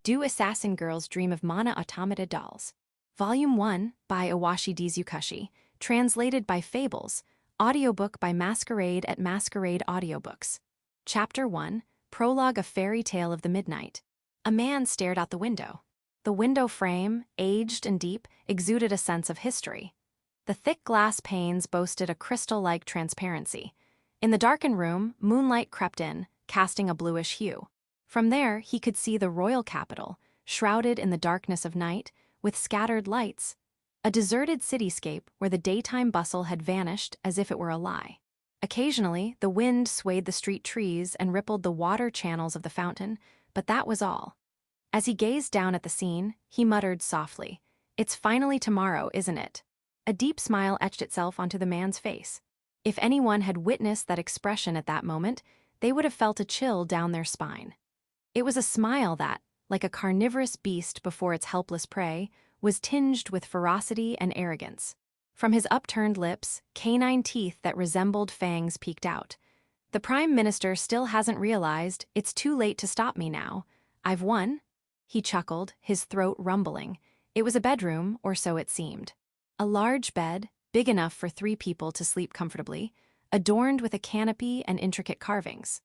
Do Assassin Girls Dream of Mana Automata Dolls? Volume 1 by Iwashi Dizukushi, translated by Fables, audiobook by Masquerade at Masquerade Audiobooks. Chapter 1, Prologue: A Fairy Tale of the Midnight. A man stared out the window. The window frame, aged and deep, exuded a sense of history. The thick glass panes boasted a crystal-like transparency. In the darkened room, moonlight crept in, casting a bluish hue. From there, he could see the royal capital, shrouded in the darkness of night, with scattered lights. A deserted cityscape where the daytime bustle had vanished as if it were a lie. Occasionally, the wind swayed the street trees and rippled the water channels of the fountain, but that was all. As he gazed down at the scene, he muttered softly, "It's finally tomorrow, isn't it?" A deep smile etched itself onto the man's face. If anyone had witnessed that expression at that moment, they would have felt a chill down their spine. It was a smile that, like a carnivorous beast before its helpless prey, was tinged with ferocity and arrogance. From his upturned lips, canine teeth that resembled fangs peeked out. "The Prime Minister still hasn't realized it's too late to stop me now. I've won." He chuckled, his throat rumbling. It was a bedroom, or so it seemed. A large bed, big enough for 3 people to sleep comfortably, adorned with a canopy and intricate carvings.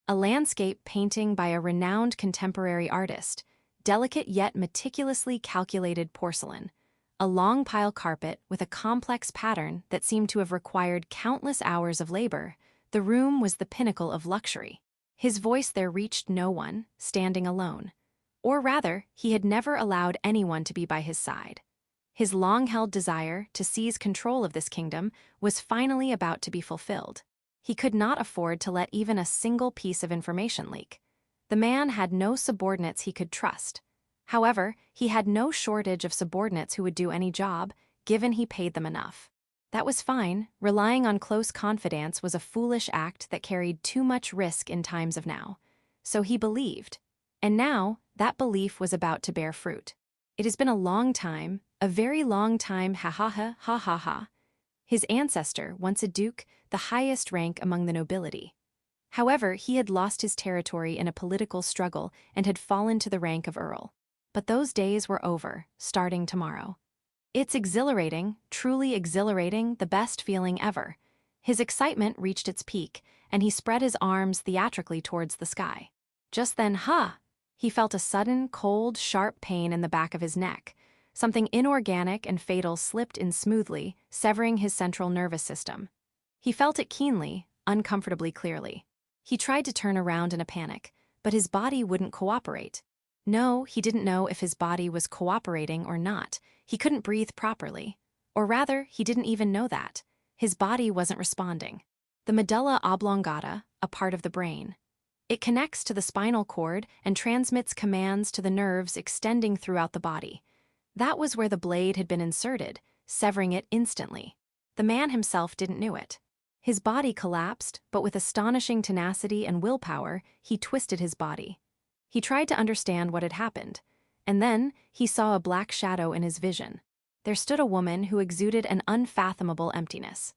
A landscape painting by a renowned contemporary artist, delicate yet meticulously calculated porcelain. A long pile carpet with a complex pattern that seemed to have required countless hours of labor. The room was the pinnacle of luxury. His voice there reached no one, standing alone. Or rather, he had never allowed anyone to be by his side. His long-held desire to seize control of this kingdom was finally about to be fulfilled. He could not afford to let even a single piece of information leak. The man had no subordinates he could trust. However, he had no shortage of subordinates who would do any job, given he paid them enough. That was fine. Relying on close confidence was a foolish act that carried too much risk in times of now. So he believed. And now, that belief was about to bear fruit. It has been a long time, a very long time, ha ha ha, ha ha ha. His ancestor, once a duke, the highest rank among the nobility. However, he had lost his territory in a political struggle and had fallen to the rank of earl. But those days were over, starting tomorrow. It's exhilarating, truly exhilarating, the best feeling ever. His excitement reached its peak, and he spread his arms theatrically towards the sky. Just then, he felt a sudden, cold, sharp pain in the back of his neck. Something inorganic and fatal slipped in smoothly, severing his central nervous system. He felt it keenly, uncomfortably clearly. He tried to turn around in a panic, but his body wouldn't cooperate. No, he didn't know if his body was cooperating or not. He couldn't breathe properly. Or rather, he didn't even know that. His body wasn't responding. The medulla oblongata, a part of the brain. It connects to the spinal cord and transmits commands to the nerves extending throughout the body. That was where the blade had been inserted, severing it instantly. The man himself didn't know it. His body collapsed, but with astonishing tenacity and willpower, he twisted his body. He tried to understand what had happened, and then he saw a black shadow in his vision. There stood a woman who exuded an unfathomable emptiness.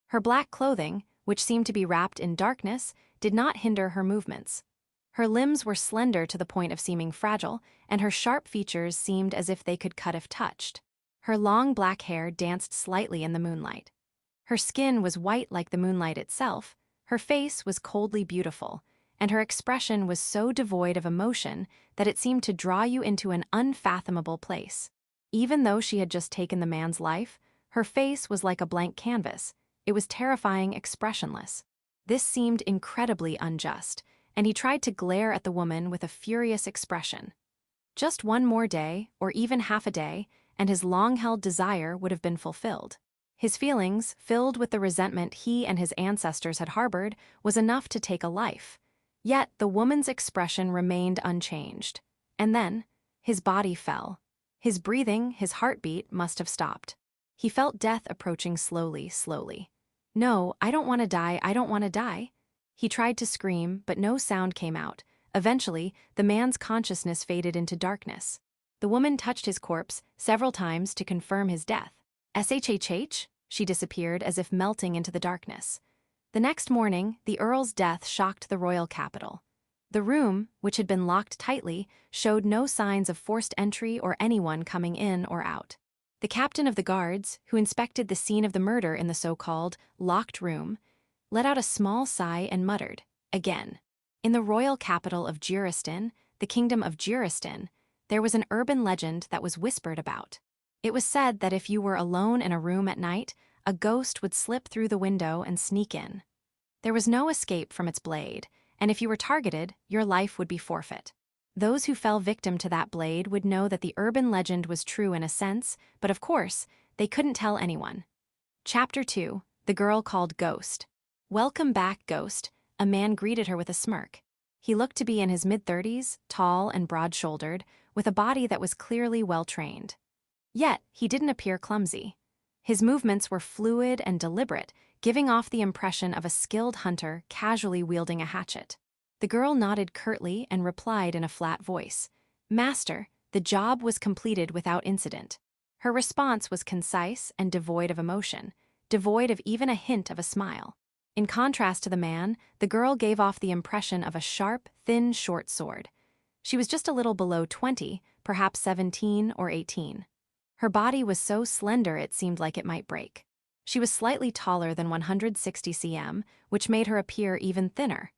Her black clothing, which seemed to be wrapped in darkness, did not hinder her movements. Her limbs were slender to the point of seeming fragile, and her sharp features seemed as if they could cut if touched. Her long black hair danced slightly in the moonlight. Her skin was white like the moonlight itself, her face was coldly beautiful, and her expression was so devoid of emotion that it seemed to draw you into an unfathomable place. Even though she had just taken the man's life, her face was like a blank canvas. It was terrifying, expressionless. This seemed incredibly unjust, and he tried to glare at the woman with a furious expression. Just one more day, or even half a day, and his long-held desire would have been fulfilled. His feelings, filled with the resentment he and his ancestors had harbored, was enough to take a life. Yet the woman's expression remained unchanged. And then, his body fell. His breathing, his heartbeat must have stopped. He felt death approaching slowly, slowly. "No, I don't want to die, I don't want to die." He tried to scream, but no sound came out. Eventually, the man's consciousness faded into darkness. The woman touched his corpse several times to confirm his death. "Shhh," she disappeared as if melting into the darkness. The next morning, the Earl's death shocked the royal capital. The room, which had been locked tightly, showed no signs of forced entry or anyone coming in or out. The captain of the guards, who inspected the scene of the murder in the so-called locked room, let out a small sigh and muttered, "Again." In the royal capital of Juristan, the kingdom of Juristan, there was an urban legend that was whispered about. It was said that if you were alone in a room at night, a ghost would slip through the window and sneak in. There was no escape from its blade, and if you were targeted, your life would be forfeit. Those who fell victim to that blade would know that the urban legend was true in a sense, but of course, they couldn't tell anyone. Chapter 2, The Girl Called Ghost. "Welcome back, Ghost," a man greeted her with a smirk. He looked to be in his mid-30s, tall and broad-shouldered, with a body that was clearly well-trained. Yet, he didn't appear clumsy. His movements were fluid and deliberate, giving off the impression of a skilled hunter casually wielding a hatchet. The girl nodded curtly and replied in a flat voice, "Master, the job was completed without incident." Her response was concise and devoid of emotion, devoid of even a hint of a smile. In contrast to the man, the girl gave off the impression of a sharp, thin, short sword. She was just a little below 20, perhaps 17 or 18. Her body was so slender it seemed like it might break. She was slightly taller than 160 cm, which made her appear even thinner.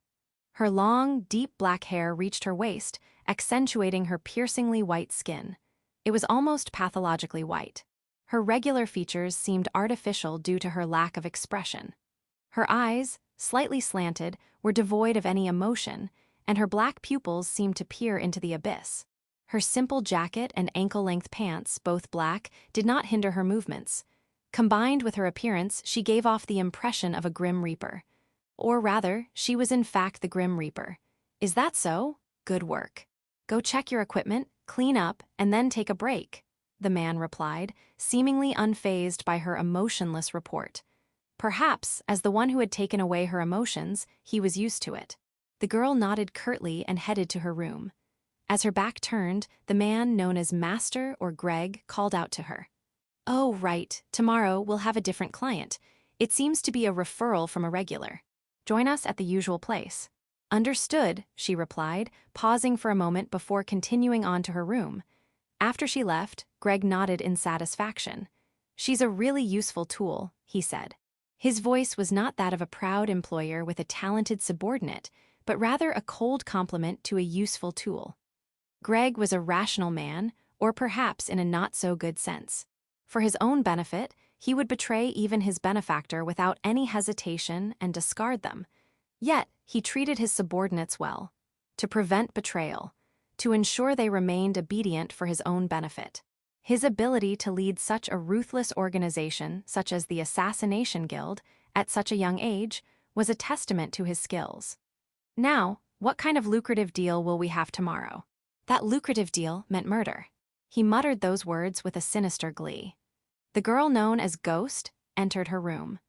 Her long, deep black hair reached her waist, accentuating her piercingly white skin. It was almost pathologically white. Her regular features seemed artificial due to her lack of expression. Her eyes, slightly slanted, were devoid of any emotion, and her black pupils seemed to peer into the abyss. Her simple jacket and ankle-length pants, both black, did not hinder her movements. Combined with her appearance, she gave off the impression of a Grim Reaper. Or rather, she was in fact the Grim Reaper. "Is that so? Good work. Go check your equipment, clean up, and then take a break," the man replied, seemingly unfazed by her emotionless report. Perhaps, as the one who had taken away her emotions, he was used to it. The girl nodded curtly and headed to her room. As her back turned, the man known as Master or Greg called out to her. "Oh, right, tomorrow we'll have a different client. It seems to be a referral from a regular. Join us at the usual place." "Understood," she replied, pausing for a moment before continuing on to her room. After she left, Greg nodded in satisfaction. "She's a really useful tool," he said. His voice was not that of a proud employer with a talented subordinate, but rather a cold compliment to a useful tool. Greg was a rational man, or perhaps in a not-so-good sense. For his own benefit, he would betray even his benefactor without any hesitation and discard them. Yet, he treated his subordinates well, to prevent betrayal, to ensure they remained obedient for his own benefit. His ability to lead such a ruthless organization, such as the Assassination Guild, at such a young age, was a testament to his skills. "Now, what kind of lucrative deal will we have tomorrow?" That lucrative deal meant murder. He muttered those words with a sinister glee. The girl known as Ghost entered her room.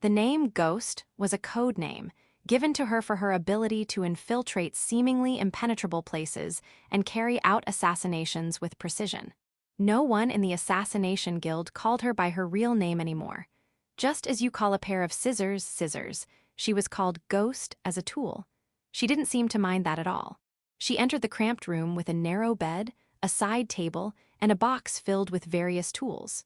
The name Ghost was a code name given to her for her ability to infiltrate seemingly impenetrable places and carry out assassinations with precision. No one in the Assassination Guild called her by her real name anymore. Just as you call a pair of scissors scissors, she was called Ghost as a tool. She didn't seem to mind that at all. She entered the cramped room with a narrow bed, a side table, and a box filled with various tools.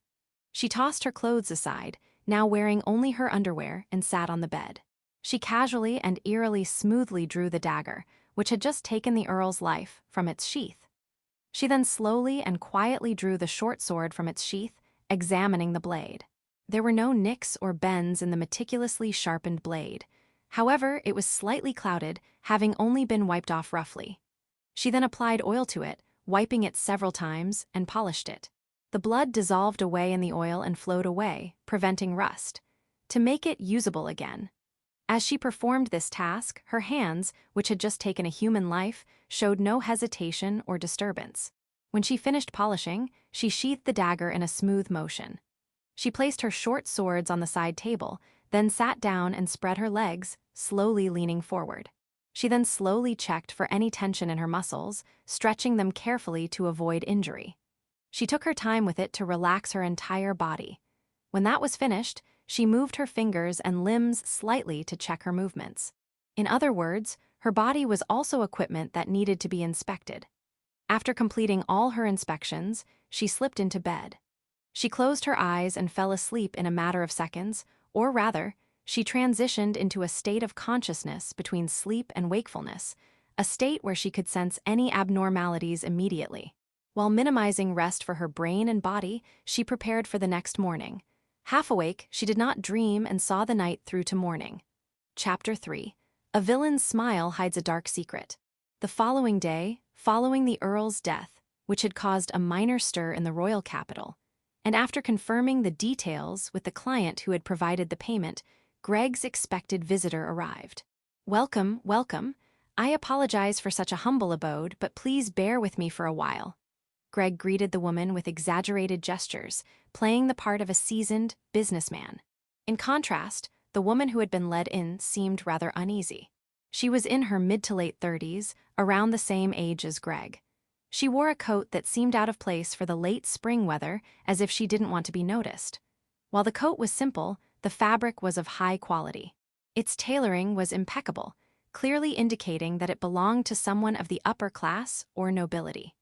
She tossed her clothes aside, now wearing only her underwear, and sat on the bed. She casually and eerily smoothly drew the dagger, which had just taken the Earl's life, from its sheath. She then slowly and quietly drew the short sword from its sheath, examining the blade. There were no nicks or bends in the meticulously sharpened blade. However, it was slightly clouded, having only been wiped off roughly. She then applied oil to it, wiping it several times, and polished it. The blood dissolved away in the oil and flowed away, preventing rust, to make it usable again. As she performed this task, her hands, which had just taken a human life, showed no hesitation or disturbance. When she finished polishing, she sheathed the dagger in a smooth motion. She placed her short swords on the side table, then sat down and spread her legs, slowly leaning forward. She then slowly checked for any tension in her muscles, stretching them carefully to avoid injury. She took her time with it to relax her entire body. When that was finished, she moved her fingers and limbs slightly to check her movements. In other words, Her body was also equipment that needed to be inspected. After completing all her inspections, she slipped into bed. She closed her eyes and fell asleep in a matter of seconds, or rather, she transitioned into a state of consciousness between sleep and wakefulness, a state where she could sense any abnormalities immediately. While minimizing rest for her brain and body, she prepared for the next morning. Half awake, she did not dream and saw the night through to morning. Chapter 3. A villain's smile hides a dark secret. The following day, following the Earl's death, which had caused a minor stir in the royal capital, and after confirming the details with the client who had provided the payment, Greg's expected visitor arrived. "Welcome, welcome. I apologize for such a humble abode, but please bear with me for a while." Greg greeted the woman with exaggerated gestures, playing the part of a seasoned businessman. In contrast, the woman who had been led in seemed rather uneasy. She was in her mid to late 30s, around the same age as Greg. She wore a coat that seemed out of place for the late spring weather, as if she didn't want to be noticed. While the coat was simple, the fabric was of high quality. Its tailoring was impeccable, clearly indicating that it belonged to someone of the upper class or nobility.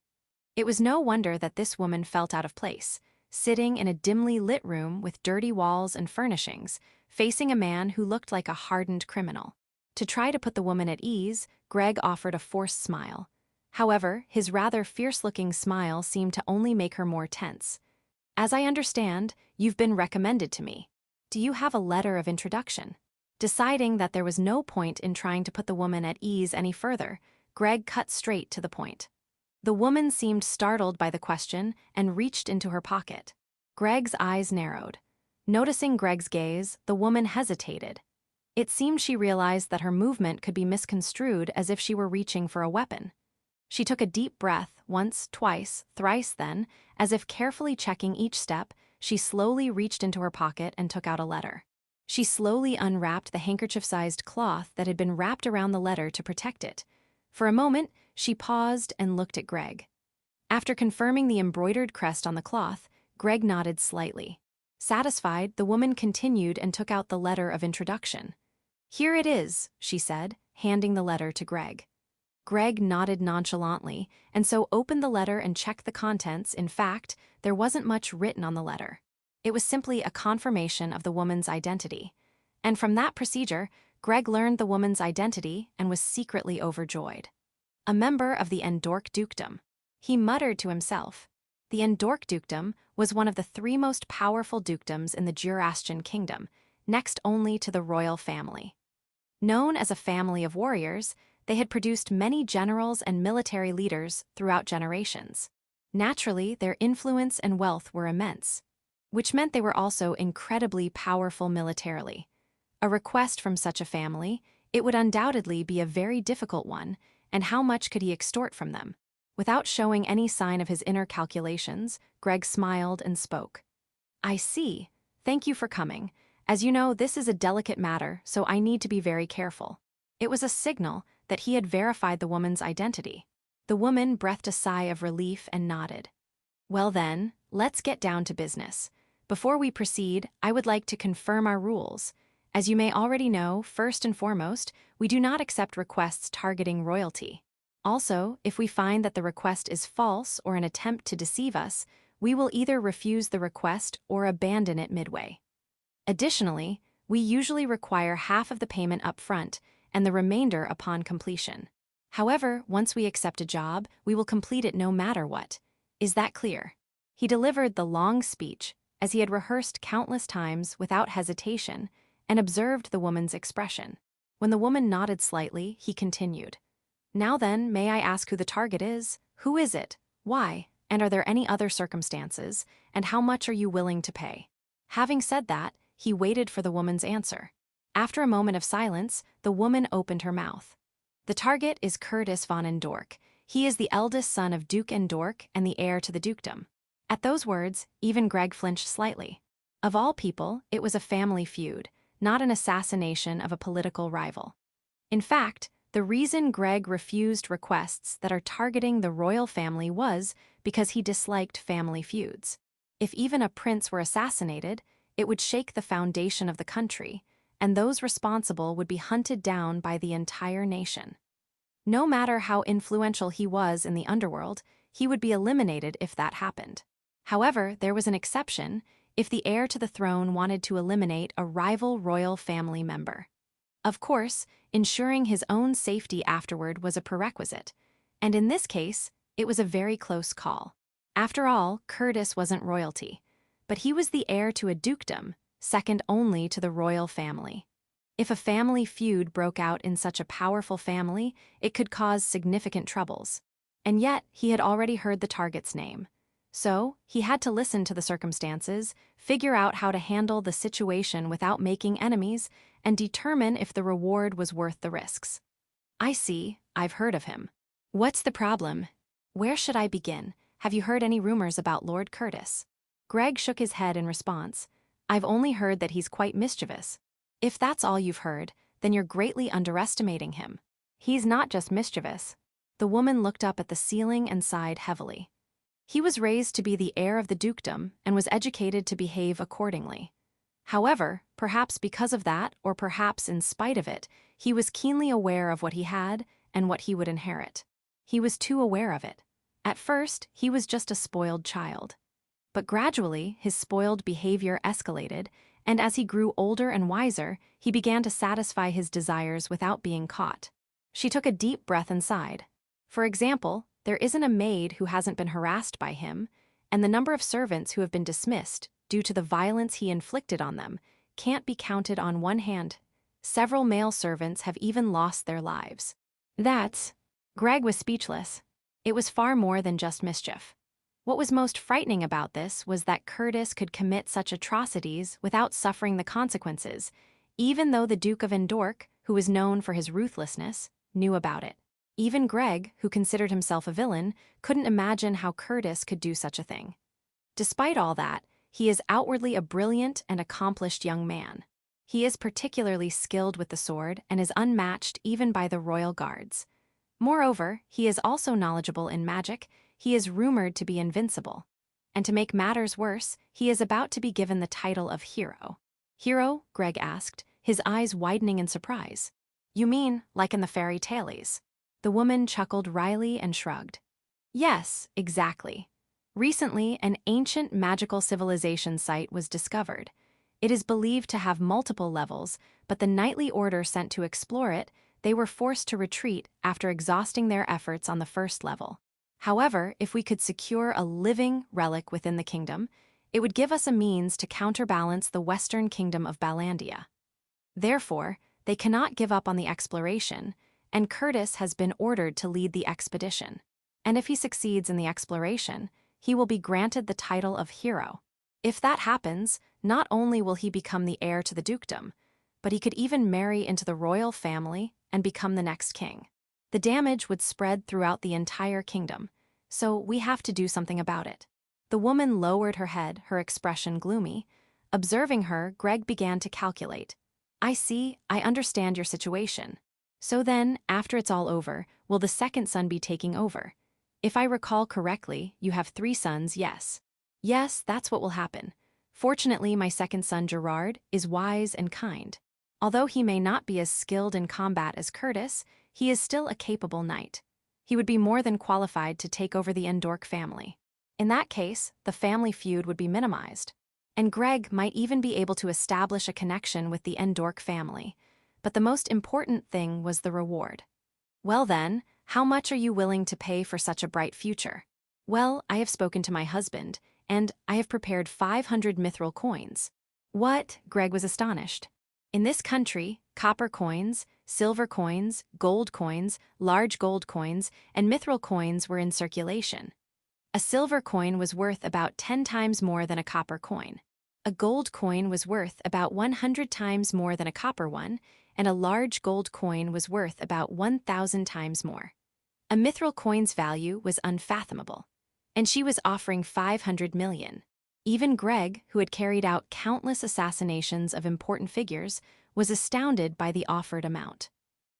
It was no wonder that this woman felt out of place, sitting in a dimly lit room with dirty walls and furnishings, facing a man who looked like a hardened criminal. To try to put the woman at ease, Greg offered a forced smile. However, his rather fierce-looking smile seemed to only make her more tense. "As I understand, you've been recommended to me. Do you have a letter of introduction?" Deciding that there was no point in trying to put the woman at ease any further, Greg cut straight to the point. The woman seemed startled by the question and reached into her pocket. Greg's eyes narrowed. Noticing Greg's gaze, the woman hesitated. It seemed she realized that her movement could be misconstrued as if she were reaching for a weapon. She took a deep breath, once, twice, thrice then, as if carefully checking each step, she slowly reached into her pocket and took out a letter. She slowly unwrapped the handkerchief-sized cloth that had been wrapped around the letter to protect it. For a moment, she paused and looked at Greg. After confirming the embroidered crest on the cloth, Greg nodded slightly. Satisfied, the woman continued and took out the letter of introduction. "Here it is," she said, handing the letter to Greg. Greg nodded nonchalantly, and so opened the letter and checked the contents. In fact, there wasn't much written on the letter. It was simply a confirmation of the woman's identity. And from that procedure, Greg learned the woman's identity and was secretly overjoyed. A member of the Endork dukedom. He muttered to himself. The Endork dukedom was one of the three most powerful dukedoms in the Jurassian kingdom, next only to the royal family. Known as a family of warriors, they had produced many generals and military leaders throughout generations. Naturally, their influence and wealth were immense, which meant they were also incredibly powerful militarily. A request from such a family, it would undoubtedly be a very difficult one, and how much could he extort from them? Without showing any sign of his inner calculations, Greg smiled and spoke. "I see. Thank you for coming. As you know, this is a delicate matter, so I need to be very careful." It was a signal that he had verified the woman's identity. The woman breathed a sigh of relief and nodded. "Well then, let's get down to business. Before we proceed, I would like to confirm our rules. As you may already know, first and foremost, we do not accept requests targeting royalty. Also, if we find that the request is false or an attempt to deceive us, we will either refuse the request or abandon it midway. Additionally, we usually require half of the payment up front and the remainder upon completion. However, once we accept a job, we will complete it no matter what. Is that clear?" He delivered the long speech, as he had rehearsed countless times without hesitation, and observed the woman's expression. When the woman nodded slightly, he continued. "Now then, may I ask who the target is? Who is it? Why? And are there any other circumstances? And how much are you willing to pay?" Having said that, he waited for the woman's answer. After a moment of silence, the woman opened her mouth. "The target is Curtis von Endork. He is the eldest son of Duke Endork and the heir to the dukedom." At those words, even Greg flinched slightly. Of all people, it was a family feud, not an assassination of a political rival. In fact, the reason Greg refused requests that are targeting the royal family was because he disliked family feuds. If even a prince were assassinated, it would shake the foundation of the country, and those responsible would be hunted down by the entire nation. No matter how influential he was in the underworld, he would be eliminated if that happened. However, there was an exception if the heir to the throne wanted to eliminate a rival royal family member. Of course, ensuring his own safety afterward was a prerequisite, and in this case, it was a very close call. After all, Curtis wasn't royalty, but he was the heir to a dukedom, second only to the royal family. If a family feud broke out in such a powerful family, it could cause significant troubles. And yet, he had already heard the target's name. So, he had to listen to the circumstances, figure out how to handle the situation without making enemies, and determine if the reward was worth the risks. I see, I've heard of him. What's the problem? Where should I begin? Have you heard any rumors about Lord Curtis? Greg shook his head in response. I've only heard that he's quite mischievous. If that's all you've heard, then you're greatly underestimating him. He's not just mischievous. The woman looked up at the ceiling and sighed heavily. He was raised to be the heir of the dukedom and was educated to behave accordingly. However, perhaps because of that, or perhaps in spite of it, he was keenly aware of what he had and what he would inherit. He was too aware of it. At first, he was just a spoiled child. But gradually, his spoiled behavior escalated, and as he grew older and wiser, he began to satisfy his desires without being caught. She took a deep breath and sighed. For example, there isn't a maid who hasn't been harassed by him, and the number of servants who have been dismissed due to the violence he inflicted on them can't be counted on one hand. Several male servants have even lost their lives. Greg was speechless. It was far more than just mischief. What was most frightening about this was that Curtis could commit such atrocities without suffering the consequences, even though the Duke of Endork, who was known for his ruthlessness, knew about it. Even Greg, who considered himself a villain, couldn't imagine how Curtis could do such a thing. Despite all that, he is outwardly a brilliant and accomplished young man. He is particularly skilled with the sword and is unmatched even by the royal guards. Moreover, he is also knowledgeable in magic. He is rumored to be invincible. And to make matters worse, he is about to be given the title of hero. Hero? Greg asked, his eyes widening in surprise. You mean, like in the fairy tales? The woman chuckled wryly and shrugged. Yes, exactly. Recently, an ancient magical civilization site was discovered. It is believed to have multiple levels, but the knightly order sent to explore it, they were forced to retreat after exhausting their efforts on the first level. However, if we could secure a living relic within the kingdom, it would give us a means to counterbalance the western kingdom of Balandia. Therefore, they cannot give up on the exploration, and Curtis has been ordered to lead the expedition. And if he succeeds in the exploration, he will be granted the title of hero. If that happens, not only will he become the heir to the dukedom, but he could even marry into the royal family and become the next king. The damage would spread throughout the entire kingdom, so we have to do something about it. The woman lowered her head, her expression gloomy. Observing her, Greg began to calculate. I see, I understand your situation. So then, after it's all over, will the second son be taking over? If I recall correctly, you have 3 sons, yes. Yes, that's what will happen. Fortunately, my second son, Gerard, is wise and kind. Although he may not be as skilled in combat as Curtis, he is still a capable knight. He would be more than qualified to take over the Endork family. In that case, the family feud would be minimized. And Greg might even be able to establish a connection with the Endork family. But the most important thing was the reward. Well then, how much are you willing to pay for such a bright future? Well, I have spoken to my husband, and I have prepared 500 mithril coins. What? Greg was astonished. In this country, copper coins, silver coins, gold coins, large gold coins, and mithril coins were in circulation. A silver coin was worth about 10 times more than a copper coin. A gold coin was worth about 100 times more than a copper one, and a large gold coin was worth about 1,000 times more. A mithril coin's value was unfathomable, and she was offering 500 million. Even Greg, who had carried out countless assassinations of important figures, was astounded by the offered amount.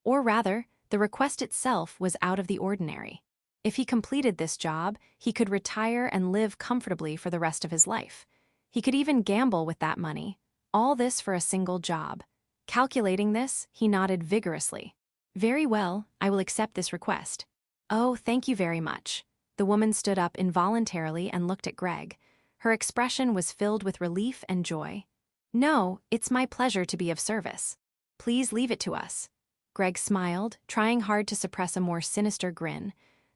Or rather, the request itself was out of the ordinary. If he completed this job, he could retire and live comfortably for the rest of his life. He could even gamble with that money, all this for a single job. Calculating this, he nodded vigorously. Very well, I will accept this request. Oh, thank you very much. The woman stood up involuntarily and looked at Greg. Her expression was filled with relief and joy. No, it's my pleasure to be of service. Please leave it to us. Greg smiled, trying hard to suppress a more sinister grin.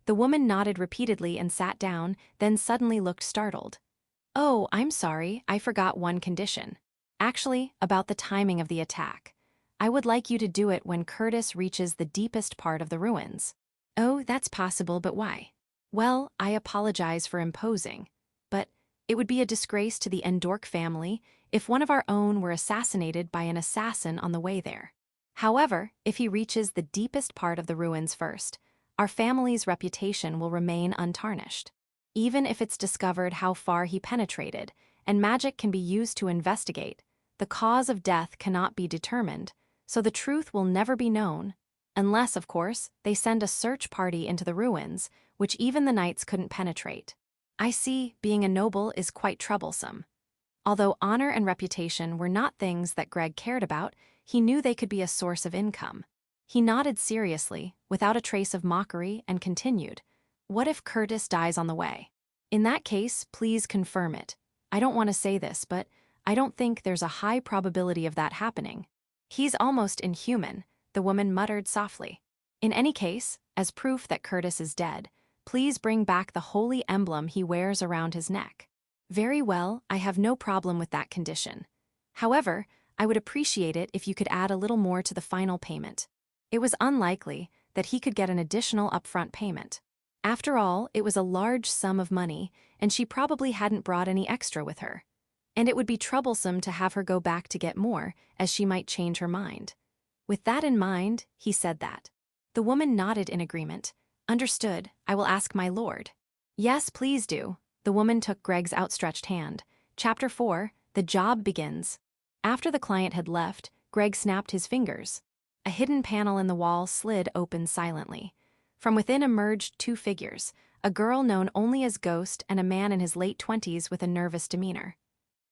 The woman nodded repeatedly and sat down, then suddenly looked startled. Oh, I'm sorry, I forgot one condition. Actually, about the timing of the attack. I would like you to do it when Curtis reaches the deepest part of the ruins. Oh, that's possible, but why? Well, I apologize for imposing. But it would be a disgrace to the Endork family if one of our own were assassinated by an assassin on the way there. However, if he reaches the deepest part of the ruins first, our family's reputation will remain untarnished. Even if it's discovered how far he penetrated, and magic can be used to investigate, the cause of death cannot be determined, so the truth will never be known, unless, of course, they send a search party into the ruins, which even the knights couldn't penetrate. I see, being a noble is quite troublesome. Although honor and reputation were not things that Greg cared about, he knew they could be a source of income. He nodded seriously, without a trace of mockery, and continued, "What if Curtis dies on the way? In that case, please confirm it. I don't want to say this, but I don't think there's a high probability of that happening. He's almost inhuman," the woman muttered softly. "In any case, as proof that Curtis is dead, please bring back the holy emblem he wears around his neck." Very well, I have no problem with that condition. However, I would appreciate it if you could add a little more to the final payment. It was unlikely that he could get an additional upfront payment. After all, it was a large sum of money, and she probably hadn't brought any extra with her. And it would be troublesome to have her go back to get more, as she might change her mind. With that in mind, he said that. The woman nodded in agreement. "Understood, I will ask my lord." "Yes, please do." The woman took Greg's outstretched hand. Chapter 4, The Job Begins. After the client had left, Greg snapped his fingers. A hidden panel in the wall slid open silently. From within emerged two figures, a girl known only as Ghost and a man in his late 20s with a nervous demeanor.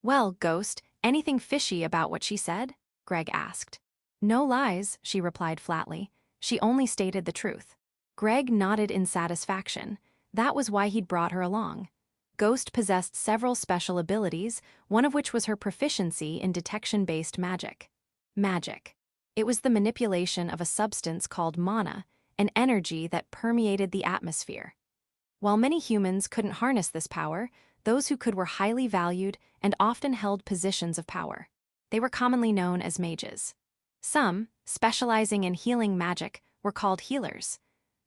"Well, Ghost, anything fishy about what she said?" Greg asked. "No lies," she replied flatly. "She only stated the truth." Greg nodded in satisfaction. That was why he'd brought her along. Ghost possessed several special abilities, one of which was her proficiency in detection-based magic. Magic. It was the manipulation of a substance called mana, an energy that permeated the atmosphere. While many humans couldn't harness this power, those who could were highly valued and often held positions of power. They were commonly known as mages. Some, specializing in healing magic, were called healers.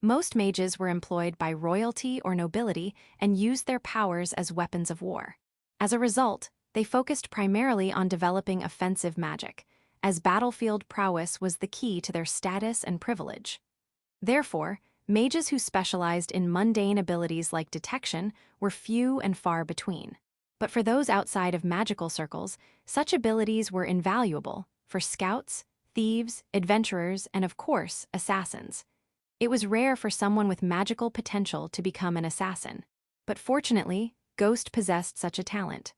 Most mages were employed by royalty or nobility and used their powers as weapons of war. As a result, they focused primarily on developing offensive magic, as battlefield prowess was the key to their status and privilege. Therefore, mages who specialized in mundane abilities like detection were few and far between. But for those outside of magical circles, such abilities were invaluable for scouts, thieves, adventurers, and of course, assassins. It was rare for someone with magical potential to become an assassin. But fortunately, Ghost possessed such a talent.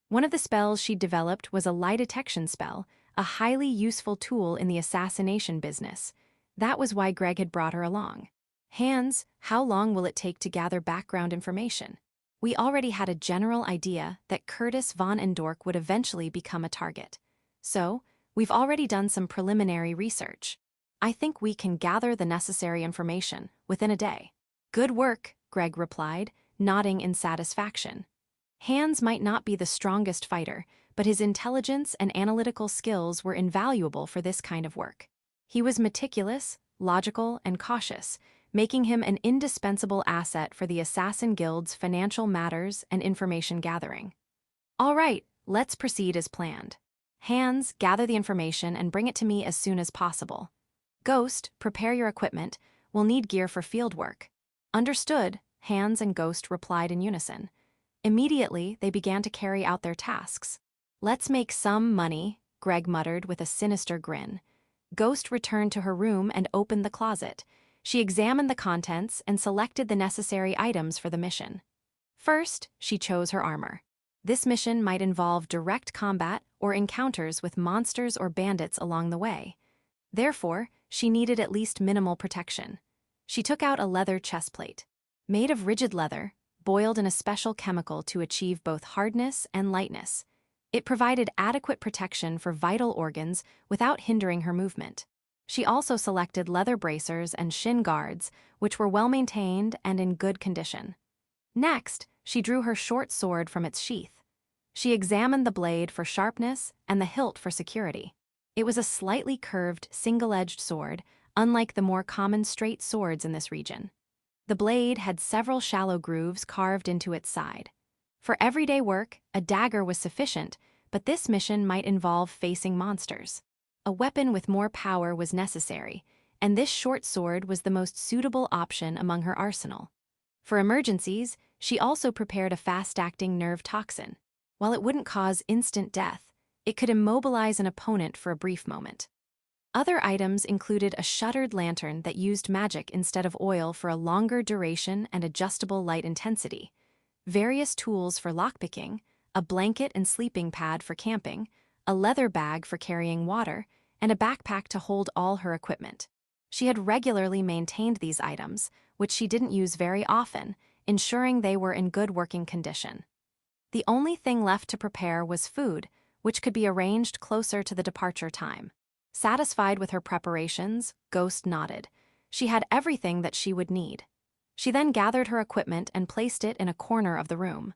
One of the spells she developed was a lie detection spell, a highly useful tool in the assassination business. That was why Greg had brought her along. "Hans, how long will it take to gather background information?" We already had a general idea that Curtis von Endork would eventually become a target. So, we've already done some preliminary research. I think we can gather the necessary information within a day. "Good work," Greg replied, nodding in satisfaction. Hans might not be the strongest fighter, but his intelligence and analytical skills were invaluable for this kind of work. He was meticulous, logical, and cautious, making him an indispensable asset for the Assassin Guild's financial matters and information gathering. "All right, let's proceed as planned. Hans, gather the information and bring it to me as soon as possible. Ghost, prepare your equipment. We'll need gear for field work." "Understood," Hans and Ghost replied in unison. Immediately, they began to carry out their tasks. "Let's make some money," Greg muttered with a sinister grin. Ghost returned to her room and opened the closet. She examined the contents and selected the necessary items for the mission. First, she chose her armor. This mission might involve direct combat or encounters with monsters or bandits along the way. Therefore, she needed at least minimal protection. She took out a leather chestplate. Made of rigid leather, boiled in a special chemical to achieve both hardness and lightness. It provided adequate protection for vital organs without hindering her movement. She also selected leather bracers and shin guards, which were well-maintained and in good condition. Next, she drew her short sword from its sheath. She examined the blade for sharpness and the hilt for security. It was a slightly curved, single-edged sword, unlike the more common straight swords in this region. The blade had several shallow grooves carved into its side. For everyday work, a dagger was sufficient, but this mission might involve facing monsters. A weapon with more power was necessary, and this short sword was the most suitable option among her arsenal. For emergencies, she also prepared a fast-acting nerve toxin. While it wouldn't cause instant death, it could immobilize an opponent for a brief moment. Other items included a shuttered lantern that used magic instead of oil for a longer duration and adjustable light intensity, various tools for lockpicking, a blanket and sleeping pad for camping, a leather bag for carrying water, and a backpack to hold all her equipment. She had regularly maintained these items, which she didn't use very often, ensuring they were in good working condition. The only thing left to prepare was food, which could be arranged closer to the departure time. Satisfied with her preparations, Ghost nodded. She had everything that she would need. She then gathered her equipment and placed it in a corner of the room.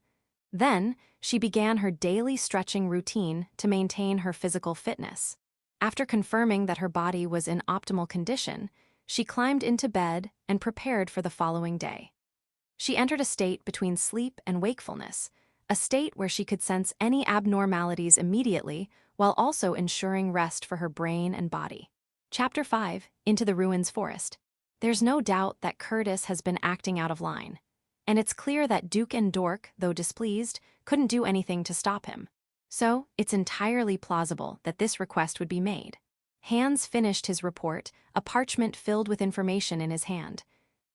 Then, she began her daily stretching routine to maintain her physical fitness. After confirming that her body was in optimal condition, she climbed into bed and prepared for the following day. She entered a state between sleep and wakefulness, a state where she could sense any abnormalities immediately while also ensuring rest for her brain and body. Chapter 5, Into the Ruins Forest. There's no doubt that Curtis has been acting out of line, and it's clear that Duke and Dork, though displeased, couldn't do anything to stop him. So, it's entirely plausible that this request would be made. Hans finished his report, a parchment filled with information in his hand.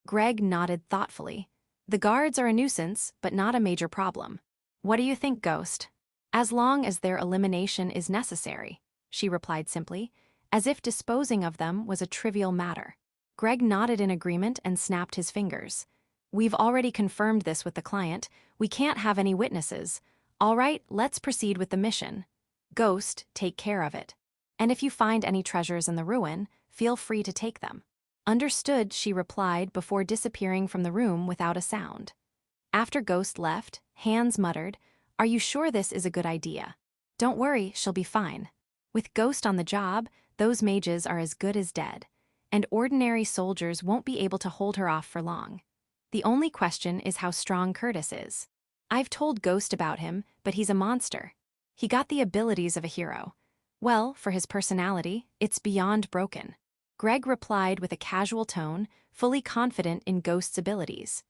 Greg nodded thoughtfully. The guards are a nuisance, but not a major problem. What do you think, Ghost? As long as their elimination is necessary, she replied simply, as if disposing of them was a trivial matter. Greg nodded in agreement and snapped his fingers. We've already confirmed this with the client. We can't have any witnesses. All right, let's proceed with the mission. Ghost, take care of it. And if you find any treasures in the ruin, feel free to take them. Understood, she replied before disappearing from the room without a sound. After Ghost left, Hans muttered, "Are you sure this is a good idea? Don't worry, she'll be fine. With Ghost on the job, those mages are as good as dead, and ordinary soldiers won't be able to hold her off for long. The only question is how strong Curtis is. I've told Ghost about him, but he's a monster. He got the abilities of a hero. Well, for his personality, it's beyond broken." Greg replied with a casual tone, fully confident in Ghost's abilities.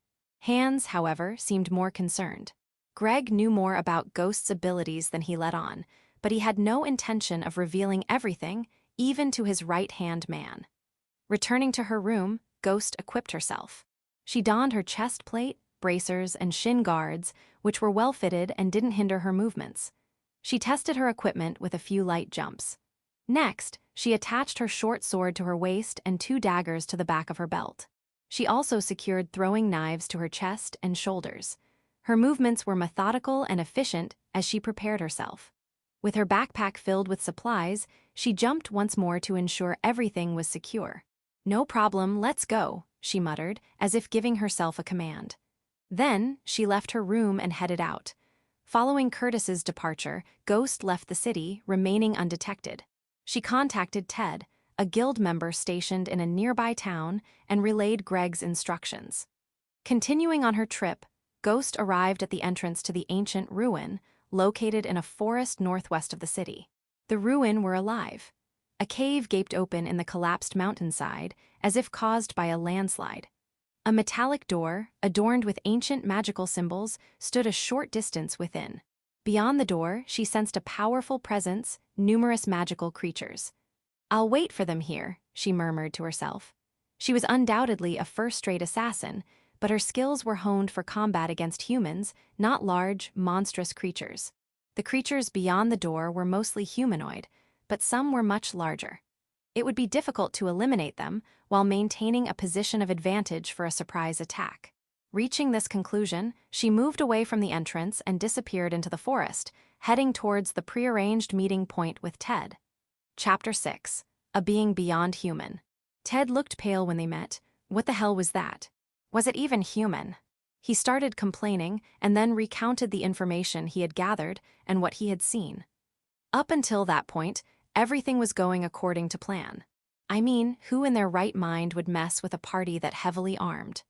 Hans, however, seemed more concerned. Greg knew more about Ghost's abilities than he let on, but he had no intention of revealing everything, even to his right-hand man. Returning to her room, Ghost equipped herself. She donned her chest plate, bracers, and shin guards, which were well-fitted and didn't hinder her movements. She tested her equipment with a few light jumps. Next, she attached her short sword to her waist and 2 daggers to the back of her belt. She also secured throwing knives to her chest and shoulders. Her movements were methodical and efficient as she prepared herself. With her backpack filled with supplies, she jumped once more to ensure everything was secure. "No problem, let's go," she muttered, as if giving herself a command. Then, she left her room and headed out. Following Curtis's departure, Ghost left the city, remaining undetected. She contacted Ted, a guild member stationed in a nearby town, and relayed Greg's instructions. Continuing on her trip, Ghost arrived at the entrance to the ancient ruin, located in a forest northwest of the city. The ruin were alive. A cave gaped open in the collapsed mountainside, as if caused by a landslide. A metallic door, adorned with ancient magical symbols, stood a short distance within. Beyond the door, she sensed a powerful presence, numerous magical creatures. "I'll wait for them here," she murmured to herself. She was undoubtedly a first-rate assassin, but her skills were honed for combat against humans, not large, monstrous creatures. The creatures beyond the door were mostly humanoid, but some were much larger. it would be difficult to eliminate them while maintaining a position of advantage for a surprise attack. Reaching this conclusion, she moved away from the entrance and disappeared into the forest, heading towards the prearranged meeting point with Ted. Chapter 6. A Being Beyond Human. Ted looked pale when they met. What the hell was that? Was it even human? He started complaining and then recounted the information he had gathered and what he had seen. Up until that point, everything was going according to plan. I mean, who in their right mind would mess with a party that heavily armed?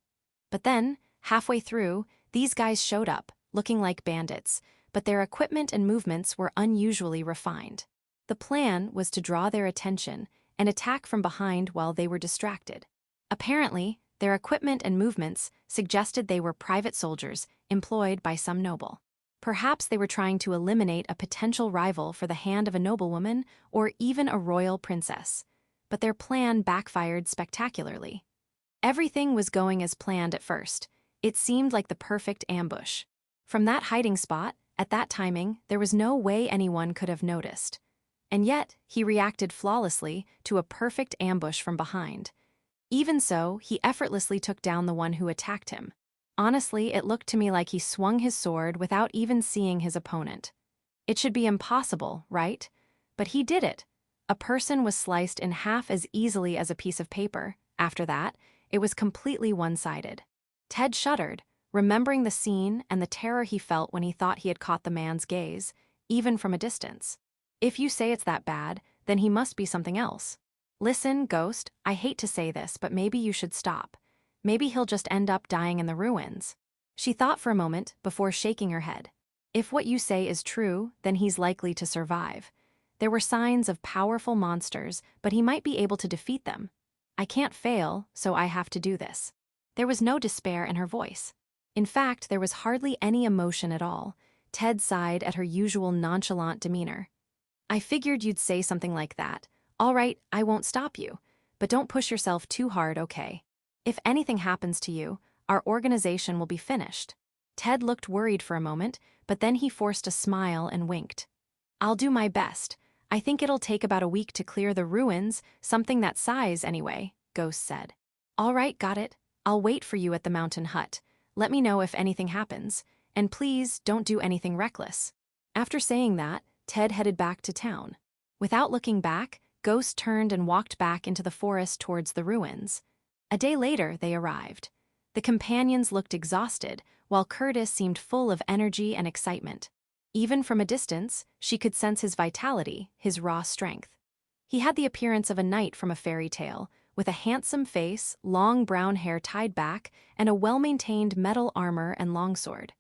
But then, halfway through, these guys showed up, looking like bandits, but their equipment and movements were unusually refined. The plan was to draw their attention and attack from behind while they were distracted. Apparently, their equipment and movements suggested they were private soldiers employed by some noble. Perhaps they were trying to eliminate a potential rival for the hand of a noblewoman or even a royal princess. But their plan backfired spectacularly. Everything was going as planned at first. It seemed like the perfect ambush. From that hiding spot, at that timing, there was no way anyone could have noticed. And yet, he reacted flawlessly to a perfect ambush from behind. Even so, he effortlessly took down the one who attacked him. Honestly, it looked to me like he swung his sword without even seeing his opponent. It should be impossible, right? But he did it. A person was sliced in half as easily as a piece of paper. After that, it was completely one-sided. Ted shuddered, remembering the scene and the terror he felt when he thought he had caught the man's gaze, even from a distance. If you say it's that bad, then he must be something else. Listen, Ghost, I hate to say this, but maybe you should stop. Maybe he'll just end up dying in the ruins. She thought for a moment before shaking her head. If what you say is true, then he's likely to survive. There were signs of powerful monsters, but he might be able to defeat them. I can't fail, so I have to do this. There was no despair in her voice. In fact, there was hardly any emotion at all. Ted sighed at her usual nonchalant demeanor. I figured you'd say something like that. All right, I won't stop you. But don't push yourself too hard, okay? If anything happens to you, our organization will be finished. Ted looked worried for a moment, but then he forced a smile and winked. I'll do my best. I think it'll take about a week to clear the ruins, something that size anyway, Ghost said. All right, got it. I'll wait for you at the mountain hut. Let me know if anything happens, and please don't do anything reckless. After saying that, Ted headed back to town. Without looking back, Ghost turned and walked back into the forest towards the ruins. A day later, they arrived. The companions looked exhausted, while Curtis seemed full of energy and excitement. Even from a distance, she could sense his vitality, his raw strength. He had the appearance of a knight from a fairy tale, with a handsome face, long brown hair tied back, and a well-maintained metal armor and longsword.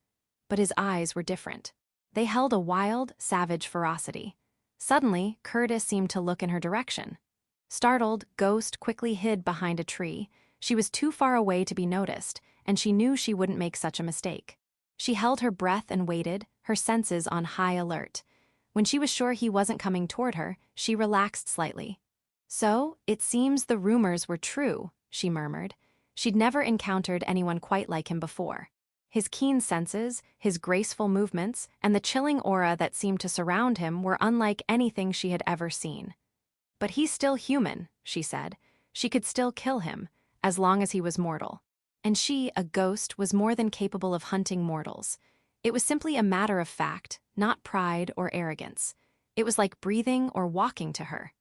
But his eyes were different. They held a wild, savage ferocity. Suddenly, Curtis seemed to look in her direction. Startled, Ghost quickly hid behind a tree. She was too far away to be noticed, and she knew she wouldn't make such a mistake. She held her breath and waited, her senses on high alert. When she was sure he wasn't coming toward her, she relaxed slightly. So, it seems the rumors were true, she murmured. She'd never encountered anyone quite like him before. His keen senses, his graceful movements, and the chilling aura that seemed to surround him were unlike anything she had ever seen. But he's still human, she said. She could still kill him, as long as he was mortal. And she, a ghost, was more than capable of hunting mortals. It was simply a matter of fact, not pride or arrogance. It was like breathing or walking to her.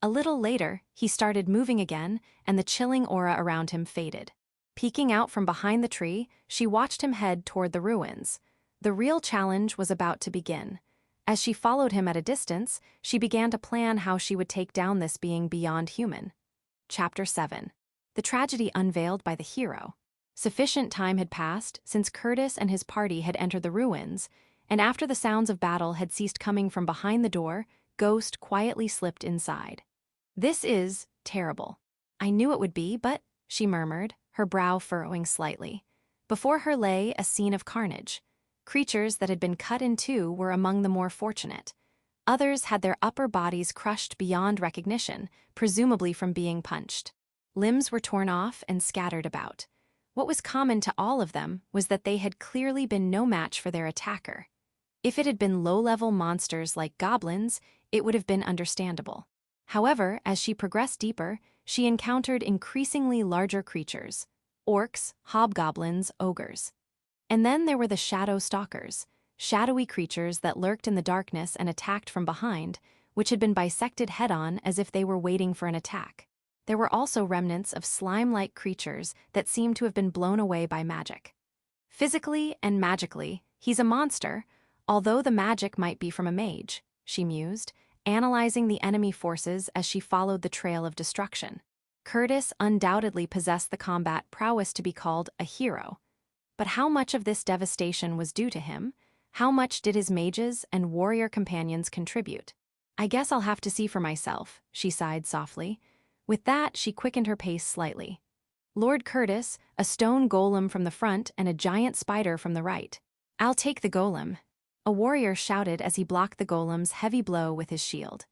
A little later, he started moving again, and the chilling aura around him faded. Peeking out from behind the tree, she watched him head toward the ruins. The real challenge was about to begin. As she followed him at a distance, she began to plan how she would take down this being beyond human. Chapter 7. The tragedy unveiled by the hero. Sufficient time had passed since Curtis and his party had entered the ruins, and after the sounds of battle had ceased coming from behind the door, Ghost quietly slipped inside. This is terrible. I knew it would be, but, she murmured, her brow furrowing slightly. Before her lay a scene of carnage. Creatures that had been cut in two were among the more fortunate. Others had their upper bodies crushed beyond recognition, presumably from being punched. Limbs were torn off and scattered about. What was common to all of them was that they had clearly been no match for their attacker. If it had been low-level monsters like goblins, it would have been understandable. However, as she progressed deeper, she encountered increasingly larger creatures: orcs, hobgoblins, ogres. And then there were the shadow stalkers, shadowy creatures that lurked in the darkness and attacked from behind, which had been bisected head-on as if they were waiting for an attack. There were also remnants of slime-like creatures that seemed to have been blown away by magic. Physically and magically, he's a monster, although the magic might be from a mage, she mused, analyzing the enemy forces as she followed the trail of destruction. Curtis undoubtedly possessed the combat prowess to be called a hero. But how much of this devastation was due to him? How much did his mages and warrior companions contribute? I guess I'll have to see for myself, she sighed softly. With that, she quickened her pace slightly. Lord Curtis, a stone golem from the front and a giant spider from the right. I'll take the golem, a warrior shouted as he blocked the golem's heavy blow with his shield.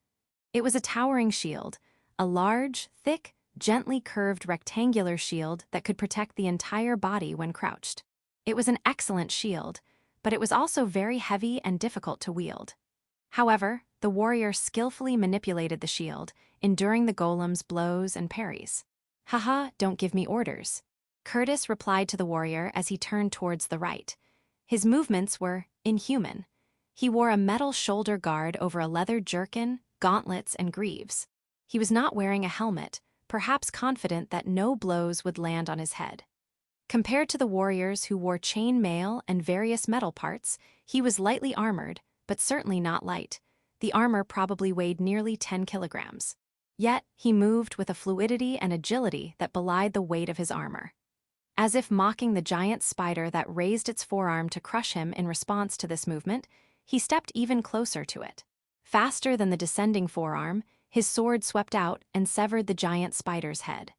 It was a towering shield, a large, thick, gently curved rectangular shield that could protect the entire body when crouched. It was an excellent shield, but it was also very heavy and difficult to wield. However, the warrior skillfully manipulated the shield, enduring the golem's blows and parries. Haha, don't give me orders, Curtis replied to the warrior as he turned towards the right. His movements were inhuman. He wore a metal shoulder guard over a leather jerkin, gauntlets, and greaves. He was not wearing a helmet, perhaps confident that no blows would land on his head. Compared to the warriors who wore chain mail and various metal parts, he was lightly armored, but certainly not light. The armor probably weighed nearly 10 kilograms. Yet, he moved with a fluidity and agility that belied the weight of his armor. As if mocking the giant spider that raised its forearm to crush him in response to this movement, he stepped even closer to it. Faster than the descending forearm, his sword swept out and severed the giant spider's head.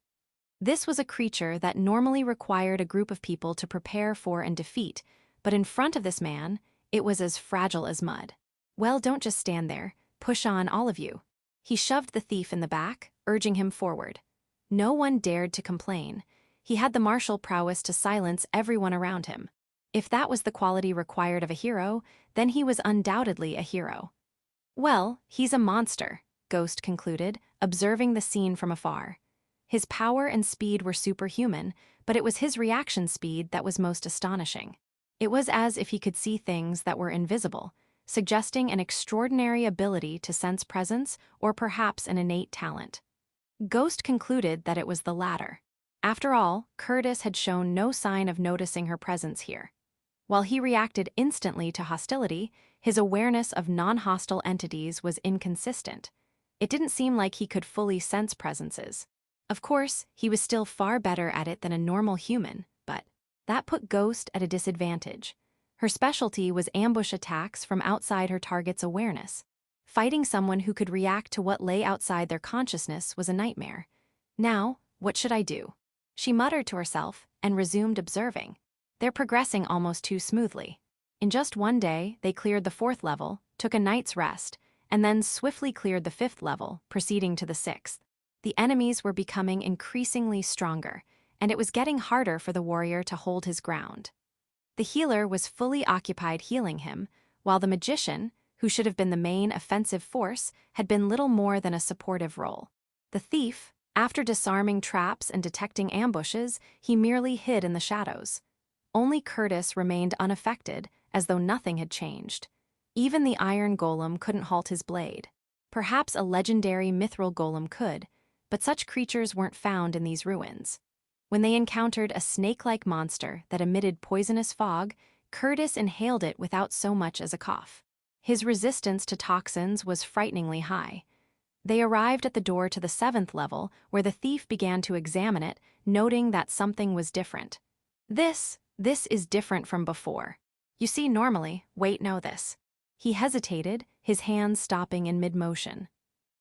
This was a creature that normally required a group of people to prepare for and defeat, but in front of this man, it was as fragile as mud. Well, don't just stand there. Push on, all of you. He shoved the thief in the back, urging him forward. No one dared to complain. He had the martial prowess to silence everyone around him. If that was the quality required of a hero, then he was undoubtedly a hero. Well, he's a monster, Ghost concluded, observing the scene from afar. His power and speed were superhuman, but it was his reaction speed that was most astonishing. It was as if he could see things that were invisible, suggesting an extraordinary ability to sense presence or perhaps an innate talent. Ghost concluded that it was the latter. After all, Curtis had shown no sign of noticing her presence here. While he reacted instantly to hostility, his awareness of non-hostile entities was inconsistent. It didn't seem like he could fully sense presences. Of course, he was still far better at it than a normal human, but that put Ghost at a disadvantage. Her specialty was ambush attacks from outside her target's awareness. Fighting someone who could react to what lay outside their consciousness was a nightmare. Now, what should I do? She muttered to herself and resumed observing. They're progressing almost too smoothly. In just one day, they cleared the 4th level, took a night's rest, and then swiftly cleared the 5th level, proceeding to the 6th. The enemies were becoming increasingly stronger, and it was getting harder for the warrior to hold his ground. The healer was fully occupied healing him, while the magician, who should have been the main offensive force, had been little more than a supportive role. The thief, after disarming traps and detecting ambushes, he merely hid in the shadows. Only Curtis remained unaffected, as though nothing had changed. Even the iron golem couldn't halt his blade. Perhaps a legendary mithril golem could, but such creatures weren't found in these ruins. When they encountered a snake-like monster that emitted poisonous fog, Curtis inhaled it without so much as a cough. His resistance to toxins was frighteningly high. They arrived at the door to the 7th level, where the thief began to examine it, noting that something was different. This is different from before. You see, normally, wait, know this. He hesitated, his hands stopping in mid-motion.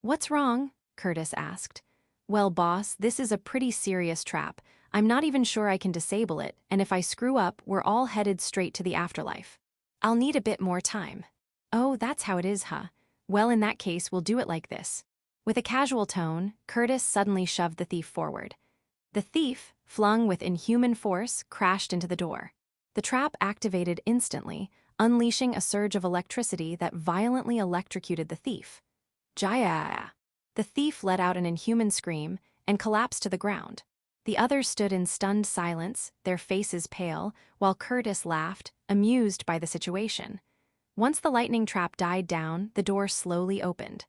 What's wrong? Curtis asked. Well, boss, this is a pretty serious trap. I'm not even sure I can disable it, and if I screw up, we're all headed straight to the afterlife. I'll need a bit more time. Oh, that's how it is, huh? Well, in that case, we'll do it like this. With a casual tone, Curtis suddenly shoved the thief forward. The thief, flung with inhuman force, crashed into the door. The trap activated instantly, unleashing a surge of electricity that violently electrocuted the thief. Jaya! The thief let out an inhuman scream and collapsed to the ground. The others stood in stunned silence, their faces pale, while Curtis laughed, amused by the situation. Once the lightning trap died down, the door slowly opened.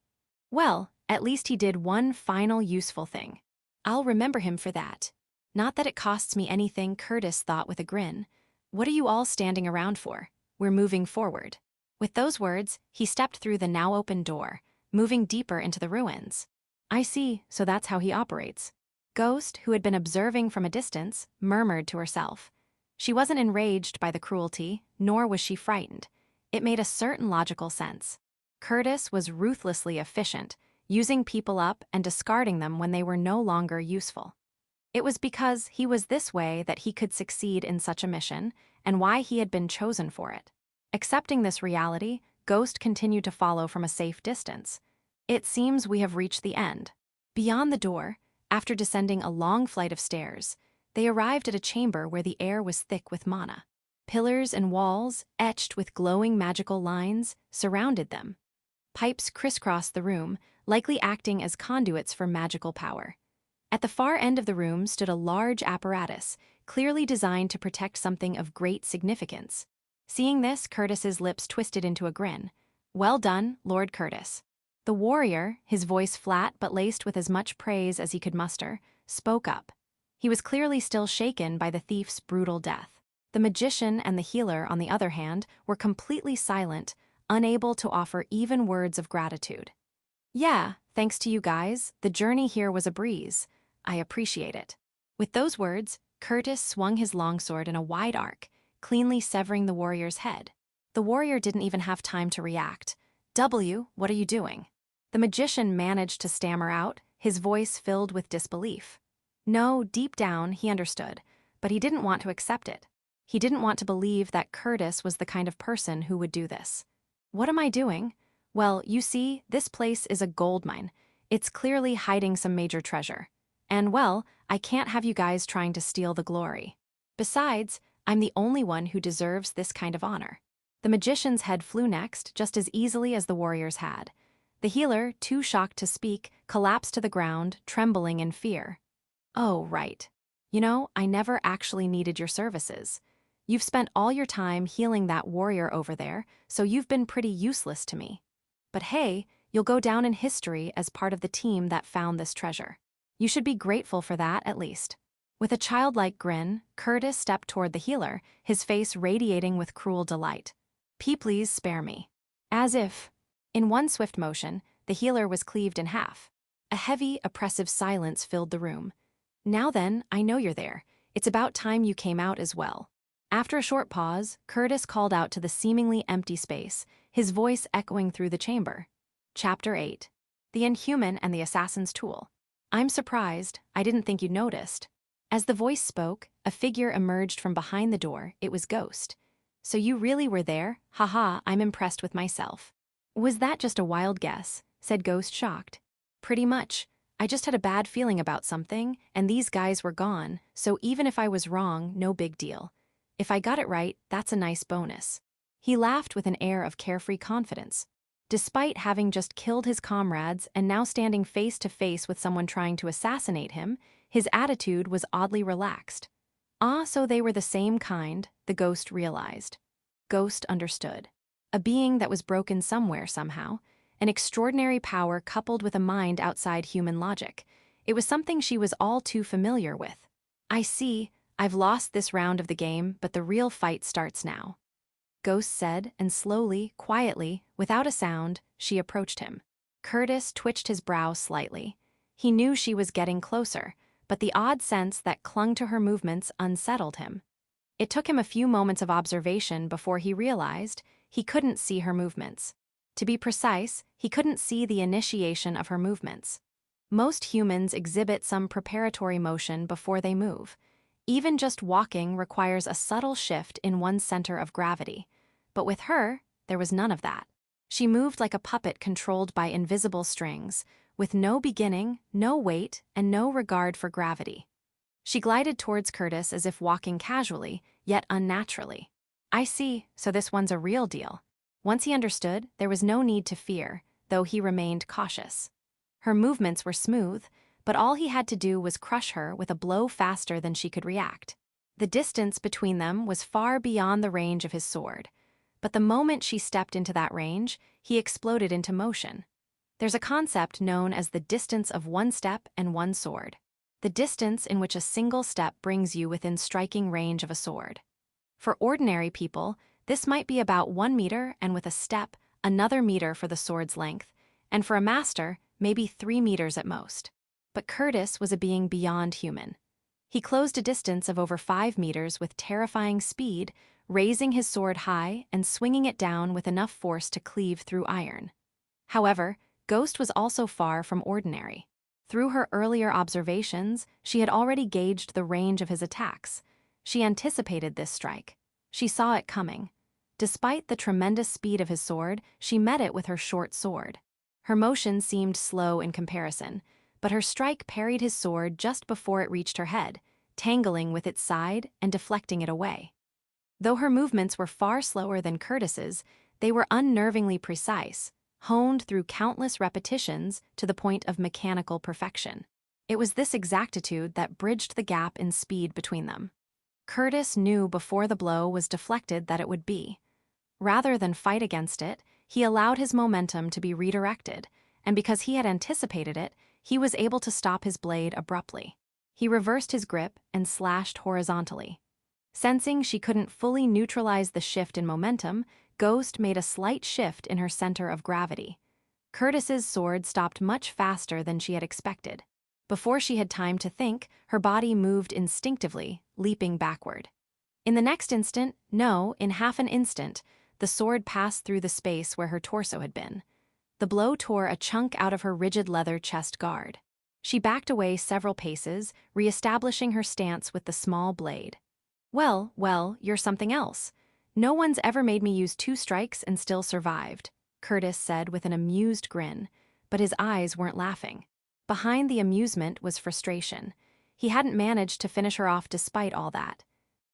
Well, at least he did one final useful thing. I'll remember him for that. Not that it costs me anything, Curtis thought with a grin. What are you all standing around for? We're moving forward. With those words, he stepped through the now open door, moving deeper into the ruins. I see, so that's how he operates. Ghost, who had been observing from a distance, murmured to herself. She wasn't enraged by the cruelty, nor was she frightened. It made a certain logical sense. Curtis was ruthlessly efficient, using people up and discarding them when they were no longer useful. It was because he was this way that he could succeed in such a mission, and why he had been chosen for it. Accepting this reality, Ghost continued to follow from a safe distance. It seems we have reached the end. Beyond the door, after descending a long flight of stairs, they arrived at a chamber where the air was thick with mana. Pillars and walls, etched with glowing magical lines, surrounded them. Pipes crisscrossed the room, likely acting as conduits for magical power. At the far end of the room stood a large apparatus, clearly designed to protect something of great significance. Seeing this, Curtis's lips twisted into a grin. Well done, Lord Curtis. The warrior, his voice flat but laced with as much praise as he could muster, spoke up. He was clearly still shaken by the thief's brutal death. The magician and the healer, on the other hand, were completely silent, unable to offer even words of gratitude. Yeah, thanks to you guys, the journey here was a breeze. I appreciate it. With those words, Curtis swung his longsword in a wide arc, cleanly severing the warrior's head. The warrior didn't even have time to react. What are you doing? The magician managed to stammer out, his voice filled with disbelief. No, deep down, he understood, but he didn't want to accept it. He didn't want to believe that Curtis was the kind of person who would do this. What am I doing? Well, you see, this place is a gold mine. It's clearly hiding some major treasure. And well, I can't have you guys trying to steal the glory. Besides, I'm the only one who deserves this kind of honor. The magician's head flew next, just as easily as the warrior's had. The healer, too shocked to speak, collapsed to the ground, trembling in fear. Oh, right. You know, I never actually needed your services. You've spent all your time healing that warrior over there, so you've been pretty useless to me. But hey, you'll go down in history as part of the team that found this treasure. You should be grateful for that, at least. With a childlike grin, Curtis stepped toward the healer, his face radiating with cruel delight. Please spare me. As if. In one swift motion, the healer was cleaved in half. A heavy, oppressive silence filled the room. Now then, I know you're there. It's about time you came out as well. After a short pause, Curtis called out to the seemingly empty space, his voice echoing through the chamber. Chapter 8. The Inhuman and the Assassin's Tool. I'm surprised, I didn't think you'd noticed. As the voice spoke, a figure emerged from behind the door. It was Ghost. So you really were there? Haha, I'm impressed with myself. Was that just a wild guess? Said Ghost, shocked. Pretty much. I just had a bad feeling about something, and these guys were gone, so even if I was wrong, no big deal. If I got it right, that's a nice bonus. He laughed with an air of carefree confidence. Despite having just killed his comrades and now standing face to face with someone trying to assassinate him, his attitude was oddly relaxed. Ah, so they were the same kind, the Ghost realized. Ghost understood. A being that was broken somewhere somehow, an extraordinary power coupled with a mind outside human logic. It was something she was all too familiar with. I see, I've lost this round of the game, but the real fight starts now. Ghost said, and slowly, quietly, without a sound, she approached him. Curtis twitched his brow slightly. He knew she was getting closer, but the odd sense that clung to her movements unsettled him. It took him a few moments of observation before he realized he couldn't see her movements. To be precise, he couldn't see the initiation of her movements. Most humans exhibit some preparatory motion before they move. Even just walking requires a subtle shift in one's center of gravity. But with her, there was none of that. She moved like a puppet controlled by invisible strings, with no beginning, no weight, and no regard for gravity. She glided towards Curtis as if walking casually, yet unnaturally. I see, so this one's a real deal. Once he understood, there was no need to fear, though he remained cautious. Her movements were smooth, but all he had to do was crush her with a blow faster than she could react. The distance between them was far beyond the range of his sword, but the moment she stepped into that range, he exploded into motion. There's a concept known as the distance of one step and one sword, the distance in which a single step brings you within striking range of a sword. For ordinary people, this might be about 1 meter, and with a step, another meter for the sword's length, and for a master, maybe 3 meters at most. But Curtis was a being beyond human. He closed a distance of over 5 meters with terrifying speed, raising his sword high and swinging it down with enough force to cleave through iron. However, Ghost was also far from ordinary. Through her earlier observations, she had already gauged the range of his attacks. She anticipated this strike. She saw it coming. Despite the tremendous speed of his sword, she met it with her short sword. Her motion seemed slow in comparison, but her strike parried his sword just before it reached her head, tangling with its side and deflecting it away. Though her movements were far slower than Curtis's, they were unnervingly precise, honed through countless repetitions to the point of mechanical perfection. It was this exactitude that bridged the gap in speed between them. Curtis knew before the blow was deflected that it would be. Rather than fight against it, he allowed his momentum to be redirected, and because he had anticipated it, he was able to stop his blade abruptly. He reversed his grip and slashed horizontally. Sensing she couldn't fully neutralize the shift in momentum, Ghost made a slight shift in her center of gravity. Curtis's sword stopped much faster than she had expected. Before she had time to think, her body moved instinctively, leaping backward. In the next instant, no, in half an instant, the sword passed through the space where her torso had been. The blow tore a chunk out of her rigid leather chest guard. She backed away several paces, re-establishing her stance with the small blade. Well, you're something else. No one's ever made me use 2 strikes and still survived, Curtis said with an amused grin, but his eyes weren't laughing. Behind the amusement was frustration. He hadn't managed to finish her off despite all that.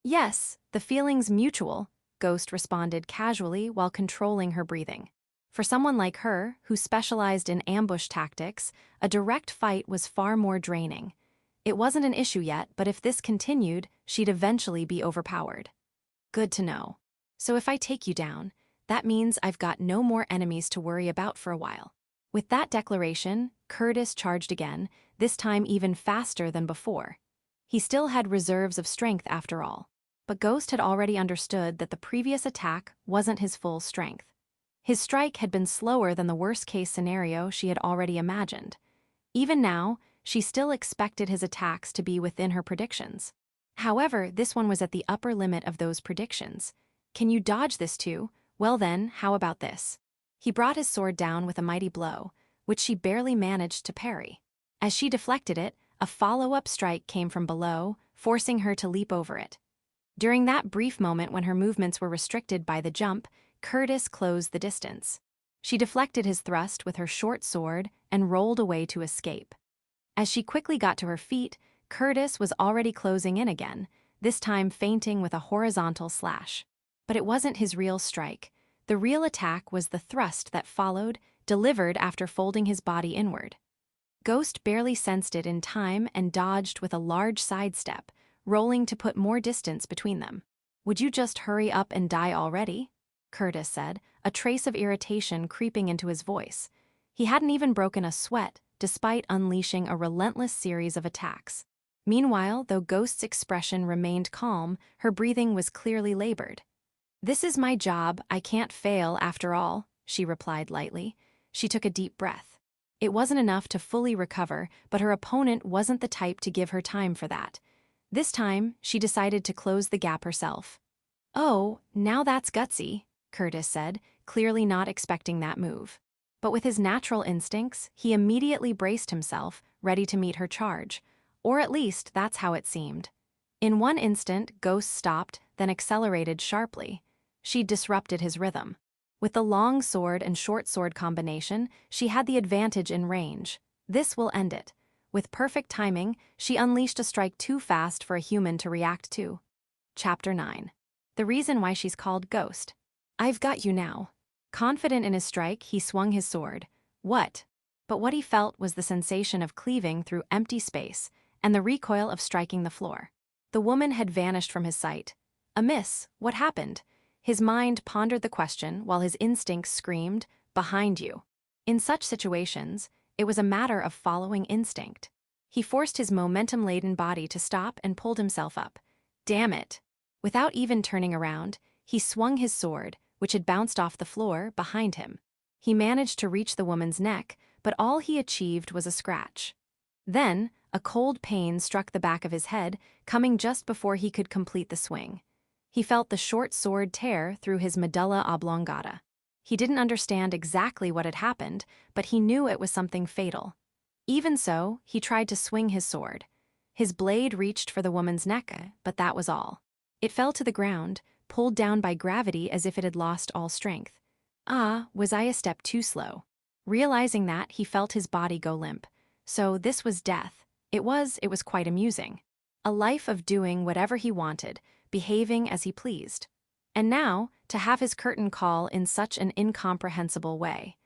Yes, the feeling's mutual, Ghost responded casually while controlling her breathing. For someone like her, who specialized in ambush tactics, a direct fight was far more draining. It wasn't an issue yet, but if this continued, she'd eventually be overpowered. Good to know. So if I take you down, that means I've got no more enemies to worry about for a while. With that declaration, Curtis charged again, this time even faster than before. He still had reserves of strength after all, but Ghost had already understood that the previous attack wasn't his full strength. His strike had been slower than the worst-case scenario she had already imagined. Even now, she still expected his attacks to be within her predictions. However, this one was at the upper limit of those predictions. Can you dodge this too? Well then, how about this? He brought his sword down with a mighty blow, which she barely managed to parry. As she deflected it, a follow-up strike came from below, forcing her to leap over it. During that brief moment when her movements were restricted by the jump, Curtis closed the distance. She deflected his thrust with her short sword and rolled away to escape. As she quickly got to her feet, Curtis was already closing in again, this time feinting with a horizontal slash. But it wasn't his real strike. The real attack was the thrust that followed, delivered after folding his body inward. Ghost barely sensed it in time and dodged with a large sidestep, rolling to put more distance between them. "Would you just hurry up and die already?" Curtis said, a trace of irritation creeping into his voice. He hadn't even broken a sweat, despite unleashing a relentless series of attacks. Meanwhile, though Ghost's expression remained calm, her breathing was clearly labored. "This is my job, I can't fail after all," she replied lightly. She took a deep breath. It wasn't enough to fully recover, but her opponent wasn't the type to give her time for that. This time, she decided to close the gap herself. "Oh, now that's gutsy," Curtis said, clearly not expecting that move. But with his natural instincts, he immediately braced himself, ready to meet her charge. Or at least, that's how it seemed. In one instant, Ghost stopped, then accelerated sharply. She disrupted his rhythm. With the long sword and short sword combination, she had the advantage in range. This will end it. With perfect timing, she unleashed a strike too fast for a human to react to. Chapter 9. The reason why she's called Ghost. "I've got you now." Confident in his strike, he swung his sword. "What?" but what he felt was the sensation of cleaving through empty space and the recoil of striking the floor. The woman had vanished from his sight. A miss, what happened? His mind pondered the question while his instincts screamed, "Behind you." In such situations, it was a matter of following instinct. He forced his momentum-laden body to stop and pulled himself up. Damn it! Without even turning around, he swung his sword, which had bounced off the floor, behind him. He managed to reach the woman's neck, but all he achieved was a scratch. Then, a cold pain struck the back of his head, coming just before he could complete the swing. He felt the short sword tear through his medulla oblongata. He didn't understand exactly what had happened, but he knew it was something fatal. Even so, he tried to swing his sword. His blade reached for the woman's neck, but that was all. It fell to the ground, pulled down by gravity as if it had lost all strength. Was I a step too slow? Realizing that, he felt his body go limp. So this was death. It was quite amusing. A life of doing whatever he wanted, behaving as he pleased. And now, to have his curtain call in such an incomprehensible way.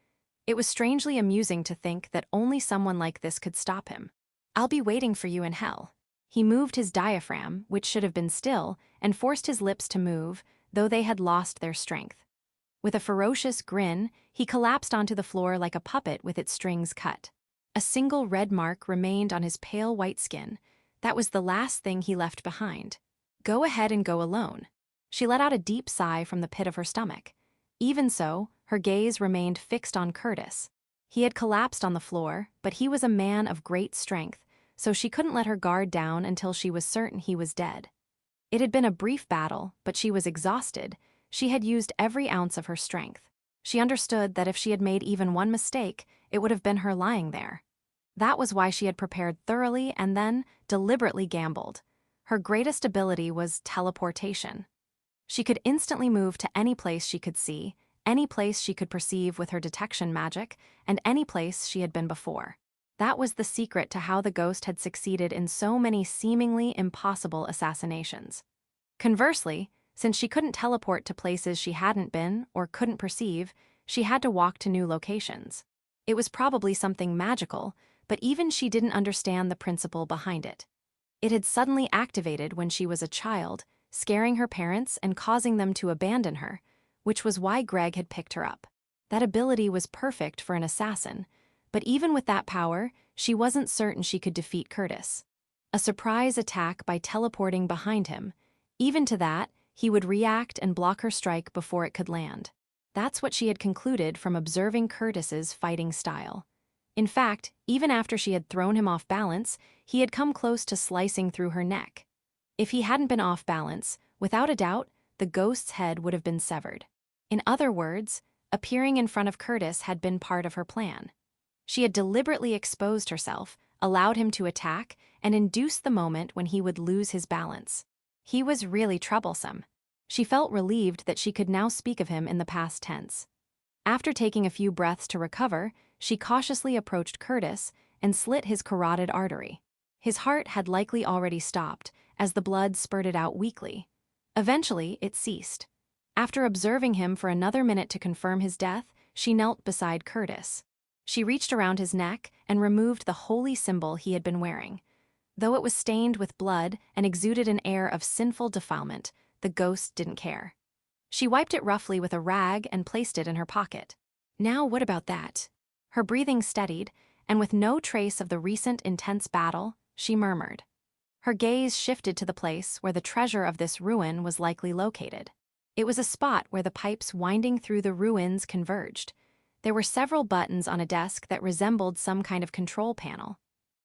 It was strangely amusing to think that only someone like this could stop him. "I'll be waiting for you in hell." He moved his diaphragm, which should have been still, and forced his lips to move, though they had lost their strength. With a ferocious grin, he collapsed onto the floor like a puppet with its strings cut. A single red mark remained on his pale white skin. That was the last thing he left behind. "Go ahead and go alone." She let out a deep sigh from the pit of her stomach. Even so, her gaze remained fixed on Curtis. He had collapsed on the floor, but he was a man of great strength, so she couldn't let her guard down until she was certain he was dead. It had been a brief battle, but she was exhausted. She had used every ounce of her strength. She understood that if she had made even one mistake, it would have been her lying there. That was why she had prepared thoroughly and then deliberately gambled. Her greatest ability was teleportation. She could instantly move to any place she could see, any place she could perceive with her detection magic, and any place she had been before. That was the secret to how the ghost had succeeded in so many seemingly impossible assassinations. Conversely, since she couldn't teleport to places she hadn't been or couldn't perceive, she had to walk to new locations. It was probably something magical, but even she didn't understand the principle behind it. It had suddenly activated when she was a child, scaring her parents and causing them to abandon her, which was why Greg had picked her up. That ability was perfect for an assassin, but even with that power, she wasn't certain she could defeat Curtis. A surprise attack by teleporting behind him, even to that, he would react and block her strike before it could land. That's what she had concluded from observing Curtis's fighting style. In fact, even after she had thrown him off balance, he had come close to slicing through her neck. If he hadn't been off balance, without a doubt, the ghost's head would have been severed. In other words, appearing in front of Curtis had been part of her plan. She had deliberately exposed herself, allowed him to attack, and induced the moment when he would lose his balance. He was really troublesome. She felt relieved that she could now speak of him in the past tense. After taking a few breaths to recover, she cautiously approached Curtis and slit his carotid artery. His heart had likely already stopped, as the blood spurted out weakly. Eventually, it ceased. After observing him for another minute to confirm his death, she knelt beside Curtis. She reached around his neck and removed the holy symbol he had been wearing. Though it was stained with blood and exuded an air of sinful defilement, the ghost didn't care. She wiped it roughly with a rag and placed it in her pocket. Now what about that? Her breathing steadied, and with no trace of the recent intense battle, she murmured. Her gaze shifted to the place where the treasure of this ruin was likely located. It was a spot where the pipes winding through the ruins converged. There were several buttons on a desk that resembled some kind of control panel.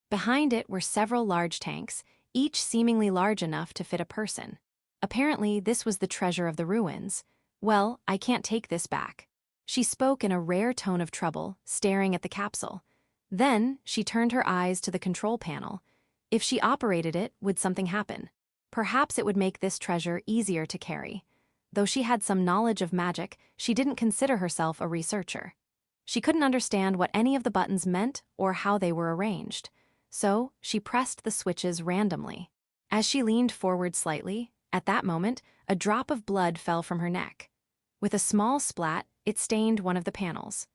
Behind it were several large tanks, each seemingly large enough to fit a person. Apparently, this was the treasure of the ruins. "Well, I can't take this back." She spoke in a rare tone of trouble, staring at the capsule. Then, she turned her eyes to the control panel. If she operated it, would something happen? Perhaps it would make this treasure easier to carry. Though she had some knowledge of magic, she didn't consider herself a researcher. She couldn't understand what any of the buttons meant or how they were arranged. So, she pressed the switches randomly. As she leaned forward slightly, at that moment, a drop of blood fell from her neck. With a small splat, it stained one of the panels.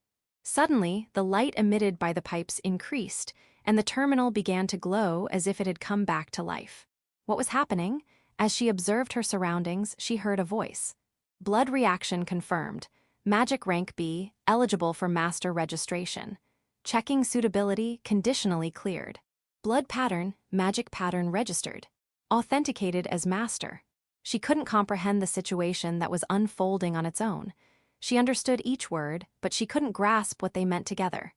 Suddenly, the light emitted by the pipes increased, and the terminal began to glow as if it had come back to life. What was happening? As she observed her surroundings, she heard a voice. Blood reaction confirmed. Magic rank B, eligible for master registration. Checking suitability, conditionally cleared. Blood pattern, magic pattern registered. Authenticated as master. She couldn't comprehend the situation that was unfolding on its own. She understood each word, but she couldn't grasp what they meant together.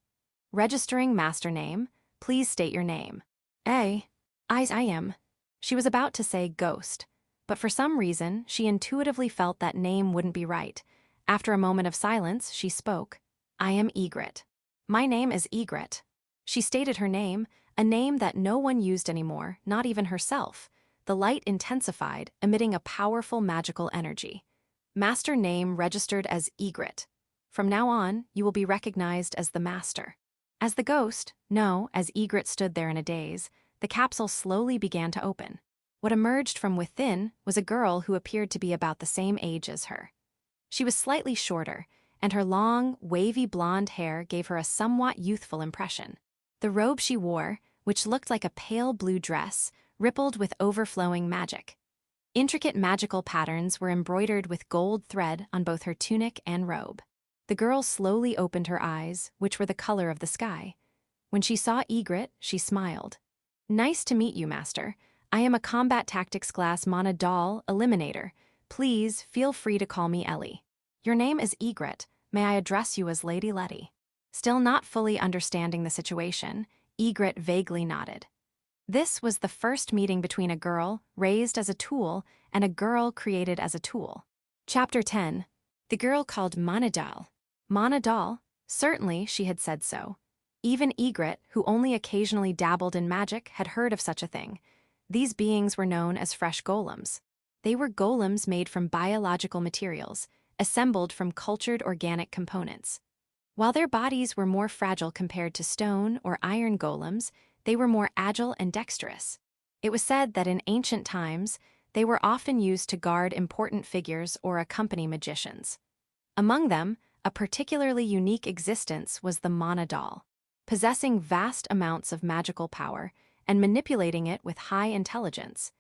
Registering master name, please state your name. I am. She was about to say ghost, but for some reason, she intuitively felt that name wouldn't be right. After a moment of silence, she spoke. I am Egret. My name is Egret. She stated her name, a name that no one used anymore, not even herself. The light intensified, emitting a powerful magical energy. Master name registered as Egret. From now on, you will be recognized as the master. As the ghost, no, as Egret stood there in a daze, the capsule slowly began to open. What emerged from within was a girl who appeared to be about the same age as her. She was slightly shorter, and her long, wavy blonde hair gave her a somewhat youthful impression. The robe she wore, which looked like a pale blue dress, rippled with overflowing magic. Intricate magical patterns were embroidered with gold thread on both her tunic and robe. The girl slowly opened her eyes, which were the color of the sky. When she saw Egret, she smiled. Nice to meet you, Master. I am a combat tactics class Monadal Eliminator. Please feel free to call me Ellie. Your name is Egret. May I address you as Lady Letty? Still not fully understanding the situation, Egret vaguely nodded. This was the first meeting between a girl raised as a tool and a girl created as a tool. Chapter 10. The girl called Monadal. Monadal? Certainly, she had said so. Even Egret, who only occasionally dabbled in magic, had heard of such a thing. These beings were known as fresh golems. They were golems made from biological materials, assembled from cultured organic components. While their bodies were more fragile compared to stone or iron golems, they were more agile and dexterous. It was said that in ancient times, they were often used to guard important figures or accompany magicians. Among them, a particularly unique existence was the Monadal, possessing vast amounts of magical power and manipulating it with high intelligence.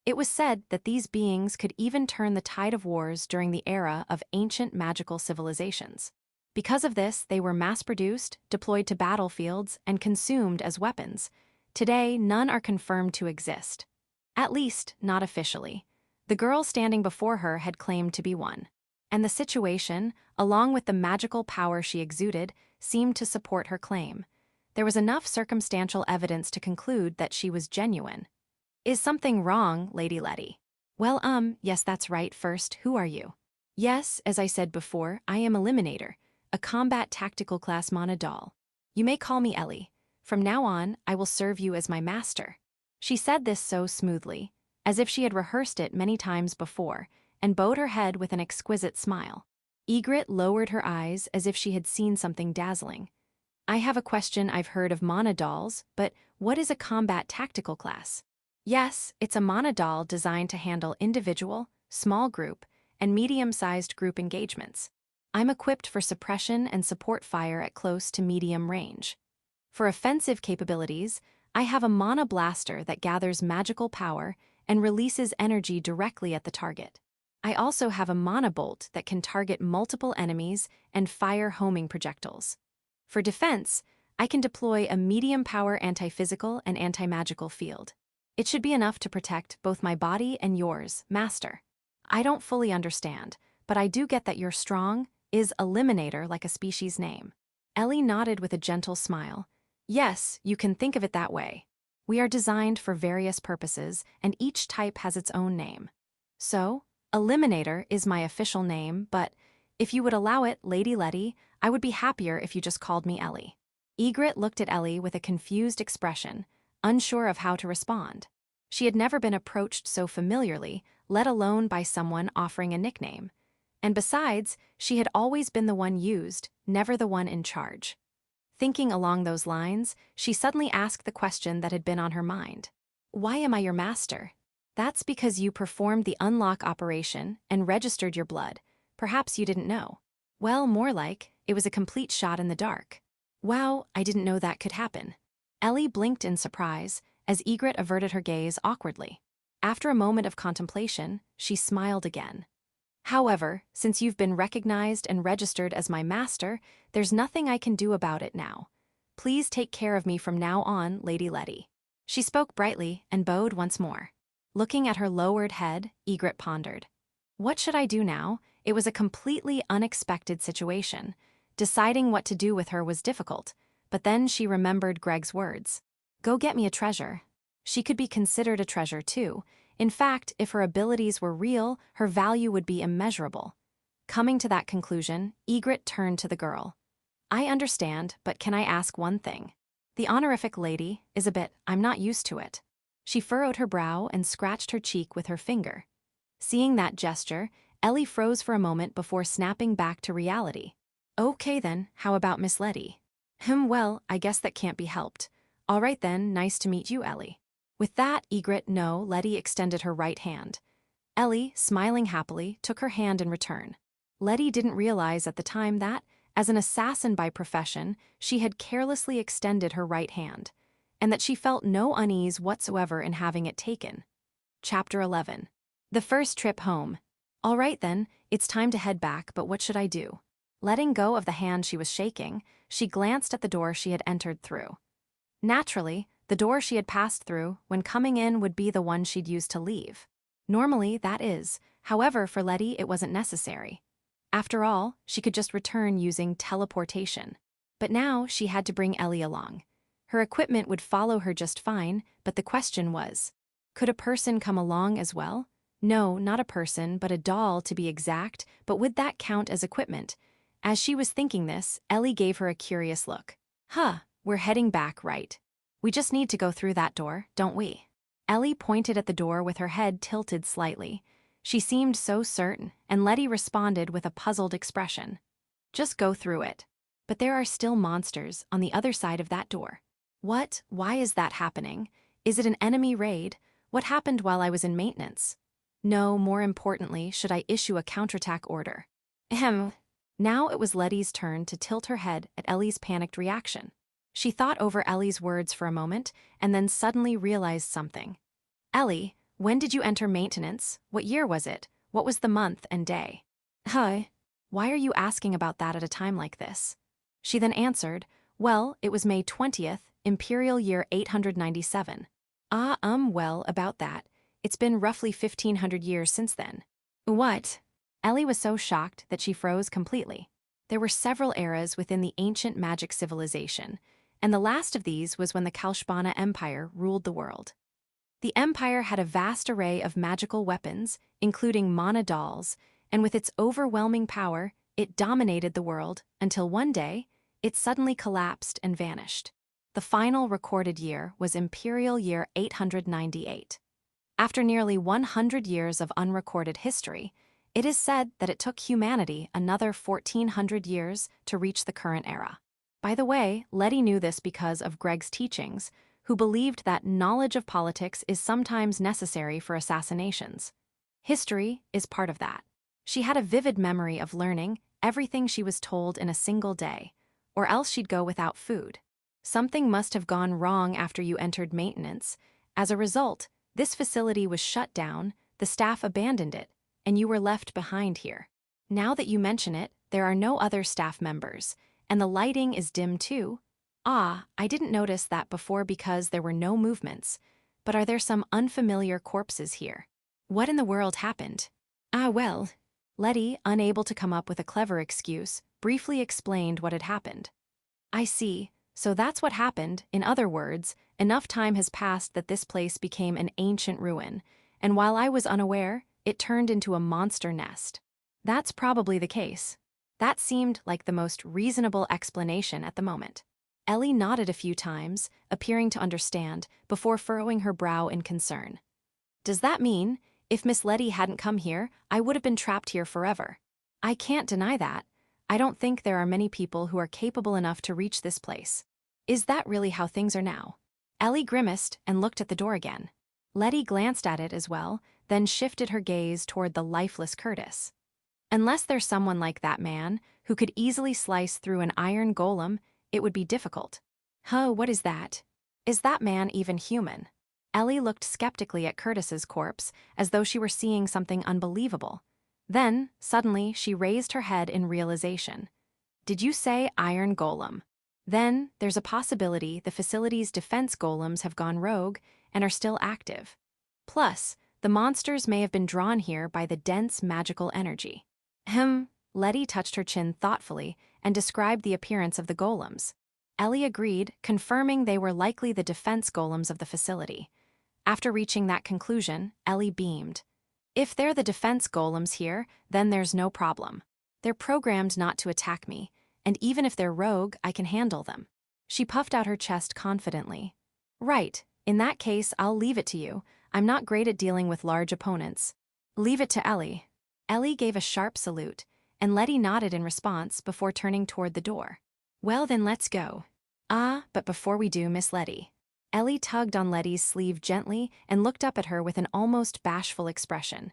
It was said that these beings could even turn the tide of wars during the era of ancient magical civilizations. Because of this, they were mass-produced, deployed to battlefields, and consumed as weapons. Today, none are confirmed to exist. At least, not officially. The girl standing before her had claimed to be one. And the situation, along with the magical power she exuded, seemed to support her claim. There was enough circumstantial evidence to conclude that she was genuine. Is something wrong, Lady Letty? Well, yes, that's right. First, who are you? Yes, as I said before, I am Eliminator, a combat tactical class Monadal. You may call me Ellie. From now on, I will serve you as my master. She said this so smoothly, as if she had rehearsed it many times before, and bowed her head with an exquisite smile. Egret lowered her eyes as if she had seen something dazzling. I have a question. I've heard of Monadals, but what is a combat tactical class? Yes, it's a Monadal designed to handle individual, small group, and medium-sized group engagements. I'm equipped for suppression and support fire at close to medium range. For offensive capabilities, I have a mana blaster that gathers magical power and releases energy directly at the target. I also have a mana bolt that can target multiple enemies and fire homing projectiles. For defense, I can deploy a medium-power anti-physical and anti-magical field. It should be enough to protect both my body and yours, Master. I don't fully understand, but I do get that you're strong, is Eliminator like a species name. Ellie nodded with a gentle smile. Yes, you can think of it that way. We are designed for various purposes, and each type has its own name. So, Eliminator is my official name, but if you would allow it, Lady Letty, I would be happier if you just called me Ellie. Egret looked at Ellie with a confused expression, unsure of how to respond. She had never been approached so familiarly, let alone by someone offering a nickname. And besides, she had always been the one used, never the one in charge. Thinking along those lines, she suddenly asked the question that had been on her mind. Why am I your master? That's because you performed the unlock operation and registered your blood. Perhaps you didn't know. Well, more like, it was a complete shot in the dark. Wow, I didn't know that could happen. Ellie blinked in surprise, as Egret averted her gaze awkwardly. After a moment of contemplation, she smiled again. However, since you've been recognized and registered as my master, there's nothing I can do about it now. Please take care of me from now on, Lady Letty. She spoke brightly and bowed once more. Looking at her lowered head, Egret pondered. What should I do now? It was a completely unexpected situation. Deciding what to do with her was difficult, but then she remembered Greg's words. Go get me a treasure. She could be considered a treasure too. In fact, if her abilities were real, her value would be immeasurable. Coming to that conclusion, Egret turned to the girl. I understand, but can I ask one thing? The honorific lady is a bit, I'm not used to it. She furrowed her brow and scratched her cheek with her finger. Seeing that gesture, Ellie froze for a moment before snapping back to reality. Okay then, how about Miss Letty? Well, I guess that can't be helped. All right then, nice to meet you, Ellie. With that, Letty extended her right hand. Ellie, smiling happily, took her hand in return. Letty didn't realize at the time that, as an assassin by profession, she had carelessly extended her right hand, and that she felt no unease whatsoever in having it taken. Chapter 11. The first trip home. All right then, it's time to head back, but what should I do? Letting go of the hand she was shaking, she glanced at the door she had entered through. Naturally, the door she had passed through when coming in would be the one she'd use to leave. Normally, that is. However, for Letty, it wasn't necessary. After all, she could just return using teleportation. But now she had to bring Ellie along. Her equipment would follow her just fine, but the question was, could a person come along as well? No, not a person, but a doll to be exact, but would that count as equipment? As she was thinking this, Ellie gave her a curious look. We're heading back, right? We just need to go through that door, don't we? Ellie pointed at the door with her head tilted slightly. She seemed so certain, and Letty responded with a puzzled expression. Just go through it. But there are still monsters on the other side of that door. What? Why is that happening? Is it an enemy raid? What happened while I was in maintenance? No, more importantly, should I issue a counterattack order? Now it was Letty's turn to tilt her head at Ellie's panicked reaction. She thought over Ellie's words for a moment, and then suddenly realized something. Ellie, when did you enter maintenance? What year was it? What was the month and day? Why are you asking about that at a time like this? She then answered, well, it was May 20th, Imperial year 897. Well, about that. It's been roughly 1500 years since then. What? Ellie was so shocked that she froze completely. There were several eras within the ancient magic civilization, and the last of these was when the Kalshbana Empire ruled the world. The empire had a vast array of magical weapons, including mana dolls, and with its overwhelming power, it dominated the world until one day, it suddenly collapsed and vanished. The final recorded year was Imperial year 898. After nearly 100 years of unrecorded history, it is said that it took humanity another 1400 years to reach the current era. By the way, Letty knew this because of Greg's teachings, who believed that knowledge of politics is sometimes necessary for assassinations. History is part of that. She had a vivid memory of learning everything she was told in a single day, or else she'd go without food. Something must have gone wrong after you entered maintenance. As a result, this facility was shut down, the staff abandoned it, and you were left behind here. Now that you mention it, there are no other staff members, and the lighting is dim too. I didn't notice that before because there were no movements, but are there some unfamiliar corpses here? What in the world happened? Well. Letty, unable to come up with a clever excuse, briefly explained what had happened. I see, so that's what happened. In other words, enough time has passed that this place became an ancient ruin, and while I was unaware, it turned into a monster nest. That's probably the case. That seemed like the most reasonable explanation at the moment. Ellie nodded a few times, appearing to understand, before furrowing her brow in concern. Does that mean, if Miss Letty hadn't come here, I would have been trapped here forever? I can't deny that. I don't think there are many people who are capable enough to reach this place. Is that really how things are now? Ellie grimaced and looked at the door again. Letty glanced at it as well, then shifted her gaze toward the lifeless Curtis. Unless there's someone like that man, who could easily slice through an iron golem, it would be difficult. Huh, what is that? Is that man even human? Ellie looked skeptically at Curtis's corpse, as though she were seeing something unbelievable. Then, suddenly, she raised her head in realization. Did you say iron golem? Then, there's a possibility the facility's defense golems have gone rogue and are still active. Plus, the monsters may have been drawn here by the dense magical energy. Letty touched her chin thoughtfully and described the appearance of the golems. Ellie agreed, confirming they were likely the defense golems of the facility. After reaching that conclusion, Ellie beamed. If they're the defense golems here, then there's no problem. They're programmed not to attack me, and even if they're rogue, I can handle them. She puffed out her chest confidently. Right, in that case, I'll leave it to you. I'm not great at dealing with large opponents. Leave it to Ellie. Ellie gave a sharp salute, and Letty nodded in response before turning toward the door. Well then, let's go. But before we do, Miss Letty. Ellie tugged on Letty's sleeve gently and looked up at her with an almost bashful expression.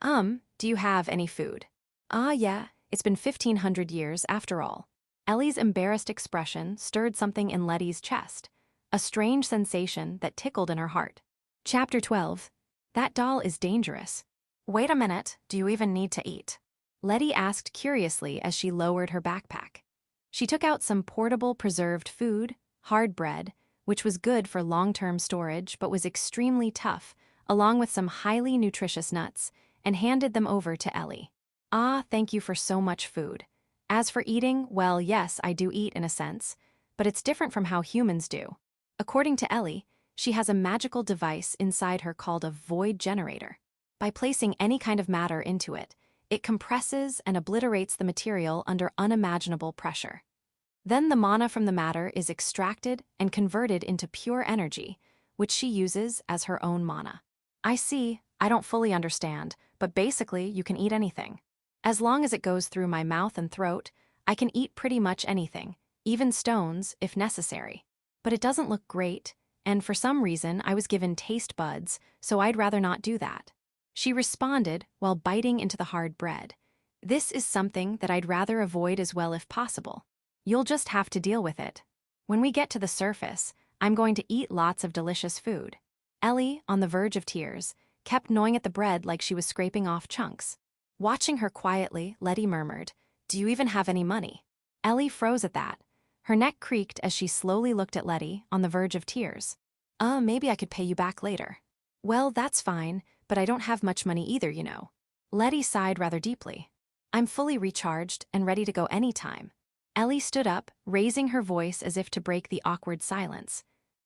Do you have any food? Yeah, it's been 1,500 years after all. Ellie's embarrassed expression stirred something in Letty's chest, a strange sensation that tickled in her heart. Chapter 12. That doll is dangerous. Wait a minute, do you even need to eat? Letty asked curiously as she lowered her backpack. She took out some portable preserved food, hard bread, which was good for long-term storage but was extremely tough, along with some highly nutritious nuts, and handed them over to Ellie. Thank you for so much food. As for eating, well, yes, I do eat in a sense, but it's different from how humans do. According to Ellie, she has a magical device inside her called a void generator. By placing any kind of matter into it, it compresses and obliterates the material under unimaginable pressure. Then the mana from the matter is extracted and converted into pure energy, which she uses as her own mana. I see, I don't fully understand, but basically you can eat anything. As long as it goes through my mouth and throat, I can eat pretty much anything, even stones if necessary. But it doesn't look great, and for some reason I was given taste buds, so I'd rather not do that. She responded while biting into the hard bread. This is something that I'd rather avoid as well if possible. You'll just have to deal with it. When we get to the surface, I'm going to eat lots of delicious food. Ellie, on the verge of tears, kept gnawing at the bread like she was scraping off chunks. Watching her quietly, Letty murmured, "Do you even have any money?" Ellie froze at that. Her neck creaked as she slowly looked at Letty, on the verge of tears. Maybe I could pay you back later." "Well, that's fine, but I don't have much money either, you know." Letty sighed rather deeply. "I'm fully recharged and ready to go anytime." Ellie stood up, raising her voice as if to break the awkward silence.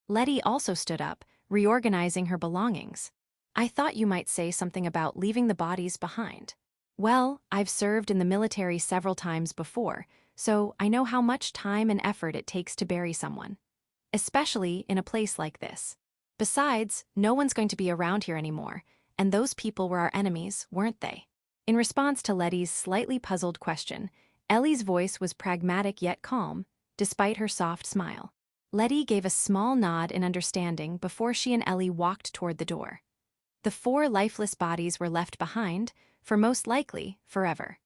Letty also stood up, reorganizing her belongings. "I thought you might say something about leaving the bodies behind." "Well, I've served in the military several times before, so I know how much time and effort it takes to bury someone. Especially in a place like this. Besides, no one's going to be around here anymore, and those people were our enemies, weren't they?" In response to Letty's slightly puzzled question, Ellie's voice was pragmatic yet calm, despite her soft smile. Letty gave a small nod in understanding before she and Ellie walked toward the door. The 4 lifeless bodies were left behind, for most likely, forever.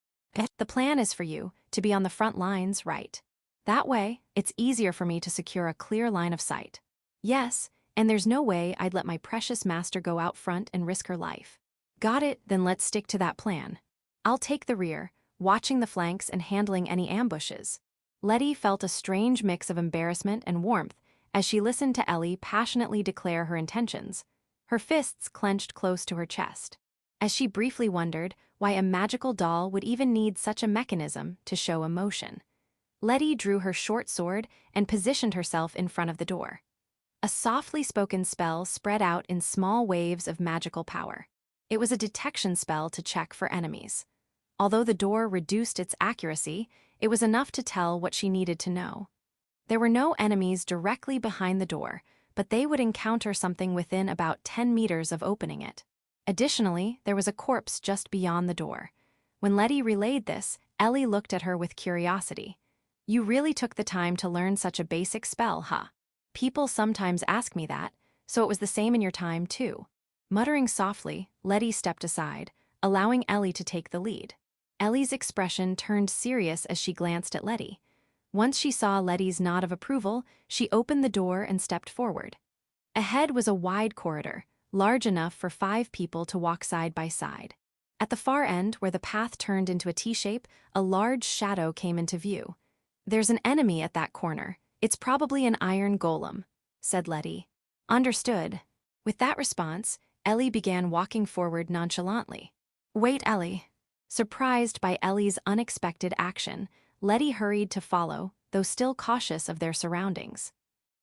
The plan is for you to be on the front lines, right? That way, it's easier for me to secure a clear line of sight. Yes, and there's no way I'd let my precious master go out front and risk her life. Got it, then let's stick to that plan. I'll take the rear, watching the flanks and handling any ambushes. Letty felt a strange mix of embarrassment and warmth as she listened to Ellie passionately declare her intentions, her fists clenched close to her chest. As she briefly wondered why a magical doll would even need such a mechanism to show emotion. Letty drew her short sword and positioned herself in front of the door. A softly spoken spell spread out in small waves of magical power. It was a detection spell to check for enemies. Although the door reduced its accuracy, it was enough to tell what she needed to know. There were no enemies directly behind the door, but they would encounter something within about 10 meters of opening it. Additionally, there was a corpse just beyond the door. When Letty relayed this, Ellie looked at her with curiosity. "You really took the time to learn such a basic spell, huh? People sometimes ask me that, so it was the same in your time, too." Muttering softly, Letty stepped aside, allowing Ellie to take the lead. Ellie's expression turned serious as she glanced at Letty. Once she saw Letty's nod of approval, she opened the door and stepped forward. Ahead was a wide corridor, large enough for 5 people to walk side by side. At the far end, where the path turned into a T-shape, a large shadow came into view. "There's an enemy at that corner. It's probably an iron golem," said Letty. "Understood." With that response, Ellie began walking forward nonchalantly. "Wait, Ellie." Surprised by Ellie's unexpected action, Letty hurried to follow, though still cautious of their surroundings.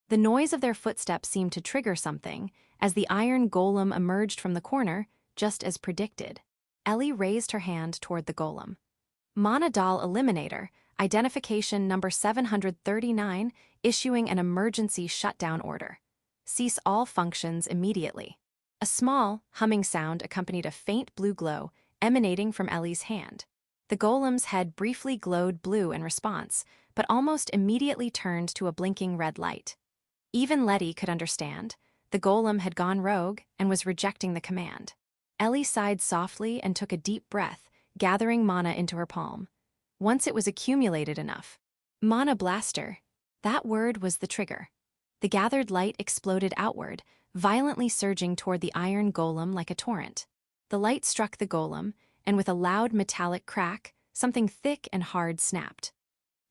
The noise of their footsteps seemed to trigger something, as the iron golem emerged from the corner, just as predicted. Ellie raised her hand toward the golem. Doll Eliminator, identification number 739, issuing an emergency shutdown order. Cease all functions immediately. A small, humming sound accompanied a faint blue glow emanating from Ellie's hand. The golem's head briefly glowed blue in response, but almost immediately turned to a blinking red light. Even Letty could understand. The golem had gone rogue and was rejecting the command. Ellie sighed softly and took a deep breath, gathering mana into her palm. Once it was accumulated enough. Mana blaster. That word was the trigger. The gathered light exploded outward, violently surging toward the iron golem like a torrent. The light struck the golem, and with a loud metallic crack, something thick and hard snapped.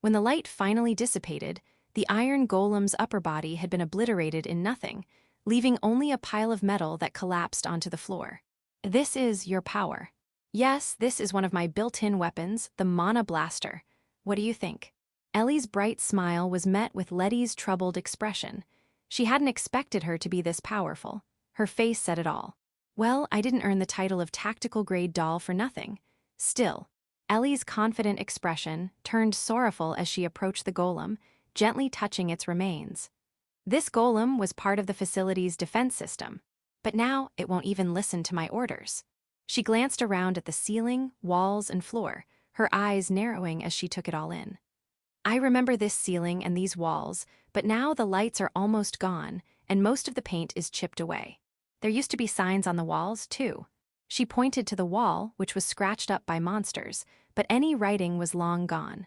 When the light finally dissipated, the iron golem's upper body had been obliterated in nothing, leaving only a pile of metal that collapsed onto the floor. "This is your power." "Yes, this is one of my built-in weapons, the Mana Blaster. What do you think?" Ellie's bright smile was met with Letty's troubled expression. She hadn't expected her to be this powerful. Her face said it all. "Well, I didn't earn the title of tactical-grade doll for nothing." Still, Ellie's confident expression turned sorrowful as she approached the golem, gently touching its remains. This golem was part of the facility's defense system, but now it won't even listen to my orders. She glanced around at the ceiling, walls, and floor, her eyes narrowing as she took it all in. "I remember this ceiling and these walls, but now the lights are almost gone, and most of the paint is chipped away. There used to be signs on the walls, too." She pointed to the wall, which was scratched up by monsters, but any writing was long gone.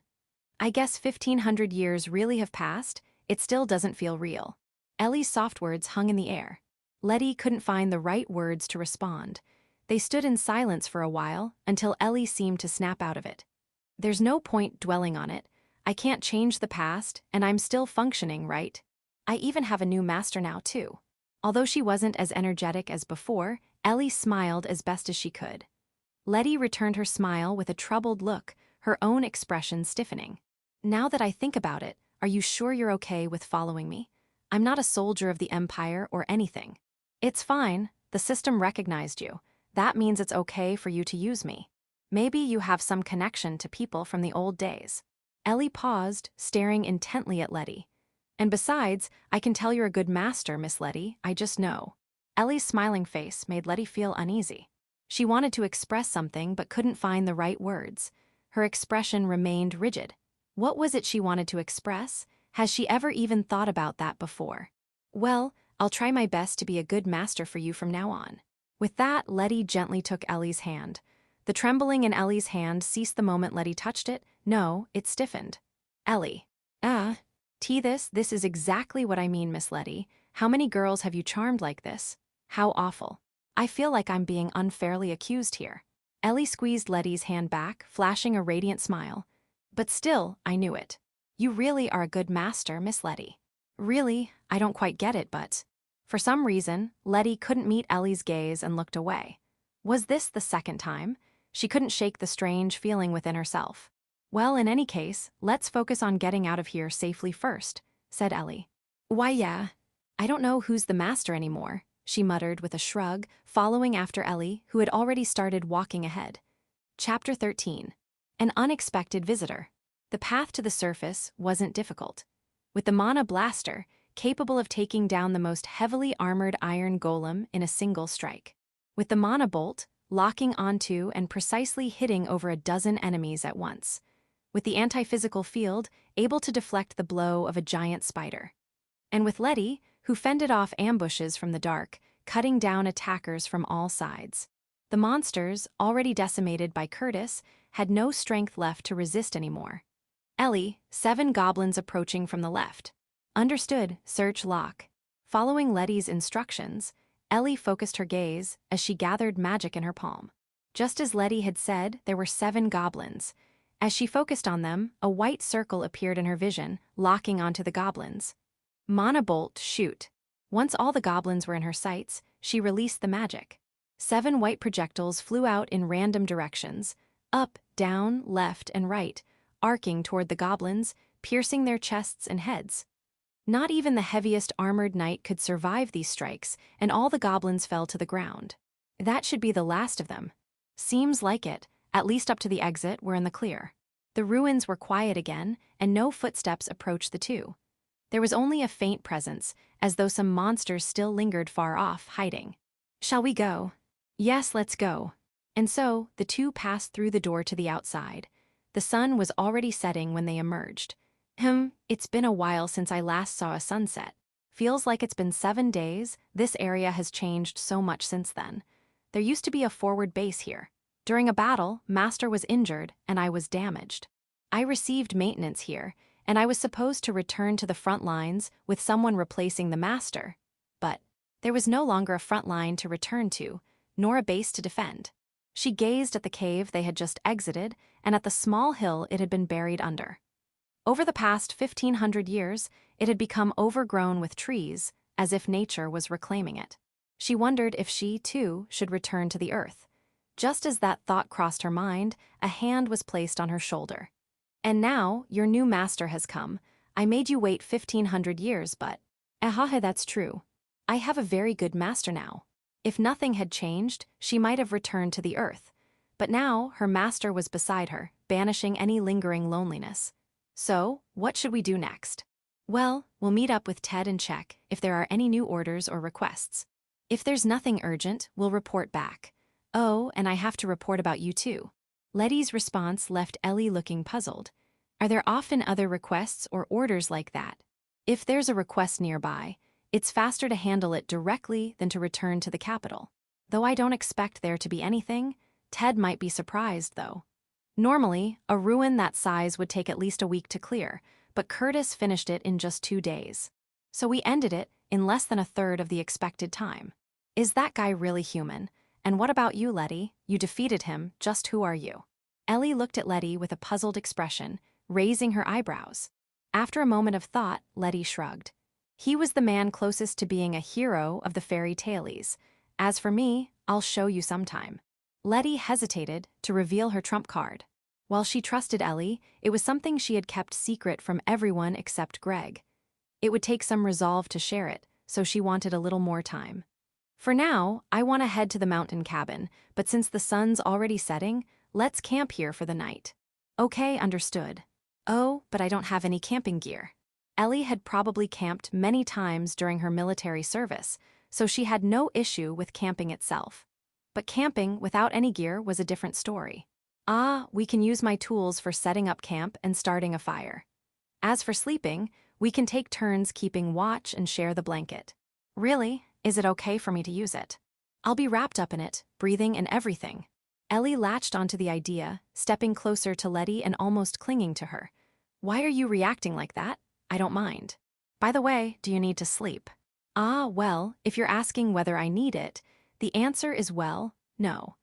"I guess 1,500 years really have passed. It still doesn't feel real." Ellie's soft words hung in the air. Letty couldn't find the right words to respond. They stood in silence for a while, until Ellie seemed to snap out of it. "There's no point dwelling on it. I can't change the past, and I'm still functioning, right? I even have a new master now, too." Although she wasn't as energetic as before, Ellie smiled as best as she could. Letty returned her smile with a troubled look, her own expression stiffening. "Now that I think about it, are you sure you're okay with following me? I'm not a soldier of the Empire or anything." "It's fine. The system recognized you. That means it's okay for you to use me. Maybe you have some connection to people from the old days." Ellie paused, staring intently at Letty. "And besides, I can tell you're a good master, Miss Letty, I just know." Ellie's smiling face made Letty feel uneasy. She wanted to express something but couldn't find the right words. Her expression remained rigid. What was it she wanted to express? Has she ever even thought about that before? "Well, I'll try my best to be a good master for you from now on." With that, Letty gently took Ellie's hand. The trembling in Ellie's hand ceased the moment Letty touched it. No, it stiffened. "Ellie." This is exactly what I mean, Miss Letty. How many girls have you charmed like this? How awful. I feel like I'm being unfairly accused here." Ellie squeezed Letty's hand back, flashing a radiant smile. "But still, I knew it. You really are a good master, Miss Letty." "Really? I don't quite get it, but..." For some reason, Letty couldn't meet Ellie's gaze and looked away. Was this the second time? She couldn't shake the strange feeling within herself. "Well, in any case, let's focus on getting out of here safely first," said Ellie. "Why, yeah. I don't know who's the master anymore," she muttered with a shrug, following after Ellie, who had already started walking ahead. Chapter 13. An unexpected visitor. The path to the surface wasn't difficult. With the Mana Blaster, capable of taking down the most heavily armored iron golem in a single strike. With the Mana Bolt, locking onto and precisely hitting over a dozen enemies at once. With the anti-physical field, able to deflect the blow of a giant spider. And with Letty, who fended off ambushes from the dark, cutting down attackers from all sides. The monsters, already decimated by Curtis, had no strength left to resist anymore. Ellie, 7 goblins approaching from the left. Understood, search lock. Following Letty's instructions, Ellie focused her gaze as she gathered magic in her palm. Just as Letty had said, there were 7 goblins. As she focused on them, a white circle appeared in her vision, locking onto the goblins. Mana bolt, shoot. Once all the goblins were in her sights, she released the magic. 7 white projectiles flew out in random directions, up, down, left, and right, arcing toward the goblins, piercing their chests and heads. Not even the heaviest armored knight could survive these strikes, and all the goblins fell to the ground. That should be the last of them. Seems like it, at least up to the exit we're in the clear. The ruins were quiet again, and no footsteps approached the two. There was only a faint presence, as though some monsters still lingered far off, hiding. Shall we go? Yes, let's go. And so, the two passed through the door to the outside. The sun was already setting when they emerged. It's been a while since I last saw a sunset. Feels like it's been 7 days. This area has changed so much since then. There used to be a forward base here. During a battle, Master was injured, and I was damaged. I received maintenance here, and I was supposed to return to the front lines with someone replacing the Master. But there was no longer a front line to return to, nor a base to defend. She gazed at the cave they had just exited and at the small hill it had been buried under. Over the past 1,500 years, it had become overgrown with trees, as if nature was reclaiming it. She wondered if she, too, should return to the earth. Just as that thought crossed her mind, a hand was placed on her shoulder. And now, your new master has come. I made you wait 1,500 years, but... that's true. I have a very good master now. If nothing had changed, she might have returned to the earth. But now, her master was beside her, banishing any lingering loneliness. So, what should we do next? Well, we'll meet up with Ted and check if there are any new orders or requests. If there's nothing urgent, we'll report back. Oh, and I have to report about you too. Letty's response left Ellie looking puzzled. Are there often other requests or orders like that? If there's a request nearby, it's faster to handle it directly than to return to the capital. Though I don't expect there to be anything, Ted might be surprised though. Normally, a ruin that size would take at least a week to clear, but Curtis finished it in just 2 days. So we ended it in less than a third of the expected time. Is that guy really human? And what about you, Letty? You defeated him, just who are you? Ellie looked at Letty with a puzzled expression, raising her eyebrows. After a moment of thought, Letty shrugged. He was the man closest to being a hero of the fairy tales. As for me, I'll show you sometime. Letty hesitated to reveal her trump card. While she trusted Ellie, it was something she had kept secret from everyone except Greg. It would take some resolve to share it, so she wanted a little more time. For now, I want to head to the mountain cabin, but since the sun's already setting, let's camp here for the night. Okay, understood. Oh, but I don't have any camping gear. Ellie had probably camped many times during her military service, so she had no issue with camping itself. But camping without any gear was a different story. We can use my tools for setting up camp and starting a fire. As for sleeping, we can take turns keeping watch and share the blanket. Really? Is it okay for me to use it? I'll be wrapped up in it, breathing and everything. Ellie latched onto the idea, stepping closer to Letty and almost clinging to her. Why are you reacting like that? I don't mind. By the way, do you need to sleep? Well, if you're asking whether I need it, the answer is well, no.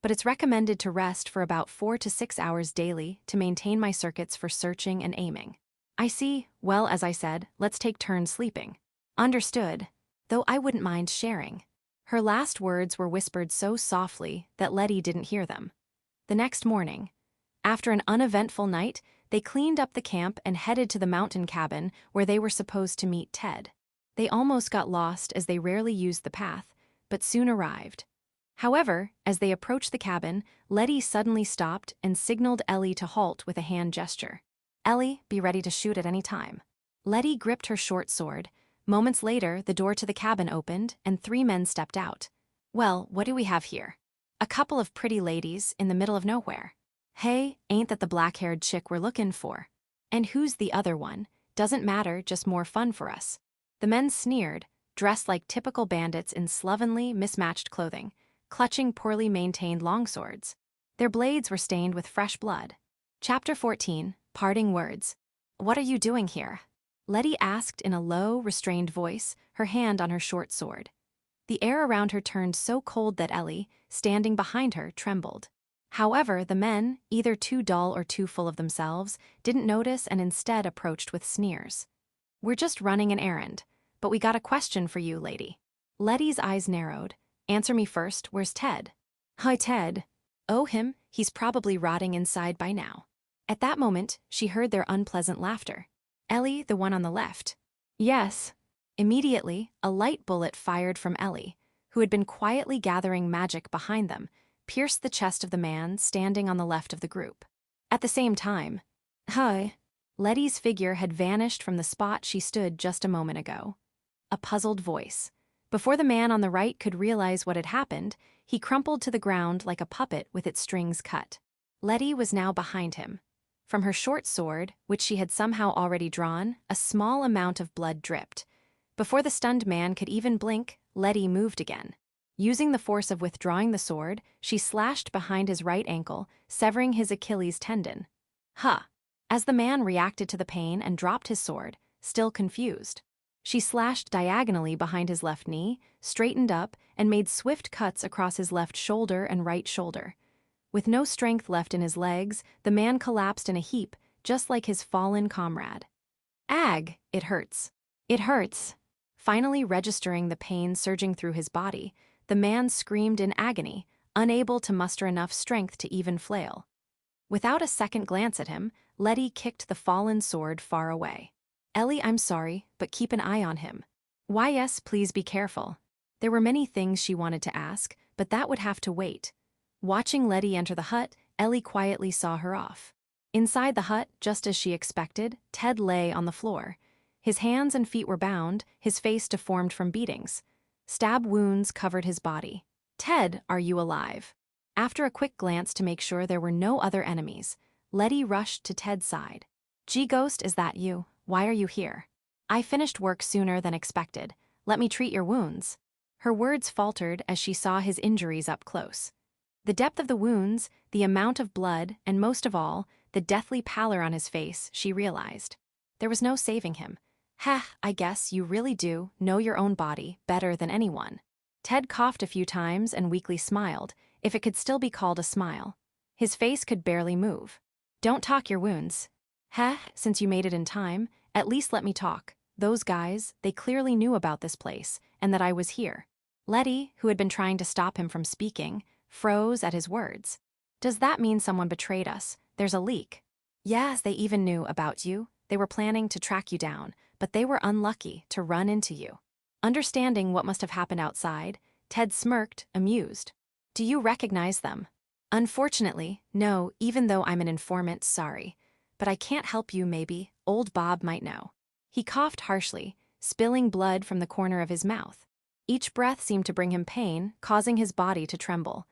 But it's recommended to rest for about 4 to 6 hours daily to maintain my circuits for searching and aiming. I see. Well, as I said, let's take turns sleeping. Understood. Though I wouldn't mind sharing. Her last words were whispered so softly that Letty didn't hear them. The next morning, after an uneventful night, they cleaned up the camp and headed to the mountain cabin where they were supposed to meet Ted. They almost got lost as they rarely used the path, but soon arrived. However, as they approached the cabin, Letty suddenly stopped and signaled Ellie to halt with a hand gesture. Ellie, be ready to shoot at any time. Letty gripped her short sword. Moments later, the door to the cabin opened and 3 men stepped out. Well, what do we have here? A couple of pretty ladies in the middle of nowhere. Hey, ain't that the black-haired chick we're looking for? And who's the other one? Doesn't matter, just more fun for us. The men sneered, dressed like typical bandits in slovenly, mismatched clothing, clutching poorly maintained longswords. Their blades were stained with fresh blood. Chapter 14, Parting Words. What are you doing here? Letty asked in a low, restrained voice, her hand on her short sword. The air around her turned so cold that Ellie, standing behind her, trembled. However, the men, either too dull or too full of themselves, didn't notice and instead approached with sneers. We're just running an errand, but we got a question for you, lady. Letty's eyes narrowed. Answer me first, where's Ted? Hi, Ted. Oh, him, he's probably rotting inside by now. At that moment, she heard their unpleasant laughter. Ellie, the one on the left. Yes. Immediately, a light bullet fired from Ellie, who had been quietly gathering magic behind them, pierced the chest of the man standing on the left of the group. At the same time, hi. Letty's figure had vanished from the spot she stood just a moment ago. A puzzled voice. Before the man on the right could realize what had happened, he crumpled to the ground like a puppet with its strings cut. Letty was now behind him. From her short sword, which she had somehow already drawn, a small amount of blood dripped. Before the stunned man could even blink, Letty moved again. Using the force of withdrawing the sword, she slashed behind his right ankle, severing his Achilles tendon. Huh. As the man reacted to the pain and dropped his sword, still confused. She slashed diagonally behind his left knee, straightened up, and made swift cuts across his left shoulder and right shoulder. With no strength left in his legs, the man collapsed in a heap, just like his fallen comrade. Ag, it hurts. It hurts. Finally registering the pain surging through his body, the man screamed in agony, unable to muster enough strength to even flail. Without a second glance at him, Letty kicked the fallen sword far away. Ellie, I'm sorry, but keep an eye on him. Why, yes, please be careful. There were many things she wanted to ask, but that would have to wait. Watching Letty enter the hut, Ellie quietly saw her off. Inside the hut, just as she expected, Ted lay on the floor. His hands and feet were bound, his face deformed from beatings. Stab wounds covered his body. Ted, are you alive? After a quick glance to make sure there were no other enemies, Letty rushed to Ted's side. Ghost, is that you? Why are you here? I finished work sooner than expected. Let me treat your wounds. Her words faltered as she saw his injuries up close. The depth of the wounds, the amount of blood, and most of all, the deathly pallor on his face, she realized. There was no saving him. I guess you really do know your own body better than anyone. Ted coughed a few times and weakly smiled, if it could still be called a smile. His face could barely move. Don't talk your wounds. Since you made it in time, at least let me talk. Those guys, they clearly knew about this place, and that I was here. Letty, who had been trying to stop him from speaking, froze at his words. Does that mean someone betrayed us? There's a leak. Yes, they even knew about you. They were planning to track you down, but they were unlucky to run into you. Understanding what must have happened outside, Ted smirked, amused. Do you recognize them? Unfortunately, no, even though I'm an informant, sorry. But I can't help you, maybe. Old Bob might know. He coughed harshly, spilling blood from the corner of his mouth. Each breath seemed to bring him pain, causing his body to tremble.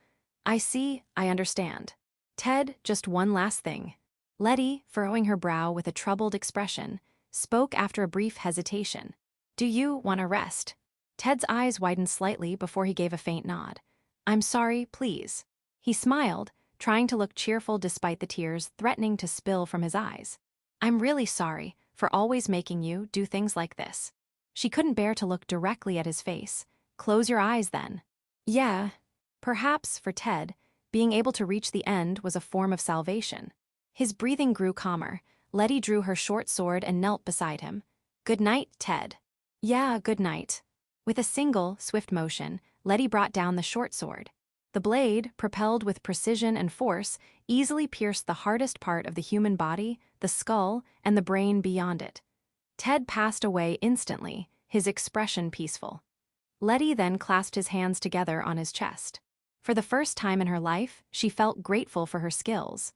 I see, I understand. Ted, just one last thing. Letty, furrowing her brow with a troubled expression, spoke after a brief hesitation. Do you want to rest? Ted's eyes widened slightly before he gave a faint nod. I'm sorry, please. He smiled, trying to look cheerful despite the tears threatening to spill from his eyes. I'm really sorry for always making you do things like this. She couldn't bear to look directly at his face. Close your eyes then. Yeah. Perhaps, for Ted, being able to reach the end was a form of salvation. His breathing grew calmer. Letty drew her short sword and knelt beside him. Good night, Ted. Yeah, good night. With a single, swift motion, Letty brought down the short sword. The blade, propelled with precision and force, easily pierced the hardest part of the human body, the skull, and the brain beyond it. Ted passed away instantly, his expression peaceful. Letty then clasped his hands together on his chest. For the first time in her life, she felt grateful for her skills.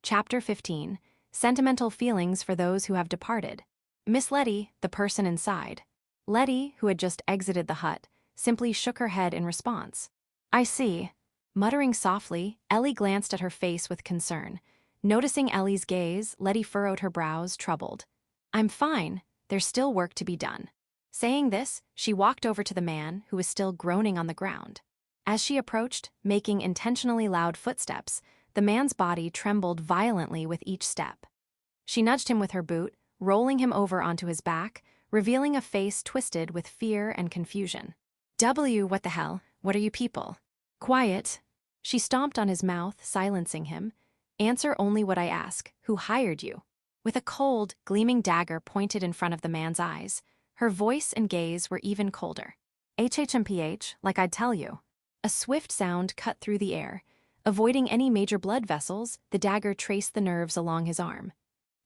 Chapter 15. Sentimental Feelings for Those Who Have Departed. Miss Letty, the person inside. Letty, who had just exited the hut, simply shook her head in response. I see. Muttering softly, Ellie glanced at her face with concern. Noticing Ellie's gaze, Letty furrowed her brows, troubled. I'm fine. There's still work to be done. Saying this, she walked over to the man, who was still groaning on the ground. As she approached, making intentionally loud footsteps, the man's body trembled violently with each step. She nudged him with her boot, rolling him over onto his back, revealing a face twisted with fear and confusion. What the hell? What are you people? Quiet. She stomped on his mouth, silencing him. Answer only what I ask. Who hired you? With a cold, gleaming dagger pointed in front of the man's eyes, her voice and gaze were even colder. HHMPH, like I'd tell you. A swift sound cut through the air. Avoiding any major blood vessels, the dagger traced the nerves along his arm.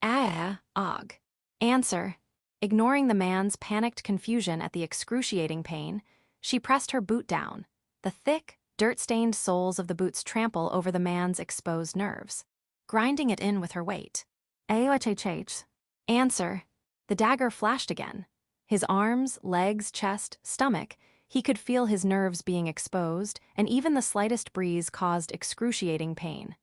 Og. Answer. Ignoring the man's panicked confusion at the excruciating pain, she pressed her boot down. The thick, dirt-stained soles of the boots trample over the man's exposed nerves, grinding it in with her weight. AOHH. Answer. The dagger flashed again. His arms, legs, chest, stomach, he could feel his nerves being exposed, and even the slightest breeze caused excruciating pain.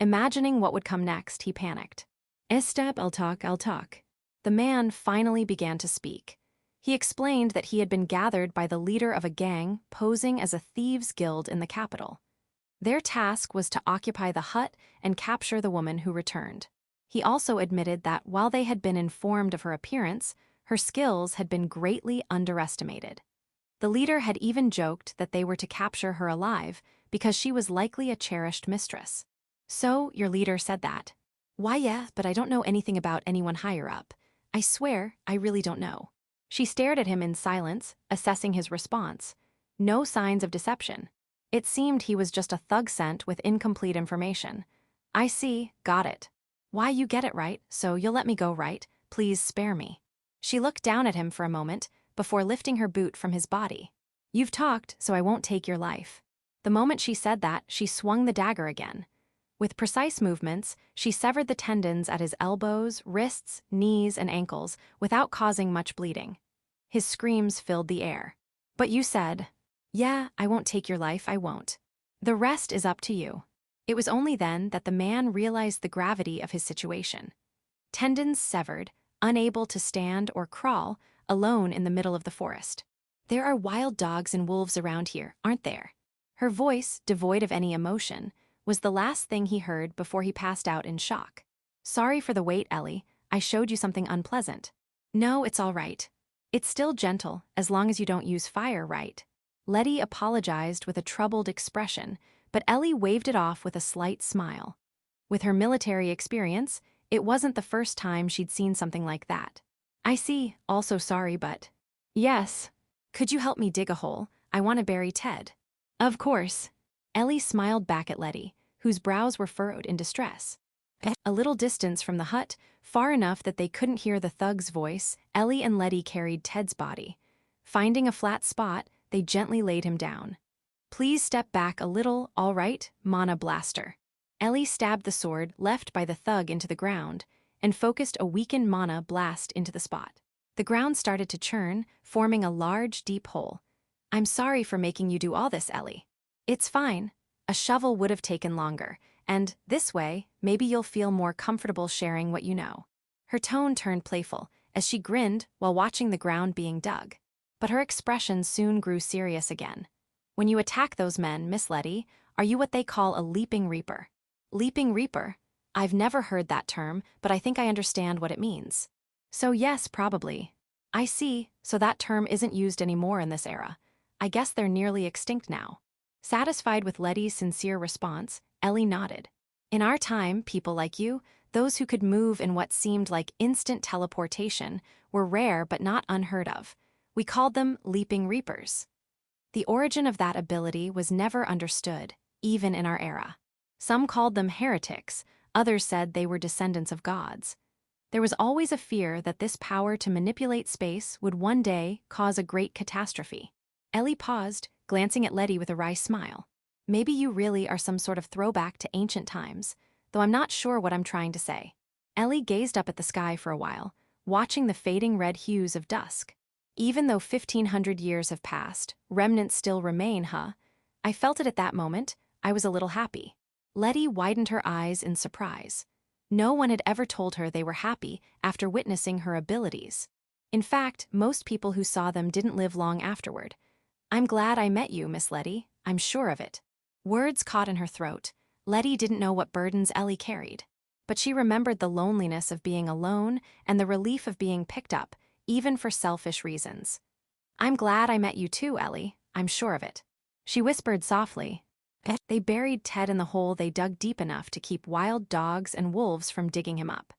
Imagining what would come next, he panicked. Estep, I'll talk. The man finally began to speak. He explained that he had been gathered by the leader of a gang posing as a thieves' guild in the capital. Their task was to occupy the hut and capture the woman who returned. He also admitted that while they had been informed of her appearance, her skills had been greatly underestimated. The leader had even joked that they were to capture her alive because she was likely a cherished mistress. So, your leader said that. Why, yeah, but I don't know anything about anyone higher up. I swear, I really don't know. She stared at him in silence, assessing his response. No signs of deception. It seemed he was just a thug sent with incomplete information. I see, got it. Why, you get it right, so you'll let me go, right? Please spare me. She looked down at him for a moment, before lifting her boot from his body. You've talked, so I won't take your life. The moment she said that, she swung the dagger again. With precise movements, she severed the tendons at his elbows, wrists, knees, and ankles without causing much bleeding. His screams filled the air. But you said, yeah, I won't take your life, I won't. The rest is up to you. It was only then that the man realized the gravity of his situation. Tendons severed, unable to stand or crawl, alone in the middle of the forest. There are wild dogs and wolves around here, aren't there? Her voice, devoid of any emotion, was the last thing he heard before he passed out in shock. Sorry for the wait, Ellie. I showed you something unpleasant. No, it's all right. It's still gentle, as long as you don't use fire, right? Letty apologized with a troubled expression, but Ellie waved it off with a slight smile. With her military experience, it wasn't the first time she'd seen something like that. I see, also sorry, but... Yes. Could you help me dig a hole? I want to bury Ted. Of course. Ellie smiled back at Letty, whose brows were furrowed in distress. A little distance from the hut, far enough that they couldn't hear the thug's voice, Ellie and Letty carried Ted's body. Finding a flat spot, they gently laid him down. Please step back a little, all right, Mana Blaster. Ellie stabbed the sword left by the thug into the ground and focused a weakened mana blast into the spot. The ground started to churn, forming a large, deep hole. I'm sorry for making you do all this, Ellie. It's fine. A shovel would have taken longer, and this way, maybe you'll feel more comfortable sharing what you know. Her tone turned playful as she grinned while watching the ground being dug. But her expression soon grew serious again. When you attack those men, Miss Letty, are you what they call a leaping reaper? Leaping reaper? I've never heard that term, but I think I understand what it means. So yes, probably. I see, so that term isn't used anymore in this era. I guess they're nearly extinct now. Satisfied with Letty's sincere response, Ellie nodded. In our time, people like you, those who could move in what seemed like instant teleportation, were rare but not unheard of. We called them leaping reapers. The origin of that ability was never understood, even in our era. Some called them heretics, others said they were descendants of gods. There was always a fear that this power to manipulate space would one day cause a great catastrophe. Ellie paused, glancing at Letty with a wry smile. Maybe you really are some sort of throwback to ancient times, though I'm not sure what I'm trying to say. Ellie gazed up at the sky for a while, watching the fading red hues of dusk. Even though 1,500 years have passed, remnants still remain, huh? I felt it at that moment. I was a little happy. Letty widened her eyes in surprise. No one had ever told her they were happy after witnessing her abilities. In fact, most people who saw them didn't live long afterward. I'm glad I met you, Miss Letty. I'm sure of it. Words caught in her throat. Letty didn't know what burdens Ellie carried, but she remembered the loneliness of being alone and the relief of being picked up, even for selfish reasons. "I'm glad I met you too, Ellie, I'm sure of it," she whispered softly. They buried Ted in the hole they dug deep enough to keep wild dogs and wolves from digging him up.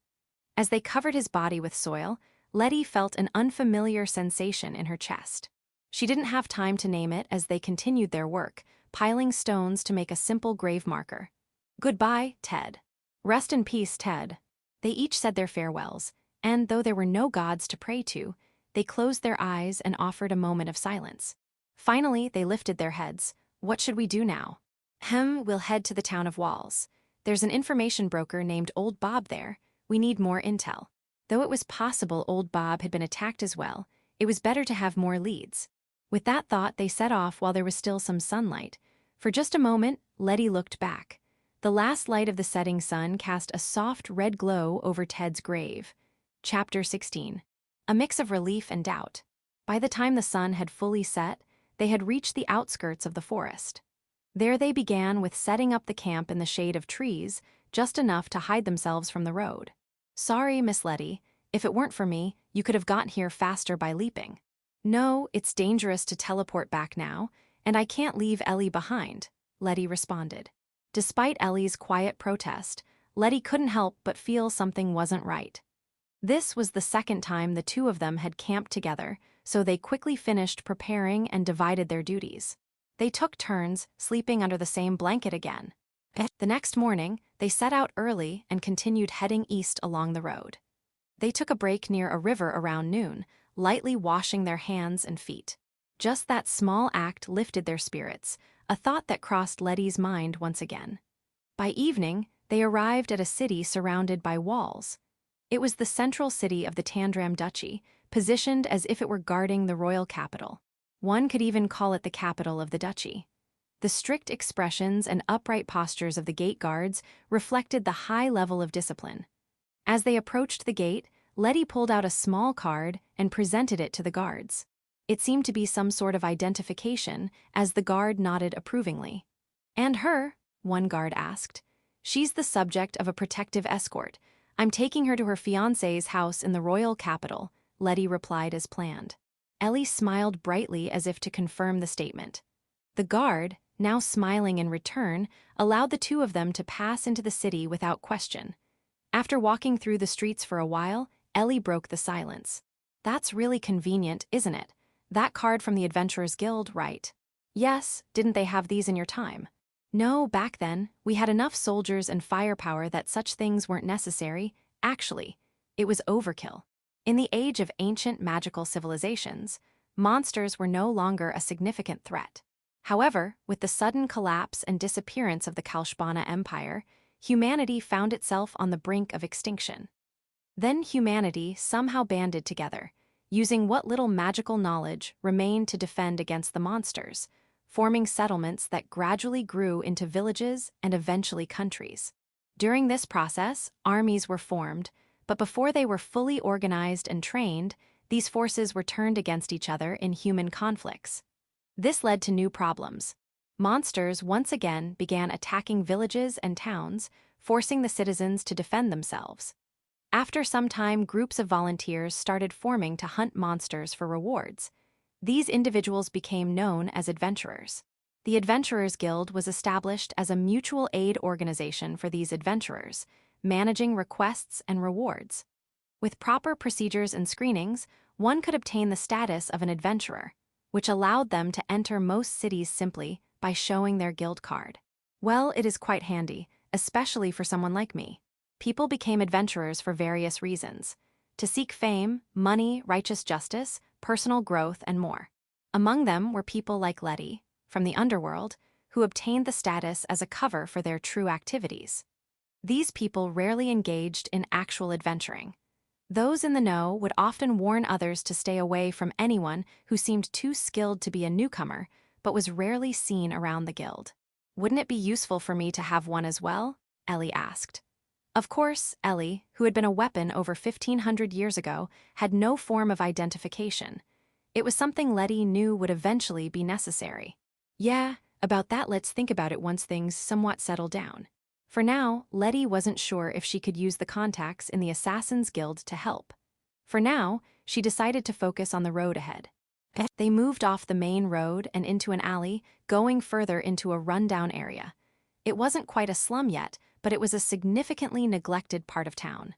As they covered his body with soil, Letty felt an unfamiliar sensation in her chest. She didn't have time to name it as they continued their work, piling stones to make a simple grave marker. "Goodbye, Ted. Rest in peace, Ted." They each said their farewells, and though there were no gods to pray to, they closed their eyes and offered a moment of silence. Finally, they lifted their heads. "What should we do now?" "We'll head to the town of Walls. There's an information broker named Old Bob there. We need more intel." Though it was possible Old Bob had been attacked as well, it was better to have more leads. With that thought, they set off while there was still some sunlight. For just a moment, Letty looked back. The last light of the setting sun cast a soft red glow over Ted's grave. Chapter 16. A mix of relief and doubt. By the time the sun had fully set, they had reached the outskirts of the forest. There they began with setting up the camp in the shade of trees, just enough to hide themselves from the road. "Sorry, Miss Letty. If it weren't for me, you could have gotten here faster by leaping." "No, it's dangerous to teleport back now, and I can't leave Ellie behind," Letty responded. Despite Ellie's quiet protest, Letty couldn't help but feel something wasn't right. This was the second time the two of them had camped together, so they quickly finished preparing and divided their duties. They took turns sleeping under the same blanket again. The next morning, they set out early and continued heading east along the road. They took a break near a river around noon, lightly washing their hands and feet. Just that small act lifted their spirits, a thought that crossed Letty's mind once again. By evening, they arrived at a city surrounded by walls. It was the central city of the Tandram Duchy, positioned as if it were guarding the royal capital. One could even call it the capital of the duchy. The strict expressions and upright postures of the gate guards reflected the high level of discipline. As they approached the gate, Letty pulled out a small card and presented it to the guards. It seemed to be some sort of identification, as the guard nodded approvingly. "And her?" one guard asked. "She's the subject of a protective escort. I'm taking her to her fiancé's house in the royal capital," Letty replied as planned. Ellie smiled brightly as if to confirm the statement. The guard, now smiling in return, allowed the two of them to pass into the city without question. After walking through the streets for a while, Ellie broke the silence. "That's really convenient, isn't it? That card from the Adventurers Guild, right?" "Yes, didn't they have these in your time?" "No, back then, we had enough soldiers and firepower that such things weren't necessary. Actually, it was overkill. In the age of ancient magical civilizations, monsters were no longer a significant threat. However, with the sudden collapse and disappearance of the Kalshbana Empire, humanity found itself on the brink of extinction. Then humanity somehow banded together, using what little magical knowledge remained to defend against the monsters, forming settlements that gradually grew into villages and eventually countries. During this process, armies were formed, but before they were fully organized and trained, these forces were turned against each other in human conflicts. This led to new problems. Monsters once again began attacking villages and towns, forcing the citizens to defend themselves. After some time, groups of volunteers started forming to hunt monsters for rewards. These individuals became known as adventurers. The Adventurers Guild was established as a mutual aid organization for these adventurers, managing requests and rewards. With proper procedures and screenings, one could obtain the status of an adventurer, which allowed them to enter most cities simply by showing their guild card. Well, it is quite handy, especially for someone like me. People became adventurers for various reasons: to seek fame, money, righteous justice, personal growth, and more. Among them were people like Letty, from the underworld, who obtained the status as a cover for their true activities. These people rarely engaged in actual adventuring. Those in the know would often warn others to stay away from anyone who seemed too skilled to be a newcomer, but was rarely seen around the guild. "Wouldn't it be useful for me to have one as well?" Ellie asked. Of course, Ellie, who had been a weapon over 1,500 years ago, had no form of identification. It was something Letty knew would eventually be necessary. "Yeah, about that let's think about it once things somewhat settle down." For now, Letty wasn't sure if she could use the contacts in the Assassin's Guild to help. For now, she decided to focus on the road ahead. They moved off the main road and into an alley, going further into a rundown area. It wasn't quite a slum yet, but it was a significantly neglected part of town.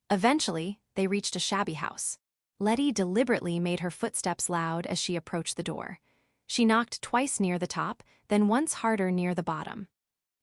Eventually, they reached a shabby house. Letty deliberately made her footsteps loud as she approached the door. She knocked twice near the top, then once harder near the bottom.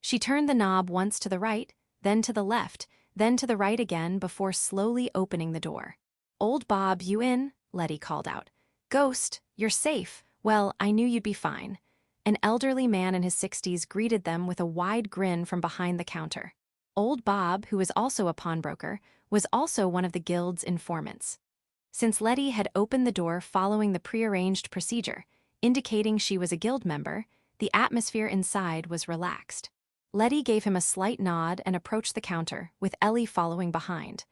She turned the knob once to the right, then to the left, then to the right again before slowly opening the door. "Old Bob, you in?" Letty called out. "Ghost, you're safe. Well, I knew you'd be fine." An elderly man in his 60s greeted them with a wide grin from behind the counter. Old Bob, who was also a pawnbroker, was also one of the guild's informants. Since Letty had opened the door following the prearranged procedure, indicating she was a guild member, the atmosphere inside was relaxed. Letty gave him a slight nod and approached the counter, with Ellie following behind.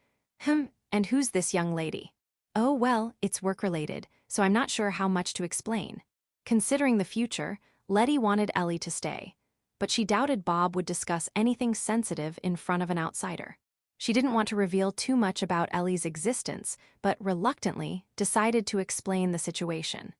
And who's this young lady?" "Oh, well, it's work-related, so I'm not sure how much to explain." Considering the future, Letty wanted Ellie to stay, but she doubted Bob would discuss anything sensitive in front of an outsider. She didn't want to reveal too much about Ellie's existence, but reluctantly decided to explain the situation.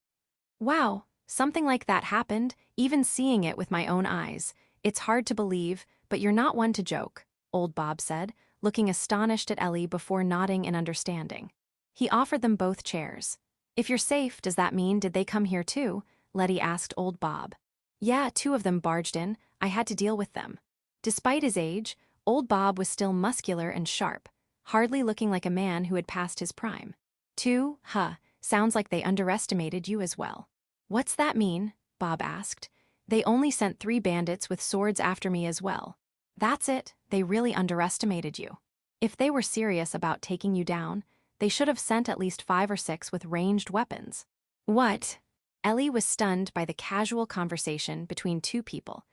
"Wow, something like that happened, even seeing it with my own eyes. It's hard to believe, but you're not one to joke," Old Bob said, looking astonished at Ellie before nodding in understanding. He offered them both chairs. "If you're safe, does that mean did they come here too?" Letty asked Old Bob. "Yeah, 2 of them barged in. I had to deal with them." Despite his age, Old Bob was still muscular and sharp, hardly looking like a man who had passed his prime. "2? Sounds like they underestimated you as well." "What's that mean?" Bob asked. "They only sent 3 bandits with swords after me as well." "That's it, they really underestimated you. If they were serious about taking you down, they should have sent at least 5 or 6 with ranged weapons." "What?" Ellie was stunned by the casual conversation between 2 people,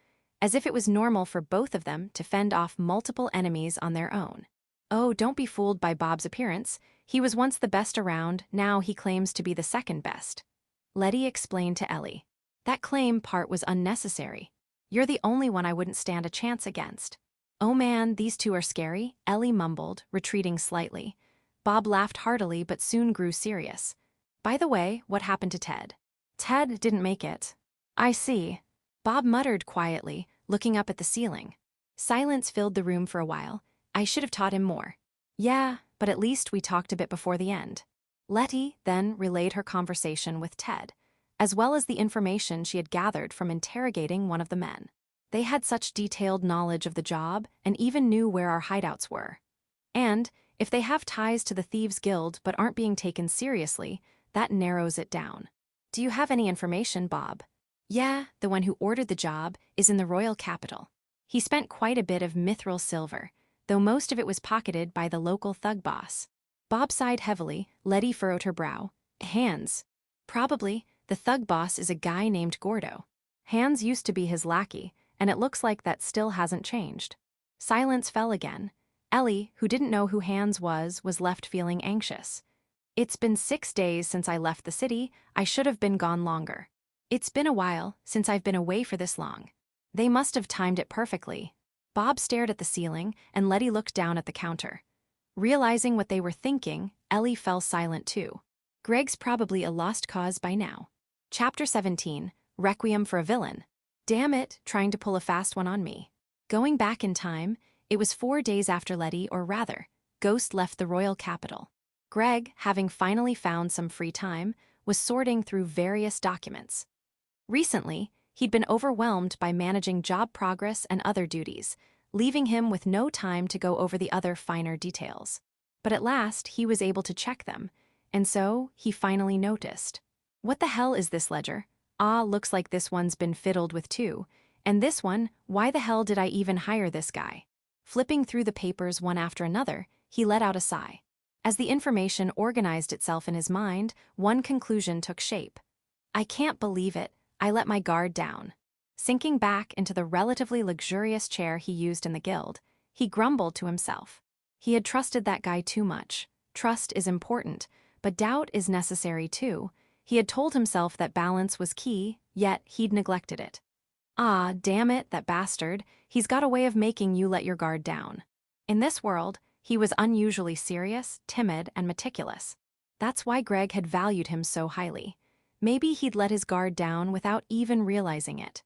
as if it was normal for both of them to fend off multiple enemies on their own. "Oh, don't be fooled by Bob's appearance. He was once the best around, now he claims to be the second best." Letty explained to Ellie. "That claim part was unnecessary. You're the only one I wouldn't stand a chance against." "Oh man, these 2 are scary," Ellie mumbled, retreating slightly. Bob laughed heartily but soon grew serious. "By the way, what happened to Ted?" "Ted didn't make it." "I see." Bob muttered quietly, looking up at the ceiling. Silence filled the room for a while. "I should have taught him more." "Yeah, but at least we talked a bit before the end." Letty then relayed her conversation with Ted, as well as the information she had gathered from interrogating one of the men. They had such detailed knowledge of the job and even knew where our hideouts were. And if they have ties to the Thieves' Guild but aren't being taken seriously, that narrows it down. "Do you have any information, Bob?" "Yeah, the one who ordered the job is in the royal capital. He spent quite a bit of mithril silver, though most of it was pocketed by the local thug boss." Bob sighed heavily. Letty furrowed her brow. "Hands." "Probably. The thug boss is a guy named Gordo. Hands used to be his lackey, and it looks like that still hasn't changed." Silence fell again. Ellie, who didn't know who Hands was left feeling anxious. "It's been 6 days since I left the city. I should have been gone longer." "It's been a while since I've been away for this long." They must have timed it perfectly. Bob stared at the ceiling, and Letty looked down at the counter. Realizing what they were thinking, Ellie fell silent too. Greg's probably a lost cause by now. Chapter 17, Requiem for a Villain. Damn it, trying to pull a fast one on me. Going back in time, it was 4 days after Letty, or rather, Ghost left the royal capital. Greg, having finally found some free time, was sorting through various documents. Recently, he'd been overwhelmed by managing job progress and other duties, leaving him with no time to go over the other finer details. But at last, he was able to check them, and so he finally noticed. "What the hell is this ledger? Looks like this one's been fiddled with too. And this one, why the hell did I even hire this guy?" Flipping through the papers one after another, he let out a sigh. As the information organized itself in his mind, one conclusion took shape. "I can't believe it. I let my guard down." Sinking back into the relatively luxurious chair he used in the guild, he grumbled to himself. He had trusted that guy too much. Trust is important, but doubt is necessary too. He had told himself that balance was key, yet he'd neglected it. Ah, damn it, that bastard. He's got a way of making you let your guard down. In this world, he was unusually serious, timid, and meticulous. That's why Greg had valued him so highly. Maybe he'd let his guard down without even realizing it.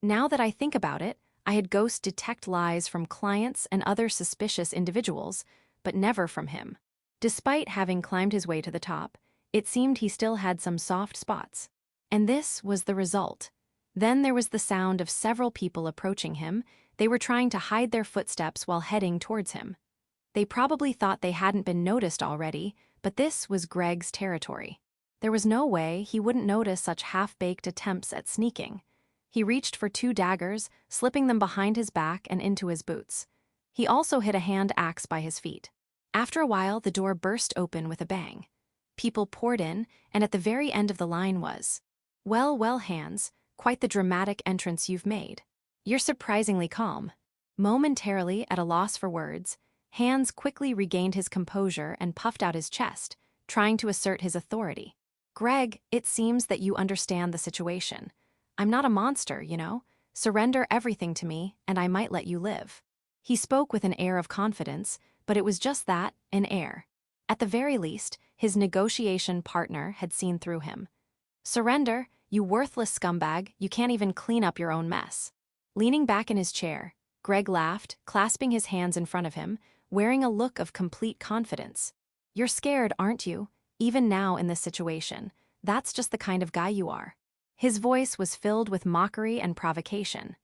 Now that I think about it, I had Ghost detect lies from clients and other suspicious individuals, but never from him. Despite having climbed his way to the top, it seemed he still had some soft spots. And this was the result. Then there was the sound of several people approaching him. They were trying to hide their footsteps while heading towards him. They probably thought they hadn't been noticed already, but this was Greg's territory. There was no way he wouldn't notice such half-baked attempts at sneaking. He reached for 2 daggers, slipping them behind his back and into his boots. He also hid a hand axe by his feet. After a while, the door burst open with a bang. People poured in, and at the very end of the line was, "Well, well, Hands, quite the dramatic entrance you've made. You're surprisingly calm." Momentarily at a loss for words, Hands quickly regained his composure and puffed out his chest, trying to assert his authority. "Greg, it seems that you understand the situation. I'm not a monster, you know. Surrender everything to me, and I might let you live." He spoke with an air of confidence, but it was just that, an air. At the very least, his negotiation partner had seen through him. "Surrender, you worthless scumbag, you can't even clean up your own mess." Leaning back in his chair, Greg laughed, clasping his hands in front of him, wearing a look of complete confidence. "You're scared, aren't you? Even now in this situation. That's just the kind of guy you are." His voice was filled with mockery and provocation.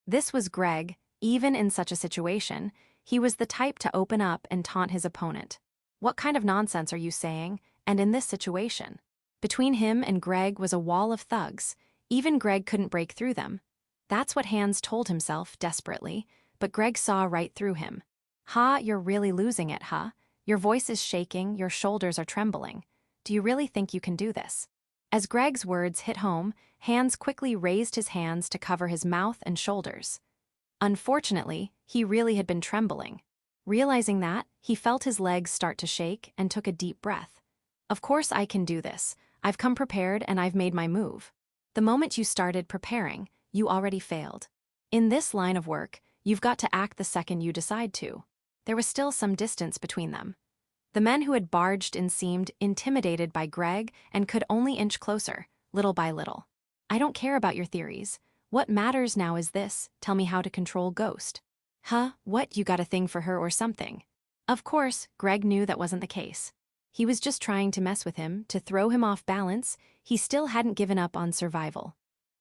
This was Greg. Even in such a situation, he was the type to open up and taunt his opponent. "What kind of nonsense are you saying, and in this situation?" Between him and Greg was a wall of thugs. Even Greg couldn't break through them. That's what Hands told himself desperately, but Greg saw right through him. "Ha, you're really losing it, huh? Your voice is shaking, your shoulders are trembling. Do you really think you can do this?" As Greg's words hit home, Hands quickly raised his hands to cover his mouth and shoulders. Unfortunately, he really had been trembling. Realizing that, he felt his legs start to shake and took a deep breath. "Of course I can do this. I've come prepared and I've made my move." The moment you started preparing, you already failed. In this line of work, you've got to act the second you decide to. There was still some distance between them. The men who had barged in seemed intimidated by Greg and could only inch closer, little by little. "I don't care about your theories. What matters now is this: tell me how to control Ghost." "Huh, what, you got a thing for her or something?" Of course, Greg knew that wasn't the case. He was just trying to mess with him, to throw him off balance. He still hadn't given up on survival.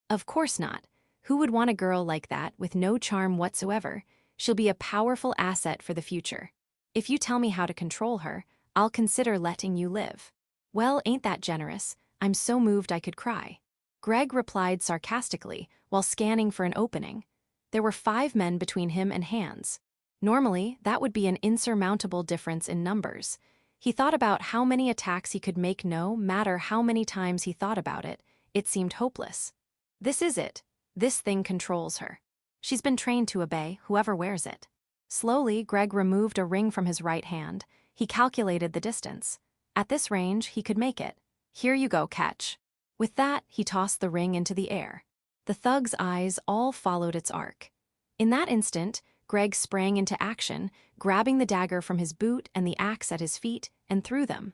Of course not. Who would want a girl like that with no charm whatsoever? She'll be a powerful asset for the future. "If you tell me how to control her, I'll consider letting you live." "Well, ain't that generous? I'm so moved I could cry." Greg replied sarcastically while scanning for an opening. There were 5 men between him and Hands. Normally, that would be an insurmountable difference in numbers. He thought about how many attacks he could make. No matter how many times he thought about it, it seemed hopeless. This is it. This thing controls her. She's been trained to obey whoever wears it. Slowly, Greg removed a ring from his right hand. He calculated the distance. At this range, he could make it. "Here you go, catch." With that, he tossed the ring into the air. The thug's eyes all followed its arc. In that instant, Greg sprang into action, grabbing the dagger from his boot and the axe at his feet, and threw them.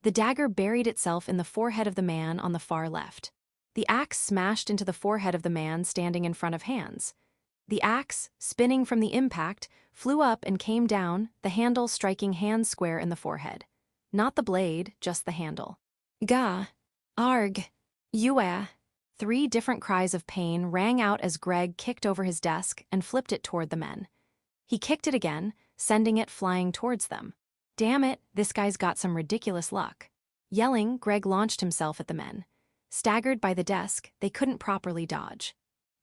The dagger buried itself in the forehead of the man on the far left. The axe smashed into the forehead of the man standing in front of Hands. The axe, spinning from the impact, flew up and came down, the handle striking Hands square in the forehead. Not the blade, just the handle. "Gah! Arg! Uah!" 3 different cries of pain rang out as Greg kicked over his desk and flipped it toward the men. He kicked it again, sending it flying towards them. "Damn it, this guy's got some ridiculous luck." Yelling, Greg launched himself at the men. Staggered by the desk, they couldn't properly dodge.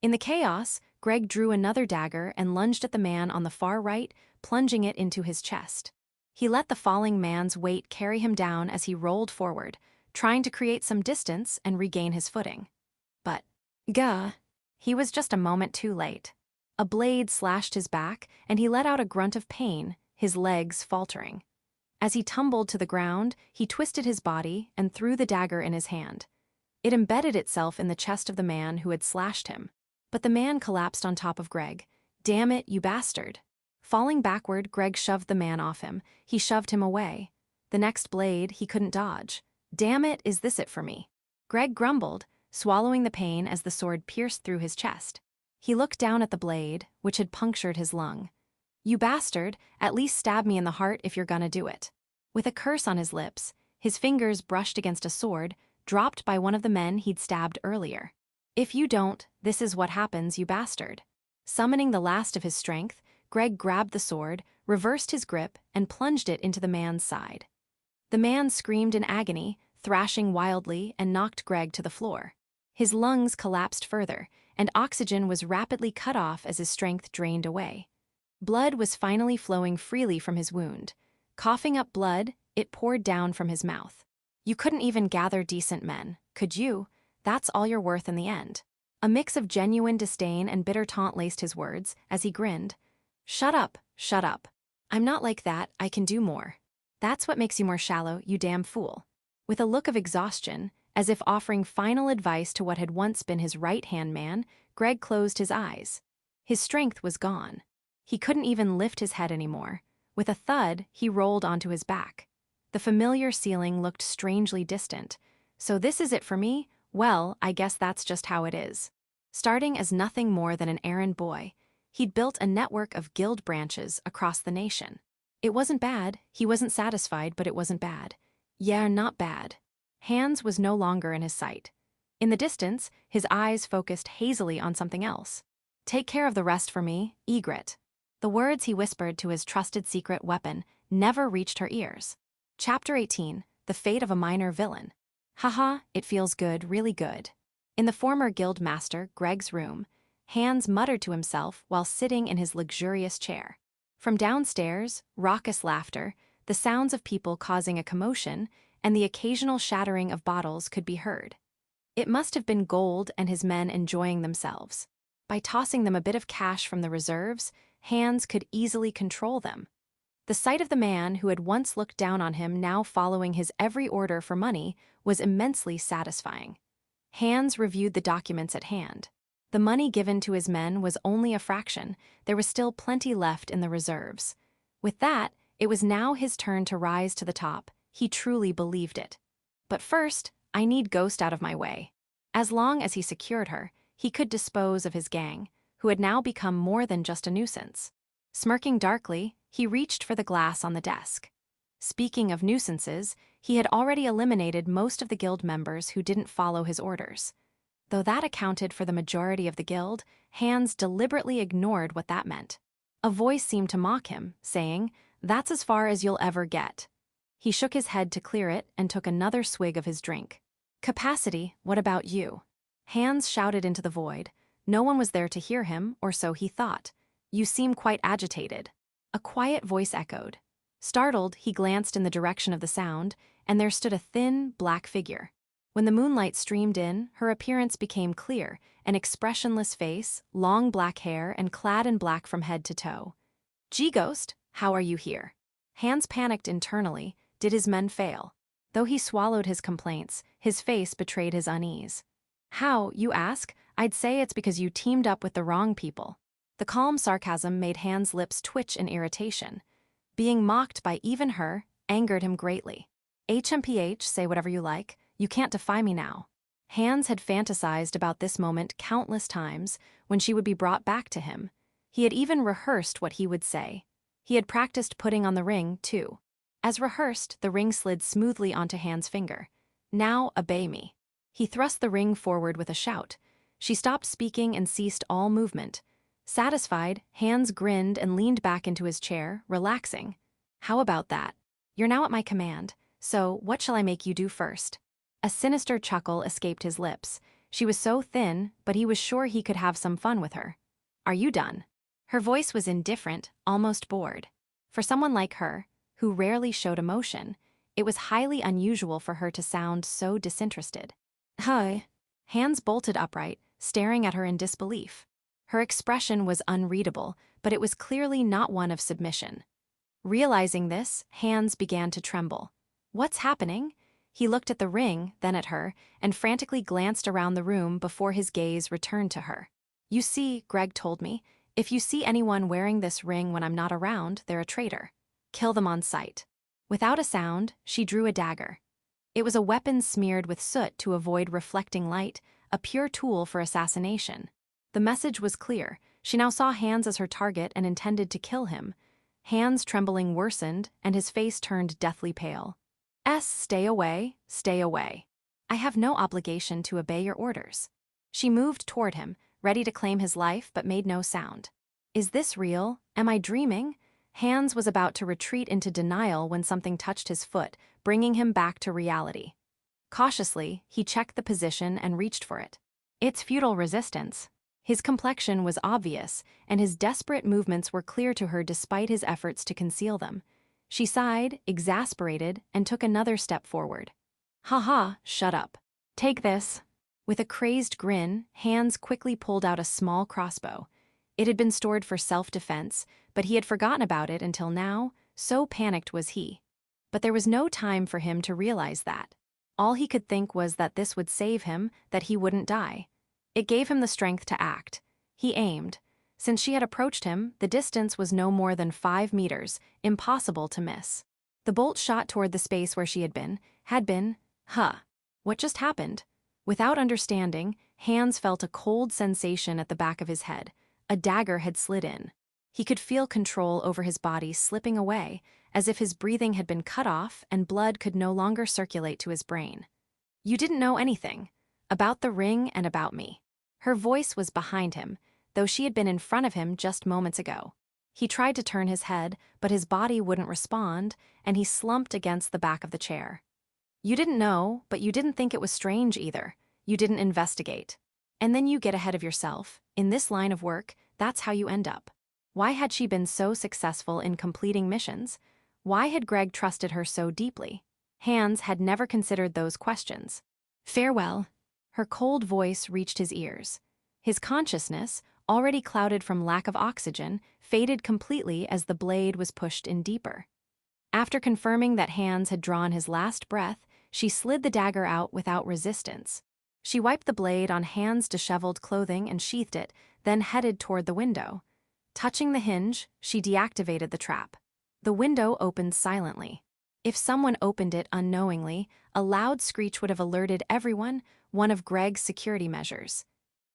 In the chaos, Greg drew another dagger and lunged at the man on the far right, plunging it into his chest. He let the falling man's weight carry him down as he rolled forward, trying to create some distance and regain his footing. But, he was just a moment too late. A blade slashed his back, and he let out a grunt of pain, his legs faltering. As he tumbled to the ground, he twisted his body and threw the dagger in his hand. It embedded itself in the chest of the man who had slashed him. But the man collapsed on top of Greg. "Damn it, you bastard." Falling backward, Greg shoved the man off him. He shoved him away. The next blade, he couldn't dodge. "Damn it, is this it for me?" Greg grumbled, swallowing the pain as the sword pierced through his chest. He looked down at the blade, which had punctured his lung. "You bastard, at least stab me in the heart if you're gonna do it." With a curse on his lips, his fingers brushed against a sword, dropped by one of the men he'd stabbed earlier. "If you don't, this is what happens, you bastard." Summoning the last of his strength, Greg grabbed the sword, reversed his grip, and plunged it into the man's side. The man screamed in agony, thrashing wildly, and knocked Greg to the floor. His lungs collapsed further, and oxygen was rapidly cut off as his strength drained away. Blood was finally flowing freely from his wound. Coughing up blood, it poured down from his mouth. "You couldn't even gather decent men, could you? That's all you're worth in the end." A mix of genuine disdain and bitter taunt laced his words as he grinned. Shut up, shut up. I'm not like that, I can do more." "That's what makes you more shallow, you damn fool." With a look of exhaustion, as if offering final advice to what had once been his right-hand man, Greg closed his eyes. His strength was gone. He couldn't even lift his head anymore. With a thud, he rolled onto his back. The familiar ceiling looked strangely distant. "So this is it for me? Well, I guess that's just how it is." Starting as nothing more than an errand boy, he'd built a network of guild branches across the nation. It wasn't bad, he wasn't satisfied, but it wasn't bad. Yeah, not bad. Hans was no longer in his sight. In the distance, his eyes focused hazily on something else. "Take care of the rest for me, Egret." The words he whispered to his trusted secret weapon never reached her ears. Chapter 18, The Fate of a Minor Villain. Haha, it feels good, really good. In the former guild master, Greg's room, Hans muttered to himself while sitting in his luxurious chair. From downstairs, raucous laughter, the sounds of people causing a commotion, and the occasional shattering of bottles could be heard. It must have been Gold and his men enjoying themselves. By tossing them a bit of cash from the reserves, Hans could easily control them. The sight of the man who had once looked down on him now following his every order for money was immensely satisfying. Hans reviewed the documents at hand. The money given to his men was only a fraction. There was still plenty left in the reserves. With that, it was now his turn to rise to the top. He truly believed it. But first, I need Ghost out of my way. As long as he secured her, he could dispose of his gang, who had now become more than just a nuisance. Smirking darkly, he reached for the glass on the desk. Speaking of nuisances, he had already eliminated most of the guild members who didn't follow his orders. Though that accounted for the majority of the guild, Hans deliberately ignored what that meant. A voice seemed to mock him, saying, "That's as far as you'll ever get." He shook his head to clear it and took another swig of his drink. "Capacity, what about you?" Hans shouted into the void. No one was there to hear him, or so he thought. "You seem quite agitated." A quiet voice echoed. Startled, he glanced in the direction of the sound, and there stood a thin, black figure. When the moonlight streamed in, her appearance became clear, an expressionless face, long black hair, and clad in black from head to toe. "G-Ghost, how are you here?" Hans panicked internally. Did his men fail? Though he swallowed his complaints, his face betrayed his unease. "How, you ask? I'd say it's because you teamed up with the wrong people." The calm sarcasm made Hans' lips twitch in irritation. Being mocked by even her angered him greatly. "HMPH, say whatever you like. You can't defy me now." Hans had fantasized about this moment countless times when she would be brought back to him. He had even rehearsed what he would say. He had practiced putting on the ring, too. As rehearsed, the ring slid smoothly onto Hans' finger. "Now, obey me." He thrust the ring forward with a shout. She stopped speaking and ceased all movement. Satisfied, Hans grinned and leaned back into his chair, relaxing. "How about that? You're now at my command, so what shall I make you do first?" A sinister chuckle escaped his lips. She was so thin, but he was sure he could have some fun with her. "Are you done?" Her voice was indifferent, almost bored. For someone like her, who rarely showed emotion, it was highly unusual for her to sound so disinterested. "Hi." Hans bolted upright, staring at her in disbelief. Her expression was unreadable, but it was clearly not one of submission. Realizing this, Hans began to tremble. "What's happening?" He looked at the ring, then at her, and frantically glanced around the room before his gaze returned to her. You see, Greg told me, if you see anyone wearing this ring when I'm not around, they're a traitor. Kill them on sight. Without a sound, she drew a dagger. It was a weapon smeared with soot to avoid reflecting light, a pure tool for assassination. The message was clear. She now saw Hans as her target and intended to kill him. Hans' trembling worsened, and his face turned deathly pale. Stay away, stay away. I have no obligation to obey your orders. She moved toward him, ready to claim his life, but made no sound. Is this real? Am I dreaming? Hans was about to retreat into denial when something touched his foot, bringing him back to reality. Cautiously, he checked the position and reached for it. It's futile resistance. His complexion was obvious, and his desperate movements were clear to her despite his efforts to conceal them. She sighed, exasperated, and took another step forward. "Ha ha, shut up. Take this." With a crazed grin, Hans quickly pulled out a small crossbow. It had been stored for self-defense, but he had forgotten about it until now, so panicked was he. But there was no time for him to realize that. All he could think was that this would save him, that he wouldn't die. It gave him the strength to act. He aimed. Since she had approached him, the distance was no more than 5 meters, impossible to miss. The bolt shot toward the space where she had been. What just happened? Without understanding, Hans felt a cold sensation at the back of his head. A dagger had slid in. He could feel control over his body slipping away, as if his breathing had been cut off and blood could no longer circulate to his brain. "You didn't know anything. About the ring and about me." Her voice was behind him, though she had been in front of him just moments ago. He tried to turn his head, but his body wouldn't respond, and he slumped against the back of the chair. "You didn't know, but you didn't think it was strange either. You didn't investigate. And then you get ahead of yourself. In this line of work, that's how you end up." Why had she been so successful in completing missions? Why had Greg trusted her so deeply? Hans had never considered those questions. "Farewell." Her cold voice reached his ears. His consciousness, already clouded from lack of oxygen, faded completely as the blade was pushed in deeper. After confirming that Hans had drawn his last breath, she slid the dagger out without resistance. She wiped the blade on Hans' disheveled clothing and sheathed it, then headed toward the window. Touching the hinge, she deactivated the trap. The window opened silently. If someone opened it unknowingly, a loud screech would have alerted everyone, one of Greg's security measures.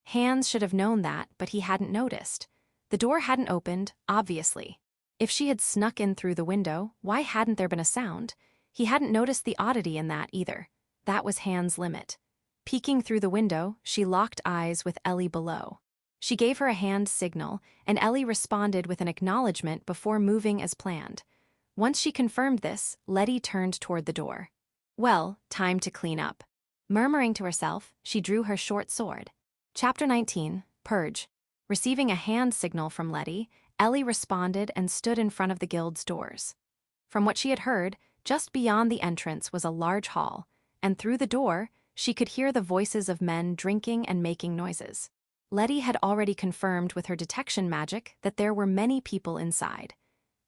Hans should have known that, but he hadn't noticed. The door hadn't opened, obviously. If she had snuck in through the window, why hadn't there been a sound? He hadn't noticed the oddity in that either. That was Hans' limit. Peeking through the window, she locked eyes with Ellie below. She gave her a hand signal, and Ellie responded with an acknowledgement before moving as planned. Once she confirmed this, Letty turned toward the door. Well, time to clean up. Murmuring to herself, she drew her short sword. Chapter 19, Purge. Receiving a hand signal from Letty, Ellie responded and stood in front of the guild's doors. From what she had heard, just beyond the entrance was a large hall, and through the door, she could hear the voices of men drinking and making noises. Letty had already confirmed with her detection magic that there were many people inside.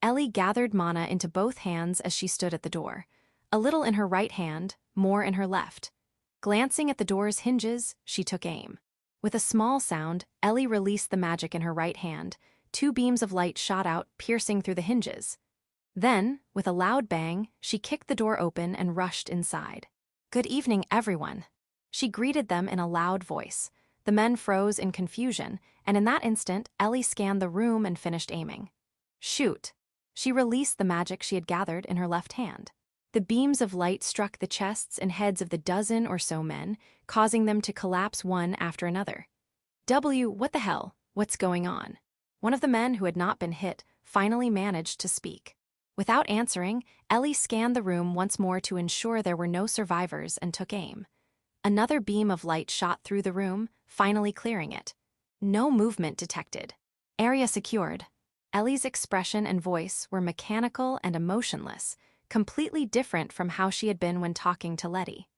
Ellie gathered mana into both hands as she stood at the door, a little in her right hand, more in her left. Glancing at the door's hinges, she took aim. With a small sound, Ellie released the magic in her right hand. 2 beams of light shot out, piercing through the hinges. Then, with a loud bang, she kicked the door open and rushed inside. "Good evening, everyone." She greeted them in a loud voice. The men froze in confusion, and in that instant, Ellie scanned the room and finished aiming. "Shoot." She released the magic she had gathered in her left hand. The beams of light struck the chests and heads of the dozen or so men, causing them to collapse one after another. What the hell? What's going on?" One of the men who had not been hit finally managed to speak. Without answering, Ellie scanned the room once more to ensure there were no survivors and took aim. Another beam of light shot through the room, finally clearing it. No movement detected. Area secured. Ellie's expression and voice were mechanical and emotionless, completely different from how she had been when talking to Letty.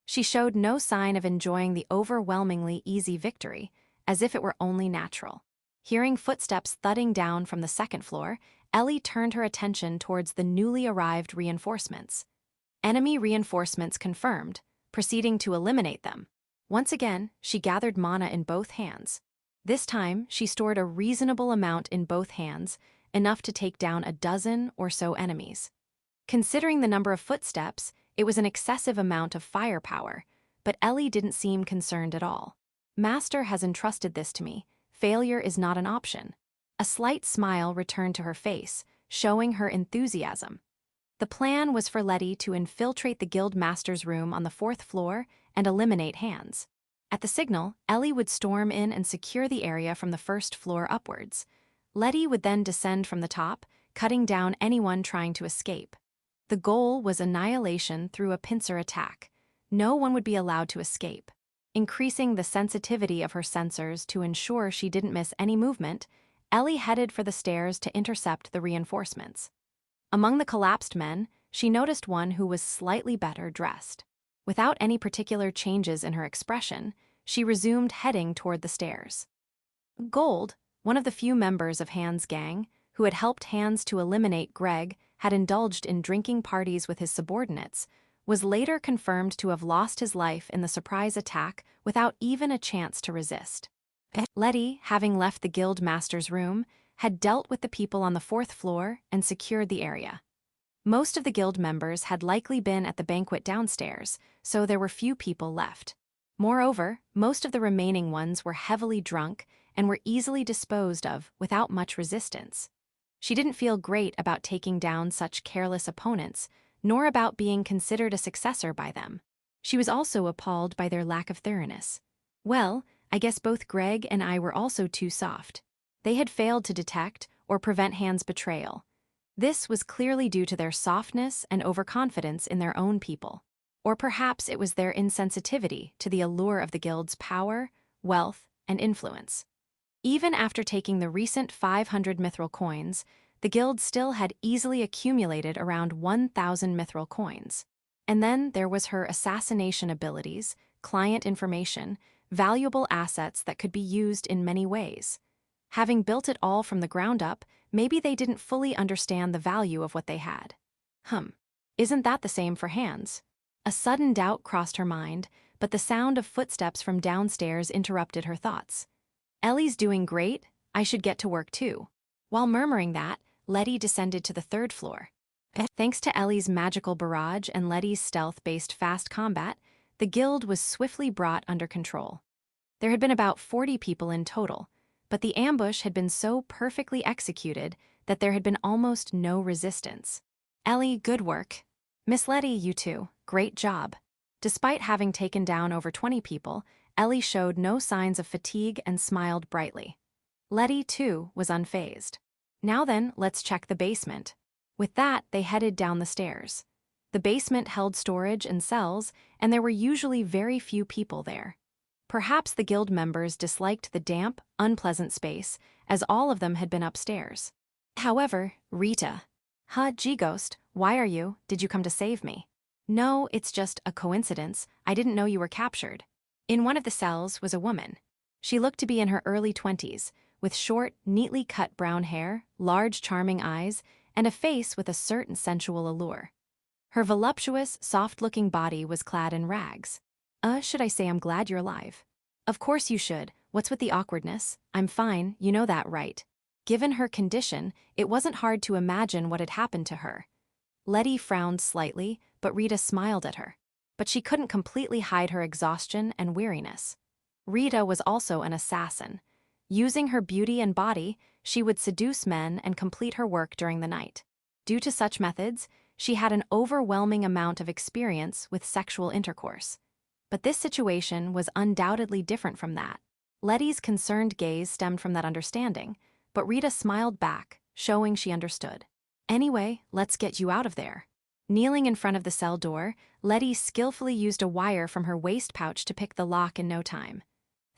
She showed no sign of enjoying the overwhelmingly easy victory, as if it were only natural. Hearing footsteps thudding down from the second floor, Ellie turned her attention towards the newly arrived reinforcements. Enemy reinforcements confirmed, proceeding to eliminate them. Once again, she gathered mana in both hands. This time, she stored a reasonable amount in both hands, enough to take down a dozen or so enemies. Considering the number of footsteps, it was an excessive amount of firepower, but Ellie didn't seem concerned at all. Master has entrusted this to me. Failure is not an option. A slight smile returned to her face, showing her enthusiasm. The plan was for Letty to infiltrate the guild master's room on the 4th floor and eliminate hands. At the signal, Ellie would storm in and secure the area from the 1st floor upwards. Letty would then descend from the top, cutting down anyone trying to escape. The goal was annihilation through a pincer attack. No one would be allowed to escape. Increasing the sensitivity of her sensors to ensure she didn't miss any movement, Ellie headed for the stairs to intercept the reinforcements. Among the collapsed men, she noticed one who was slightly better dressed. Without any particular changes in her expression, she resumed heading toward the stairs. Gold, one of the few members of Hans' gang, who had helped Hans to eliminate Greg, had indulged in drinking parties with his subordinates, was later confirmed to have lost his life in the surprise attack without even a chance to resist. Letty, having left the guild master's room, had dealt with the people on the 4th floor and secured the area. Most of the guild members had likely been at the banquet downstairs, so there were few people left. Moreover, most of the remaining ones were heavily drunk and were easily disposed of without much resistance. She didn't feel great about taking down such careless opponents, nor about being considered a successor by them. She was also appalled by their lack of thoroughness. Well, I guess both Greg and I were also too soft. They had failed to detect or prevent Hans' betrayal. This was clearly due to their softness and overconfidence in their own people. Or perhaps it was their insensitivity to the allure of the guild's power, wealth, and influence. Even after taking the recent 500 mithril coins, the guild still had easily accumulated around 1,000 mithril coins. And then there was her assassination abilities, client information, valuable assets that could be used in many ways. Having built it all from the ground up, maybe they didn't fully understand the value of what they had. Isn't that the same for Hans? A sudden doubt crossed her mind, but the sound of footsteps from downstairs interrupted her thoughts. Ellie's doing great, I should get to work too. While murmuring that, Letty descended to the 3rd floor. Thanks to Ellie's magical barrage and Letty's stealth-based fast combat, the guild was swiftly brought under control. There had been about 40 people in total, but the ambush had been so perfectly executed that there had been almost no resistance. Ellie, good work. Miss Letty, you two, great job. Despite having taken down over 20 people, Ellie showed no signs of fatigue and smiled brightly. Letty, too, was unfazed. Now then, let's check the basement. With that, they headed down the stairs. The basement held storage and cells, and there were usually very few people there. Perhaps the guild members disliked the damp, unpleasant space, as all of them had been upstairs. However, Rita. G-Ghost, why are you? Did you come to save me? No, it's just a coincidence. I didn't know you were captured. In one of the cells was a woman. She looked to be in her early 20s, with short, neatly cut brown hair, large charming eyes, and a face with a certain sensual allure. Her voluptuous, soft-looking body was clad in rags. Should I say I'm glad you're alive? Of course you should. What's with the awkwardness? I'm fine, you know that, right? Given her condition, it wasn't hard to imagine what had happened to her. Letty frowned slightly, but Rita smiled at her. But she couldn't completely hide her exhaustion and weariness. Rita was also an assassin. Using her beauty and body, she would seduce men and complete her work during the night. Due to such methods, she had an overwhelming amount of experience with sexual intercourse. But this situation was undoubtedly different from that. Letty's concerned gaze stemmed from that understanding, but Rita smiled back, showing she understood. Anyway, let's get you out of there. Kneeling in front of the cell door, Letty skillfully used a wire from her waist pouch to pick the lock in no time.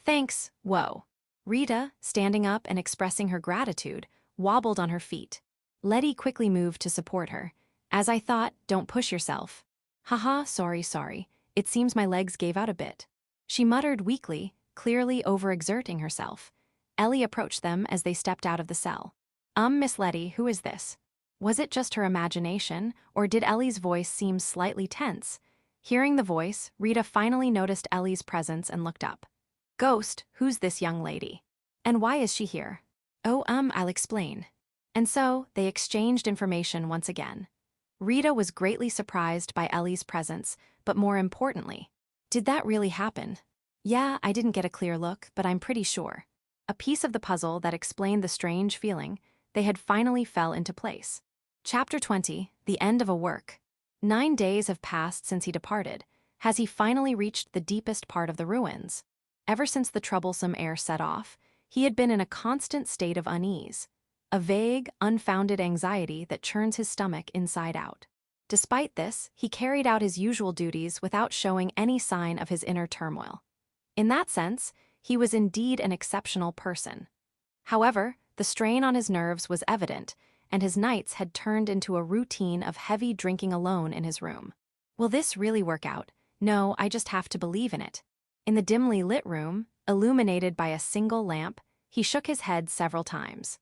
Thanks, whoa. Rita, standing up and expressing her gratitude, wobbled on her feet. Letty quickly moved to support her. As I thought, don't push yourself. Haha, sorry. It seems my legs gave out a bit. She muttered weakly, clearly overexerting herself. Ellie approached them as they stepped out of the cell. Miss Letty, who is this? Was it just her imagination, or did Ellie's voice seem slightly tense? Hearing the voice, Rita finally noticed Ellie's presence and looked up. Ghost, who's this young lady? And why is she here? Oh, I'll explain. And so, they exchanged information once again. Rita was greatly surprised by Ellie's presence, but more importantly, did that really happen? Yeah, I didn't get a clear look, but I'm pretty sure. A piece of the puzzle that explained the strange feeling they had finally fell into place. Chapter 20, The End of a Work. 9 days have passed since he departed. Has he finally reached the deepest part of the ruins? Ever since the troublesome air set off, he had been in a constant state of unease, a vague, unfounded anxiety that churns his stomach inside out. Despite this, he carried out his usual duties without showing any sign of his inner turmoil. In that sense, he was indeed an exceptional person. However, the strain on his nerves was evident, and his nights had turned into a routine of heavy drinking alone in his room. Will this really work out? No, I just have to believe in it. In the dimly lit room, illuminated by a single lamp, he shook his head several times.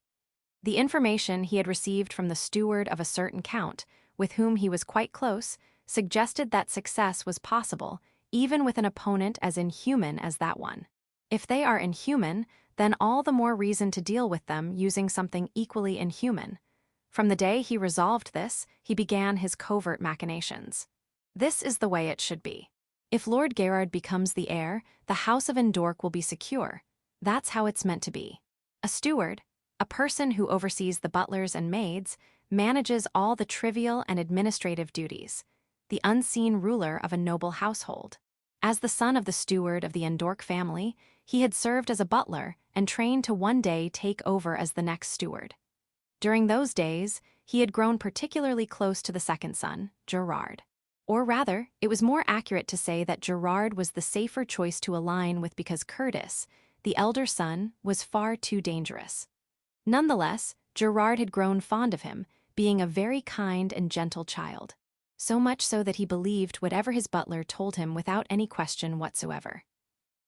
The information he had received from the steward of a certain count, with whom he was quite close, suggested that success was possible, even with an opponent as inhuman as that one. If they are inhuman, then all the more reason to deal with them using something equally inhuman. From the day he resolved this, he began his covert machinations. This is the way it should be. If Lord Gerard becomes the heir, the House of Endork will be secure. That's how it's meant to be. A steward, a person who oversees the butlers and maids, manages all the trivial and administrative duties, the unseen ruler of a noble household. As the son of the steward of the Endork family, he had served as a butler and trained to one day take over as the next steward. During those days, he had grown particularly close to the second son, Gerard. Or rather, it was more accurate to say that Gerard was the safer choice to align with because Curtis, the elder son, was far too dangerous. Nonetheless, Gerard had grown fond of him, being a very kind and gentle child. So much so that he believed whatever his butler told him without any question whatsoever.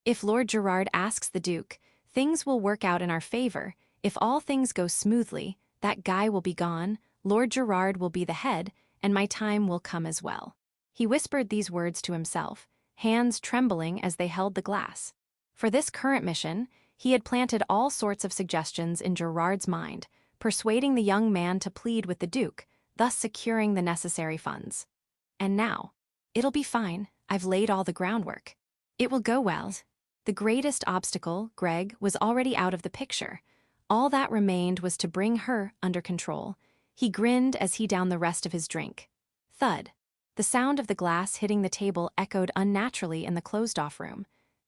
If Lord Gerard asks the Duke, things will work out in our favor. If all things go smoothly, that guy will be gone, Lord Gerard will be the head, and my time will come as well. He whispered these words to himself, hands trembling as they held the glass. For this current mission, he had planted all sorts of suggestions in Gerard's mind, persuading the young man to plead with the Duke, thus securing the necessary funds. And now, it'll be fine, I've laid all the groundwork. It will go well. The greatest obstacle, Greg, was already out of the picture. All that remained was to bring her under control. He grinned as he downed the rest of his drink. Thud. The sound of the glass hitting the table echoed unnaturally in the closed-off room.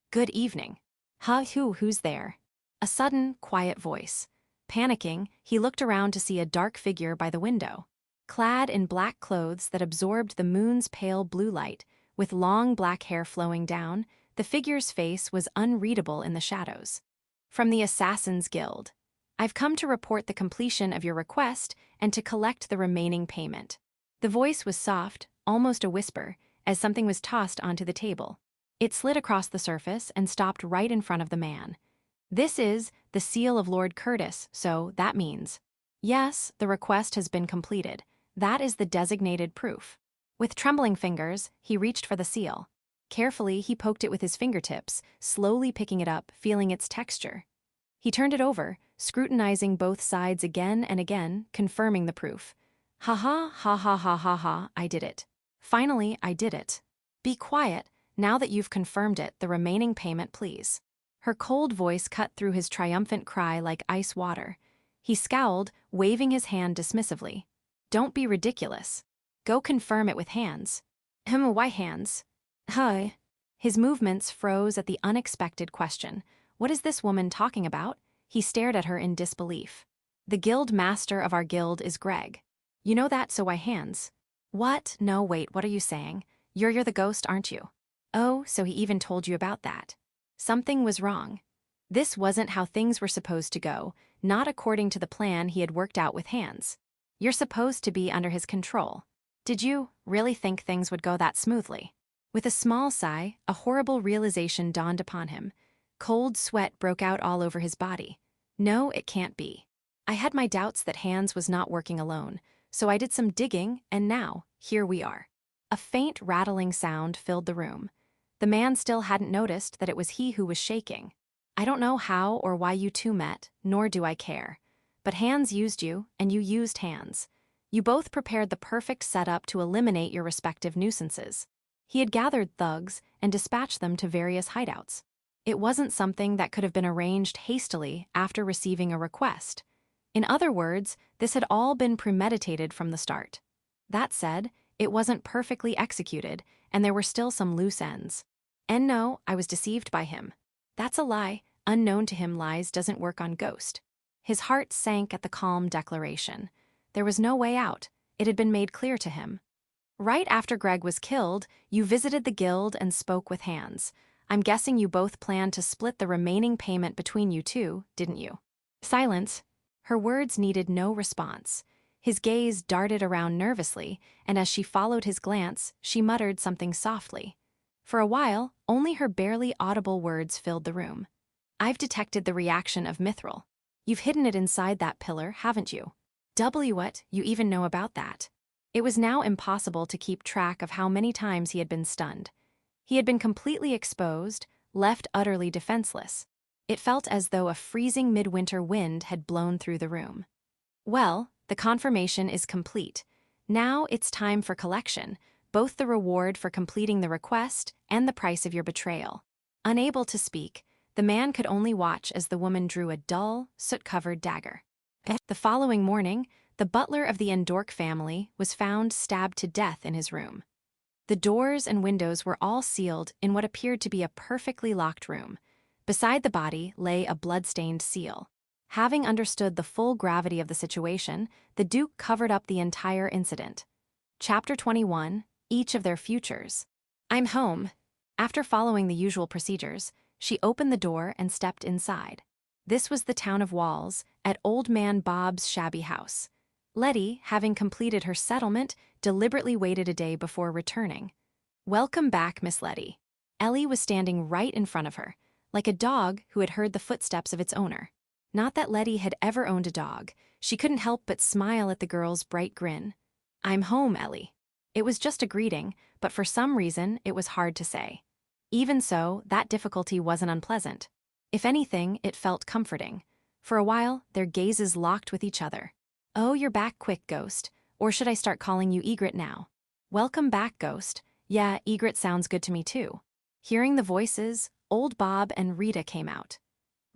Good evening. Who's there? A sudden, quiet voice. Panicking, he looked around to see a dark figure by the window. Clad in black clothes that absorbed the moon's pale blue light, with long black hair flowing down, the figure's face was unreadable in the shadows. From the Assassin's Guild. I've come to report the completion of your request and to collect the remaining payment. The voice was soft, almost a whisper, as something was tossed onto the table. It slid across the surface and stopped right in front of the man. This is the seal of Lord Curtis, so that means. Yes, the request has been completed. That is the designated proof. With trembling fingers, he reached for the seal. Carefully, he poked it with his fingertips, slowly picking it up, feeling its texture. He turned it over, scrutinizing both sides again and again, confirming the proof. Ha ha, ha ha ha ha ha, I did it. Finally, I did it. Be quiet, now that you've confirmed it, the remaining payment, please. Her cold voice cut through his triumphant cry like ice water. He scowled, waving his hand dismissively. Don't be ridiculous. Go confirm it with hands. Why hands? Hi. His movements froze at the unexpected question. What is this woman talking about? He stared at her in disbelief. The guild master of our guild is Greg. You know that, so why hands? What? No, wait, what are you saying? You're the ghost, aren't you? Oh, so he even told you about that. Something was wrong. This wasn't how things were supposed to go, not according to the plan he had worked out with hands. You're supposed to be under his control. Did you really think things would go that smoothly? With a small sigh, a horrible realization dawned upon him. Cold sweat broke out all over his body. No, it can't be. I had my doubts that Hands was not working alone, so I did some digging, and now, here we are. A faint rattling sound filled the room. The man still hadn't noticed that it was he who was shaking. I don't know how or why you two met, nor do I care. But Hands used you, and you used Hands. You both prepared the perfect setup to eliminate your respective nuisances. He had gathered thugs and dispatched them to various hideouts. It wasn't something that could have been arranged hastily after receiving a request. In other words, this had all been premeditated from the start. That said, it wasn't perfectly executed, and there were still some loose ends. And no, I was deceived by him. That's a lie. Unknown to him lies doesn't work on Ghost. His heart sank at the calm declaration. There was no way out. It had been made clear to him. Right after Greg was killed, you visited the guild and spoke with Hands. I'm guessing you both planned to split the remaining payment between you two, didn't you? Silence. Her words needed no response. His gaze darted around nervously, and as she followed his glance, she muttered something softly. For a while, only her barely audible words filled the room. I've detected the reaction of Mithril. You've hidden it inside that pillar, haven't you? What, you even know about that? It was now impossible to keep track of how many times he had been stunned. He had been completely exposed, left utterly defenseless. It felt as though a freezing midwinter wind had blown through the room. Well, the confirmation is complete. Now it's time for collection, both the reward for completing the request and the price of your betrayal. Unable to speak, the man could only watch as the woman drew a dull, soot-covered dagger. The following morning, the butler of the Endork family was found stabbed to death in his room. The doors and windows were all sealed in what appeared to be a perfectly locked room. Beside the body lay a blood-stained seal. Having understood the full gravity of the situation, the Duke covered up the entire incident. Chapter 21, Each of Their Futures. I'm home. After following the usual procedures, she opened the door and stepped inside. This was the town of Walls, at Old Man Bob's shabby house. Letty, having completed her settlement, deliberately waited a day before returning. Welcome back, Miss Letty. Ellie was standing right in front of her, like a dog who had heard the footsteps of its owner. Not that Letty had ever owned a dog. She couldn't help but smile at the girl's bright grin. I'm home, Ellie. It was just a greeting, but for some reason it was hard to say. Even so, that difficulty wasn't unpleasant. If anything, it felt comforting. For a while, their gazes locked with each other. Oh, you're back quick, Ghost. Or should I start calling you Egret now? Welcome back, Ghost. Yeah, Egret sounds good to me too. Hearing the voices, Old Bob and Rita came out.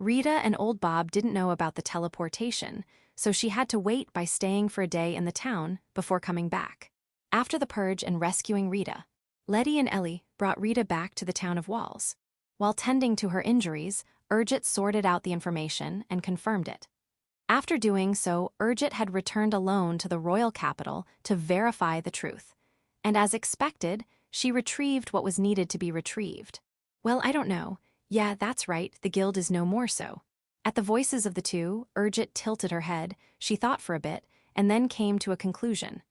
Rita and Old Bob didn't know about the teleportation, so she had to wait by staying for a day in the town before coming back. After the purge and rescuing Rita, Letty and Ellie brought Rita back to the town of Walls. While tending to her injuries, Egret sorted out the information and confirmed it. After doing so, Egret had returned alone to the royal capital to verify the truth. And as expected, she retrieved what was needed to be retrieved. Well, I don't know. Yeah, that's right, the guild is no more so. At the voices of the two, Egret tilted her head, she thought for a bit, and then came to a conclusion.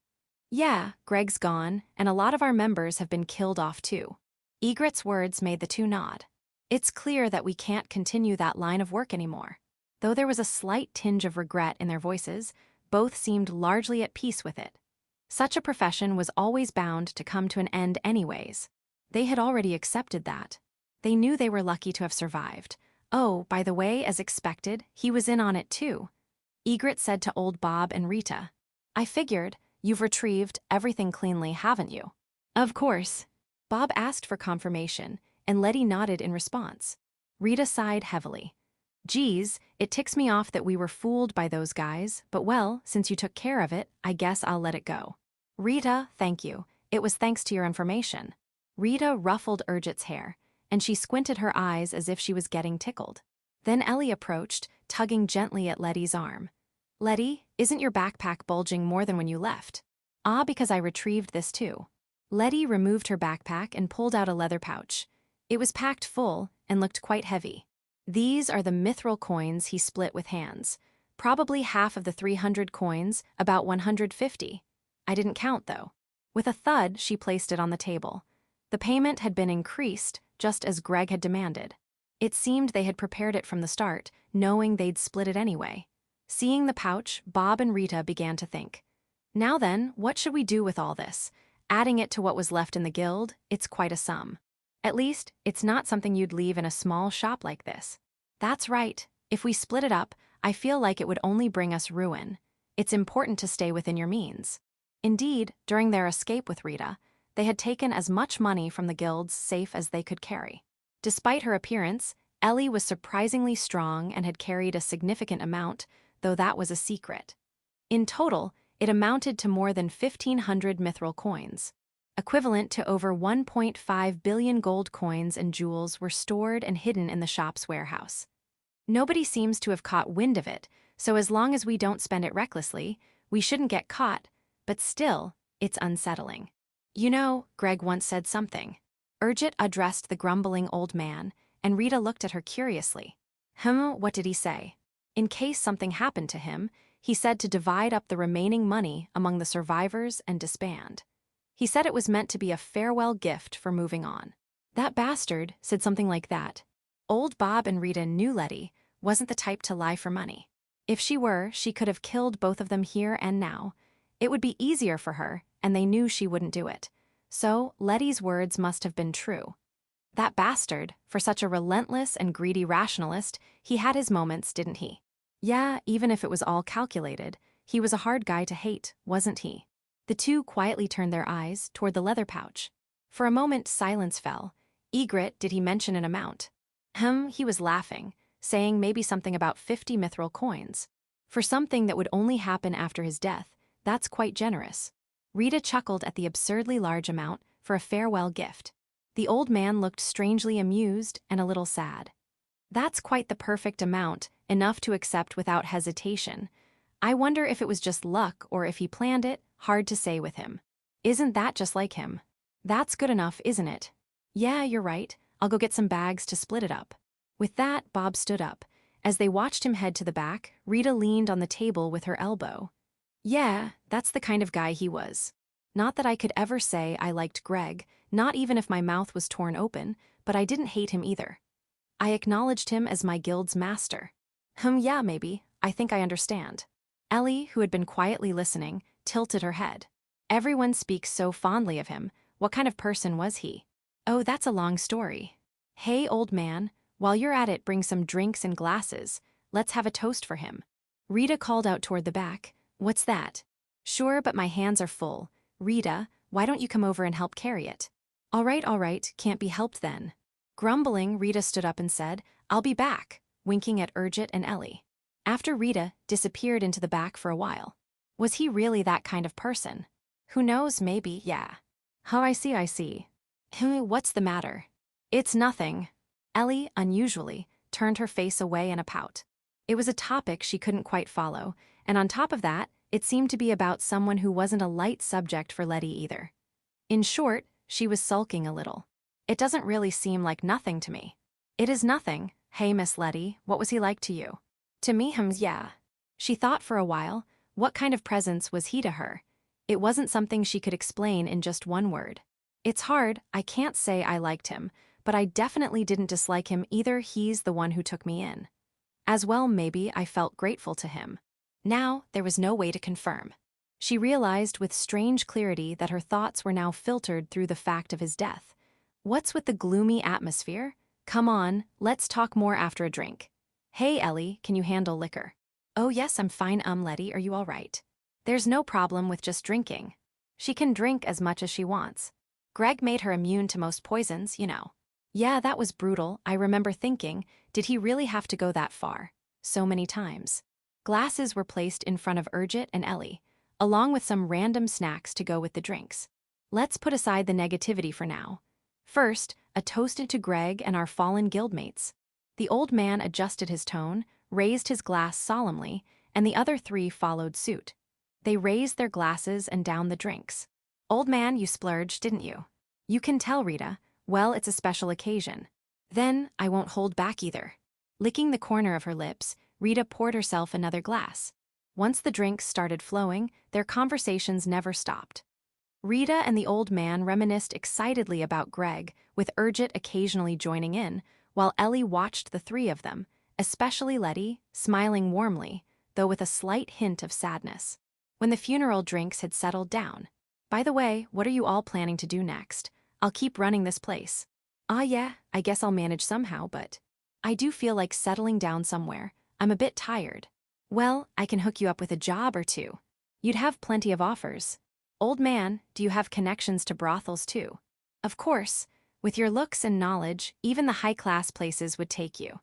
Yeah, Greg's gone, and a lot of our members have been killed off too. Egret's words made the two nod. It's clear that we can't continue that line of work anymore. Though there was a slight tinge of regret in their voices, both seemed largely at peace with it. Such a profession was always bound to come to an end anyways. They had already accepted that. They knew they were lucky to have survived. Oh, by the way, as expected, he was in on it too. Egret said to Old Bob and Rita, I figured, you've retrieved everything cleanly, haven't you? Of course. Bob asked for confirmation, and Letty nodded in response. Rita sighed heavily. Geez, it ticks me off that we were fooled by those guys, but well, since you took care of it, I guess I'll let it go. Rita, thank you. It was thanks to your information. Rita ruffled Egret's hair, and she squinted her eyes as if she was getting tickled. Then Ellie approached, tugging gently at Letty's arm. Letty, isn't your backpack bulging more than when you left? Ah, because I retrieved this too. Letty removed her backpack and pulled out a leather pouch. It was packed full and looked quite heavy. These are the mithril coins he split with Hands. Probably half of the 300 coins, about 150. I didn't count, though. With a thud, she placed it on the table. The payment had been increased, just as Greg had demanded. It seemed they had prepared it from the start, knowing they'd split it anyway. Seeing the pouch, Bob and Rita began to think. Now then, what should we do with all this? Adding it to what was left in the guild, it's quite a sum. At least, it's not something you'd leave in a small shop like this. That's right. If we split it up, I feel like it would only bring us ruin. It's important to stay within your means. Indeed, during their escape with Rita, they had taken as much money from the guild's safe as they could carry. Despite her appearance, Ellie was surprisingly strong and had carried a significant amount, though that was a secret. In total, it amounted to more than 1,500 mithril coins. Equivalent to over 1.5 billion gold coins and jewels were stored and hidden in the shop's warehouse. Nobody seems to have caught wind of it, so as long as we don't spend it recklessly, we shouldn't get caught, but still, it's unsettling. You know, Greg once said something. Egret addressed the grumbling old man, and Rita looked at her curiously. What did he say? In case something happened to him, he said to divide up the remaining money among the survivors and disband. He said it was meant to be a farewell gift for moving on. That bastard said something like that. Old Bob and Rita knew Letty wasn't the type to lie for money. If she were, she could have killed both of them here and now. It would be easier for her, and they knew she wouldn't do it. So, Letty's words must have been true. That bastard, for such a relentless and greedy rationalist, he had his moments, didn't he? Yeah, even if it was all calculated, he was a hard guy to hate, wasn't he? The two quietly turned their eyes toward the leather pouch. For a moment, silence fell. Egret, did he mention an amount? He was laughing, saying maybe something about 50 mithril coins. For something that would only happen after his death, that's quite generous. Rita chuckled at the absurdly large amount for a farewell gift. The old man looked strangely amused and a little sad. That's quite the perfect amount, enough to accept without hesitation. I wonder if it was just luck or if he planned it, hard to say with him. Isn't that just like him? That's good enough, isn't it? Yeah, you're right. I'll go get some bags to split it up. With that, Bob stood up. As they watched him head to the back, Rita leaned on the table with her elbow. Yeah, that's the kind of guy he was. Not that I could ever say I liked Greg, not even if my mouth was torn open, but I didn't hate him either. I acknowledged him as my guild's master. Yeah, maybe. I think I understand. Ellie, who had been quietly listening, tilted her head. Everyone speaks so fondly of him. What kind of person was he? Oh, that's a long story. Hey, old man, while you're at it, bring some drinks and glasses. Let's have a toast for him. Rita called out toward the back. What's that? Sure, but my hands are full. Rita, why don't you come over and help carry it? All right, can't be helped then. Grumbling, Rita stood up and said, I'll be back, winking at Egret and Ellie. After Rita disappeared into the back for a while. Was he really that kind of person? Who knows, maybe, yeah. Oh, I see. What's the matter? It's nothing. Ellie, unusually, turned her face away in a pout. It was a topic she couldn't quite follow, and on top of that, it seemed to be about someone who wasn't a light subject for Letty either. In short, she was sulking a little. It doesn't really seem like nothing to me. It is nothing. Hey, Miss Letty, what was he like to you? To me, yeah. She thought for a while, what kind of presence was he to her? It wasn't something she could explain in just one word. It's hard, I can't say I liked him, but I definitely didn't dislike him either. He's the one who took me in. As well, maybe I felt grateful to him. Now, there was no way to confirm. She realized with strange clarity that her thoughts were now filtered through the fact of his death. What's with the gloomy atmosphere? Come on, let's talk more after a drink. Hey, Ellie, can you handle liquor? Oh yes, I'm fine. Letty, are you all right? There's no problem with just drinking. She can drink as much as she wants. Greg made her immune to most poisons, you know. Yeah, that was brutal. I remember thinking, did he really have to go that far? So many times. Glasses were placed in front of Egret and Ellie, along with some random snacks to go with the drinks. Let's put aside the negativity for now. First, a toast to Greg and our fallen guildmates. The old man adjusted his tone, raised his glass solemnly, and the other three followed suit. They raised their glasses and downed the drinks. Old man, you splurged, didn't you? You can tell, Rita. Well, it's a special occasion. Then, I won't hold back either. Licking the corner of her lips, Rita poured herself another glass. Once the drinks started flowing, their conversations never stopped. Rita and the old man reminisced excitedly about Greg, with Egret occasionally joining in, while Ellie watched the three of them, especially Letty, smiling warmly, though with a slight hint of sadness. When the funeral drinks had settled down. By the way, what are you all planning to do next? I'll keep running this place. Yeah, I guess I'll manage somehow, but... I do feel like settling down somewhere. I'm a bit tired. Well, I can hook you up with a job or two. You'd have plenty of offers. Old man, do you have connections to brothels too? Of course. With your looks and knowledge, even the high-class places would take you.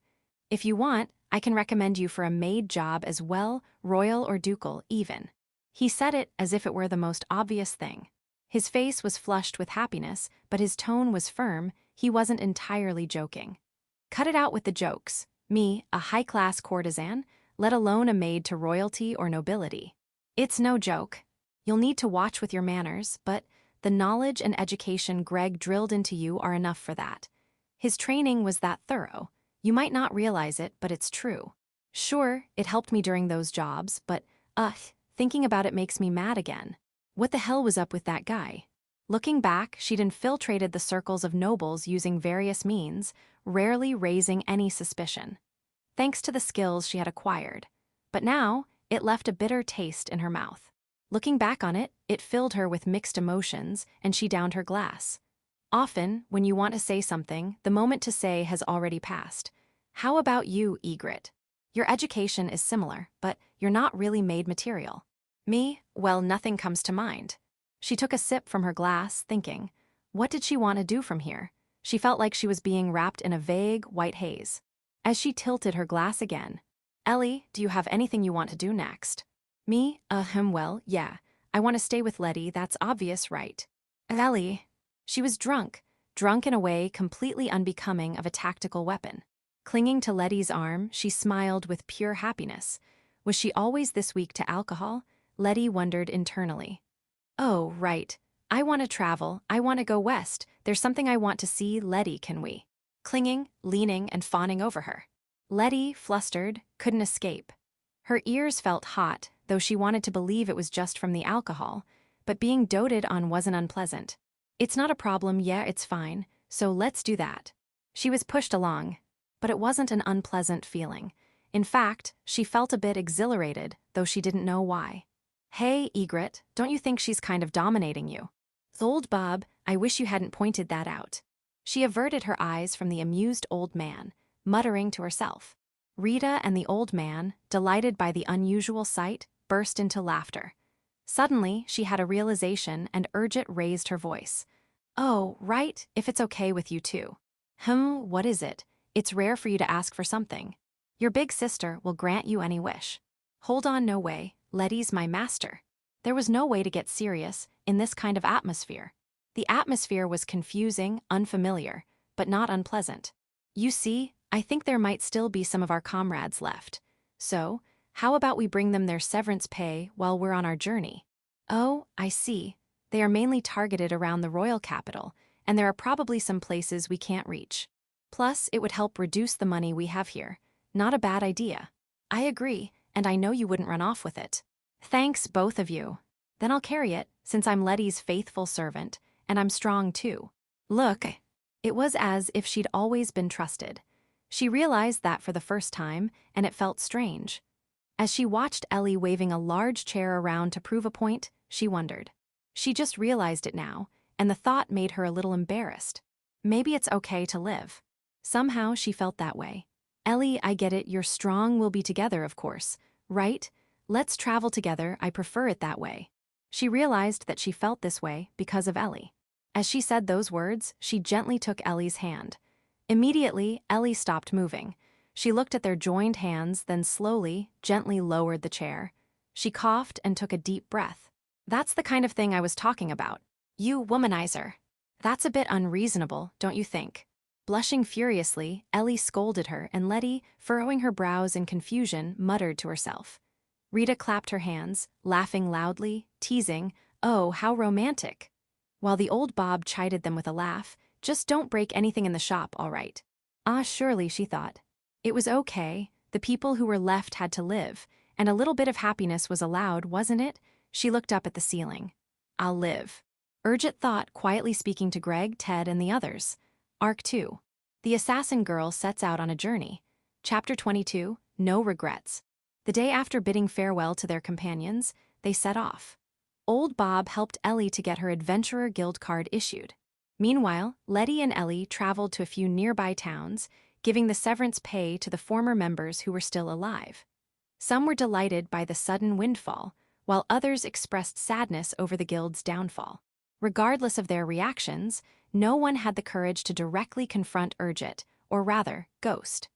If you want, I can recommend you for a maid job as well, royal or ducal, even. He said it as if it were the most obvious thing. His face was flushed with happiness, but his tone was firm. He wasn't entirely joking. Cut it out with the jokes. Me, a high-class courtesan, let alone a maid to royalty or nobility. It's no joke. You'll need to watch with your manners, but the knowledge and education Greg drilled into you are enough for that. His training was that thorough. You might not realize it, but it's true. Sure, it helped me during those jobs, but, thinking about it makes me mad again. What the hell was up with that guy? Looking back, she'd infiltrated the circles of nobles using various means, rarely raising any suspicion. Thanks to the skills she had acquired. But now, it left a bitter taste in her mouth. Looking back on it, it filled her with mixed emotions, and she downed her glass. Often, when you want to say something, the moment to say has already passed. How about you, Egret? Your education is similar, but you're not really made material. Me? Well, nothing comes to mind. She took a sip from her glass, thinking, what did she want to do from here? She felt like she was being wrapped in a vague, white haze. As she tilted her glass again, Ellie, do you have anything you want to do next? Me? Well, yeah. I want to stay with Letty, that's obvious, right? Ellie. She was drunk in a way completely unbecoming of a tactical weapon. Clinging to Letty's arm, she smiled with pure happiness. Was she always this weak to alcohol? Letty wondered internally. Oh, right. I want to travel, I want to go west, there's something I want to see, Letty, can we? Clinging, leaning, and fawning over her. Letty, flustered, couldn't escape. Her ears felt hot, though she wanted to believe it was just from the alcohol, but being doted on wasn't unpleasant. It's not a problem, yeah, it's fine, so let's do that. She was pushed along, but it wasn't an unpleasant feeling. In fact, she felt a bit exhilarated, though she didn't know why. Hey, Egret, don't you think she's kind of dominating you? Old Bob, I wish you hadn't pointed that out. She averted her eyes from the amused old man, muttering to herself. Rita and the old man, delighted by the unusual sight, burst into laughter. Suddenly, she had a realization and Egret raised her voice. Oh, right, if it's okay with you too. What is it? It's rare for you to ask for something. Your big sister will grant you any wish. Hold on, no way, Letty's my master. There was no way to get serious in this kind of atmosphere. The atmosphere was confusing, unfamiliar, but not unpleasant. You see, I think there might still be some of our comrades left. So, how about we bring them their severance pay while we're on our journey? Oh, I see. They are mainly targeted around the royal capital, and there are probably some places we can't reach. Plus, it would help reduce the money we have here. Not a bad idea. I agree, and I know you wouldn't run off with it. Thanks, both of you. Then I'll carry it, since I'm Letty's faithful servant, and I'm strong too. Look, it was as if she'd always been trusted. She realized that for the first time, and it felt strange. As she watched Ellie waving a large chair around to prove a point, she wondered. She just realized it now, and the thought made her a little embarrassed. Maybe it's okay to live. Somehow she felt that way. Ellie, I get it, you're strong, we'll be together, of course, right? Let's travel together, I prefer it that way. She realized that she felt this way because of Ellie. As she said those words, she gently took Ellie's hand. Immediately, Ellie stopped moving. She looked at their joined hands, then slowly, gently lowered the chair. She coughed and took a deep breath. That's the kind of thing I was talking about. You womanizer. That's a bit unreasonable, don't you think? Blushing furiously, Ellie scolded her, and Letty, furrowing her brows in confusion, muttered to herself. Rita clapped her hands, laughing loudly, teasing, oh, how romantic. While the old Bob chided them with a laugh, just don't break anything in the shop, all right. Ah, surely, she thought. It was okay, the people who were left had to live, and a little bit of happiness was allowed, wasn't it? She looked up at the ceiling. I'll live. Egret thought, quietly speaking to Greg, Ted, and the others. Arc 2. The assassin girl sets out on a journey. Chapter 22, No Regrets. The day after bidding farewell to their companions, they set off. Old Bob helped Ellie to get her Adventurer Guild card issued. Meanwhile, Letty and Ellie traveled to a few nearby towns, giving the severance pay to the former members who were still alive. Some were delighted by the sudden windfall, while others expressed sadness over the guild's downfall. Regardless of their reactions, no one had the courage to directly confront Egret, or rather, Ghost.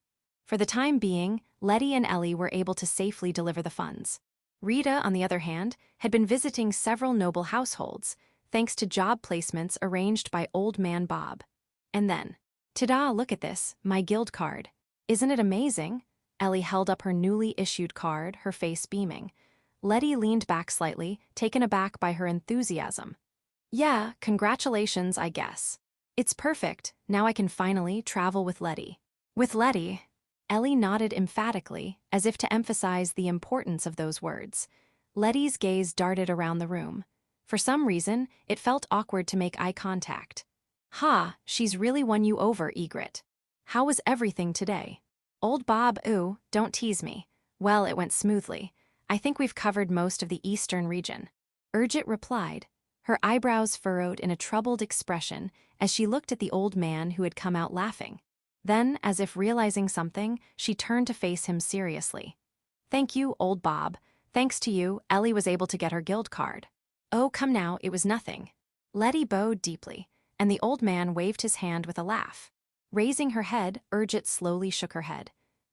For the time being, Letty and Ellie were able to safely deliver the funds. Rita, on the other hand, had been visiting several noble households, thanks to job placements arranged by Old Man Bob. And then, ta-da, look at this, my guild card. Isn't it amazing? Ellie held up her newly issued card, her face beaming. Letty leaned back slightly, taken aback by her enthusiasm. Yeah, congratulations, I guess. It's perfect, now I can finally travel with Letty. With Letty? Ellie nodded emphatically, as if to emphasize the importance of those words. Letty's gaze darted around the room. For some reason, it felt awkward to make eye contact. Ha, she's really won you over, Egret. How was everything today? Old Bob, ooh, don't tease me. Well, it went smoothly. I think we've covered most of the eastern region. Egret replied, her eyebrows furrowed in a troubled expression as she looked at the old man who had come out laughing. Then, as if realizing something, she turned to face him seriously. Thank you, old Bob. Thanks to you, Ellie was able to get her guild card. Oh, come now, it was nothing. Letty bowed deeply, and the old man waved his hand with a laugh. Raising her head, Egret slowly shook her head.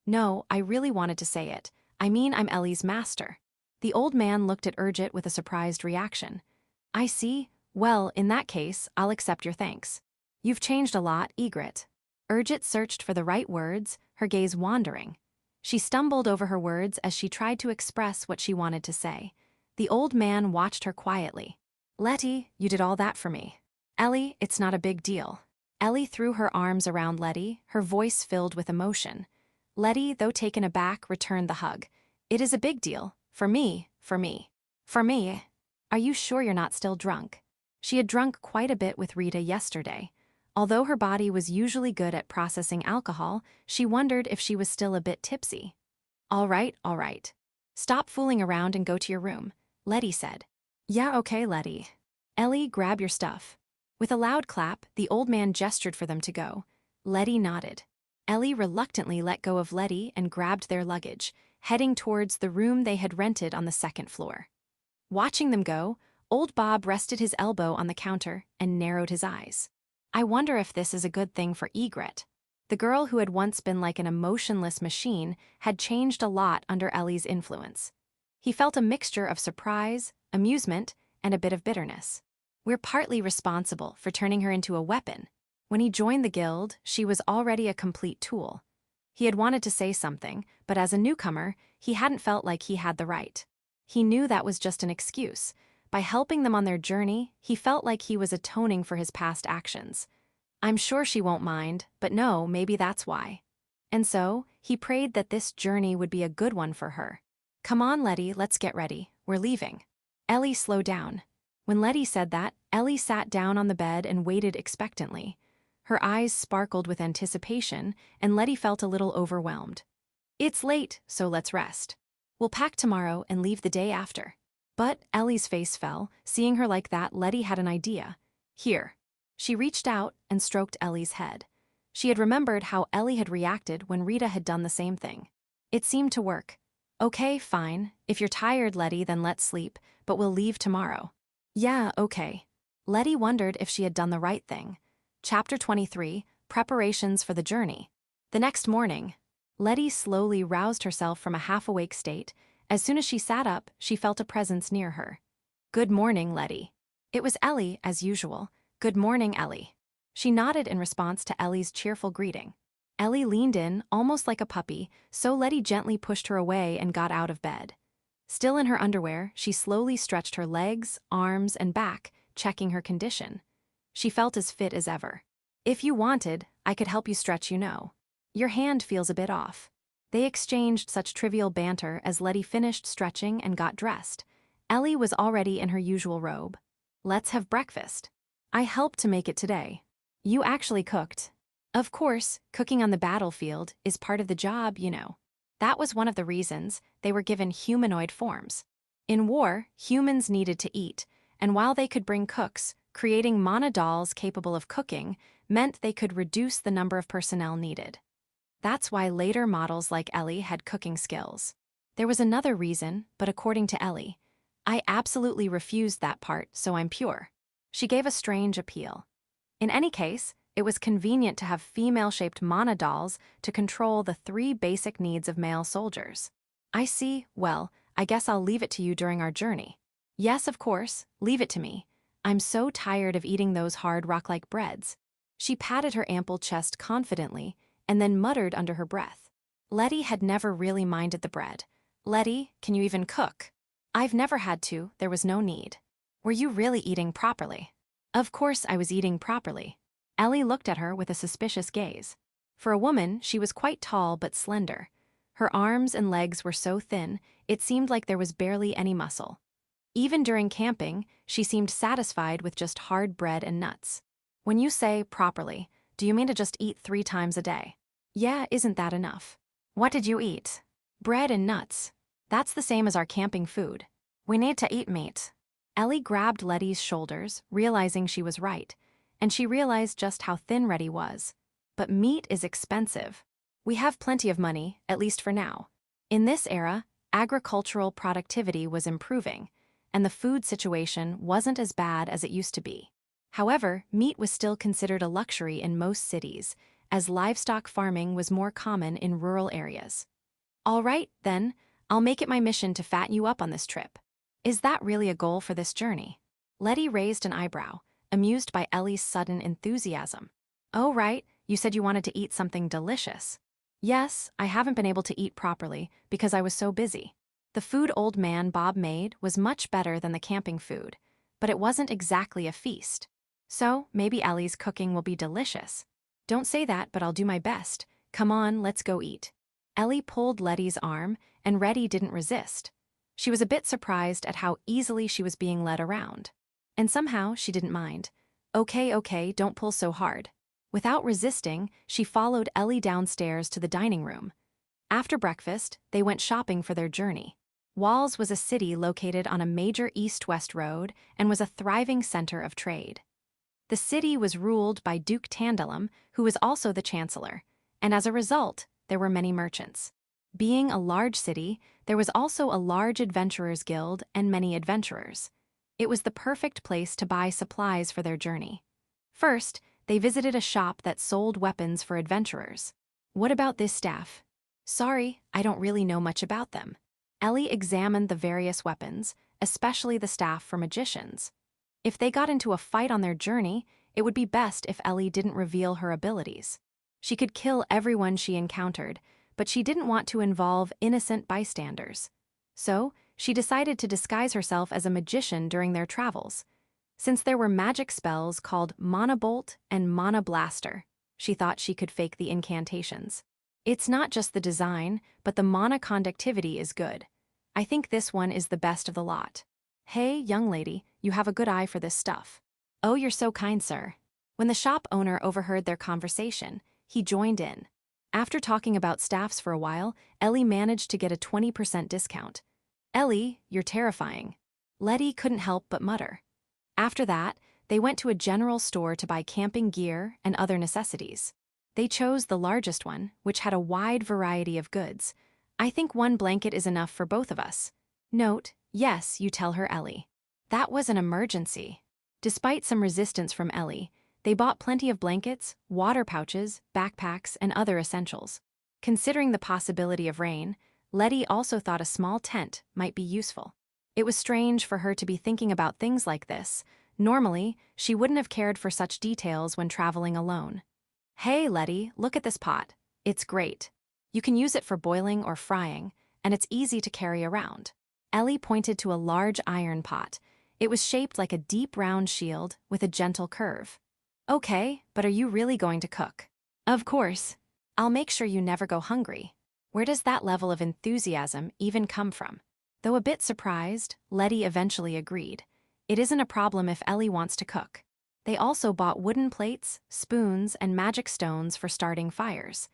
No, I really wanted to say it. I mean, I'm Ellie's master. The old man looked at Egret with a surprised reaction. I see. Well, in that case, I'll accept your thanks. You've changed a lot, Egret. Egret searched for the right words, her gaze wandering. She stumbled over her words as she tried to express what she wanted to say. The old man watched her quietly. Letty, you did all that for me. Ellie, it's not a big deal. Ellie threw her arms around Letty, her voice filled with emotion. Letty, though taken aback, returned the hug. It is a big deal. For me, for me. For me. Are you sure you're not still drunk? She had drunk quite a bit with Rita yesterday. Although her body was usually good at processing alcohol, she wondered if she was still a bit tipsy. All right, all right. Stop fooling around and go to your room, Letty said. Yeah, okay, Letty. Ellie, grab your stuff. With a loud clap, the old man gestured for them to go. Letty nodded. Ellie reluctantly let go of Letty and grabbed their luggage, heading towards the room they had rented on the second floor. Watching them go, old Bob rested his elbow on the counter and narrowed his eyes. I wonder if this is a good thing for Egret. The girl who had once been like an emotionless machine had changed a lot under Ellie's influence. He felt a mixture of surprise, amusement, and a bit of bitterness. We're partly responsible for turning her into a weapon. When he joined the guild, she was already a complete tool. He had wanted to say something, but as a newcomer, he hadn't felt like he had the right. He knew that was just an excuse. By helping them on their journey, he felt like he was atoning for his past actions. I'm sure she won't mind, but no, maybe that's why. And so, he prayed that this journey would be a good one for her. Come on, Letty, let's get ready. We're leaving. Ellie slowed down. When Letty said that, Ellie sat down on the bed and waited expectantly. Her eyes sparkled with anticipation, and Letty felt a little overwhelmed. It's late, so let's rest. We'll pack tomorrow and leave the day after. But Ellie's face fell. Seeing her like that, Letty had an idea. Here. She reached out and stroked Ellie's head. She had remembered how Ellie had reacted when Rita had done the same thing. It seemed to work. Okay, fine. If you're tired, Letty, then let's sleep, but we'll leave tomorrow. Yeah, okay. Letty wondered if she had done the right thing. Chapter 23, Preparations for the Journey. The next morning, Letty slowly roused herself from a half-awake state. As soon as she sat up, she felt a presence near her. Good morning, Letty. It was Ellie, as usual. Good morning, Ellie. She nodded in response to Ellie's cheerful greeting. Ellie leaned in, almost like a puppy, so Letty gently pushed her away and got out of bed. Still in her underwear, she slowly stretched her legs, arms, and back, checking her condition. She felt as fit as ever. If you wanted, I could help you stretch, you know. Your hand feels a bit off. They exchanged such trivial banter as Letty finished stretching and got dressed. Ellie was already in her usual robe. Let's have breakfast. I helped to make it today. You actually cooked. Of course, cooking on the battlefield is part of the job, you know. That was one of the reasons they were given humanoid forms. In war, humans needed to eat, and while they could bring cooks, creating mana dolls capable of cooking meant they could reduce the number of personnel needed. That's why later models like Ellie had cooking skills. There was another reason, but according to Ellie, I absolutely refused that part, so I'm pure. She gave a strange appeal. In any case, it was convenient to have female-shaped mana dolls to control the 3 basic needs of male soldiers. I see, well, I guess I'll leave it to you during our journey. Yes, of course, leave it to me. I'm so tired of eating those hard rock-like breads. She patted her ample chest confidently and then muttered under her breath. Letty had never really minded the bread. Letty, can you even cook? I've never had to, there was no need. Were you really eating properly? Of course I was eating properly. Ellie looked at her with a suspicious gaze. For a woman, she was quite tall but slender. Her arms and legs were so thin, it seemed like there was barely any muscle. Even during camping, she seemed satisfied with just hard bread and nuts. When you say properly, do you mean to just eat 3 times a day? Yeah, isn't that enough? What did you eat? Bread and nuts. That's the same as our camping food. We need to eat meat. Ellie grabbed Letty's shoulders, realizing she was right, and she realized just how thin Letty was. But meat is expensive. We have plenty of money, at least for now. In this era, agricultural productivity was improving, and the food situation wasn't as bad as it used to be. However, meat was still considered a luxury in most cities, as livestock farming was more common in rural areas. All right, then, I'll make it my mission to fatten you up on this trip. Is that really a goal for this journey? Letty raised an eyebrow, amused by Ellie's sudden enthusiasm. Oh, right, you said you wanted to eat something delicious. Yes, I haven't been able to eat properly because I was so busy. The food old man Bob made was much better than the camping food, but it wasn't exactly a feast. So, maybe Ellie's cooking will be delicious. Don't say that, but I'll do my best. Come on, let's go eat. Ellie pulled Letty's arm, and Letty didn't resist. She was a bit surprised at how easily she was being led around. And somehow she didn't mind. Okay, don't pull so hard. Without resisting, she followed Ellie downstairs to the dining room. After breakfast, they went shopping for their journey. Walls was a city located on a major east-west road and was a thriving center of trade. The city was ruled by Duke Tandalum, who was also the chancellor, and as a result, there were many merchants. Being a large city, there was also a large adventurers' guild and many adventurers. It was the perfect place to buy supplies for their journey. First, they visited a shop that sold weapons for adventurers. What about this staff? Sorry, I don't really know much about them. Ellie examined the various weapons, especially the staff for magicians. If they got into a fight on their journey, it would be best if Ellie didn't reveal her abilities. She could kill everyone she encountered, but she didn't want to involve innocent bystanders. So, she decided to disguise herself as a magician during their travels. Since there were magic spells called Mana Bolt and Mana Blaster, she thought she could fake the incantations. It's not just the design, but the mana conductivity is good. I think this one is the best of the lot. Hey, young lady, you have a good eye for this stuff. Oh, you're so kind, sir. When the shop owner overheard their conversation, he joined in. After talking about staffs for a while, Ellie managed to get a 20% discount. Ellie, you're terrifying. Letty couldn't help but mutter. After that, they went to a general store to buy camping gear and other necessities. They chose the largest one, which had a wide variety of goods. I think 1 blanket is enough for both of us. Note, yes, you tell her, Ellie. That was an emergency. Despite some resistance from Ellie, they bought plenty of blankets, water pouches, backpacks, and other essentials. Considering the possibility of rain, Letty also thought a small tent might be useful. It was strange for her to be thinking about things like this. Normally, she wouldn't have cared for such details when traveling alone. Hey, Letty, look at this pot. It's great. You can use it for boiling or frying, and it's easy to carry around. Ellie pointed to a large iron pot. It was shaped like a deep round shield with a gentle curve. Okay, but are you really going to cook? Of course. I'll make sure you never go hungry. Where does that level of enthusiasm even come from? Though a bit surprised, Letty eventually agreed. It isn't a problem if Ellie wants to cook. They also bought wooden plates, spoons, and magic stones for starting fires.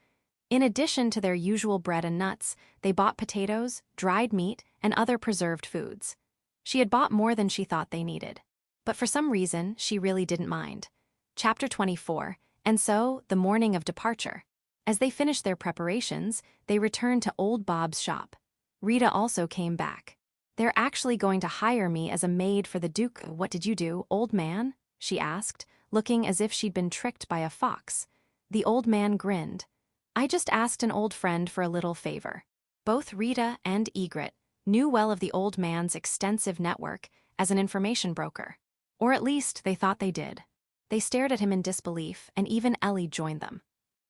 In addition to their usual bread and nuts, they bought potatoes, dried meat, and other preserved foods. She had bought more than she thought they needed. But for some reason, she really didn't mind. Chapter 24, and so, the morning of departure. As they finished their preparations, they returned to old Bob's shop. Rita also came back. "They're actually going to hire me as a maid for the Duke." "What did you do, old man?" she asked, looking as if she'd been tricked by a fox. The old man grinned. "I just asked an old friend for a little favor." Both Rita and Egret knew well of the old man's extensive network as an information broker. Or at least they thought they did. They stared at him in disbelief, and even Ellie joined them.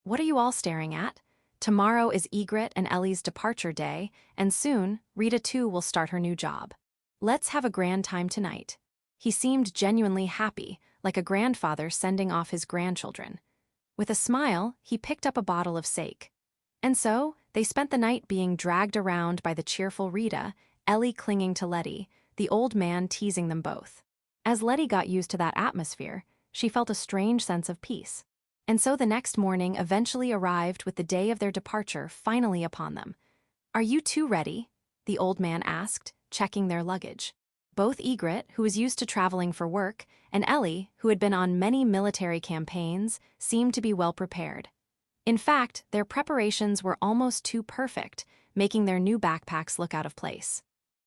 "What are you all staring at? Tomorrow is Egret and Ellie's departure day, and soon, Rita too will start her new job. Let's have a grand time tonight." He seemed genuinely happy, like a grandfather sending off his grandchildren. With a smile, he picked up a bottle of sake. And so, they spent the night being dragged around by the cheerful Rita, Ellie clinging to Letty, the old man teasing them both. As Letty got used to that atmosphere, she felt a strange sense of peace. And so the next morning eventually arrived with the day of their departure finally upon them. "Are you two ready?" the old man asked, checking their luggage. Both Egret, who was used to traveling for work, and Ellie, who had been on many military campaigns, seemed to be well prepared. In fact, their preparations were almost too perfect, making their new backpacks look out of place.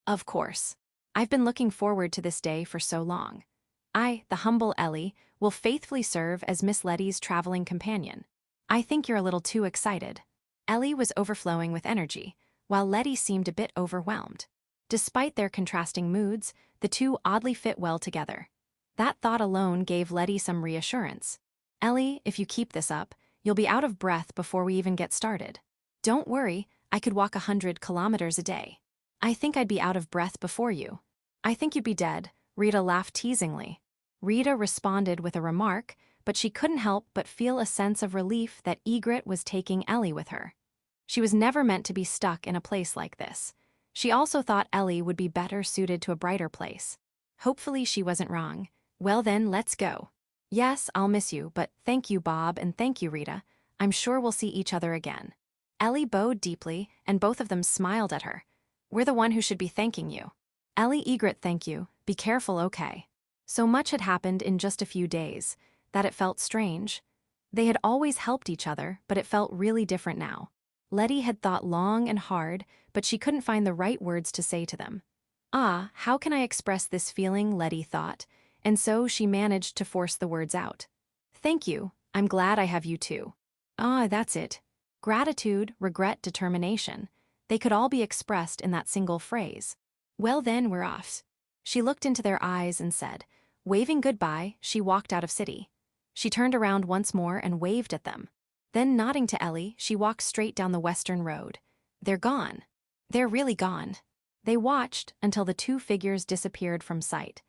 "Of course. I've been looking forward to this day for so long. I, the humble Ellie, will faithfully serve as Miss Letty's traveling companion. I think you're a little too excited." Ellie was overflowing with energy, while Letty seemed a bit overwhelmed. Despite their contrasting moods, the two oddly fit well together. That thought alone gave Letty some reassurance. "Ellie, if you keep this up, you'll be out of breath before we even get started." "Don't worry, I could walk 100 kilometers a day." "I think I'd be out of breath before you." "I think you'd be dead," Rita laughed teasingly. Rita responded with a remark, but she couldn't help but feel a sense of relief that Egret was taking Ellie with her. She was never meant to be stuck in a place like this. She also thought Ellie would be better suited to a brighter place. Hopefully she wasn't wrong. "Well then, let's go." "Yes, I'll miss you, but thank you, Bob, and thank you, Rita. I'm sure we'll see each other again." Ellie bowed deeply, and both of them smiled at her. "We're the one who should be thanking you." "Ellie, Egret, thank you. Be careful, okay?" So much had happened in just a few days that it felt strange. They had always helped each other, but it felt really different now. Letty had thought long and hard, but she couldn't find the right words to say to them. "Ah, how can I express this feeling?" Letty thought, and so she managed to force the words out. "Thank you. I'm glad I have you too." "Ah, that's it." Gratitude, regret, determination. They could all be expressed in that single phrase. "Well then, we're off." She looked into their eyes and said, waving goodbye, she walked out of city. She turned around once more and waved at them. Then, nodding to Ellie, she walked straight down the western road. "They're gone. They're really gone." They watched until the two figures disappeared from sight.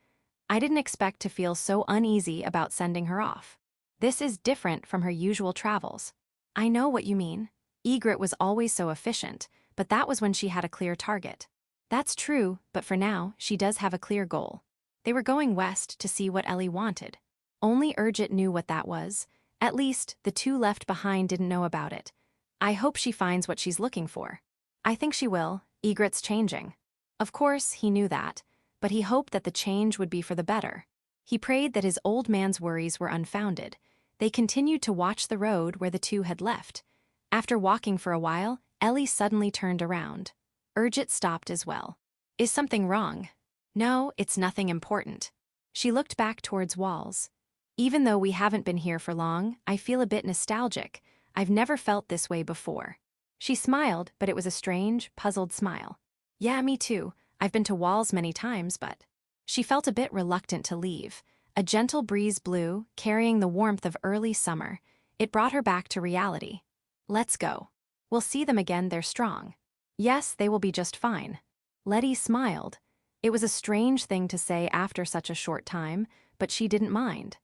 "I didn't expect to feel so uneasy about sending her off. This is different from her usual travels." "I know what you mean. Egret was always so efficient, but that was when she had a clear target." "That's true, but for now, she does have a clear goal." They were going west to see what Ellie wanted. Only Egret knew what that was. At least, the two left behind didn't know about it. "I hope she finds what she's looking for." "I think she will. Egret's changing." Of course, he knew that, but he hoped that the change would be for the better. He prayed that his old man's worries were unfounded. They continued to watch the road where the two had left. After walking for a while, Ellie suddenly turned around. Egret stopped as well. "Is something wrong?" "No, it's nothing important." She looked back towards Walls. "Even though we haven't been here for long, I feel a bit nostalgic. I've never felt this way before." She smiled, but it was a strange, puzzled smile. "Yeah, me too. I've been to Walls many times, but..." She felt a bit reluctant to leave. A gentle breeze blew, carrying the warmth of early summer. It brought her back to reality. "Let's go. We'll see them again, they're strong." "Yes, they will be just fine." Letty smiled. It was a strange thing to say after such a short time, but she didn't mind.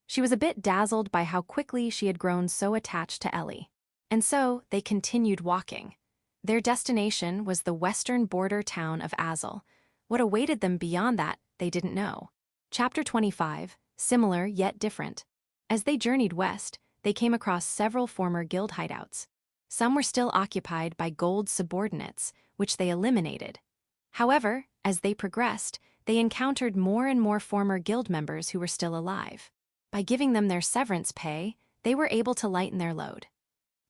She was a bit dazzled by how quickly she had grown so attached to Ellie. And so, they continued walking. Their destination was the western border town of Azil. What awaited them beyond that, they didn't know. Chapter 25, Similar Yet Different. As they journeyed west, they came across several former guild hideouts. Some were still occupied by gold subordinates, which they eliminated. However, as they progressed, they encountered more and more former guild members who were still alive. By giving them their severance pay, they were able to lighten their load.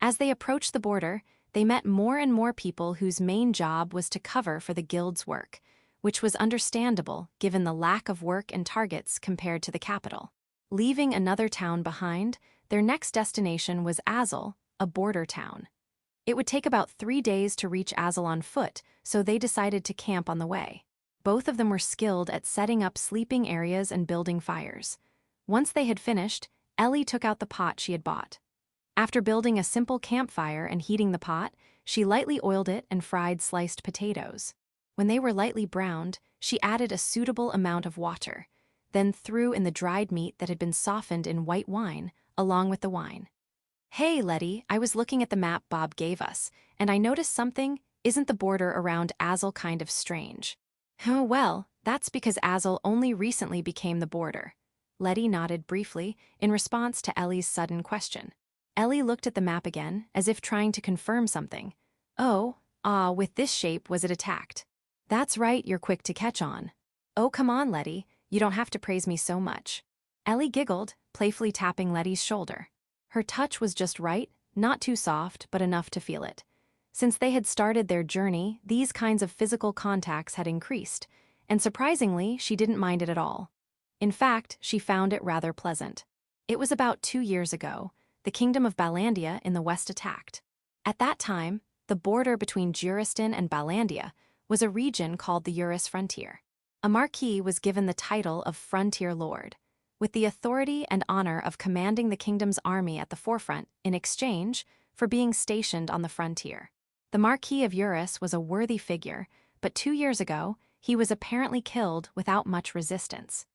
As they approached the border, they met more and more people whose main job was to cover for the guild's work, which was understandable given the lack of work and targets compared to the capital. Leaving another town behind, their next destination was Azil, a border town. It would take about 3 days to reach Azil on foot, so they decided to camp on the way. Both of them were skilled at setting up sleeping areas and building fires. Once they had finished, Ellie took out the pot she had bought. After building a simple campfire and heating the pot, she lightly oiled it and fried sliced potatoes. When they were lightly browned, she added a suitable amount of water, then threw in the dried meat that had been softened in white wine, along with the wine. "Hey, Letty, I was looking at the map Bob gave us, and I noticed something. Isn't the border around Azil kind of strange?" "Oh, well, that's because Azil only recently became the border." Letty nodded briefly in response to Ellie's sudden question. Ellie looked at the map again, as if trying to confirm something. With this shape was it attacked? "That's right, you're quick to catch on." "Oh, come on, Letty, you don't have to praise me so much." Ellie giggled, playfully tapping Letty's shoulder. Her touch was just right, not too soft, but enough to feel it. Since they had started their journey, these kinds of physical contacts had increased, and surprisingly, she didn't mind it at all. In fact, she found it rather pleasant. It was about 2 years ago. The kingdom of Balandia in the west attacked. At that time, the border between Juristan and Balandia was a region called the Eurus frontier. A marquis was given the title of frontier lord, with the authority and honor of commanding the kingdom's army at the forefront in exchange for being stationed on the frontier. The Marquis of Eurus was a worthy figure, but 2 years ago, he was apparently killed without much resistance.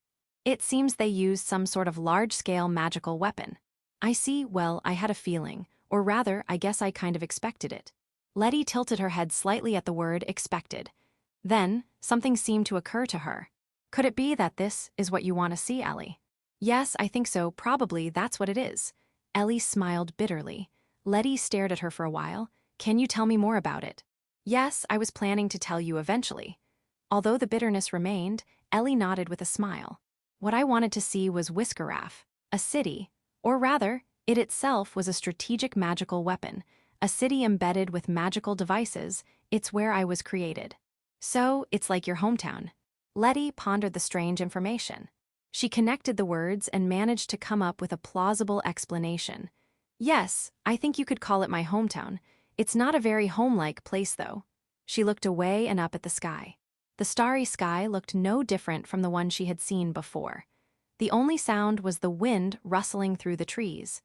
It seems they used some sort of large-scale magical weapon. "I see, well, I had a feeling, or rather, I guess I kind of expected it." Letty tilted her head slightly at the word expected. Then, something seemed to occur to her. "Could it be that this is what you want to see, Ellie?" "Yes, I think so, probably that's what it is." Ellie smiled bitterly. Letty stared at her for a while. "Can you tell me more about it?" "Yes, I was planning to tell you eventually." Although the bitterness remained, Ellie nodded with a smile. "What I wanted to see was Whiskeraf, a city. Or rather, it itself was a strategic magical weapon, a city embedded with magical devices. It's where I was created." "So, it's like your hometown." Letty pondered the strange information. She connected the words and managed to come up with a plausible explanation. "Yes, I think you could call it my hometown. It's not a very home-like place, though." She looked away and up at the sky. The starry sky looked no different from the one she had seen before. The only sound was the wind rustling through the trees.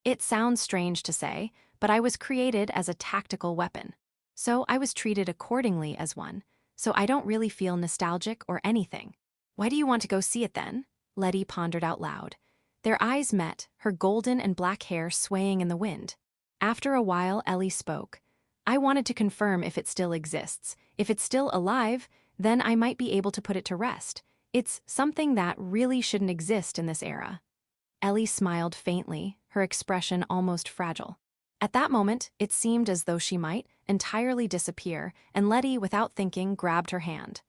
"It sounds strange to say, but I was created as a tactical weapon. So I was treated accordingly as one, so I don't really feel nostalgic or anything." "Why do you want to go see it then?" Letty pondered out loud. Their eyes met, her golden and black hair swaying in the wind. After a while, Ellie spoke. "I wanted to confirm if it still exists. If it's still alive, then I might be able to put it to rest. It's something that really shouldn't exist in this era." Ellie smiled faintly, her expression almost fragile. At that moment, it seemed as though she might entirely disappear, and Letty, without thinking, grabbed her hand.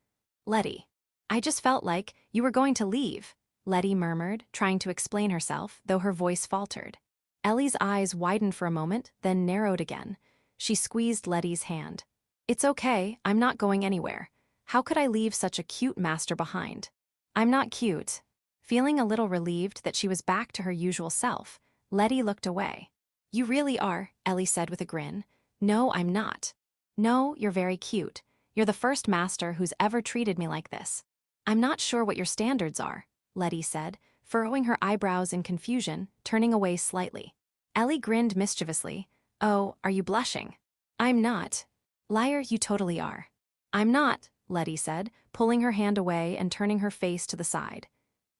"Letty, I just felt like you were going to leave," Letty murmured, trying to explain herself, though her voice faltered. Ellie's eyes widened for a moment, then narrowed again. She squeezed Letty's hand. "It's okay, I'm not going anywhere. How could I leave such a cute master behind?" "I'm not cute." Feeling a little relieved that she was back to her usual self, Letty looked away. "You really are," Ellie said with a grin. "No, I'm not." "No, you're very cute. You're the first master who's ever treated me like this." "I'm not sure what your standards are," Letty said, furrowing her eyebrows in confusion, turning away slightly. Ellie grinned mischievously. "Oh, are you blushing?" "I'm not." "Liar, you totally are." "I'm not," Letty said, pulling her hand away and turning her face to the side.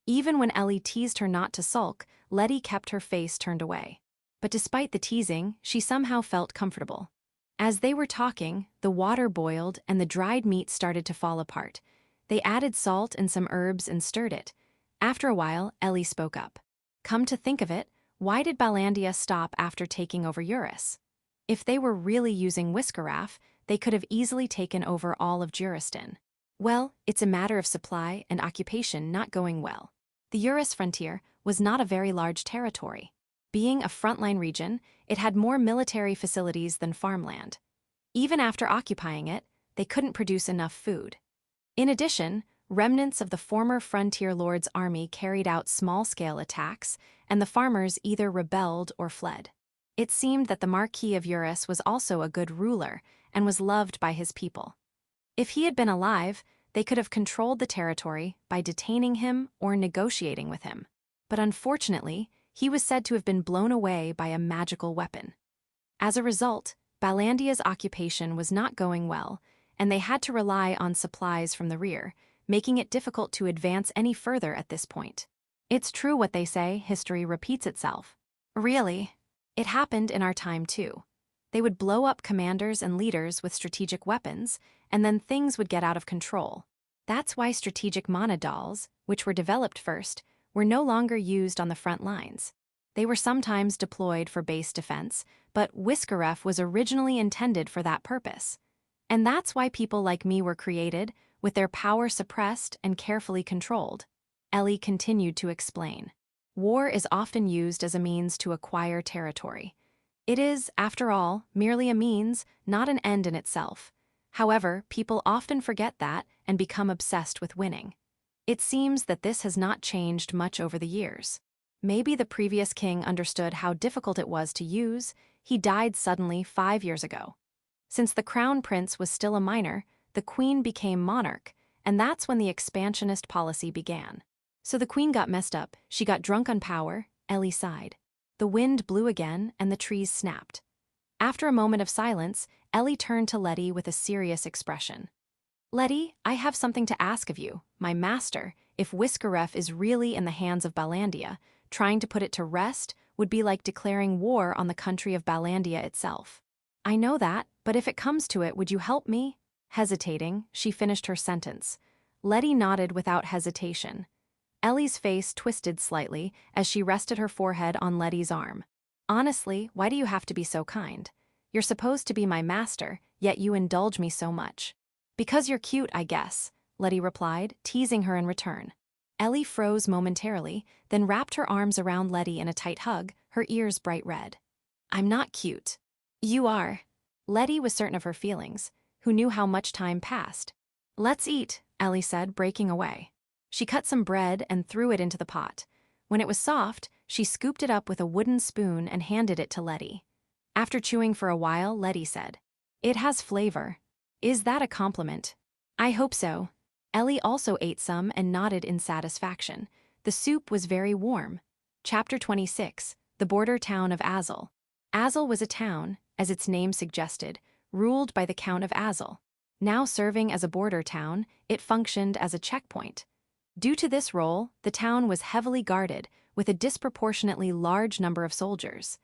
Even when Ellie teased her not to sulk, Letty kept her face turned away. But despite the teasing, she somehow felt comfortable. As they were talking, the water boiled and the dried meat started to fall apart. They added salt and some herbs and stirred it. After a while, Ellie spoke up. "Come to think of it, why did Balandia stop after taking over Eurus? If they were really using Whiskeraf, they could have easily taken over all of Juristan." "Well, it's a matter of supply and occupation not going well. The Eurus frontier was not a very large territory. Being a frontline region, it had more military facilities than farmland. Even after occupying it, they couldn't produce enough food. In addition, remnants of the former frontier lord's army carried out small-scale attacks, and the farmers either rebelled or fled. It seemed that the Marquis of Eurus was also a good ruler and was loved by his people. If he had been alive, they could have controlled the territory by detaining him or negotiating with him. But unfortunately, he was said to have been blown away by a magical weapon. As a result, Balandia's occupation was not going well, and they had to rely on supplies from the rear, making it difficult to advance any further at this point. It's true what they say, history repeats itself. Really, it happened in our time too. They would blow up commanders and leaders with strategic weapons, and then things would get out of control. That's why strategic mana dolls, which were developed first, were no longer used on the front lines. They were sometimes deployed for base defense, but Whiskeref was originally intended for that purpose. And that's why people like me were created, with their power suppressed and carefully controlled. Ellie continued to explain. War is often used as a means to acquire territory. It is, after all, merely a means, not an end in itself. However, people often forget that and become obsessed with winning. It seems that this has not changed much over the years. Maybe the previous king understood how difficult it was to use. He died suddenly 5 years ago. Since the crown prince was still a minor, the queen became monarch, and that's when the expansionist policy began. So the queen got messed up, she got drunk on power, Ellie sighed. The wind blew again, and the trees snapped. After a moment of silence, Ellie turned to Letty with a serious expression. Letty, I have something to ask of you, my master. If Whiskeref is really in the hands of Balandia, trying to put it to rest would be like declaring war on the country of Balandia itself. I know that, but if it comes to it, would you help me? Hesitating, she finished her sentence. Letty nodded without hesitation. Ellie's face twisted slightly as she rested her forehead on Letty's arm. Honestly, why do you have to be so kind? You're supposed to be my master, yet you indulge me so much. Because you're cute, I guess, Letty replied, teasing her in return. Ellie froze momentarily, then wrapped her arms around Letty in a tight hug, her ears bright red. I'm not cute. You are. Letty was certain of her feelings, who knew how much time passed. Let's eat, Ellie said, breaking away. She cut some bread and threw it into the pot. When it was soft, she scooped it up with a wooden spoon and handed it to Letty. After chewing for a while, Letty said, It has flavor. Is that a compliment? I hope so. Ellie also ate some and nodded in satisfaction. The soup was very warm. Chapter 26, The Border Town of Azil. Azil was a town, as its name suggested, ruled by the Count of Azil. Now serving as a border town, it functioned as a checkpoint. Due to this role, the town was heavily guarded, with a disproportionately large number of soldiers.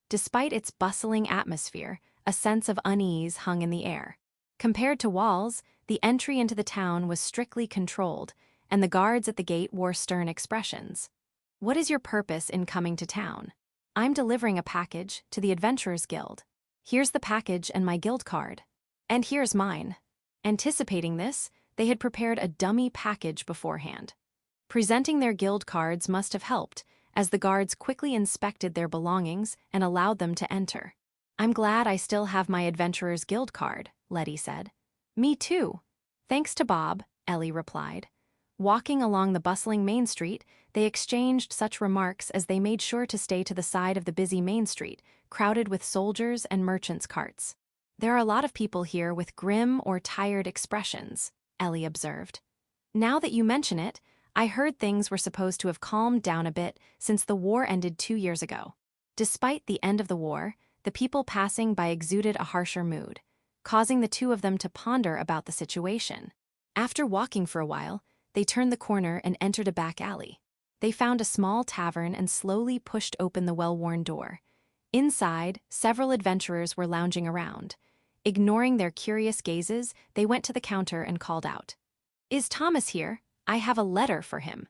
Despite its bustling atmosphere, a sense of unease hung in the air. Compared to walls, the entry into the town was strictly controlled, and the guards at the gate wore stern expressions. What is your purpose in coming to town? I'm delivering a package to the Adventurers Guild. Here's the package and my guild card. And here's mine. Anticipating this, they had prepared a dummy package beforehand. Presenting their guild cards must have helped, as the guards quickly inspected their belongings and allowed them to enter. I'm glad I still have my Adventurers Guild card, Letty said. Me too. Thanks to Bob, Ellie replied. Walking along the bustling main street, they exchanged such remarks as they made sure to stay to the side of the busy main street, crowded with soldiers and merchants' carts. There are a lot of people here with grim or tired expressions, Ellie observed. Now that you mention it, I heard things were supposed to have calmed down a bit since the war ended 2 years ago. Despite the end of the war, the people passing by exuded a harsher mood, causing the two of them to ponder about the situation. After walking for a while, they turned the corner and entered a back alley. They found a small tavern and slowly pushed open the well-worn door. Inside, several adventurers were lounging around. Ignoring their curious gazes, they went to the counter and called out. Is Thomas here? I have a letter for him.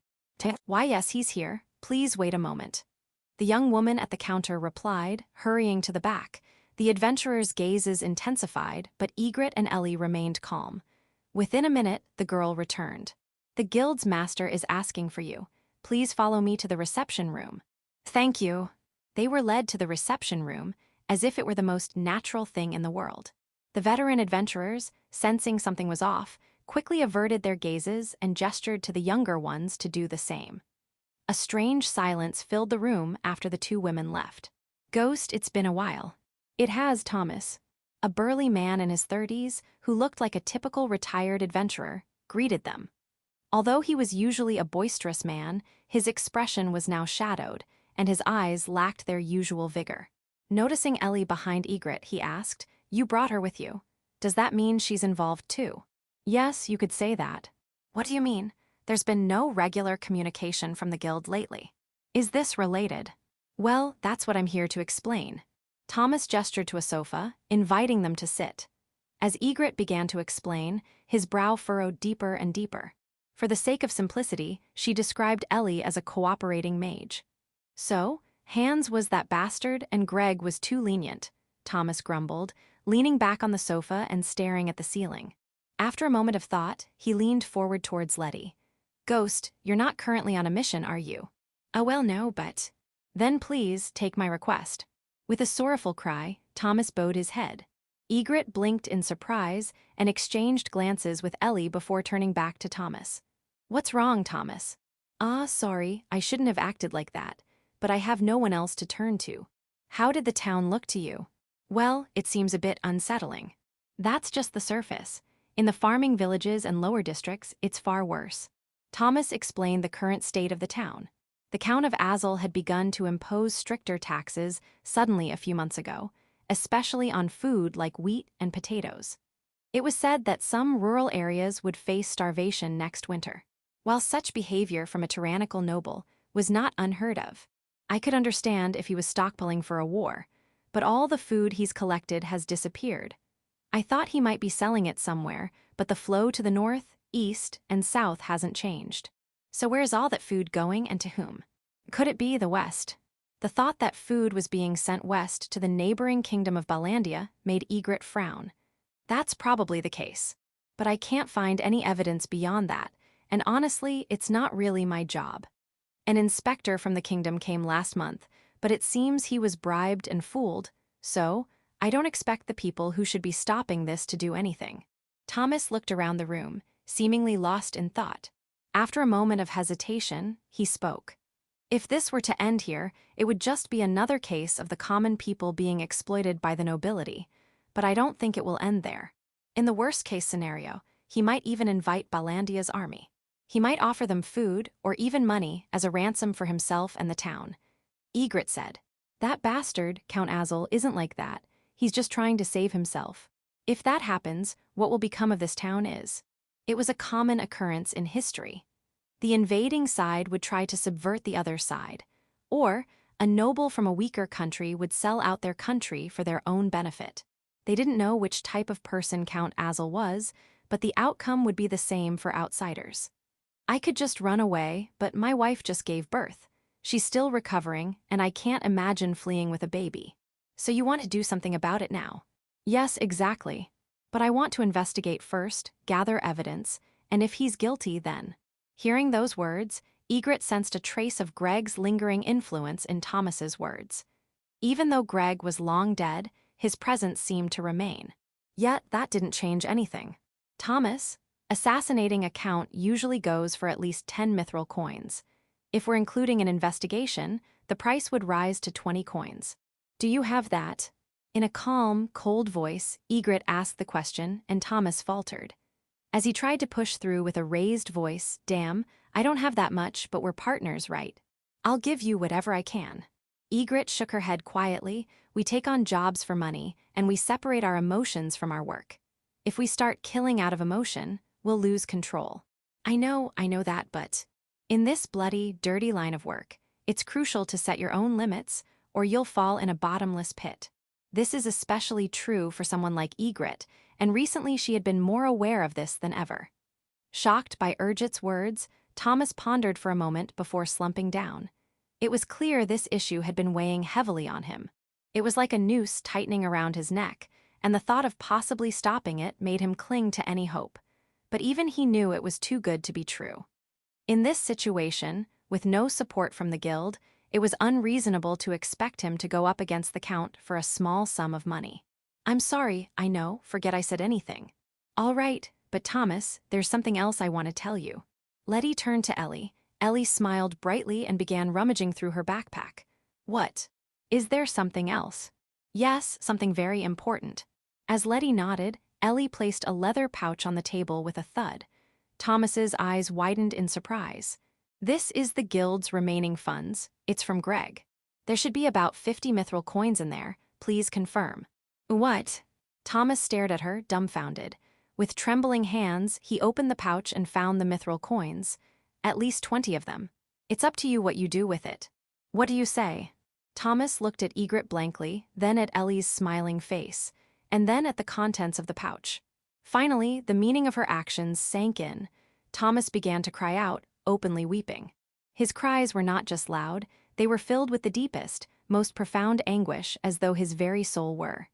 Why, yes, he's here. Please wait a moment. The young woman at the counter replied, hurrying to the back. The adventurers' gazes intensified, but Egret and Ellie remained calm. Within a minute, the girl returned. The guild's master is asking for you. Please follow me to the reception room. Thank you. They were led to the reception room as if it were the most natural thing in the world. The veteran adventurers, sensing something was off, quickly averted their gazes and gestured to the younger ones to do the same. A strange silence filled the room after the two women left. "Ghost, it's been a while." "It has, Thomas." A burly man in his 30s, who looked like a typical retired adventurer, greeted them. Although he was usually a boisterous man, his expression was now shadowed, and his eyes lacked their usual vigor. Noticing Ellie behind Egret, he asked, "You brought her with you. Does that mean she's involved too?" "Yes, you could say that." "What do you mean? There's been no regular communication from the guild lately." "Is this related?" "Well, that's what I'm here to explain." Thomas gestured to a sofa, inviting them to sit. As Egret began to explain, his brow furrowed deeper and deeper. For the sake of simplicity, she described Ellie as a cooperating mage. "So, Hans was that bastard and Greg was too lenient," Thomas grumbled, leaning back on the sofa and staring at the ceiling. After a moment of thought, he leaned forward towards Letty. "Ghost, you're not currently on a mission, are you?" "Oh well, no, but—" "Then please, take my request." With a sorrowful cry, Thomas bowed his head. Egret blinked in surprise and exchanged glances with Ellie before turning back to Thomas. "What's wrong, Thomas?" "Ah, sorry, I shouldn't have acted like that, but I have no one else to turn to." "How did the town look to you?" "Well, it seems a bit unsettling." "That's just the surface. In the farming villages and lower districts, it's far worse." Thomas explained the current state of the town. The Count of Azil had begun to impose stricter taxes suddenly a few months ago, especially on food like wheat and potatoes. It was said that some rural areas would face starvation next winter. While such behavior from a tyrannical noble was not unheard of, I could understand if he was stockpiling for a war, but all the food he's collected has disappeared. I thought he might be selling it somewhere, but the flow to the north, east, and south hasn't changed. So where's all that food going and to whom? Could it be the west? The thought that food was being sent west to the neighboring kingdom of Balandia made Egret frown. That's probably the case. But I can't find any evidence beyond that, and honestly, it's not really my job. An inspector from the kingdom came last month, but it seems he was bribed and fooled, so I don't expect the people who should be stopping this to do anything. Thomas looked around the room, seemingly lost in thought. After a moment of hesitation, he spoke. "If this were to end here, it would just be another case of the common people being exploited by the nobility, but I don't think it will end there. In the worst-case scenario, he might even invite Balandia's army. He might offer them food or even money as a ransom for himself and the town." Egret said, "That bastard, Count Azil, isn't like that. He's just trying to save himself. If that happens, what will become of this town is." It was a common occurrence in history. The invading side would try to subvert the other side, or a noble from a weaker country would sell out their country for their own benefit. They didn't know which type of person Count Azil was, but the outcome would be the same for outsiders. I could just run away, but my wife just gave birth. She's still recovering, and I can't imagine fleeing with a baby. So you want to do something about it now? Yes, exactly. But I want to investigate first, gather evidence, and if he's guilty, then. Hearing those words, Egret sensed a trace of Greg's lingering influence in Thomas's words. Even though Greg was long dead, his presence seemed to remain. Yet that didn't change anything. "Thomas, assassinating a count usually goes for at least 10 mithril coins. If we're including an investigation, the price would rise to 20 coins. Do you have that?" In a calm, cold voice, Egret asked the question, and Thomas faltered. As he tried to push through with a raised voice, "Damn, I don't have that much, but we're partners, right? I'll give you whatever I can." Egret shook her head quietly. "We take on jobs for money, and we separate our emotions from our work. If we start killing out of emotion, we'll lose control." I know that, but in this bloody, dirty line of work, it's crucial to set your own limits, or you'll fall in a bottomless pit. This is especially true for someone like Egret, and recently she had been more aware of this than ever. Shocked by Urgit's words, Thomas pondered for a moment before slumping down. It was clear this issue had been weighing heavily on him. It was like a noose tightening around his neck, and the thought of possibly stopping it made him cling to any hope. But even he knew it was too good to be true. In this situation, with no support from the guild, It was unreasonable to expect him to go up against the Count for a small sum of money. "I'm sorry, I know, forget I said anything." "All right, but Thomas, there's something else I want to tell you." Letty turned to Ellie. Ellie smiled brightly and began rummaging through her backpack. "What? Is there something else?" "Yes, something very important." As Letty nodded, Ellie placed a leather pouch on the table with a thud. Thomas's eyes widened in surprise. "This is the guild's remaining funds. It's from Greg. There should be about 50 mithril coins in there. Please confirm." "What?" Thomas stared at her, dumbfounded. With trembling hands, he opened the pouch and found the mithril coins. "At least 20 of them. It's up to you what you do with it." "What do you say?" Thomas looked at Egret blankly, then at Ellie's smiling face, and then at the contents of the pouch. Finally, the meaning of her actions sank in. Thomas began to cry out, openly weeping. His cries were not just loud, they were filled with the deepest, most profound anguish, as though his very soul were.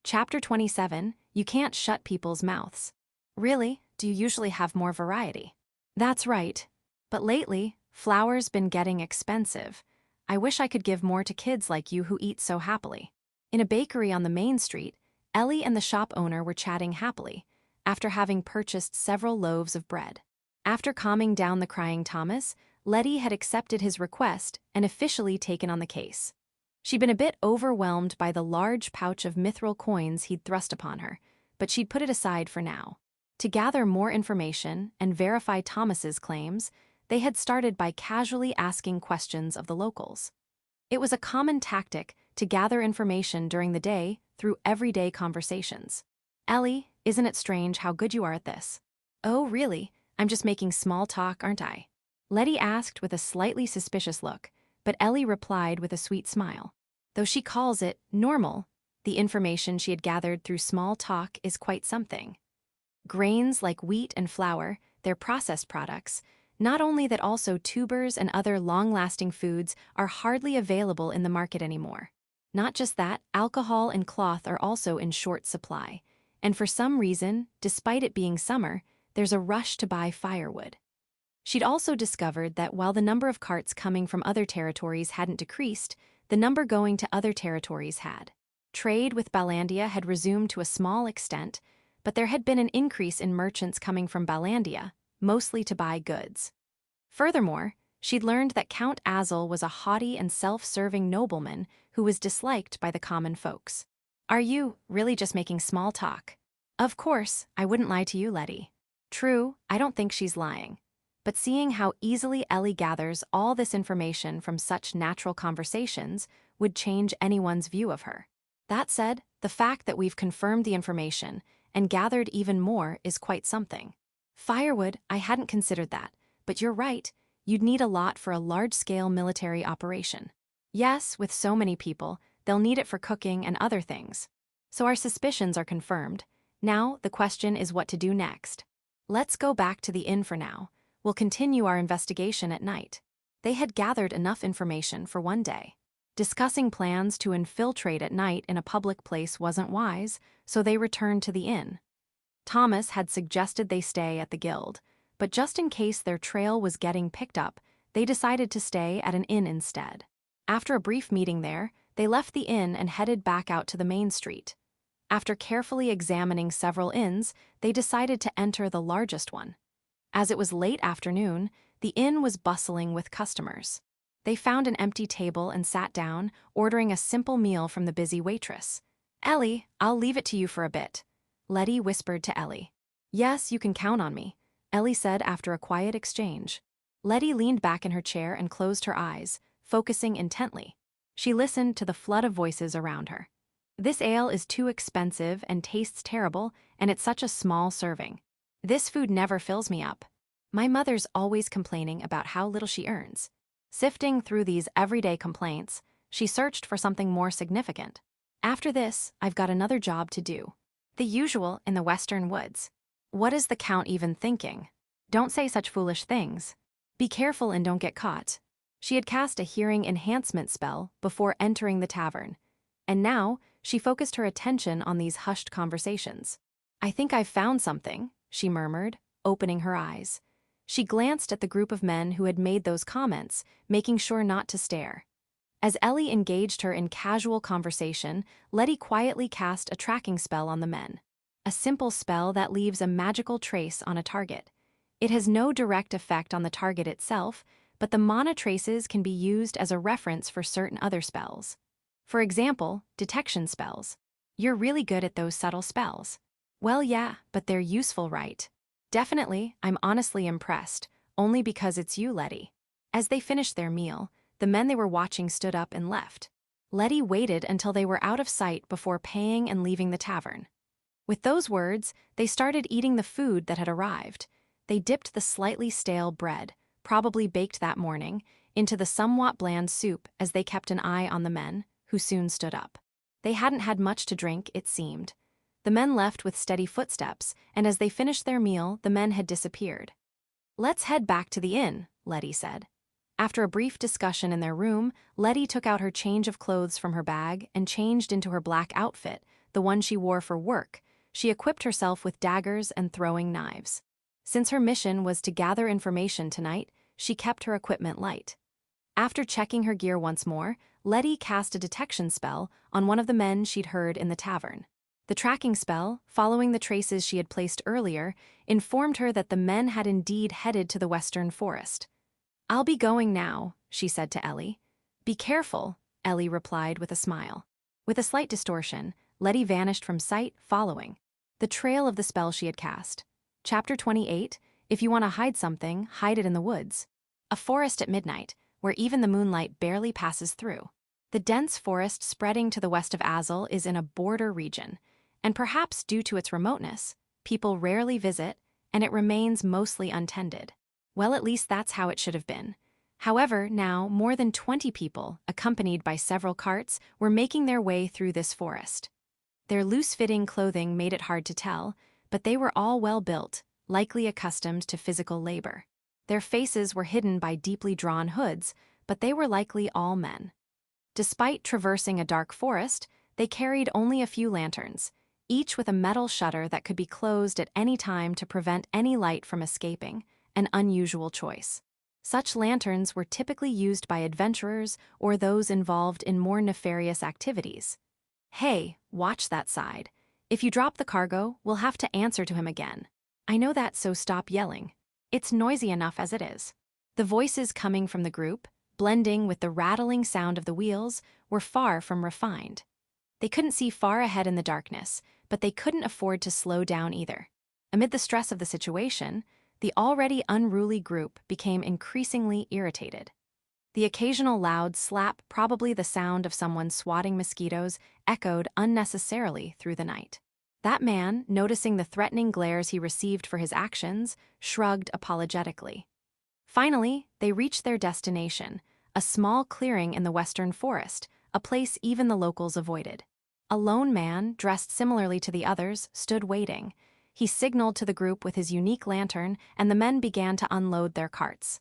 Chapter 27, You Can't Shut People's Mouths. "Really? Do you usually have more variety?" "That's right. But lately, flour's been getting expensive. I wish I could give more to kids like you who eat so happily." In a bakery on the main street, Ellie and the shop owner were chatting happily, after having purchased several loaves of bread. After calming down the crying Thomas, Letty had accepted his request and officially taken on the case. She'd been a bit overwhelmed by the large pouch of mithril coins he'd thrust upon her, but she'd put it aside for now. To gather more information and verify Thomas's claims, they had started by casually asking questions of the locals. It was a common tactic to gather information during the day through everyday conversations. "Ellie, isn't it strange how good you are at this?" "Oh, really? I'm just making small talk, aren't I?" Letty asked with a slightly suspicious look, but Ellie replied with a sweet smile. Though she calls it normal, the information she had gathered through small talk is quite something. Grains like wheat and flour, their processed products, not only that also tubers and other long-lasting foods are hardly available in the market anymore. Not just that, alcohol and cloth are also in short supply, and for some reason, despite it being summer, there's a rush to buy firewood. She'd also discovered that while the number of carts coming from other territories hadn't decreased, the number going to other territories had. Trade with Balandia had resumed to a small extent, but there had been an increase in merchants coming from Balandia, mostly to buy goods. Furthermore, she'd learned that Count Azil was a haughty and self-serving nobleman who was disliked by the common folks. "Are you really just making small talk?" "Of course, I wouldn't lie to you, Letty." "True, I don't think she's lying. But seeing how easily Ellie gathers all this information from such natural conversations would change anyone's view of her. That said, the fact that we've confirmed the information and gathered even more is quite something. Firewood, I hadn't considered that, but you're right, you'd need a lot for a large-scale military operation. Yes, with so many people, they'll need it for cooking and other things. So our suspicions are confirmed. Now, the question is what to do next. Let's go back to the inn for now. We'll continue our investigation at night. They had gathered enough information for one day. Discussing plans to infiltrate at night in a public place wasn't wise, so they returned to the inn. Thomas had suggested they stay at the guild, but just in case their trail was getting picked up, they decided to stay at an inn instead. After a brief meeting there, they left the inn and headed back out to the main street. After carefully examining several inns, they decided to enter the largest one. As it was late afternoon, the inn was bustling with customers. They found an empty table and sat down, ordering a simple meal from the busy waitress. "Ellie, I'll leave it to you for a bit," Letty whispered to Ellie. "Yes, you can count on me," Ellie said after a quiet exchange. Letty leaned back in her chair and closed her eyes, focusing intently. She listened to the flood of voices around her. "This ale is too expensive and tastes terrible, and it's such a small serving. This food never fills me up. My mother's always complaining about how little she earns." Sifting through these everyday complaints, she searched for something more significant. "After this, I've got another job to do. The usual in the western woods. What is the Count even thinking? Don't say such foolish things. Be careful and don't get caught." She had cast a hearing enhancement spell before entering the tavern, and now she focused her attention on these hushed conversations. "I think I've found something," she murmured, opening her eyes. She glanced at the group of men who had made those comments, making sure not to stare. As Ellie engaged her in casual conversation, Letty quietly cast a tracking spell on the men. A simple spell that leaves a magical trace on a target. It has no direct effect on the target itself, but the mana traces can be used as a reference for certain other spells. For example, detection spells. You're really good at those subtle spells. Well, yeah, but they're useful, right? Definitely, I'm honestly impressed, only because it's you, Letty. As they finished their meal, the men they were watching stood up and left. Letty waited until they were out of sight before paying and leaving the tavern. With those words, they started eating the food that had arrived. They dipped the slightly stale bread, probably baked that morning, into the somewhat bland soup as they kept an eye on the men, who soon stood up. They hadn't had much to drink, it seemed. The men left with steady footsteps, and as they finished their meal, the men had disappeared. "Let's head back to the inn," Letty said. After a brief discussion in their room, Letty took out her change of clothes from her bag and changed into her black outfit, the one she wore for work. She equipped herself with daggers and throwing knives. Since her mission was to gather information tonight, she kept her equipment light. After checking her gear once more, Letty cast a detection spell on one of the men she'd heard in the tavern. The tracking spell, following the traces she had placed earlier, informed her that the men had indeed headed to the western forest. "I'll be going now," she said to Ellie. "Be careful," Ellie replied with a smile. With a slight distortion, Letty vanished from sight, following the trail of the spell she had cast. Chapter 28, If you want to hide something, hide it in the woods. A forest at midnight, where even the moonlight barely passes through. The dense forest spreading to the west of Azil is in a border region, and perhaps due to its remoteness, people rarely visit, and it remains mostly untended. Well, at least that's how it should have been. However, now more than 20 people, accompanied by several carts, were making their way through this forest. Their loose-fitting clothing made it hard to tell, but they were all well-built, likely accustomed to physical labor. Their faces were hidden by deeply drawn hoods, but they were likely all men. Despite traversing a dark forest, they carried only a few lanterns, each with a metal shutter that could be closed at any time to prevent any light from escaping, an unusual choice. Such lanterns were typically used by adventurers or those involved in more nefarious activities. "Hey, watch that side. If you drop the cargo, we'll have to answer to him again. I know that, so stop yelling. It's noisy enough as it is." The voices coming from the group, blending with the rattling sound of the wheels, were far from refined. They couldn't see far ahead in the darkness, but they couldn't afford to slow down either. Amid the stress of the situation, the already unruly group became increasingly irritated. The occasional loud slap, probably the sound of someone swatting mosquitoes, echoed unnecessarily through the night. That man, noticing the threatening glares he received for his actions, shrugged apologetically. Finally, they reached their destination, a small clearing in the western forest, a place even the locals avoided. A lone man, dressed similarly to the others, stood waiting. He signaled to the group with his unique lantern, and the men began to unload their carts.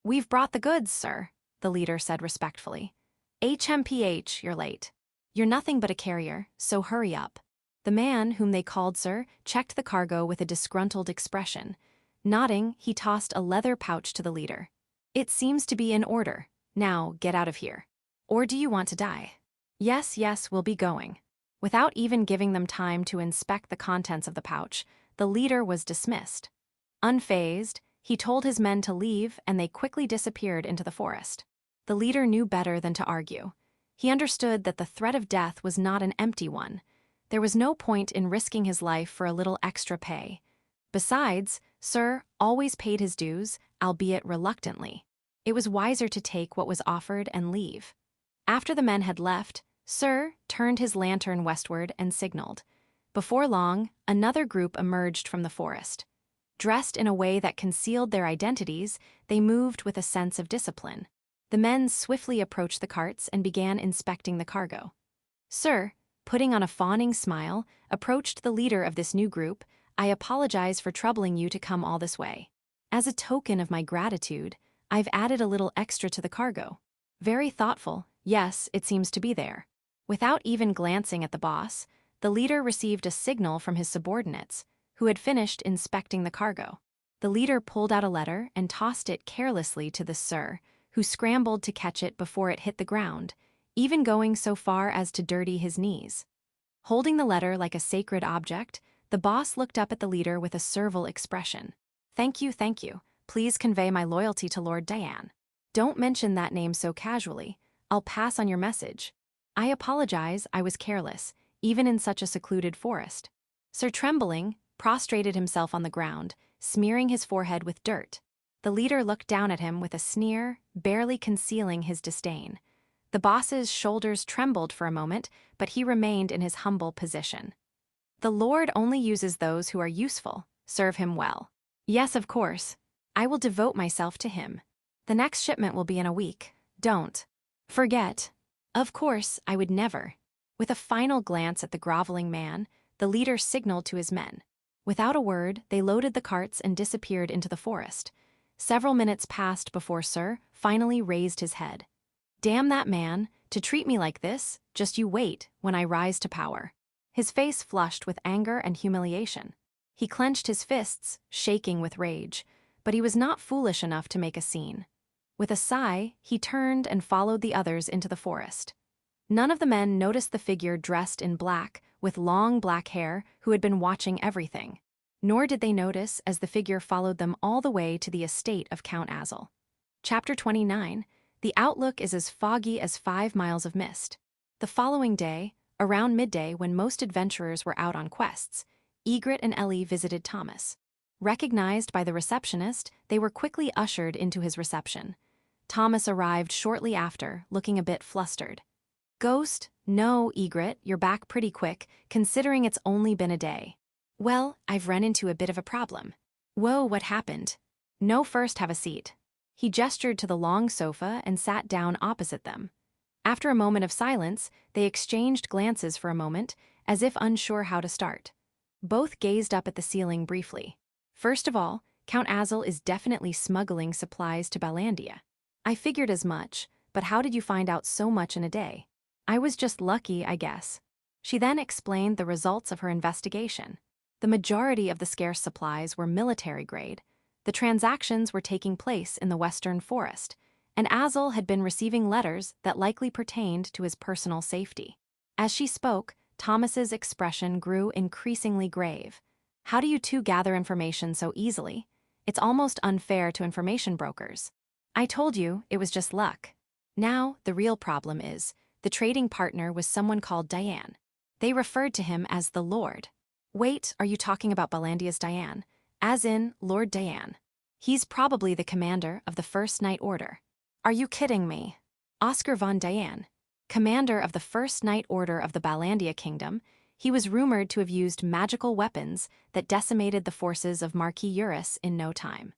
"We've brought the goods, sir," the leader said respectfully. "HMPH, you're late. You're nothing but a carrier, so hurry up." The man, whom they called sir, checked the cargo with a disgruntled expression. Nodding, he tossed a leather pouch to the leader. "It seems to be in order. Now, get out of here. Or do you want to die?" "Yes, yes, we'll be going." Without even giving them time to inspect the contents of the pouch, the leader was dismissed. Unfazed, he told his men to leave, and they quickly disappeared into the forest. The leader knew better than to argue. He understood that the threat of death was not an empty one. There was no point in risking his life for a little extra pay. Besides, Sir always paid his dues, albeit reluctantly. It was wiser to take what was offered and leave. After the men had left, Sir turned his lantern westward and signaled. Before long, another group emerged from the forest. Dressed in a way that concealed their identities, they moved with a sense of discipline. The men swiftly approached the carts and began inspecting the cargo. Sir, putting on a fawning smile, approached the leader of this new group. "I apologize for troubling you to come all this way. As a token of my gratitude, I've added a little extra to the cargo." Very thoughtful, yes, it seems to be there. Without even glancing at the boss, the leader received a signal from his subordinates, who had finished inspecting the cargo. The leader pulled out a letter and tossed it carelessly to the sir, who scrambled to catch it before it hit the ground. even going so far as to dirty his knees. Holding the letter like a sacred object, the boss looked up at the leader with a servile expression. Thank you, thank you. Please convey my loyalty to Lord Diane. Don't mention that name so casually. I'll pass on your message. I apologize, I was careless, even in such a secluded forest. Sir Trembling prostrated himself on the ground, smearing his forehead with dirt. The leader looked down at him with a sneer, barely concealing his disdain. The boss's shoulders trembled for a moment, but he remained in his humble position. The Lord only uses those who are useful. Serve him well. Yes, of course. I will devote myself to him. The next shipment will be in a week. Don't forget. Of course, I would never. With a final glance at the groveling man, the leader signaled to his men. Without a word, they loaded the carts and disappeared into the forest. Several minutes passed before Sir finally raised his head. Damn that man, to treat me like this, just you wait when I rise to power. His face flushed with anger and humiliation. He clenched his fists, shaking with rage, but he was not foolish enough to make a scene. With a sigh, he turned and followed the others into the forest. None of the men noticed the figure dressed in black, with long black hair, who had been watching everything. Nor did they notice as the figure followed them all the way to the estate of Count Azil. Chapter 29. The outlook is as foggy as 5 miles of mist. The following day, around midday when most adventurers were out on quests, Egret and Ellie visited Thomas. Recognized by the receptionist, they were quickly ushered into his reception. Thomas arrived shortly after, looking a bit flustered. Ghost? No, Egret, you're back pretty quick, considering it's only been a day. Well, I've run into a bit of a problem. Whoa, what happened? No, first have a seat. He gestured to the long sofa and sat down opposite them. After a moment of silence, they exchanged glances for a moment, as if unsure how to start. Both gazed up at the ceiling briefly. First of all, Count Azil is definitely smuggling supplies to Balandia. I figured as much, but how did you find out so much in a day? I was just lucky, I guess. She then explained the results of her investigation. The majority of the scarce supplies were military grade. The transactions were taking place in the Western Forest, and Azil had been receiving letters that likely pertained to his personal safety. As she spoke, Thomas's expression grew increasingly grave. How do you two gather information so easily? It's almost unfair to information brokers. I told you, it was just luck. Now, the real problem is, the trading partner was someone called Diane. They referred to him as the Lord. Wait, are you talking about Balandia's Diane? As in, Lord Diane. He's probably the commander of the First Knight Order. Are you kidding me? Oscar von Diane, commander of the First Knight Order of the Balandia Kingdom, he was rumored to have used magical weapons that decimated the forces of Marquis Eurus in no time.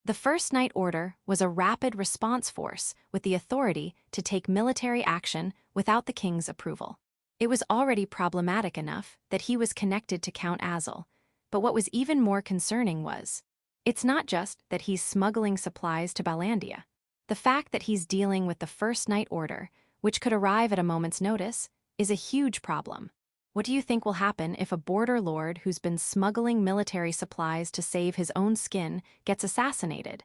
The First Knight Order was a rapid response force with the authority to take military action without the king's approval. It was already problematic enough that he was connected to Count Azil, but what was even more concerning was, it's not just that he's smuggling supplies to Balandia. The fact that he's dealing with the First Knight Order, which could arrive at a moment's notice, is a huge problem. What do you think will happen if a border lord who's been smuggling military supplies to save his own skin gets assassinated?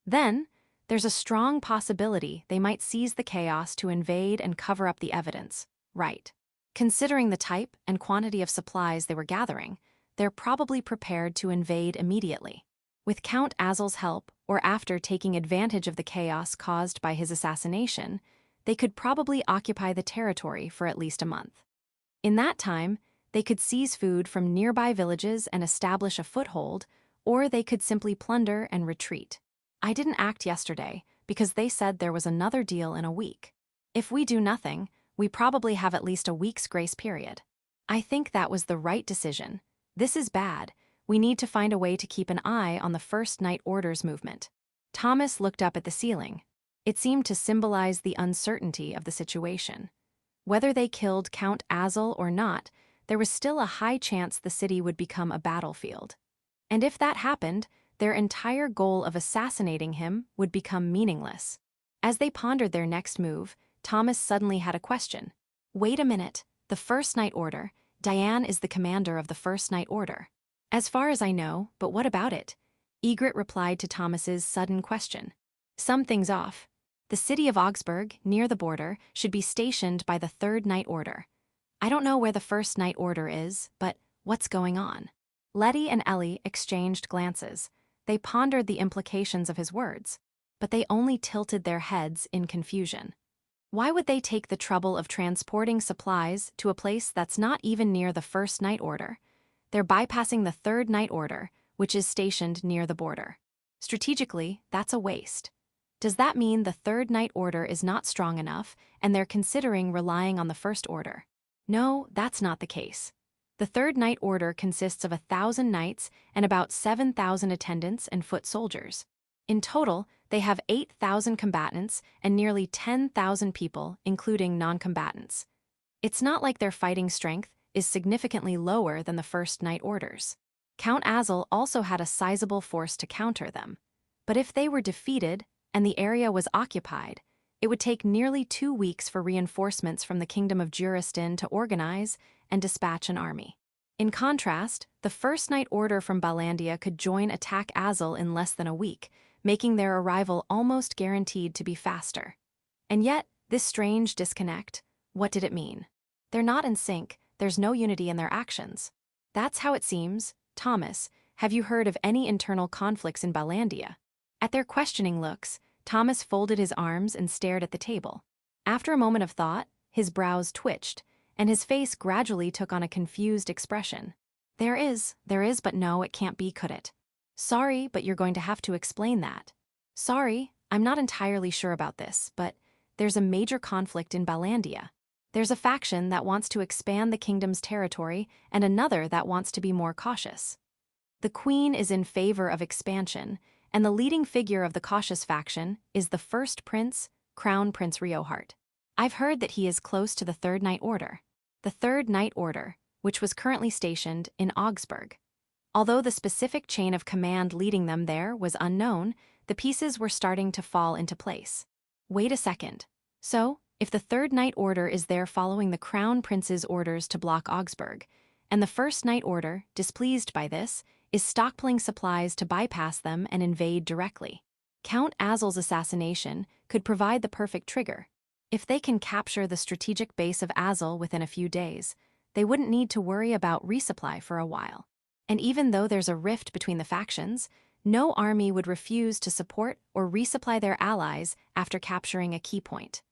Then, there's a strong possibility they might seize the chaos to invade and cover up the evidence, right? Considering the type and quantity of supplies they were gathering, they're probably prepared to invade immediately. With Count Azil's help, or after taking advantage of the chaos caused by his assassination, they could probably occupy the territory for at least a month. In that time, they could seize food from nearby villages and establish a foothold, or they could simply plunder and retreat. I didn't act yesterday because they said there was another deal in a week. If we do nothing, we probably have at least a week's grace period. I think that was the right decision. This is bad. We need to find a way to keep an eye on the First Knight Order's movement. Thomas looked up at the ceiling. It seemed to symbolize the uncertainty of the situation. Whether they killed Count Azil or not, there was still a high chance the city would become a battlefield. And if that happened, their entire goal of assassinating him would become meaningless. As they pondered their next move, Thomas suddenly had a question. Wait a minute, the First Knight Order, Diane is the commander of the First Knight Order. As far as I know, but what about it? Egret replied to Thomas's sudden question. Something's off. The city of Augsburg, near the border, should be stationed by the Third Night Order. I don't know where the First Night Order is, but what's going on? Letty and Ellie exchanged glances. They pondered the implications of his words, but they only tilted their heads in confusion. Why would they take the trouble of transporting supplies to a place that's not even near the First Night Order? They're bypassing the Third Night Order, which is stationed near the border. Strategically, that's a waste. Does that mean the Third Night Order is not strong enough and they're considering relying on the First Order? No, that's not the case. The Third Night Order consists of 1,000 knights and about 7,000 attendants and foot soldiers. In total, they have 8,000 combatants and nearly 10,000 people, including non-combatants. It's not like their fighting strength is significantly lower than the First Night Orders. Count Azil also had a sizable force to counter them. But if they were defeated and the area was occupied, it would take nearly 2 weeks for reinforcements from the Kingdom of Juristin to organize and dispatch an army. In contrast, the First Night Order from Balandia could join attack Azil in less than a week, making their arrival almost guaranteed to be faster. And yet, this strange disconnect, what did it mean? They're not in sync, there's no unity in their actions. That's how it seems. Thomas, have you heard of any internal conflicts in Balandia? At their questioning looks, Thomas folded his arms and stared at the table. After a moment of thought, his brows twitched, and his face gradually took on a confused expression. There is, but no, it can't be, could it? Sorry, but you're going to have to explain that. Sorry, I'm not entirely sure about this, but there's a major conflict in Balandia. There's a faction that wants to expand the kingdom's territory and another that wants to be more cautious. The queen is in favor of expansion, and the leading figure of the cautious faction is the first prince, Crown Prince Reunited. I've heard that he is close to the Third Night Order. The Third Night Order, which was currently stationed in Augsburg. Although the specific chain of command leading them there was unknown, the pieces were starting to fall into place. Wait a second. So, if the Third Night Order is there following the Crown Prince's orders to block Augsburg, and the First Night Order, displeased by this, is stockpiling supplies to bypass them and invade directly, Count Azil's assassination could provide the perfect trigger. If they can capture the strategic base of Azil within a few days, they wouldn't need to worry about resupply for a while. And even though there's a rift between the factions, no army would refuse to support or resupply their allies after capturing a key point.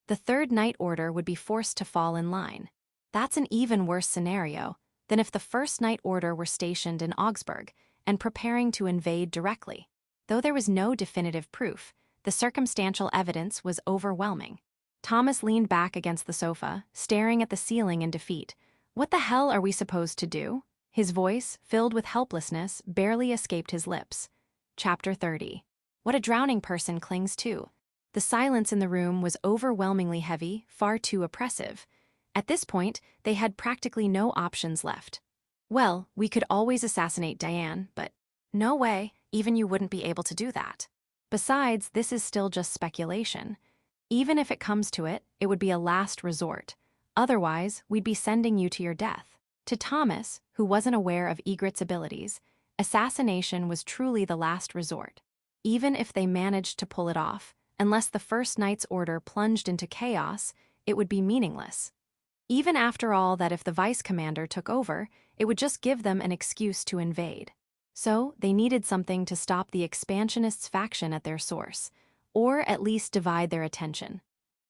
The Third Night Order would be forced to fall in line. That's an even worse scenario than if the First Night Order were stationed in Augsburg and preparing to invade directly. Though there was no definitive proof, the circumstantial evidence was overwhelming. Thomas leaned back against the sofa, staring at the ceiling in defeat. What the hell are we supposed to do? His voice, filled with helplessness, barely escaped his lips. Chapter 30. What a drowning person clings to. The silence in the room was overwhelmingly heavy, far too oppressive. At this point, they had practically no options left. Well, we could always assassinate Diane, but no way, even you wouldn't be able to do that. Besides, this is still just speculation. Even if it comes to it, it would be a last resort. Otherwise, we'd be sending you to your death. To Thomas, who wasn't aware of Egret's abilities, assassination was truly the last resort. Even if they managed to pull it off, unless the First Knight's order plunged into chaos, it would be meaningless. Even after all that, if the vice commander took over, it would just give them an excuse to invade. So, they needed something to stop the expansionists' faction at their source, or at least divide their attention.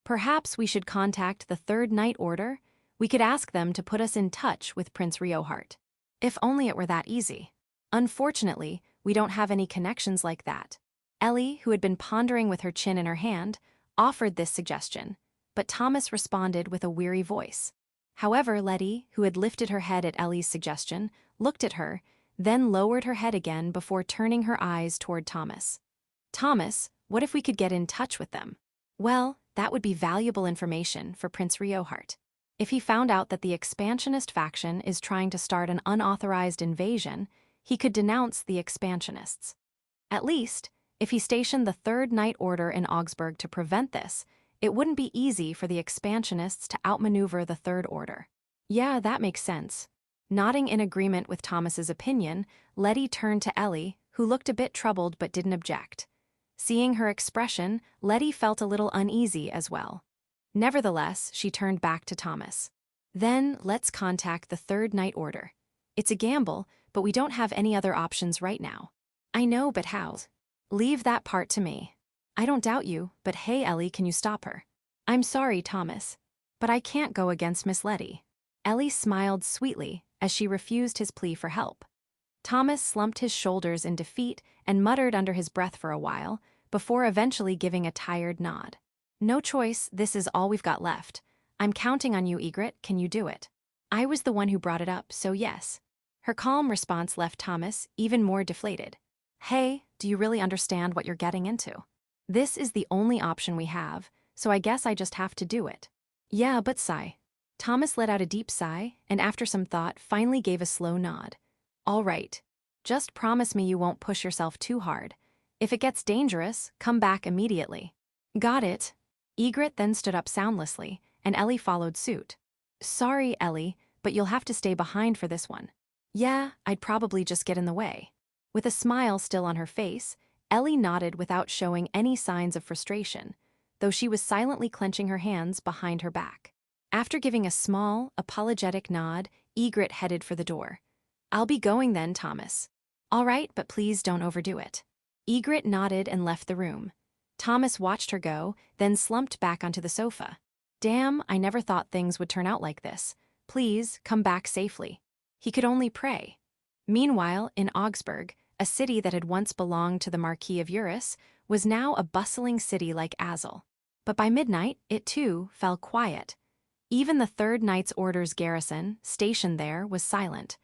Perhaps we should contact the Third Night Order. We could ask them to put us in touch with Prince Reunited. If only it were that easy. Unfortunately, we don't have any connections like that. Ellie, who had been pondering with her chin in her hand, offered this suggestion, but Thomas responded with a weary voice. However, Letty, who had lifted her head at Ellie's suggestion, looked at her, then lowered her head again before turning her eyes toward Thomas. Thomas, what if we could get in touch with them? Well, that would be valuable information for Prince Reunited. If he found out that the expansionist faction is trying to start an unauthorized invasion, he could denounce the expansionists. At least, if he stationed the Third Night Order in Augsburg to prevent this, it wouldn't be easy for the expansionists to outmaneuver the Third Order. Yeah, that makes sense. Nodding in agreement with Thomas's opinion, Letty turned to Ellie, who looked a bit troubled but didn't object. Seeing her expression, Letty felt a little uneasy as well. Nevertheless, she turned back to Thomas. Then, let's contact the third night order. It's a gamble, but we don't have any other options right now. I know, but how? Leave that part to me. I don't doubt you, but hey Ellie, can you stop her? I'm sorry, Thomas, but I can't go against Miss Letty. Ellie smiled sweetly as she refused his plea for help. Thomas slumped his shoulders in defeat and muttered under his breath for a while, before eventually giving a tired nod. No choice, this is all we've got left. I'm counting on you, Egret, can you do it? I was the one who brought it up, so yes. Her calm response left Thomas even more deflated. Hey, do you really understand what you're getting into? This is the only option we have, so I guess I just have to do it. Yeah, but sigh. Thomas let out a deep sigh, and after some thought, finally gave a slow nod. All right. Just promise me you won't push yourself too hard. If it gets dangerous, come back immediately. Got it. Egret then stood up soundlessly, and Ellie followed suit. Sorry, Ellie, but you'll have to stay behind for this one. Yeah, I'd probably just get in the way. With a smile still on her face, Ellie nodded without showing any signs of frustration, though she was silently clenching her hands behind her back. After giving a small, apologetic nod, Egret headed for the door. I'll be going then, Thomas. All right, but please don't overdo it. Egret nodded and left the room. Thomas watched her go, then slumped back onto the sofa. Damn, I never thought things would turn out like this. Please, come back safely. He could only pray. Meanwhile, in Augsburg, a city that had once belonged to the Marquis of Eurus, was now a bustling city like Azil. But by midnight, it too fell quiet. Even the third night's orders garrison, stationed there, was silent.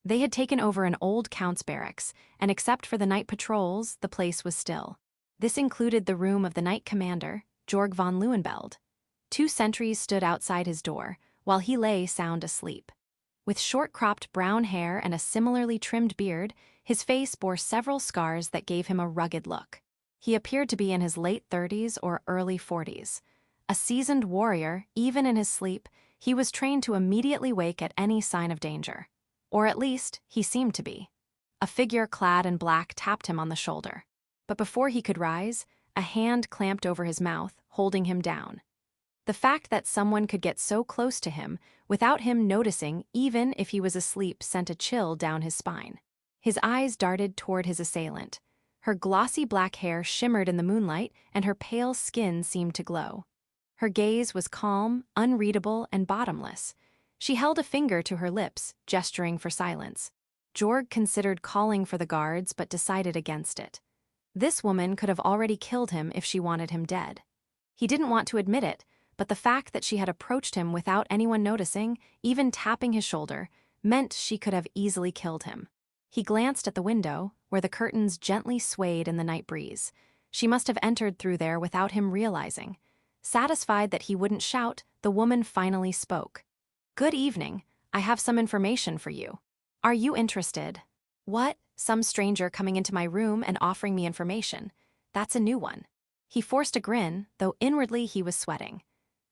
They had taken over an old count's barracks, and except for the night patrols, the place was still. This included the room of the night commander, Georg von Leuenfeld. 2 sentries stood outside his door, while he lay sound asleep. With short-cropped brown hair and a similarly trimmed beard, his face bore several scars that gave him a rugged look. He appeared to be in his late 30s or early 40s. A seasoned warrior, even in his sleep, he was trained to immediately wake at any sign of danger. Or at least, he seemed to be. A figure clad in black tapped him on the shoulder. But before he could rise, a hand clamped over his mouth, holding him down. The fact that someone could get so close to him without him noticing, even if he was asleep, sent a chill down his spine. His eyes darted toward his assailant. Her glossy black hair shimmered in the moonlight, and her pale skin seemed to glow. Her gaze was calm, unreadable, and bottomless. She held a finger to her lips, gesturing for silence. Georg considered calling for the guards but decided against it. This woman could have already killed him if she wanted him dead. He didn't want to admit it, but the fact that she had approached him without anyone noticing, even tapping his shoulder, meant she could have easily killed him. He glanced at the window, where the curtains gently swayed in the night breeze. She must have entered through there without him realizing. Satisfied that he wouldn't shout, the woman finally spoke. Good evening, I have some information for you. Are you interested? What? Some stranger coming into my room and offering me information. That's a new one. He forced a grin, though inwardly he was sweating.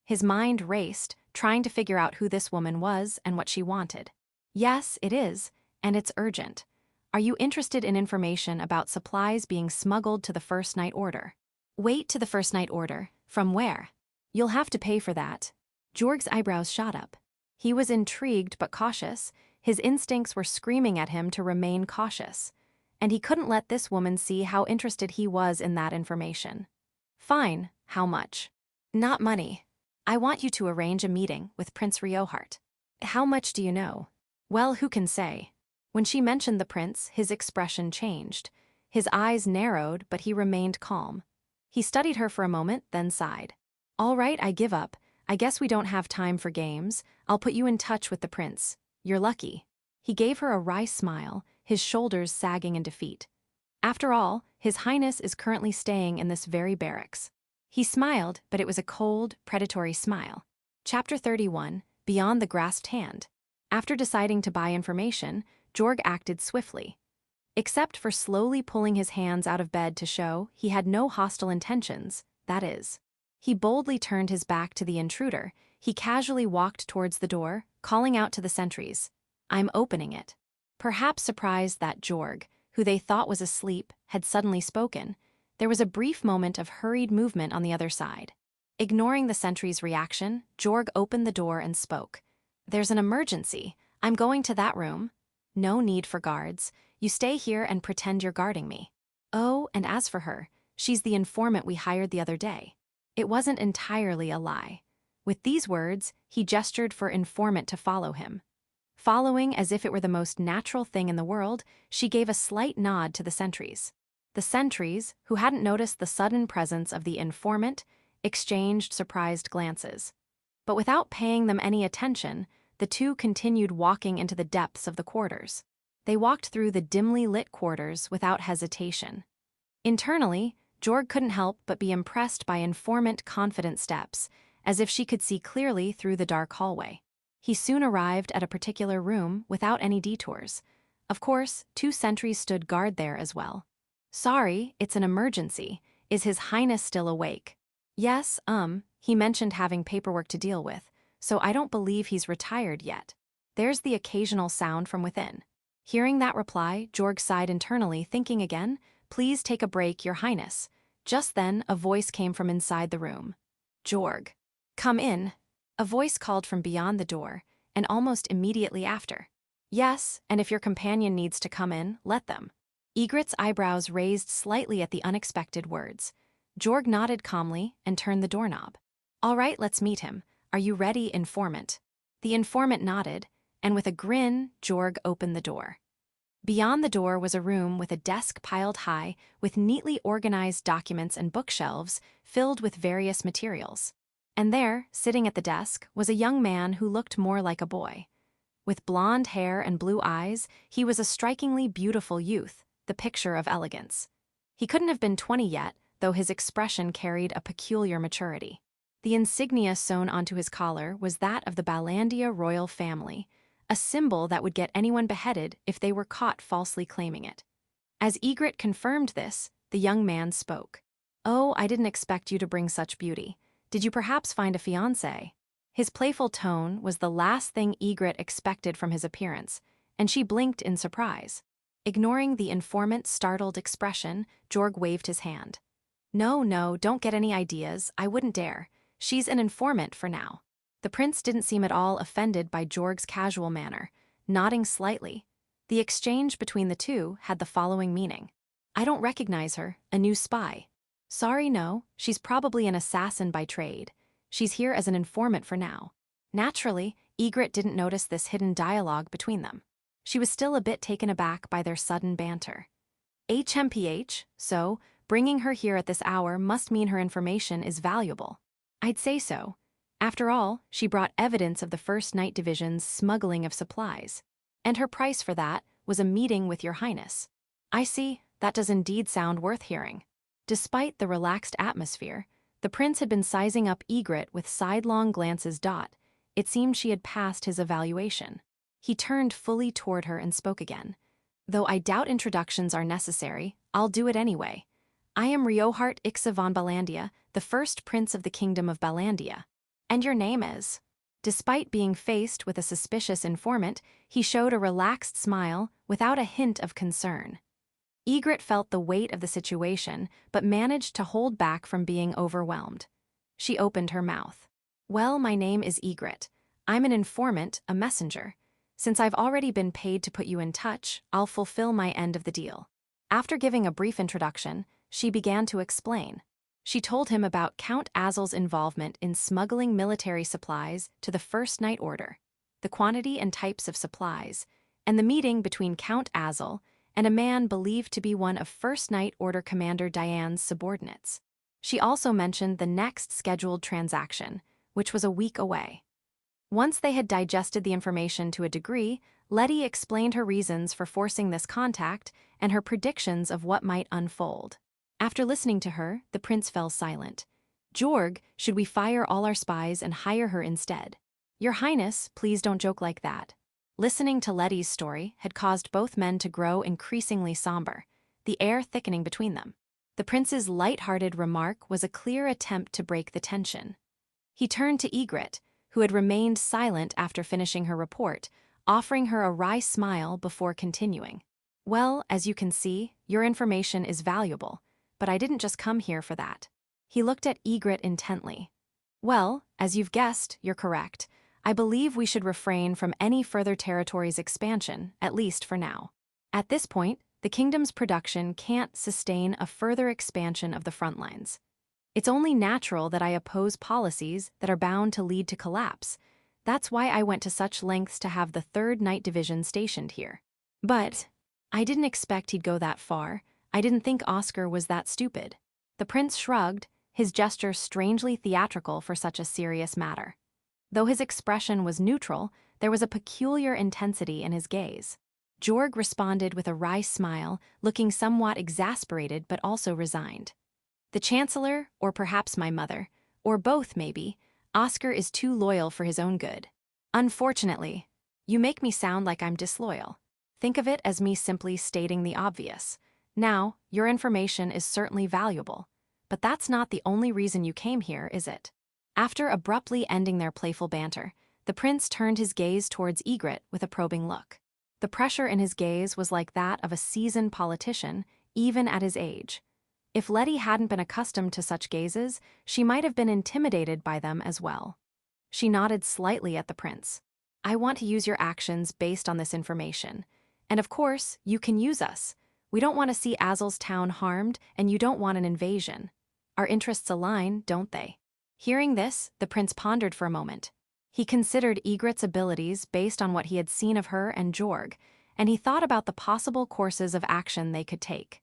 His mind raced, trying to figure out who this woman was and what she wanted. Yes, it is, and it's urgent. Are you interested in information about supplies being smuggled to the First Night Order? Wait to the First Night Order. From where? You'll have to pay for that. Georg's eyebrows shot up. He was intrigued but cautious. His instincts were screaming at him to remain cautious. And he couldn't let this woman see how interested he was in that information. Fine, how much? Not money. I want you to arrange a meeting with Prince Riohart. How much do you know? Well, who can say? When she mentioned the prince, his expression changed. His eyes narrowed, but he remained calm. He studied her for a moment, then sighed. All right, I give up. I guess we don't have time for games. I'll put you in touch with the prince. You're lucky. He gave her a wry smile, his shoulders sagging in defeat. After all, His Highness is currently staying in this very barracks. He smiled, but it was a cold, predatory smile. Chapter 31, Beyond the Grasped Hand. After deciding to buy information, Georg acted swiftly. Except for slowly pulling his hands out of bed to show he had no hostile intentions, that is. He boldly turned his back to the intruder. He casually walked towards the door, calling out to the sentries, "I'm opening it." Perhaps surprised that Georg, who they thought was asleep, had suddenly spoken, There was a brief moment of hurried movement on the other side. Ignoring the sentry's reaction, Jorg opened the door and spoke. "There's an emergency. I'm going to that room." "No need for guards. You stay here and pretend you're guarding me." "Oh, and as for her, she's the informant we hired the other day." It wasn't entirely a lie. With these words, he gestured for informant to follow him. Following as if it were the most natural thing in the world, she gave a slight nod to the sentries. The sentries, who hadn't noticed the sudden presence of the informant, exchanged surprised glances. But without paying them any attention, the two continued walking into the depths of the quarters. They walked through the dimly lit quarters without hesitation. Internally, Jorg couldn't help but be impressed by informant confident steps, as if she could see clearly through the dark hallway. He soon arrived at a particular room without any detours. Of course, 2 sentries stood guard there as well. "Sorry, it's an emergency. Is His Highness still awake?" "Yes, he mentioned having paperwork to deal with, so I don't believe he's retired yet." There's the occasional sound from within. Hearing that reply, Jorg sighed internally, thinking again, "Please take a break, Your Highness." Just then, a voice came from inside the room. "Jorg, come in." A voice called from beyond the door, and almost immediately after. "Yes, and if your companion needs to come in, let them." Egret's eyebrows raised slightly at the unexpected words. Jorg nodded calmly and turned the doorknob. "All right, let's meet him. Are you ready, informant?" The informant nodded, and with a grin, Jorg opened the door. Beyond the door was a room with a desk piled high with neatly organized documents and bookshelves filled with various materials. And there, sitting at the desk, was a young man who looked more like a boy. With blonde hair and blue eyes, he was a strikingly beautiful youth, the picture of elegance. He couldn't have been 20 yet, though his expression carried a peculiar maturity. The insignia sewn onto his collar was that of the Ballandia royal family, a symbol that would get anyone beheaded if they were caught falsely claiming it. As Egret confirmed this, the young man spoke. "Oh, I didn't expect you to bring such beauty. Did you perhaps find a fiancé?" His playful tone was the last thing Egret expected from his appearance, and she blinked in surprise. Ignoring the informant's startled expression, Jorg waved his hand. No, don't get any ideas, I wouldn't dare. She's an informant for now." The prince didn't seem at all offended by Jorg's casual manner, nodding slightly. The exchange between the two had the following meaning. "I don't recognize her, a new spy." "Sorry, no, she's probably an assassin by trade. She's here as an informant for now." Naturally, Egret didn't notice this hidden dialogue between them. She was still a bit taken aback by their sudden banter. HMPH, so bringing her here at this hour must mean her information is valuable. "I'd say so. After all, she brought evidence of the 1st Night Division's smuggling of supplies. And her price for that was a meeting with Your Highness." "I see, that does indeed sound worth hearing." Despite the relaxed atmosphere, the prince had been sizing up Egret with sidelong glances. It seemed she had passed his evaluation. He turned fully toward her and spoke again. "Though I doubt introductions are necessary, I'll do it anyway. I am Riohart Ixa von Ballandia, the 1st Prince of the Kingdom of Ballandia. And your name is?" Despite being faced with a suspicious informant, he showed a relaxed smile without a hint of concern. Egret felt the weight of the situation, but managed to hold back from being overwhelmed. She opened her mouth. "Well, my name is Egret. I'm an informant, a messenger. Since I've already been paid to put you in touch, I'll fulfill my end of the deal." After giving a brief introduction, she began to explain. She told him about Count Azil's involvement in smuggling military supplies to the First Night Order, the quantity and types of supplies, and the meeting between Count Azil and a man believed to be one of First Night Order Commander Diane's subordinates. She also mentioned the next scheduled transaction, which was a week away. Once they had digested the information to a degree, Letty explained her reasons for forcing this contact and her predictions of what might unfold. After listening to her, the prince fell silent. "Jorg, should we fire all our spies and hire her instead?" "Your Highness, please don't joke like that." Listening to Letty's story had caused both men to grow increasingly somber, the air thickening between them. The prince's light-hearted remark was a clear attempt to break the tension. He turned to Egret, who had remained silent after finishing her report, offering her a wry smile before continuing. "Well, as you can see, your information is valuable, but I didn't just come here for that. He looked at Egret intently. Well, as you've guessed, you're correct. I believe we should refrain from any further territory's expansion, at least for now. At this point, the kingdom's production can't sustain a further expansion of the front lines. It's only natural that I oppose policies that are bound to lead to collapse. That's why I went to such lengths to have the 3rd Night Division stationed here. But I didn't expect he'd go that far. I didn't think Oscar was that stupid. The prince shrugged, his gesture strangely theatrical for such a serious matter. Though his expression was neutral, there was a peculiar intensity in his gaze. Jorg responded with a wry smile, looking somewhat exasperated but also resigned. The Chancellor, or perhaps my mother, or both maybe, Oscar is too loyal for his own good. Unfortunately, you make me sound like I'm disloyal. Think of it as me simply stating the obvious. Now, your information is certainly valuable, but that's not the only reason you came here, is it? After abruptly ending their playful banter, the prince turned his gaze towards Egret with a probing look. The pressure in his gaze was like that of a seasoned politician, even at his age. If Letty hadn't been accustomed to such gazes, she might have been intimidated by them as well. She nodded slightly at the prince. I want to use your actions based on this information. And of course, you can use us. We don't want to see Azil's town harmed, and you don't want an invasion. Our interests align, don't they? Hearing this, the prince pondered for a moment. He considered Egret's abilities based on what he had seen of her and Jorg, and he thought about the possible courses of action they could take.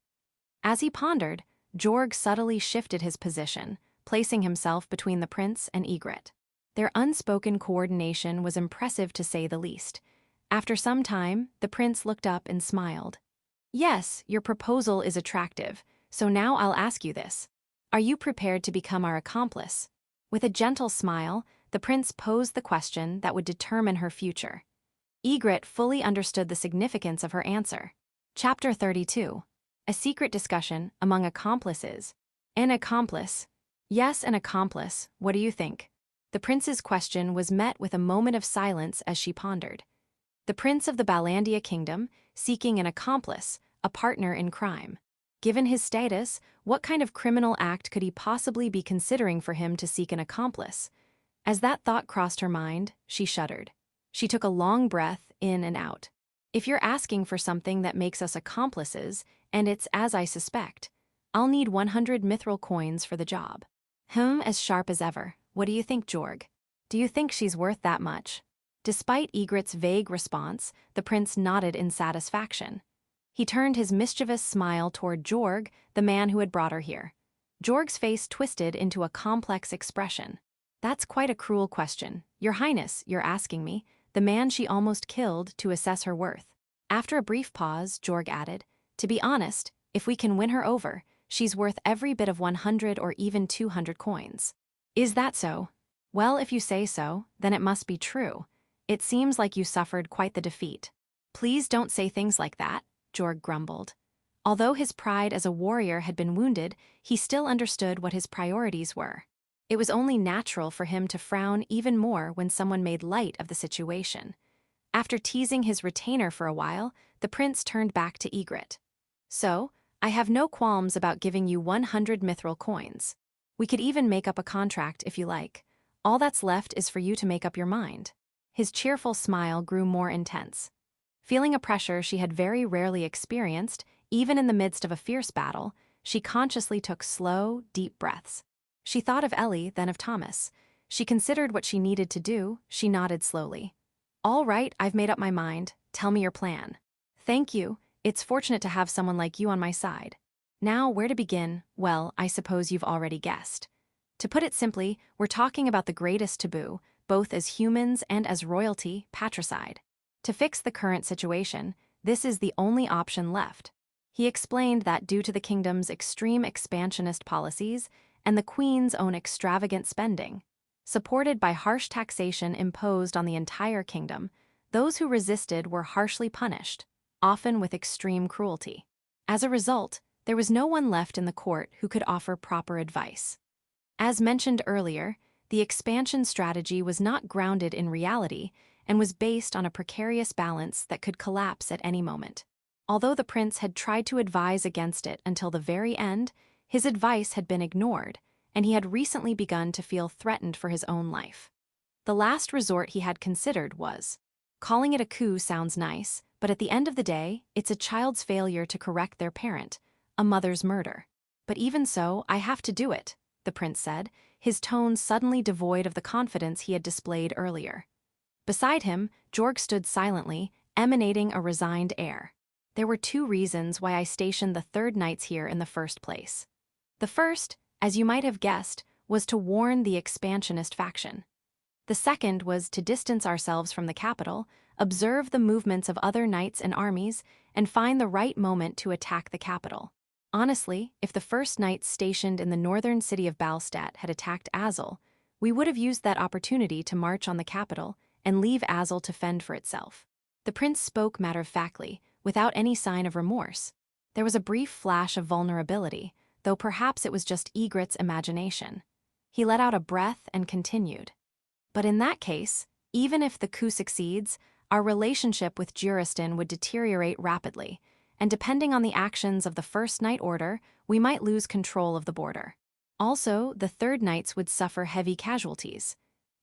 As he pondered, Jorg subtly shifted his position, placing himself between the prince and Egret. Their unspoken coordination was impressive to say the least. After some time, the prince looked up and smiled. Yes, your proposal is attractive, so now I'll ask you this. Are you prepared to become our accomplice? With a gentle smile, the prince posed the question that would determine her future. Egret fully understood the significance of her answer. Chapter 32. A secret discussion among accomplices. An accomplice. Yes, an accomplice. What do you think? The prince's question was met with a moment of silence as she pondered. The prince of the Ballandia kingdom, seeking an accomplice, a partner in crime. Given his status, what kind of criminal act could he possibly be considering for him to seek an accomplice? As that thought crossed her mind, she shuddered. She took a long breath in and out. If you're asking for something that makes us accomplices, and it's as I suspect, I'll need 100 mithril coins for the job. As sharp as ever. What do you think, Jorg? Do you think she's worth that much? Despite Egret's vague response, the prince nodded in satisfaction. He turned his mischievous smile toward Jorg, the man who had brought her here. Jorg's face twisted into a complex expression. That's quite a cruel question. Your Highness, you're asking me, the man she almost killed, to assess her worth. After a brief pause, Jorg added, to be honest, if we can win her over, she's worth every bit of 100 or even 200 coins. Is that so? Well, if you say so, then it must be true. It seems like you suffered quite the defeat. Please don't say things like that, Jorg grumbled. Although his pride as a warrior had been wounded, he still understood what his priorities were. It was only natural for him to frown even more when someone made light of the situation. After teasing his retainer for a while, the prince turned back to Egret. So, I have no qualms about giving you 100 mithril coins. We could even make up a contract if you like. All that's left is for you to make up your mind. His cheerful smile grew more intense. Feeling a pressure she had very rarely experienced, even in the midst of a fierce battle, she consciously took slow, deep breaths. She thought of Ellie, then of Thomas. She considered what she needed to do. She nodded slowly. All right, I've made up my mind. Tell me your plan. Thank you. It's fortunate to have someone like you on my side. Now, where to begin? Well, I suppose you've already guessed. To put it simply, we're talking about the greatest taboo, both as humans and as royalty, patricide. To fix the current situation, this is the only option left. He explained that due to the kingdom's extreme expansionist policies and the Queen's own extravagant spending, supported by harsh taxation imposed on the entire kingdom, those who resisted were harshly punished, often with extreme cruelty. As a result, there was no one left in the court who could offer proper advice. As mentioned earlier, the expansion strategy was not grounded in reality and was based on a precarious balance that could collapse at any moment. Although the prince had tried to advise against it until the very end, His advice had been ignored, and he had recently begun to feel threatened for his own life. The last resort he had considered was, calling it a coup sounds nice, but at the end of the day, it's a child's failure to correct their parent, a mother's murder. But even so, I have to do it, the prince said, his tone suddenly devoid of the confidence he had displayed earlier. Beside him, Jorg stood silently, emanating a resigned air. There were two reasons why I stationed the third knights here in the first place. The first, as you might have guessed, was to warn the expansionist faction. The second was to distance ourselves from the capital, observe the movements of other knights and armies, and find the right moment to attack the capital. Honestly, if the first knights stationed in the northern city of Balstadt had attacked Azil, we would have used that opportunity to march on the capital and leave Azil to fend for itself. The prince spoke matter-of-factly, without any sign of remorse. There was a brief flash of vulnerability, though perhaps it was just Egret's imagination. He let out a breath and continued. But in that case, even if the coup succeeds, our relationship with Juristan would deteriorate rapidly, and depending on the actions of the First Knight Order, we might lose control of the border. Also, the Third Knights would suffer heavy casualties.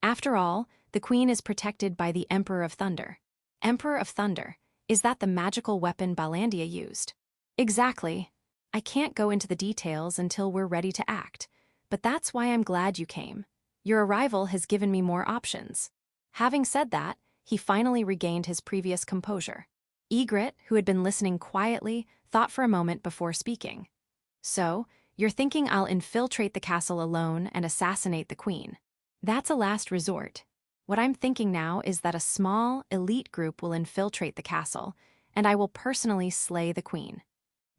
After all, the Queen is protected by the Emperor of Thunder. Emperor of Thunder, is that the magical weapon Ballandia used? Exactly. I can't go into the details until we're ready to act, but that's why I'm glad you came. Your arrival has given me more options. Having said that, he finally regained his previous composure. Egret, who had been listening quietly, thought for a moment before speaking. So, you're thinking I'll infiltrate the castle alone and assassinate the queen. That's a last resort. What I'm thinking now is that a small, elite group will infiltrate the castle, and I will personally slay the queen.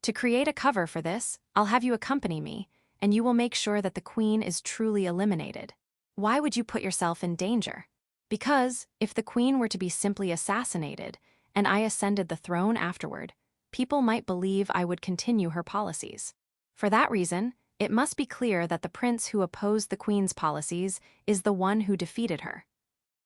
To create a cover for this, I'll have you accompany me, and you will make sure that the queen is truly eliminated. Why would you put yourself in danger? Because, if the queen were to be simply assassinated, and I ascended the throne afterward, people might believe I would continue her policies. For that reason, it must be clear that the prince who opposed the queen's policies is the one who defeated her.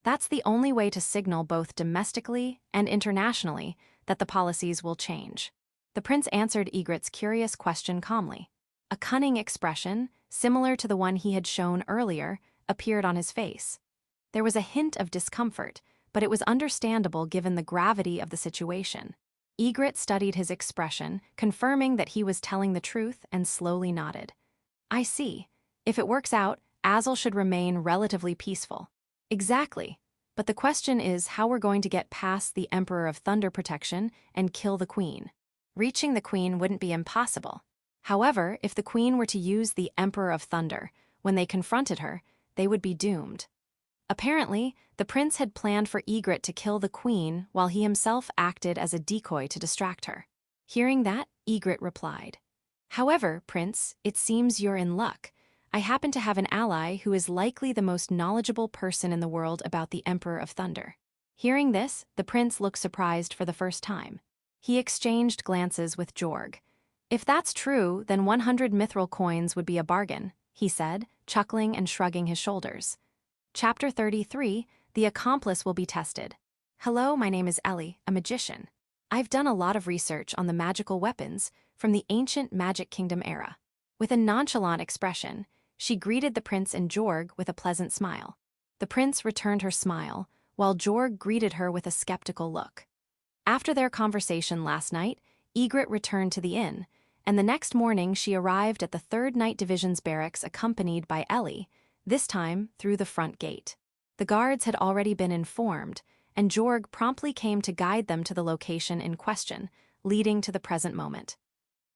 That's the only way to signal both domestically and internationally that the policies will change. The prince answered Egret's curious question calmly. A cunning expression, similar to the one he had shown earlier, appeared on his face. There was a hint of discomfort, but it was understandable given the gravity of the situation. Egret studied his expression, confirming that he was telling the truth, and slowly nodded. I see. If it works out, Azil should remain relatively peaceful. Exactly. But the question is how we're going to get past the Emperor of Thunder protection and kill the Queen. Reaching the Queen wouldn't be impossible. However, if the Queen were to use the Emperor of Thunder, when they confronted her, they would be doomed. Apparently, the prince had planned for Egret to kill the queen while he himself acted as a decoy to distract her. Hearing that, Egret replied, However, Prince, it seems you're in luck. I happen to have an ally who is likely the most knowledgeable person in the world about the Emperor of Thunder. Hearing this, the prince looked surprised for the first time. He exchanged glances with Jorg. If that's true, then 100 mithril coins would be a bargain, he said, chuckling and shrugging his shoulders. Chapter 33, The Accomplice Will Be Tested. Hello, my name is Ellie, a magician. I've done a lot of research on the magical weapons from the ancient Magic Kingdom era. With a nonchalant expression, she greeted the prince and Jorg with a pleasant smile. The prince returned her smile, while Jorg greeted her with a skeptical look. After their conversation last night, Egret returned to the inn, and the next morning she arrived at the 3rd Night Division's barracks accompanied by Ellie, this time through the front gate. The guards had already been informed, and Jorg promptly came to guide them to the location in question, leading to the present moment.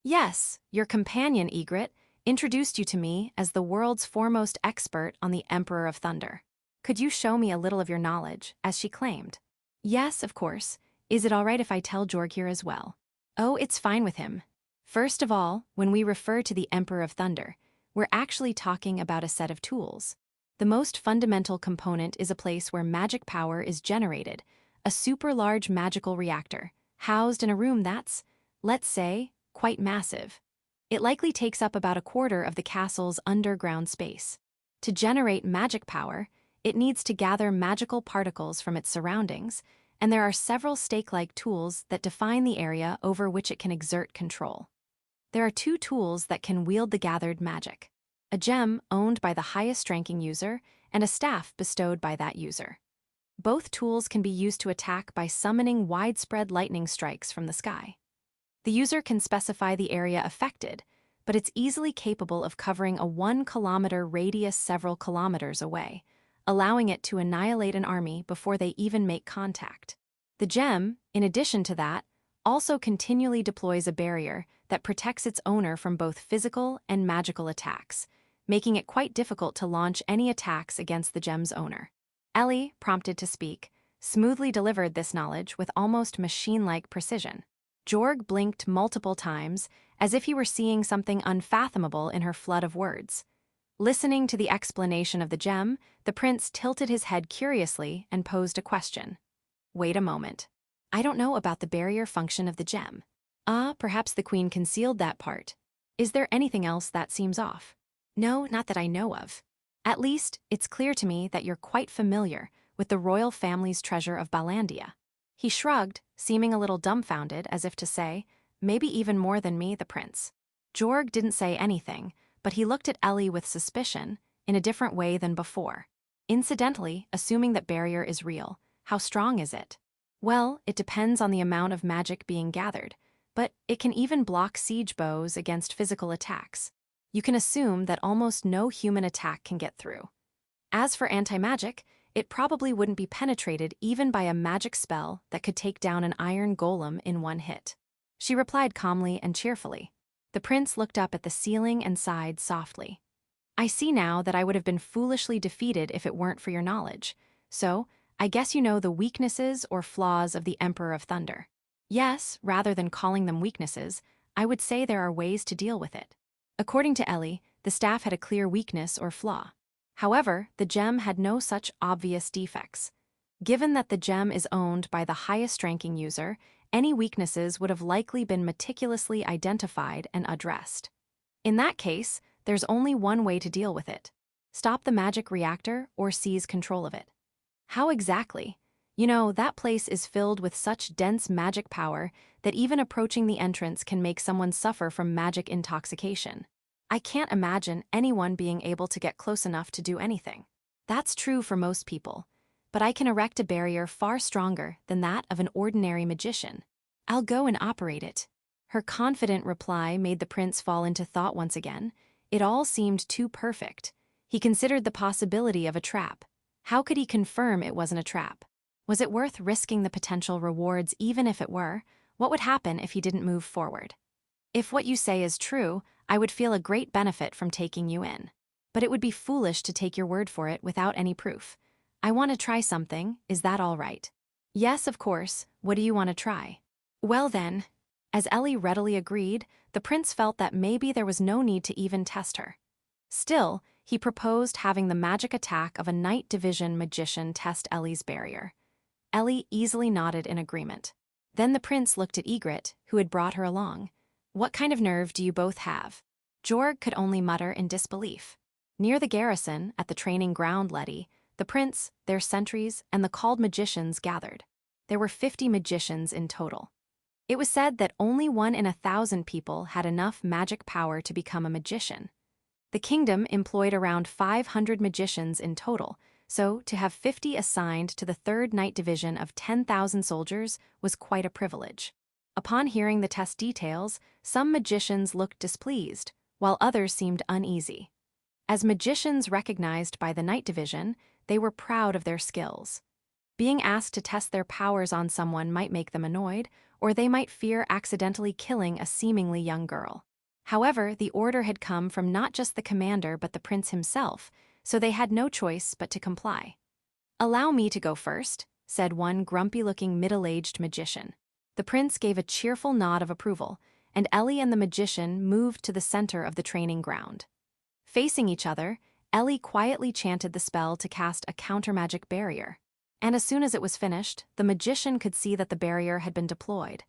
Yes, your companion, Egret, introduced you to me as the world's foremost expert on the Emperor of Thunder. Could you show me a little of your knowledge, as she claimed? Yes, of course. Is it all right if I tell Jorg here as well? Oh, it's fine with him. First of all, when we refer to the Emperor of Thunder, we're actually talking about a set of tools. The most fundamental component is a place where magic power is generated, a super large magical reactor, housed in a room that's, let's say, quite massive. It likely takes up about a quarter of the castle's underground space. To generate magic power, it needs to gather magical particles from its surroundings, and there are several stake-like tools that define the area over which it can exert control. There are two tools that can wield the gathered magic: a gem owned by the highest-ranking user and a staff bestowed by that user. Both tools can be used to attack by summoning widespread lightning strikes from the sky. The user can specify the area affected, but it's easily capable of covering a 1-kilometer radius several kilometers away, allowing it to annihilate an army before they even make contact. The gem, in addition to that, also continually deploys a barrier that protects its owner from both physical and magical attacks, making it quite difficult to launch any attacks against the gem's owner. Ellie, prompted to speak, smoothly delivered this knowledge with almost machine-like precision. Jorg blinked multiple times, as if he were seeing something unfathomable in her flood of words. Listening to the explanation of the gem, the prince tilted his head curiously and posed a question. Wait a moment. I don't know about the barrier function of the gem. Perhaps the queen concealed that part. Is there anything else that seems off? No, not that I know of. At least, it's clear to me that you're quite familiar with the royal family's treasure of Balandia. He shrugged, seeming a little dumbfounded, as if to say, maybe even more than me, the prince. Jorg didn't say anything, but he looked at Ellie with suspicion, in a different way than before. Incidentally, assuming that barrier is real, how strong is it? Well, it depends on the amount of magic being gathered, but it can even block siege bows against physical attacks. You can assume that almost no human attack can get through. As for anti-magic, it probably wouldn't be penetrated even by a magic spell that could take down an iron golem in one hit. She replied calmly and cheerfully. The prince looked up at the ceiling and sighed softly. I see now that I would have been foolishly defeated if it weren't for your knowledge, so I guess you know the weaknesses or flaws of the Emperor of Thunder. Yes, rather than calling them weaknesses, I would say there are ways to deal with it. According to Ellie, the staff had a clear weakness or flaw. However, the gem had no such obvious defects. Given that the gem is owned by the highest-ranking user, any weaknesses would have likely been meticulously identified and addressed. In that case, there's only one way to deal with it: stop the magic reactor or seize control of it. How exactly? You know, that place is filled with such dense magic power that even approaching the entrance can make someone suffer from magic intoxication. I can't imagine anyone being able to get close enough to do anything. That's true for most people, but I can erect a barrier far stronger than that of an ordinary magician. I'll go and operate it. Her confident reply made the prince fall into thought once again. It all seemed too perfect. He considered the possibility of a trap. How could he confirm it wasn't a trap? Was it worth risking the potential rewards even if it were? What would happen if he didn't move forward? If what you say is true, I would feel a great benefit from taking you in. But it would be foolish to take your word for it without any proof. I want to try something, is that all right? Yes, of course. What do you want to try? Well then, as Ellie readily agreed, the prince felt that maybe there was no need to even test her. Still, he proposed having the magic attack of a Night Division magician test Ellie's barrier. Ellie easily nodded in agreement. Then the prince looked at Egret, who had brought her along. What kind of nerve do you both have? Jorg could only mutter in disbelief. Near the garrison, at the training ground levee, the prince, their sentries, and the called magicians gathered. There were 50 magicians in total. It was said that only 1 in 1,000 people had enough magic power to become a magician. The kingdom employed around 500 magicians in total, so to have 50 assigned to the 3rd Night Division of 10,000 soldiers was quite a privilege. Upon hearing the test details, some magicians looked displeased, while others seemed uneasy. As magicians recognized by the Night Division, they were proud of their skills. Being asked to test their powers on someone might make them annoyed, or they might fear accidentally killing a seemingly young girl. However, the order had come from not just the commander but the prince himself, so they had no choice but to comply. "Allow me to go first," said one grumpy-looking middle-aged magician. The prince gave a cheerful nod of approval, and Ellie and the magician moved to the center of the training ground. Facing each other, Ellie quietly chanted the spell to cast a counter-magic barrier. And as soon as it was finished, the magician could see that the barrier had been deployed.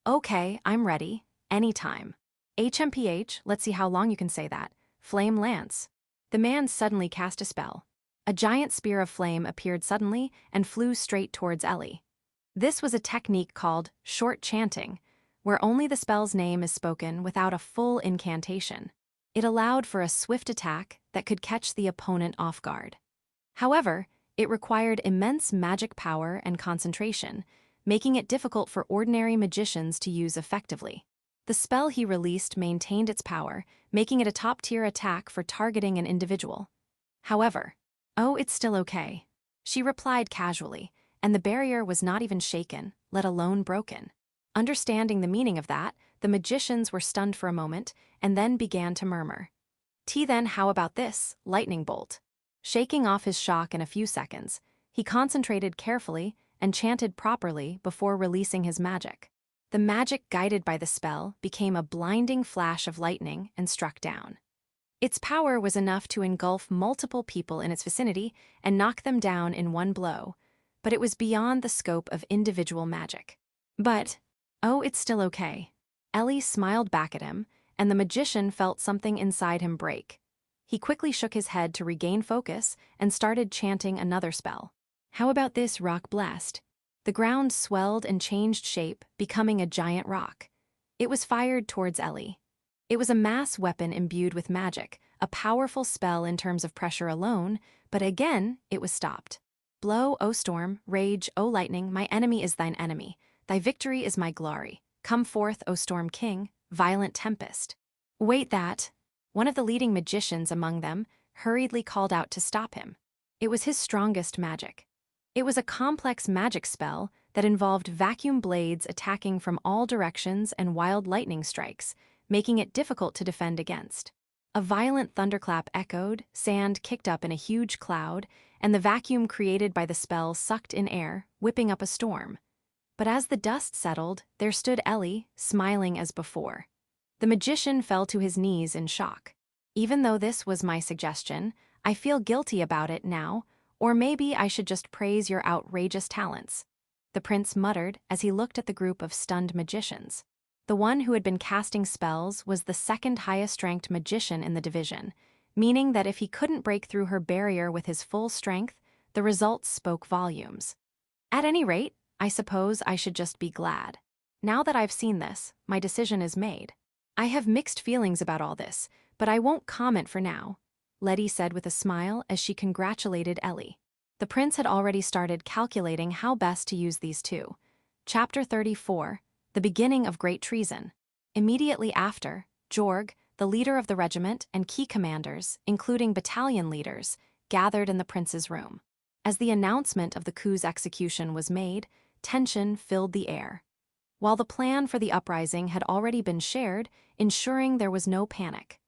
"Okay, I'm ready. Anytime." HMPH, let's see how long you can say that. Flame Lance. The man suddenly cast a spell. A giant spear of flame appeared suddenly and flew straight towards Ellie. This was a technique called short chanting, where only the spell's name is spoken without a full incantation. It allowed for a swift attack that could catch the opponent off guard. However, it required immense magic power and concentration, making it difficult for ordinary magicians to use effectively. The spell he released maintained its power, making it a top-tier attack for targeting an individual. However, "Oh, it's still okay," she replied casually, and the barrier was not even shaken, let alone broken. Understanding the meaning of that, the magicians were stunned for a moment, and then began to murmur. Then how about this, lightning bolt? Shaking off his shock in a few seconds, he concentrated carefully and chanted properly before releasing his magic. The magic guided by the spell became a blinding flash of lightning and struck down. Its power was enough to engulf multiple people in its vicinity and knock them down in one blow, but it was beyond the scope of individual magic. But, "Oh, it's still okay." Ellie smiled back at him, and the magician felt something inside him break. He quickly shook his head to regain focus and started chanting another spell. "How about this, rock blast?" The ground swelled and changed shape, becoming a giant rock. It was fired towards Ellie. It was a mass weapon imbued with magic, a powerful spell in terms of pressure alone, but again, it was stopped. "Blow, O storm, rage, O lightning, my enemy is thine enemy. Thy victory is my glory. Come forth, O storm king, violent tempest." "Wait, that!" One of the leading magicians among them hurriedly called out to stop him. It was his strongest magic. It was a complex magic spell that involved vacuum blades attacking from all directions and wild lightning strikes, making it difficult to defend against. A violent thunderclap echoed, sand kicked up in a huge cloud, and the vacuum created by the spell sucked in air, whipping up a storm. But as the dust settled, there stood Ellie, smiling as before. The magician fell to his knees in shock. "Even though this was my suggestion, I feel guilty about it now, or maybe I should just praise your outrageous talents," the prince muttered as he looked at the group of stunned magicians. The one who had been casting spells was the second highest-ranked magician in the division, meaning that if he couldn't break through her barrier with his full strength, the results spoke volumes. "At any rate, I suppose I should just be glad. Now that I've seen this, my decision is made. I have mixed feelings about all this, but I won't comment for now," Letty said with a smile as she congratulated Ellie. The prince had already started calculating how best to use these two. Chapter 34, The Beginning of Great Treason. Immediately after, Jorg, the leader of the regiment, and key commanders, including battalion leaders, gathered in the prince's room. As the announcement of the coup's execution was made, tension filled the air. While the plan for the uprising had already been shared, ensuring there was no panic.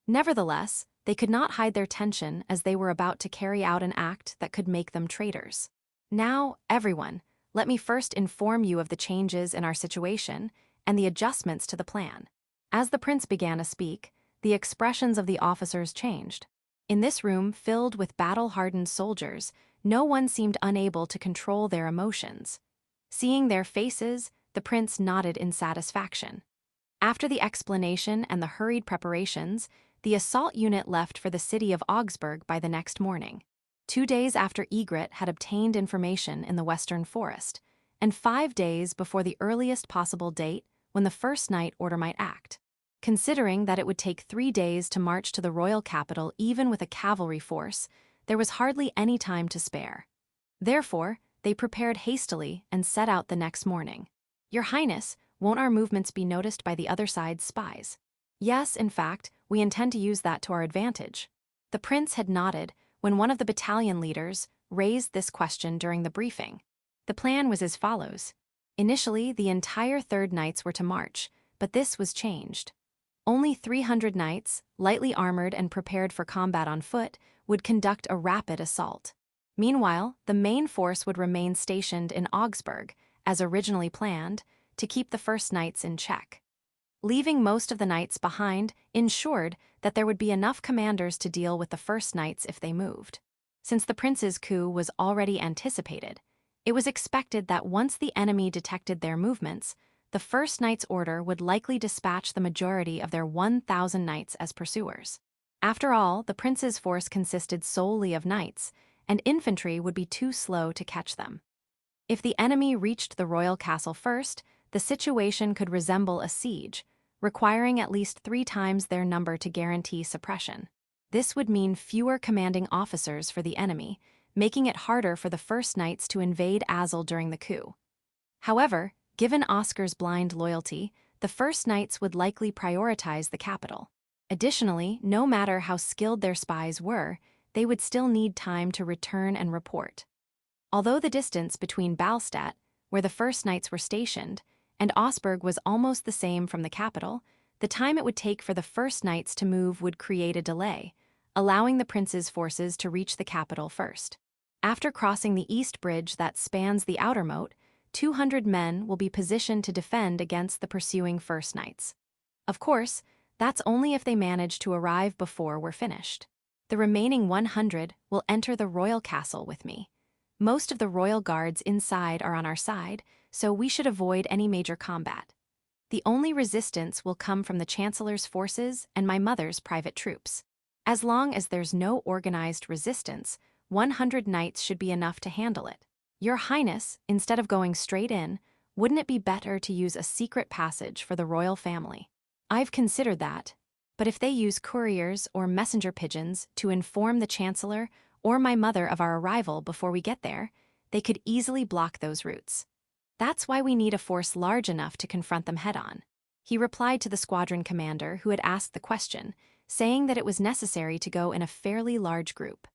Nevertheless, they could not hide their tension as they were about to carry out an act that could make them traitors. "Now, everyone, let me first inform you of the changes in our situation and the adjustments to the plan." As the prince began to speak, the expressions of the officers changed. In this room filled with battle-hardened soldiers, no one seemed unable to control their emotions. Seeing their faces, the prince nodded in satisfaction. After the explanation and the hurried preparations, the assault unit left for the city of Augsburg by the next morning. 2 days after Egret had obtained information in the western forest, and 5 days before the earliest possible date when the first night order might act. Considering that it would take 3 days to march to the royal capital even with a cavalry force, there was hardly any time to spare. Therefore, they prepared hastily and set out the next morning. "Your Highness, won't our movements be noticed by the other side's spies?" "Yes, in fact, we intend to use that to our advantage." The prince had nodded when one of the battalion leaders raised this question during the briefing. The plan was as follows. Initially, the entire 3rd Knights were to march, but this was changed. Only 300 knights, lightly armored and prepared for combat on foot, would conduct a rapid assault. Meanwhile, the main force would remain stationed in Augsburg, as originally planned, to keep the First Knights in check. Leaving most of the knights behind ensured that there would be enough commanders to deal with the First Knights if they moved. Since the prince's coup was already anticipated, it was expected that once the enemy detected their movements, the First Knights' Order would likely dispatch the majority of their 1,000 knights as pursuers. After all, the prince's force consisted solely of knights, and infantry would be too slow to catch them. If the enemy reached the royal castle first, the situation could resemble a siege, requiring at least 3 times their number to guarantee suppression. This would mean fewer commanding officers for the enemy, making it harder for the First Knights to invade Azil during the coup. However, given Oscar's blind loyalty, the First Knights would likely prioritize the capital. Additionally, no matter how skilled their spies were, they would still need time to return and report. Although the distance between Ballstatt, where the First Knights were stationed, and Augsburg was almost the same from the capital, the time it would take for the First Knights to move would create a delay, allowing the prince's forces to reach the capital first. After crossing the east bridge that spans the outer moat, 200 men will be positioned to defend against the pursuing First Knights. Of course, that's only if they manage to arrive before we're finished. The remaining 100 will enter the royal castle with me. Most of the royal guards inside are on our side, so we should avoid any major combat. The only resistance will come from the Chancellor's forces and my mother's private troops. As long as there's no organized resistance, 100 knights should be enough to handle it. Your Highness, instead of going straight in, wouldn't it be better to use a secret passage for the royal family? I've considered that, but if they use couriers or messenger pigeons to inform the Chancellor or my mother of our arrival before we get there, they could easily block those routes. That's why we need a force large enough to confront them head-on. He replied to the squadron commander who had asked the question, saying that it was necessary to go in a fairly large group.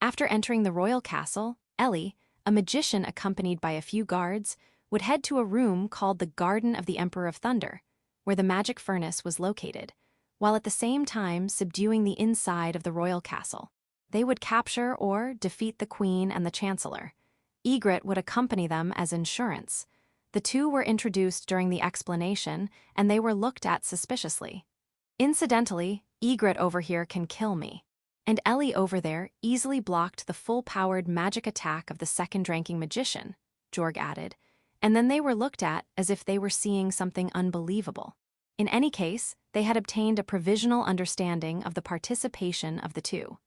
After entering the royal castle, Ellie, a magician accompanied by a few guards, would head to a room called the Garden of the Emperor of Thunder, where the magic furnace was located, while at the same time subduing the inside of the royal castle. They would capture or defeat the Queen and the Chancellor. Egret would accompany them as insurance. The two were introduced during the explanation, and they were looked at suspiciously. Incidentally, Egret over here can kill me. And Ellie over there easily blocked the full-powered magic attack of the second-ranking magician, Jorg added, and then they were looked at as if they were seeing something unbelievable. In any case, they had obtained a provisional understanding of the participation of the two.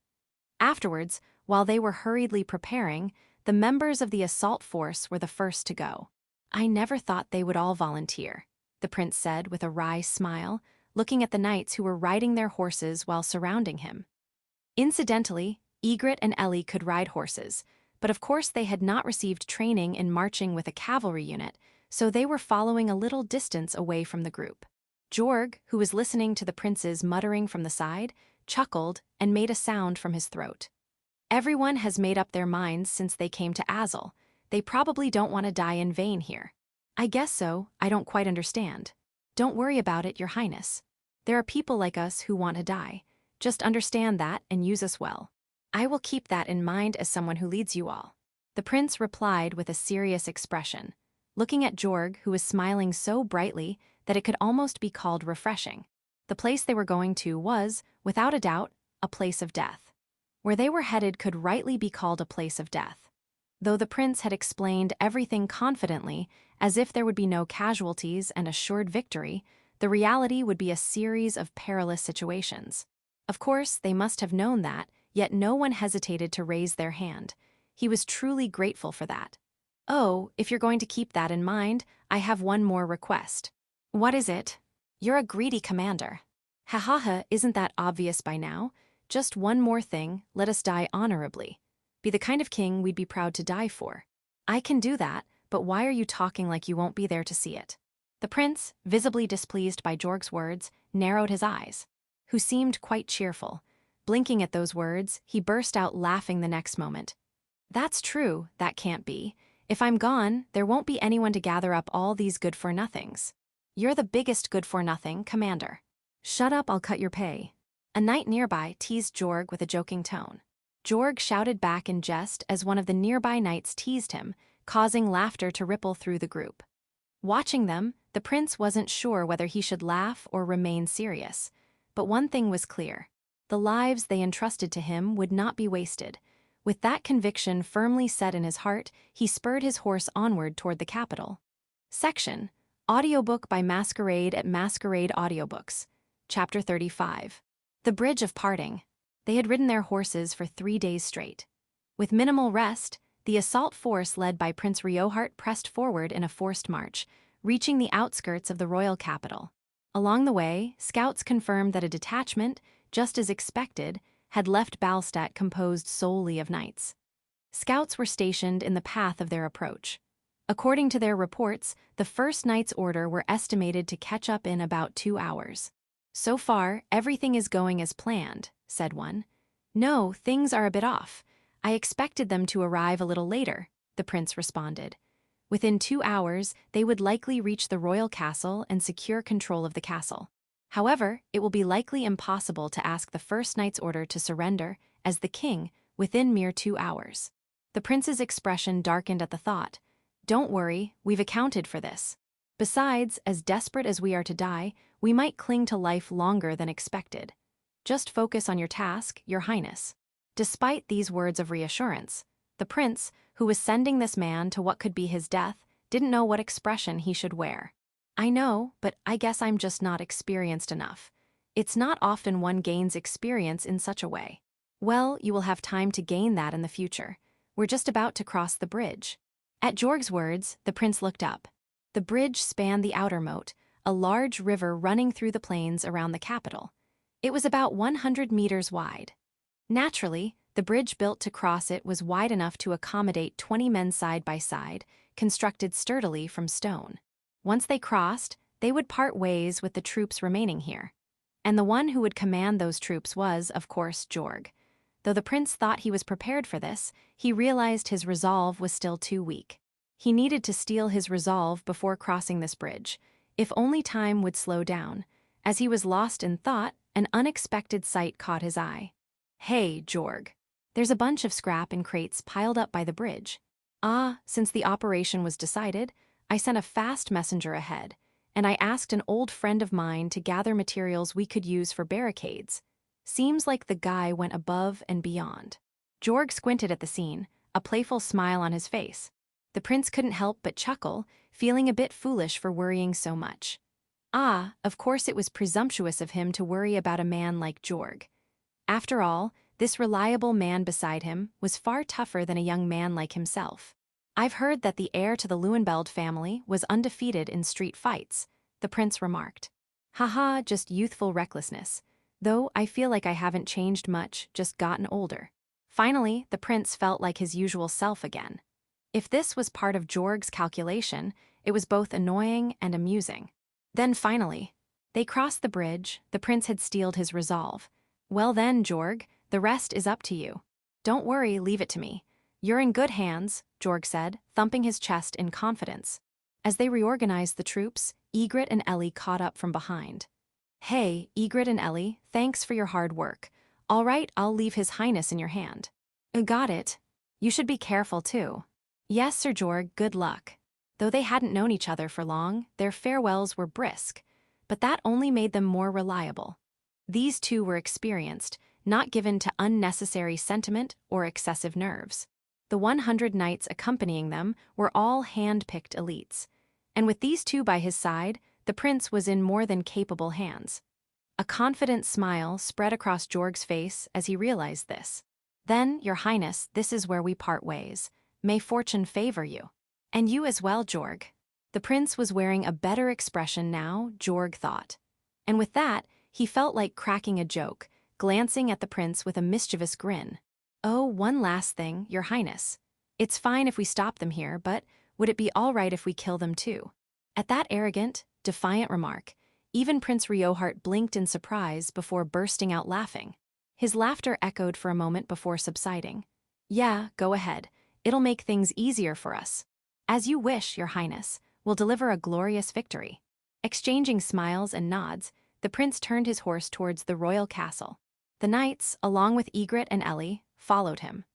Afterwards, while they were hurriedly preparing, the members of the assault force were the first to go. I never thought they would all volunteer, the prince said with a wry smile, looking at the knights who were riding their horses while surrounding him. Incidentally, Egret and Ellie could ride horses, but of course they had not received training in marching with a cavalry unit, so they were following a little distance away from the group. Jorg, who was listening to the prince's muttering from the side, chuckled and made a sound from his throat. Everyone has made up their minds since they came to Azil. They probably don't want to die in vain here. I guess so, I don't quite understand. Don't worry about it, Your Highness. There are people like us who want to die. Just understand that and use us well. I will keep that in mind as someone who leads you all. The prince replied with a serious expression, looking at Jorg, who was smiling so brightly that it could almost be called refreshing. The place they were going to was, without a doubt, a place of death. Where they were headed could rightly be called a place of death. Though the prince had explained everything confidently, as if there would be no casualties and assured victory, the reality would be a series of perilous situations. Of course, they must have known that, yet no one hesitated to raise their hand. He was truly grateful for that. Oh, if you're going to keep that in mind, I have one more request. What is it? You're a greedy commander. Ha, isn't that obvious by now? Just one more thing, let us die honorably. Be the kind of king we'd be proud to die for. I can do that, but why are you talking like you won't be there to see it? The prince, visibly displeased by Jorg's words, narrowed his eyes, who seemed quite cheerful. Blinking at those words, he burst out laughing the next moment. That's true, that can't be. If I'm gone, there won't be anyone to gather up all these good-for-nothings. You're the biggest good-for-nothing, commander. Shut up, I'll cut your pay. A knight nearby teased Jorg with a joking tone. Jorg shouted back in jest as one of the nearby knights teased him, causing laughter to ripple through the group. Watching them, the prince wasn't sure whether he should laugh or remain serious. But one thing was clear. The lives they entrusted to him would not be wasted. With that conviction firmly set in his heart, he spurred his horse onward toward the capital. Section: Audiobook by Masquerade at Masquerade Audiobooks. Chapter 35. The Bridge of Parting. They had ridden their horses for 3 days straight. With minimal rest, the assault force led by Prince Riohart pressed forward in a forced march, reaching the outskirts of the royal capital. Along the way, scouts confirmed that a detachment, just as expected, had left Ballstatt composed solely of knights. Scouts were stationed in the path of their approach. According to their reports, the first Knight's Order were estimated to catch up in about 2 hours. "So far, everything is going as planned," said one. "No, things are a bit off. I expected them to arrive a little later," the prince responded. Within 2 hours, they would likely reach the royal castle and secure control of the castle. However, it will be likely impossible to ask the first Knight's Order to surrender, as the king, within mere 2 hours. The prince's expression darkened at the thought. "Don't worry, we've accounted for this. Besides, as desperate as we are to die, we might cling to life longer than expected. Just focus on your task, Your Highness." Despite these words of reassurance, the prince, who was sending this man to what could be his death, didn't know what expression he should wear. "I know, but I guess I'm just not experienced enough. It's not often one gains experience in such a way." "Well, you will have time to gain that in the future. We're just about to cross the bridge." At Jorg's words, the prince looked up. The bridge spanned the outer moat, a large river running through the plains around the capital. It was about 100 meters wide. Naturally, the bridge built to cross it was wide enough to accommodate 20 men side by side, constructed sturdily from stone. Once they crossed, they would part ways with the troops remaining here. And the one who would command those troops was, of course, Jorg. Though the prince thought he was prepared for this, he realized his resolve was still too weak. He needed to steel his resolve before crossing this bridge, if only time would slow down. As he was lost in thought, an unexpected sight caught his eye. "Hey, Jorg. There's a bunch of scrap in crates piled up by the bridge. Since the operation was decided, I sent a fast messenger ahead, and I asked an old friend of mine to gather materials we could use for barricades. Seems like the guy went above and beyond." Jorg squinted at the scene, a playful smile on his face. The prince couldn't help but chuckle, feeling a bit foolish for worrying so much. Of course it was presumptuous of him to worry about a man like Jorg. After all, this reliable man beside him was far tougher than a young man like himself. "I've heard that the heir to the Leuenfeld family was undefeated in street fights," the prince remarked. "Haha, just youthful recklessness. Though I feel like I haven't changed much, just gotten older." Finally, the prince felt like his usual self again. If this was part of Jorg's calculation, it was both annoying and amusing. Then finally, they crossed the bridge. The prince had steeled his resolve. "Well then, Jorg, the rest is up to you. Don't worry, leave it to me. You're in good hands," Jorg said, thumping his chest in confidence. As they reorganized the troops, Egret and Ellie caught up from behind. "Hey, Egret and Ellie, thanks for your hard work. All right, I'll leave His Highness in your hand." "Got it. You should be careful too." "Yes, Sir Jorg, good luck." Though they hadn't known each other for long, their farewells were brisk, but that only made them more reliable. These two were experienced, not given to unnecessary sentiment or excessive nerves. The 100 knights accompanying them were all hand-picked elites, and with these two by his side, the prince was in more than capable hands. A confident smile spread across Jorg's face as he realized this. "Then, Your Highness, this is where we part ways. May fortune favor you. And you as well, Jorg." The prince was wearing a better expression now, Jorg thought. And with that, he felt like cracking a joke, glancing at the prince with a mischievous grin. "Oh, one last thing, Your Highness. It's fine if we stop them here, but would it be all right if we kill them too?" At that arrogant, defiant remark, even Prince Riohart blinked in surprise before bursting out laughing. His laughter echoed for a moment before subsiding. "Yeah, go ahead. It'll make things easier for us." "As you wish, Your Highness. We'll deliver a glorious victory." Exchanging smiles and nods, the prince turned his horse towards the royal castle. The knights, along with Egret and Ellie, followed him.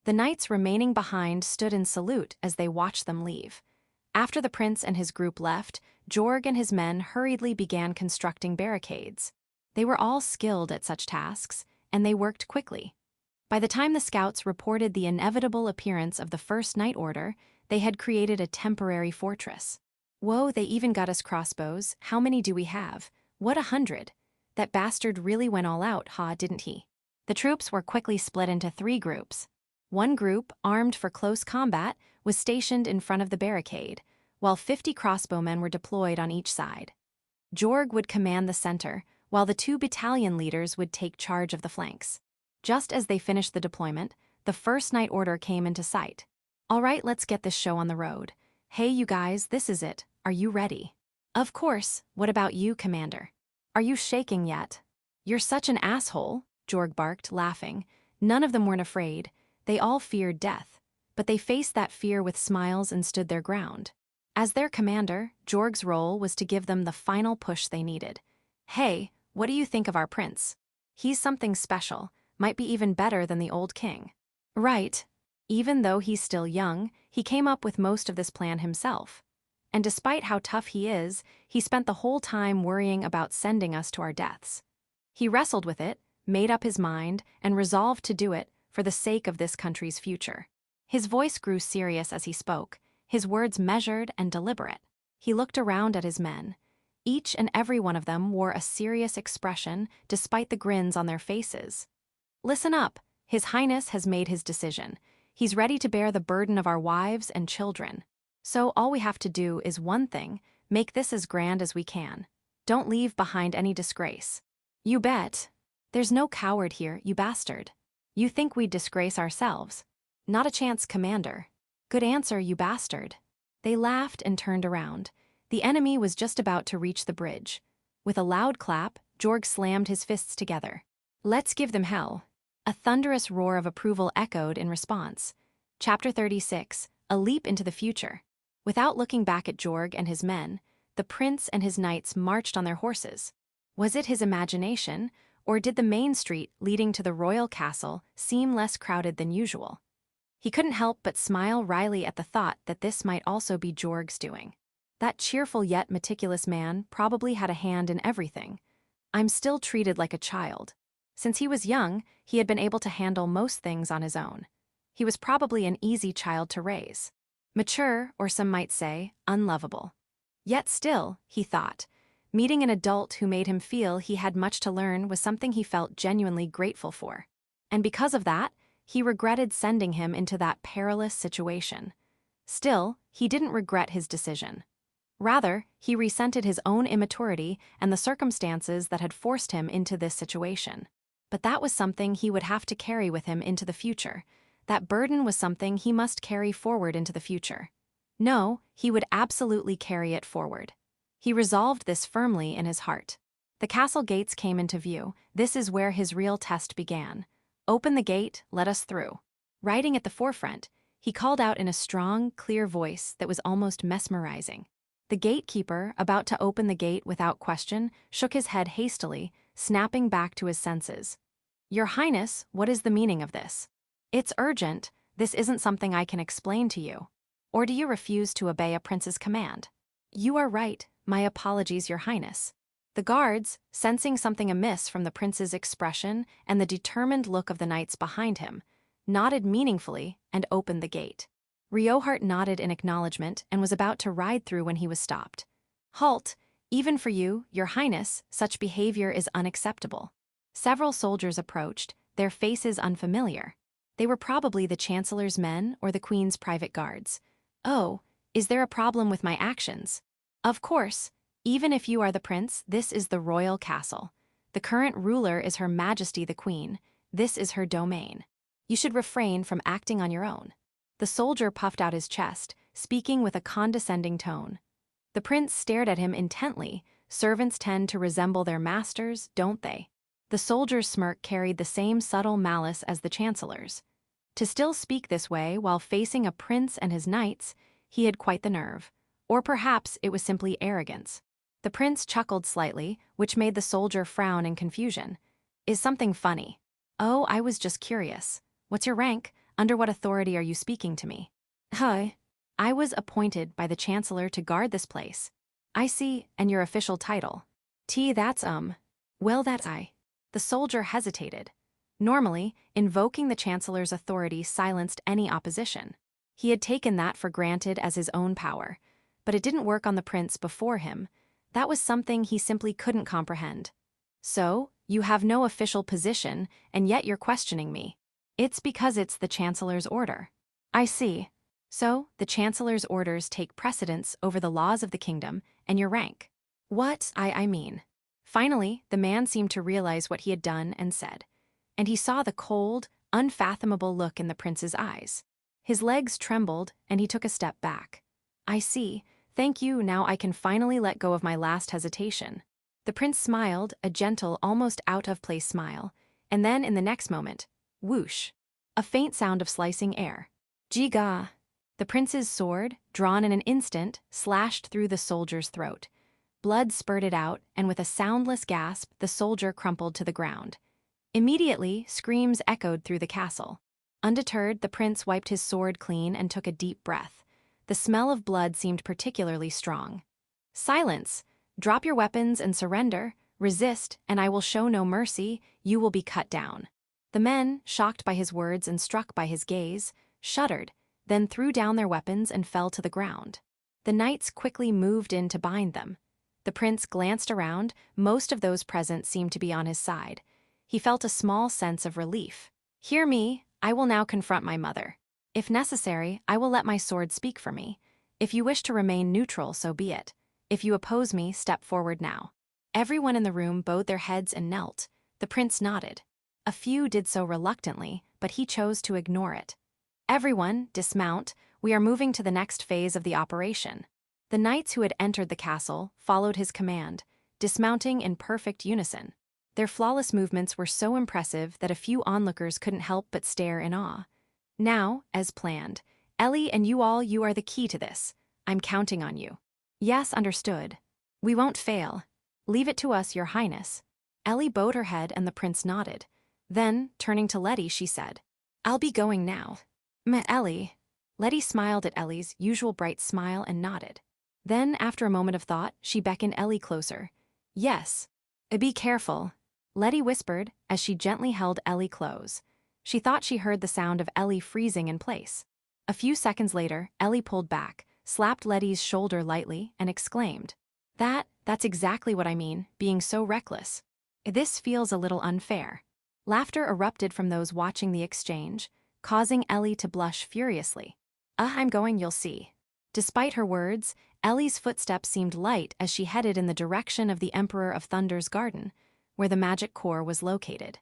The knights remaining behind stood in salute as they watched them leave. After the prince and his group left, Jorg and his men hurriedly began constructing barricades. They were all skilled at such tasks, and they worked quickly. By the time the scouts reported the inevitable appearance of the First Night Order, they had created a temporary fortress. "Whoa, they even got us crossbows. How many do we have? What, 100? That bastard really went all out, didn't he?" The troops were quickly split into 3 groups. One group, armed for close combat, was stationed in front of the barricade, while 50 crossbowmen were deployed on each side. Jorg would command the center, while the 2 battalion leaders would take charge of the flanks. Just as they finished the deployment, the first night order came into sight. All right, let's get this show on the road. Hey you guys, this is it. Are you ready? Of course, what about you, Commander? Are you shaking yet? You're such an asshole, Jorg barked, laughing. None of them weren't afraid. They all feared death, but they faced that fear with smiles and stood their ground. As their commander, Jorg's role was to give them the final push they needed. Hey, what do you think of our prince? He's something special, might be even better than the old king. Right. Even though he's still young, he came up with most of this plan himself. And despite how tough he is, he spent the whole time worrying about sending us to our deaths. He wrestled with it, made up his mind, and resolved to do it for the sake of this country's future. His voice grew serious as he spoke, his words measured and deliberate. He looked around at his men. Each and every one of them wore a serious expression despite the grins on their faces. Listen up, His Highness has made his decision. He's ready to bear the burden of our wives and children. So all we have to do is one thing, make this as grand as we can. Don't leave behind any disgrace. You bet. There's no coward here, you bastard. You think we'd disgrace ourselves? Not a chance, Commander. Good answer, you bastard. They laughed and turned around. The enemy was just about to reach the bridge. With a loud clap, Jorg slammed his fists together. Let's give them hell. A thunderous roar of approval echoed in response. Chapter 36, A Leap into the Future. Without looking back at Jorg and his men, the prince and his knights marched on their horses. Was it his imagination, or did the main street leading to the royal castle seem less crowded than usual? He couldn't help but smile wryly at the thought that this might also be Jorg's doing. That cheerful yet meticulous man probably had a hand in everything. I'm still treated like a child. Since he was young, he had been able to handle most things on his own. He was probably an easy child to raise. Mature, or some might say, unlovable. Yet still, he thought, meeting an adult who made him feel he had much to learn was something he felt genuinely grateful for. And because of that, he regretted sending him into that perilous situation. Still, he didn't regret his decision. Rather, he resented his own immaturity and the circumstances that had forced him into this situation. But that was something he would have to carry with him into the future. That burden was something he must carry forward into the future. No, he would absolutely carry it forward. He resolved this firmly in his heart. The castle gates came into view. This is where his real test began. Open the gate, let us through. Riding at the forefront, he called out in a strong, clear voice that was almost mesmerizing. The gatekeeper, about to open the gate without question, shook his head hastily, snapping back to his senses. Your Highness, what is the meaning of this? It's urgent. This isn't something I can explain to you. Or do you refuse to obey a prince's command? You are right. My apologies, Your Highness. The guards, sensing something amiss from the prince's expression and the determined look of the knights behind him, nodded meaningfully and opened the gate. Riohart nodded in acknowledgement and was about to ride through when he was stopped. Halt! Even for you, Your Highness, such behavior is unacceptable. Several soldiers approached, their faces unfamiliar. They were probably the Chancellor's men or the Queen's private guards. Oh, is there a problem with my actions? Of course. Even if you are the prince, this is the royal castle. The current ruler is Her Majesty the Queen. This is her domain. You should refrain from acting on your own. The soldier puffed out his chest, speaking with a condescending tone. The prince stared at him intently. Servants tend to resemble their masters, don't they? The soldier's smirk carried the same subtle malice as the Chancellor's. To still speak this way while facing a prince and his knights, he had quite the nerve. Or perhaps it was simply arrogance. The prince chuckled slightly, which made the soldier frown in confusion. Is something funny? Oh, I was just curious. What's your rank? Under what authority are you speaking to me? Hi. I was appointed by the Chancellor to guard this place. I see, and your official title. Well, that's I. The soldier hesitated. Normally, invoking the Chancellor's authority silenced any opposition. He had taken that for granted as his own power. But it didn't work on the prince before him. That was something he simply couldn't comprehend. So, you have no official position, and yet you're questioning me. It's because it's the Chancellor's order. I see. So, the Chancellor's orders take precedence over the laws of the kingdom and your rank. What I mean. Finally, the man seemed to realize what he had done and said, and he saw the cold, unfathomable look in the prince's eyes. His legs trembled, and he took a step back. I see. Thank you, now I can finally let go of my last hesitation. The prince smiled, a gentle, almost out-of-place smile, and then in the next moment, whoosh, a faint sound of slicing air. Jiga! The prince's sword, drawn in an instant, slashed through the soldier's throat. Blood spurted out, and with a soundless gasp, the soldier crumpled to the ground. Immediately, screams echoed through the castle. Undeterred, the prince wiped his sword clean and took a deep breath. The smell of blood seemed particularly strong. Silence! Drop your weapons and surrender. Resist, and I will show no mercy. You will be cut down. The men, shocked by his words and struck by his gaze, shuddered, then threw down their weapons and fell to the ground. The knights quickly moved in to bind them. The prince glanced around. Most of those present seemed to be on his side. He felt a small sense of relief. Hear me, I will now confront my mother. If necessary, I will let my sword speak for me. If you wish to remain neutral, so be it. If you oppose me, step forward now. Everyone in the room bowed their heads and knelt. The prince nodded. A few did so reluctantly, but he chose to ignore it. Everyone, dismount. We are moving to the next phase of the operation. The knights who had entered the castle followed his command, dismounting in perfect unison. Their flawless movements were so impressive that a few onlookers couldn't help but stare in awe. Now, as planned, Ellie and you are the key to this. I'm counting on you. Yes, understood. We won't fail. Leave it to us, Your Highness. Ellie bowed her head and the prince nodded. Then, turning to Letty, she said, I'll be going now. Ellie. Letty smiled at Ellie's usual bright smile and nodded. Then, after a moment of thought, she beckoned Ellie closer. Yes. Be careful, Letty whispered as she gently held Ellie close. She thought she heard the sound of Ellie freezing in place. A few seconds later, Ellie pulled back, slapped Letty's shoulder lightly, and exclaimed, That's exactly what I mean, being so reckless. This feels a little unfair. Laughter erupted from those watching the exchange, causing Ellie to blush furiously. I'm going, you'll see. Despite her words, Ellie's footsteps seemed light as she headed in the direction of the Emperor of Thunder's garden, where the magic core was located.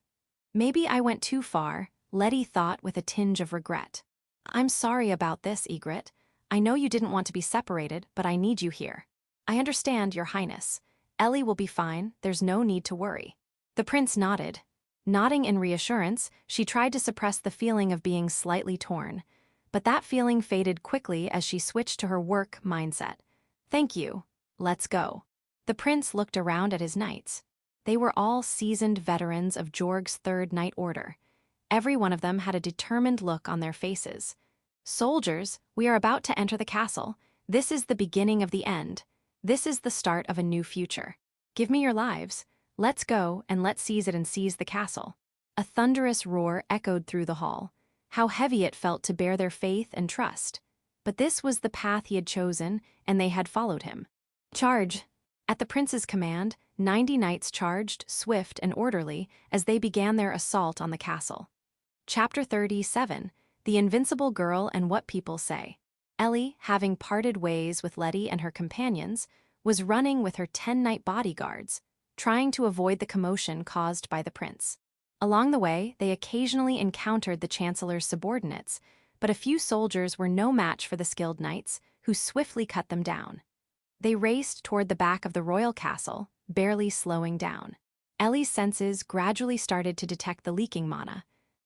Maybe I went too far, Letty thought with a tinge of regret. I'm sorry about this, Egret. I know you didn't want to be separated, but I need you here. I understand, Your Highness. Ellie will be fine, there's no need to worry. The prince nodded. Nodding in reassurance, she tried to suppress the feeling of being slightly torn. But that feeling faded quickly as she switched to her work mindset. Thank you. Let's go. The prince looked around at his knights. They were all seasoned veterans of Jorg's Third Knight Order. Every one of them had a determined look on their faces. Soldiers, we are about to enter the castle. This is the beginning of the end. This is the start of a new future. Give me your lives. Let's go, and let's seize it and seize the castle. A thunderous roar echoed through the hall. How heavy it felt to bear their faith and trust. But this was the path he had chosen, and they had followed him. Charge! At the prince's command, 90 knights charged, swift and orderly, as they began their assault on the castle. Chapter 37, The Invincible Girl and What People Say. Ellie, having parted ways with Letty and her companions, was running with her 10-knight bodyguards, trying to avoid the commotion caused by the prince. Along the way, they occasionally encountered the Chancellor's subordinates, but a few soldiers were no match for the skilled knights, who swiftly cut them down. They raced toward the back of the royal castle, barely slowing down. Ellie's senses gradually started to detect the leaking mana.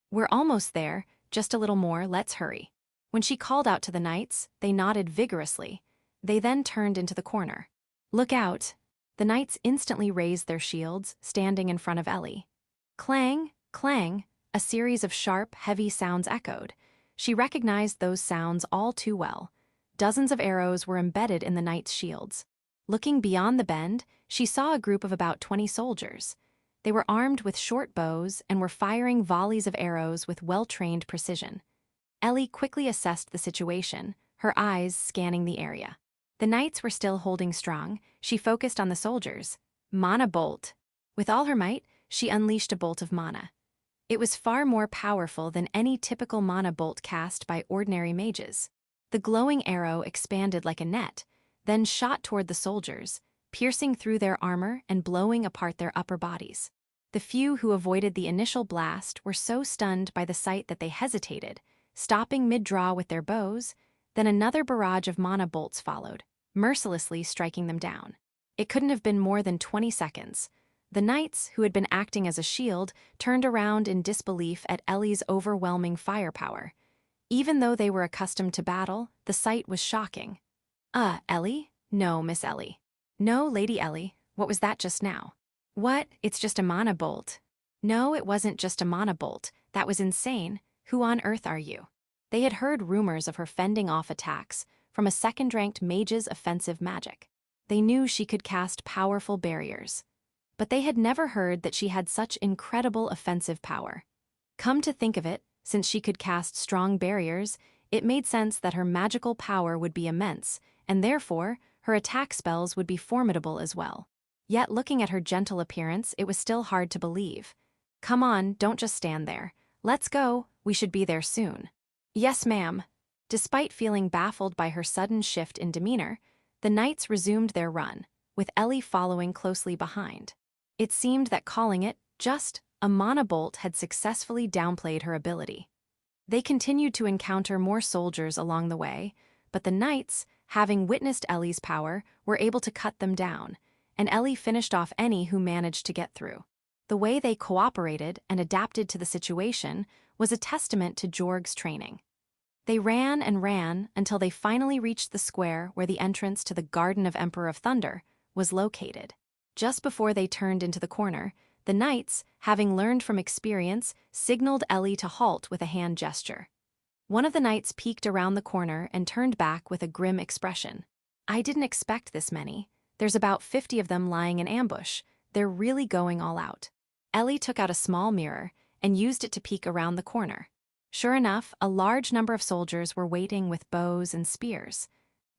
We're almost there, just a little more, let's hurry. When she called out to the knights, they nodded vigorously. They then turned into the corner. Look out! The knights instantly raised their shields, standing in front of Ellie. Clang, clang, a series of sharp, heavy sounds echoed. She recognized those sounds all too well. Dozens of arrows were embedded in the knights' shields. Looking beyond the bend, she saw a group of about 20 soldiers. They were armed with short bows and were firing volleys of arrows with well-trained precision. Ellie quickly assessed the situation, her eyes scanning the area. The knights were still holding strong. She focused on the soldiers. Mana bolt. With all her might, she unleashed a bolt of mana. It was far more powerful than any typical mana bolt cast by ordinary mages. The glowing arrow expanded like a net, then shot toward the soldiers, piercing through their armor and blowing apart their upper bodies. The few who avoided the initial blast were so stunned by the sight that they hesitated, stopping mid-draw with their bows. Then another barrage of mana bolts followed, mercilessly striking them down. It couldn't have been more than 20 seconds. The knights, who had been acting as a shield, turned around in disbelief at Ellie's overwhelming firepower. Even though they were accustomed to battle, the sight was shocking. Ellie? No, Miss Ellie. No, Lady Ellie, what was that just now? What? It's just a mana bolt. No, it wasn't just a mana bolt. That was insane. Who on earth are you? They had heard rumors of her fending off attacks from a second-ranked mage's offensive magic. They knew she could cast powerful barriers. But they had never heard that she had such incredible offensive power. Come to think of it, since she could cast strong barriers, it made sense that her magical power would be immense, and therefore, her attack spells would be formidable as well. Yet looking at her gentle appearance, it was still hard to believe. Come on, don't just stand there. Let's go, we should be there soon. Yes, ma'am. Despite feeling baffled by her sudden shift in demeanor, the knights resumed their run, with Ellie following closely behind. It seemed that calling it just a mana bolt had successfully downplayed her ability. They continued to encounter more soldiers along the way, but the knights, having witnessed Ellie's power, were able to cut them down, and Ellie finished off any who managed to get through. The way they cooperated and adapted to the situation was a testament to Jorg's training. They ran and ran until they finally reached the square where the entrance to the Garden of Emperor of Thunder was located. Just before they turned into the corner, the knights, having learned from experience, signaled Ellie to halt with a hand gesture. One of the knights peeked around the corner and turned back with a grim expression. I didn't expect this many. There's about 50 of them lying in ambush. They're really going all out. Ellie took out a small mirror and used it to peek around the corner. Sure enough, a large number of soldiers were waiting with bows and spears.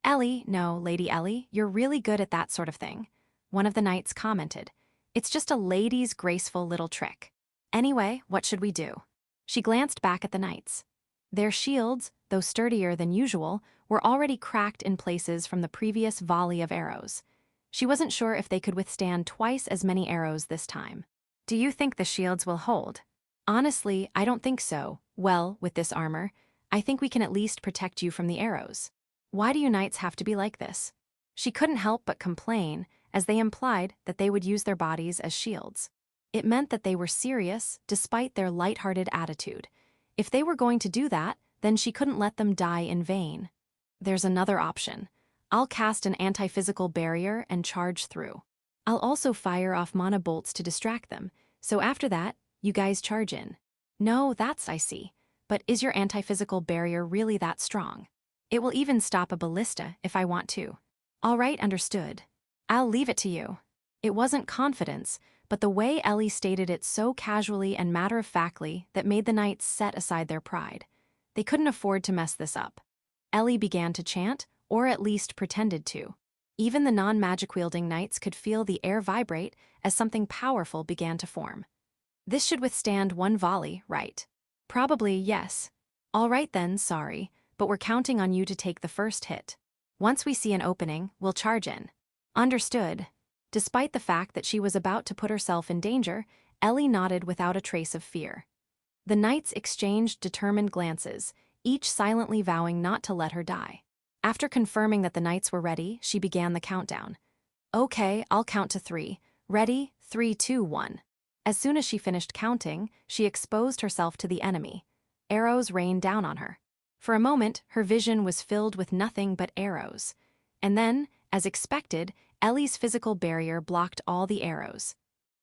Ellie, no, Lady Ellie, you're really good at that sort of thing, one of the knights commented. It's just a lady's graceful little trick. Anyway, what should we do? She glanced back at the knights. Their shields, though sturdier than usual, were already cracked in places from the previous volley of arrows. She wasn't sure if they could withstand twice as many arrows this time. Do you think the shields will hold? Honestly, I don't think so. Well, with this armor, I think we can at least protect you from the arrows. Why do you knights have to be like this? She couldn't help but complain, as they implied that they would use their bodies as shields. It meant that they were serious, despite their lighthearted attitude. If they were going to do that, then she couldn't let them die in vain. There's another option. I'll cast an anti-physical barrier and charge through. I'll also fire off mana bolts to distract them, so after that, you guys charge in. No, I see. But is your anti-physical barrier really that strong? It will even stop a ballista if I want to. All right, understood. I'll leave it to you. It wasn't confidence, but the way Ellie stated it so casually and matter-of-factly that made the knights set aside their pride. They couldn't afford to mess this up. Ellie began to chant, or at least pretended to. Even the non-magic-wielding knights could feel the air vibrate as something powerful began to form. This should withstand one volley, right? Probably, yes. All right then, sorry, but we're counting on you to take the first hit. Once we see an opening, we'll charge in. Understood. Despite the fact that she was about to put herself in danger, Ellie nodded without a trace of fear. The knights exchanged determined glances, each silently vowing not to let her die. After confirming that the knights were ready, she began the countdown. Okay, I'll count to 3. Ready? 3, 2, 1. As soon as she finished counting, she exposed herself to the enemy. Arrows rained down on her. For a moment, her vision was filled with nothing but arrows. And then, as expected, Ellie's physical barrier blocked all the arrows.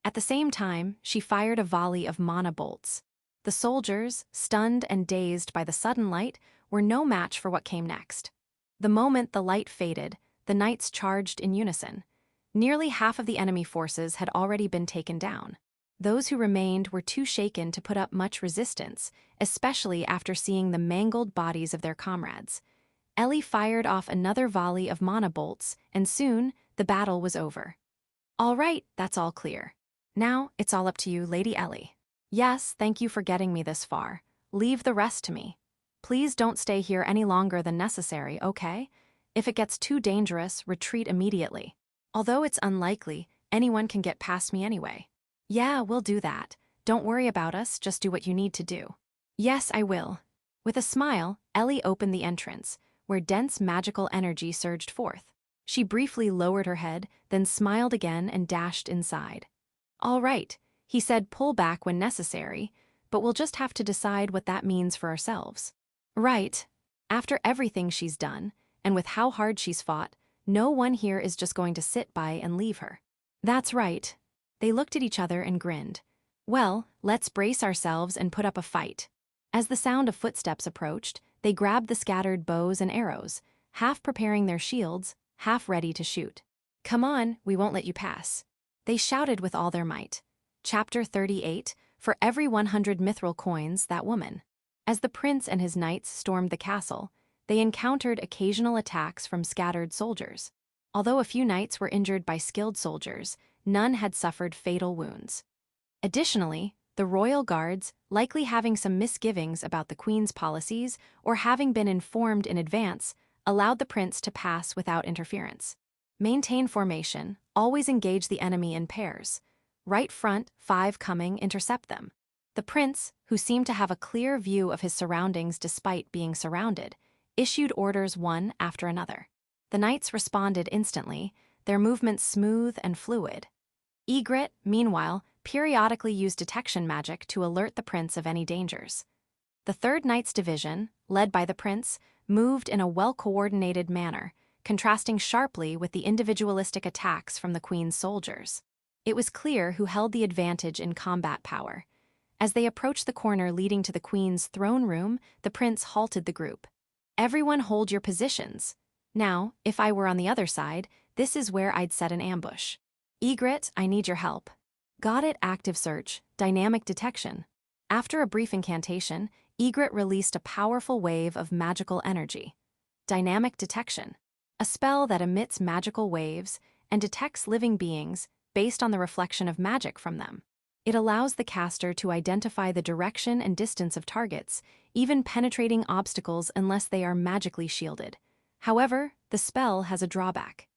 At the same time, she fired a volley of mana bolts. The soldiers, stunned and dazed by the sudden light, were no match for what came next. The moment the light faded, the knights charged in unison. Nearly half of the enemy forces had already been taken down. Those who remained were too shaken to put up much resistance, especially after seeing the mangled bodies of their comrades. Ellie fired off another volley of mana bolts, and soon, the battle was over. All right, that's all clear. Now, it's all up to you, Lady Ellie. Yes, thank you for getting me this far. Leave the rest to me. Please don't stay here any longer than necessary, okay? If it gets too dangerous, retreat immediately. Although it's unlikely, anyone can get past me anyway. Yeah, we'll do that. Don't worry about us, just do what you need to do. Yes, I will. With a smile, Ellie opened the entrance, where dense magical energy surged forth. She briefly lowered her head, then smiled again and dashed inside. All right, he said, pull back when necessary, but we'll just have to decide what that means for ourselves. Right. After everything she's done, and with how hard she's fought, no one here is just going to sit by and leave her. That's right. They looked at each other and grinned. Well, let's brace ourselves and put up a fight. As the sound of footsteps approached, they grabbed the scattered bows and arrows, half preparing their shields, half ready to shoot. Come on, we won't let you pass. They shouted with all their might. Chapter 38, for every 100 mithril coins, that woman. As the prince and his knights stormed the castle, they encountered occasional attacks from scattered soldiers. Although a few knights were injured by skilled soldiers, none had suffered fatal wounds. Additionally, the royal guards, likely having some misgivings about the queen's policies or having been informed in advance, allowed the prince to pass without interference. Maintain formation, always engage the enemy in pairs. Right front, 5 coming, intercept them. The prince, who seemed to have a clear view of his surroundings despite being surrounded, issued orders one after another. The knights responded instantly, their movements smooth and fluid. Egret, meanwhile, periodically used detection magic to alert the prince of any dangers. The 3rd Knight's division, led by the prince, moved in a well-coordinated manner, contrasting sharply with the individualistic attacks from the queen's soldiers. It was clear who held the advantage in combat power. As they approached the corner leading to the queen's throne room, the prince halted the group. Everyone hold your positions. Now, if I were on the other side, this is where I'd set an ambush. Egret, I need your help. Got it. Active search, dynamic detection. After a brief incantation, Egret released a powerful wave of magical energy. Dynamic detection, a spell that emits magical waves and detects living beings based on the reflection of magic from them. It allows the caster to identify the direction and distance of targets, even penetrating obstacles unless they are magically shielded. However, the spell has a drawback.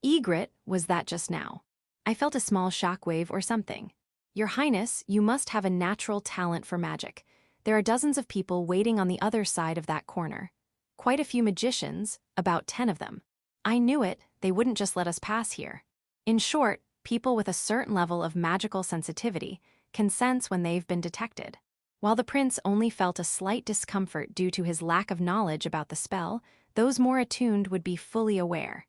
Egret was that just now. I felt a small shockwave or something. Your Highness, you must have a natural talent for magic. There are dozens of people waiting on the other side of that corner. Quite a few magicians, about 10 of them. I knew it, they wouldn't just let us pass here. In short, people with a certain level of magical sensitivity can sense when they've been detected. While the prince only felt a slight discomfort due to his lack of knowledge about the spell, those more attuned would be fully aware.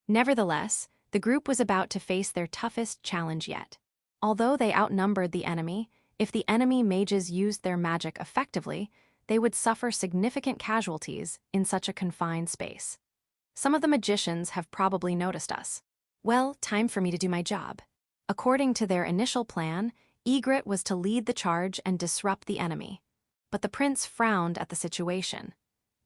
Nevertheless, the group was about to face their toughest challenge yet. Although they outnumbered the enemy, if the enemy mages used their magic effectively, they would suffer significant casualties in such a confined space. Some of the magicians have probably noticed us. Well, time for me to do my job. According to their initial plan, Egret was to lead the charge and disrupt the enemy. But the prince frowned at the situation.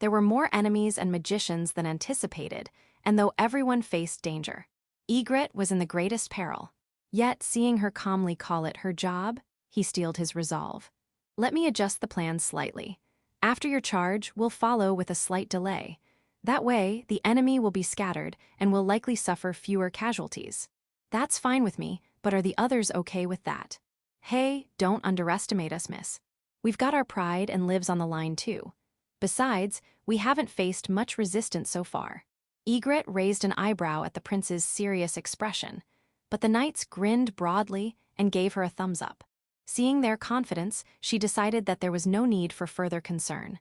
There were more enemies and magicians than anticipated, and though everyone faced danger, Egret was in the greatest peril. Yet, seeing her calmly call it her job, he steeled his resolve. Let me adjust the plan slightly. After your charge, we'll follow with a slight delay. That way, the enemy will be scattered and will likely suffer fewer casualties. That's fine with me, but are the others okay with that? Hey, don't underestimate us, miss. We've got our pride and lives on the line too. Besides, we haven't faced much resistance so far. Egret raised an eyebrow at the prince's serious expression, but the knights grinned broadly and gave her a thumbs up. Seeing their confidence, she decided that there was no need for further concern.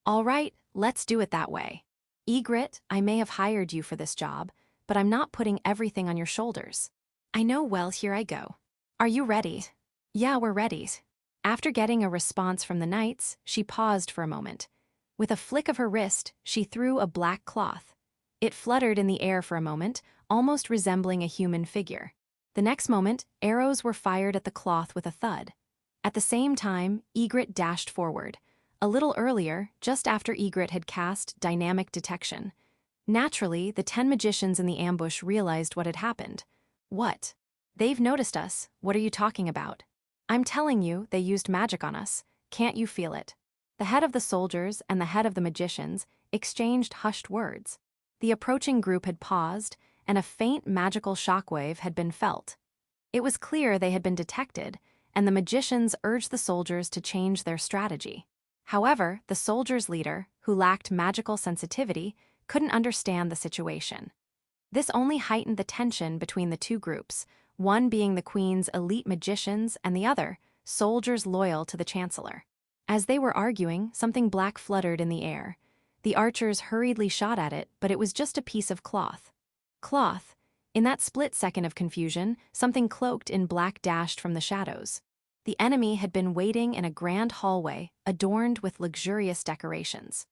All right, let's do it that way. Egret, I may have hired you for this job, but I'm not putting everything on your shoulders. I know. Well, here I go. Are you ready? Yeah, we're ready. After getting a response from the knights, she paused for a moment. With a flick of her wrist, she threw a black cloth. It fluttered in the air for a moment, almost resembling a human figure. The next moment, arrows were fired at the cloth with a thud. At the same time, Egret dashed forward. A little earlier, just after Egret had cast dynamic detection. Naturally, the 10 magicians in the ambush realized what had happened. What? They've noticed us. What are you talking about? I'm telling you, they used magic on us. Can't you feel it? The head of the soldiers and the head of the magicians exchanged hushed words. The approaching group had paused, and a faint magical shockwave had been felt. It was clear they had been detected, and the magicians urged the soldiers to change their strategy. However, the soldiers' leader, who lacked magical sensitivity, couldn't understand the situation. This only heightened the tension between the two groups, one being the Queen's elite magicians and the other, soldiers loyal to the Chancellor. As they were arguing, something black fluttered in the air. The archers hurriedly shot at it, but it was just a piece of cloth. Cloth? In that split second of confusion, something cloaked in black dashed from the shadows. The enemy had been waiting in a grand hallway, adorned with luxurious decorations.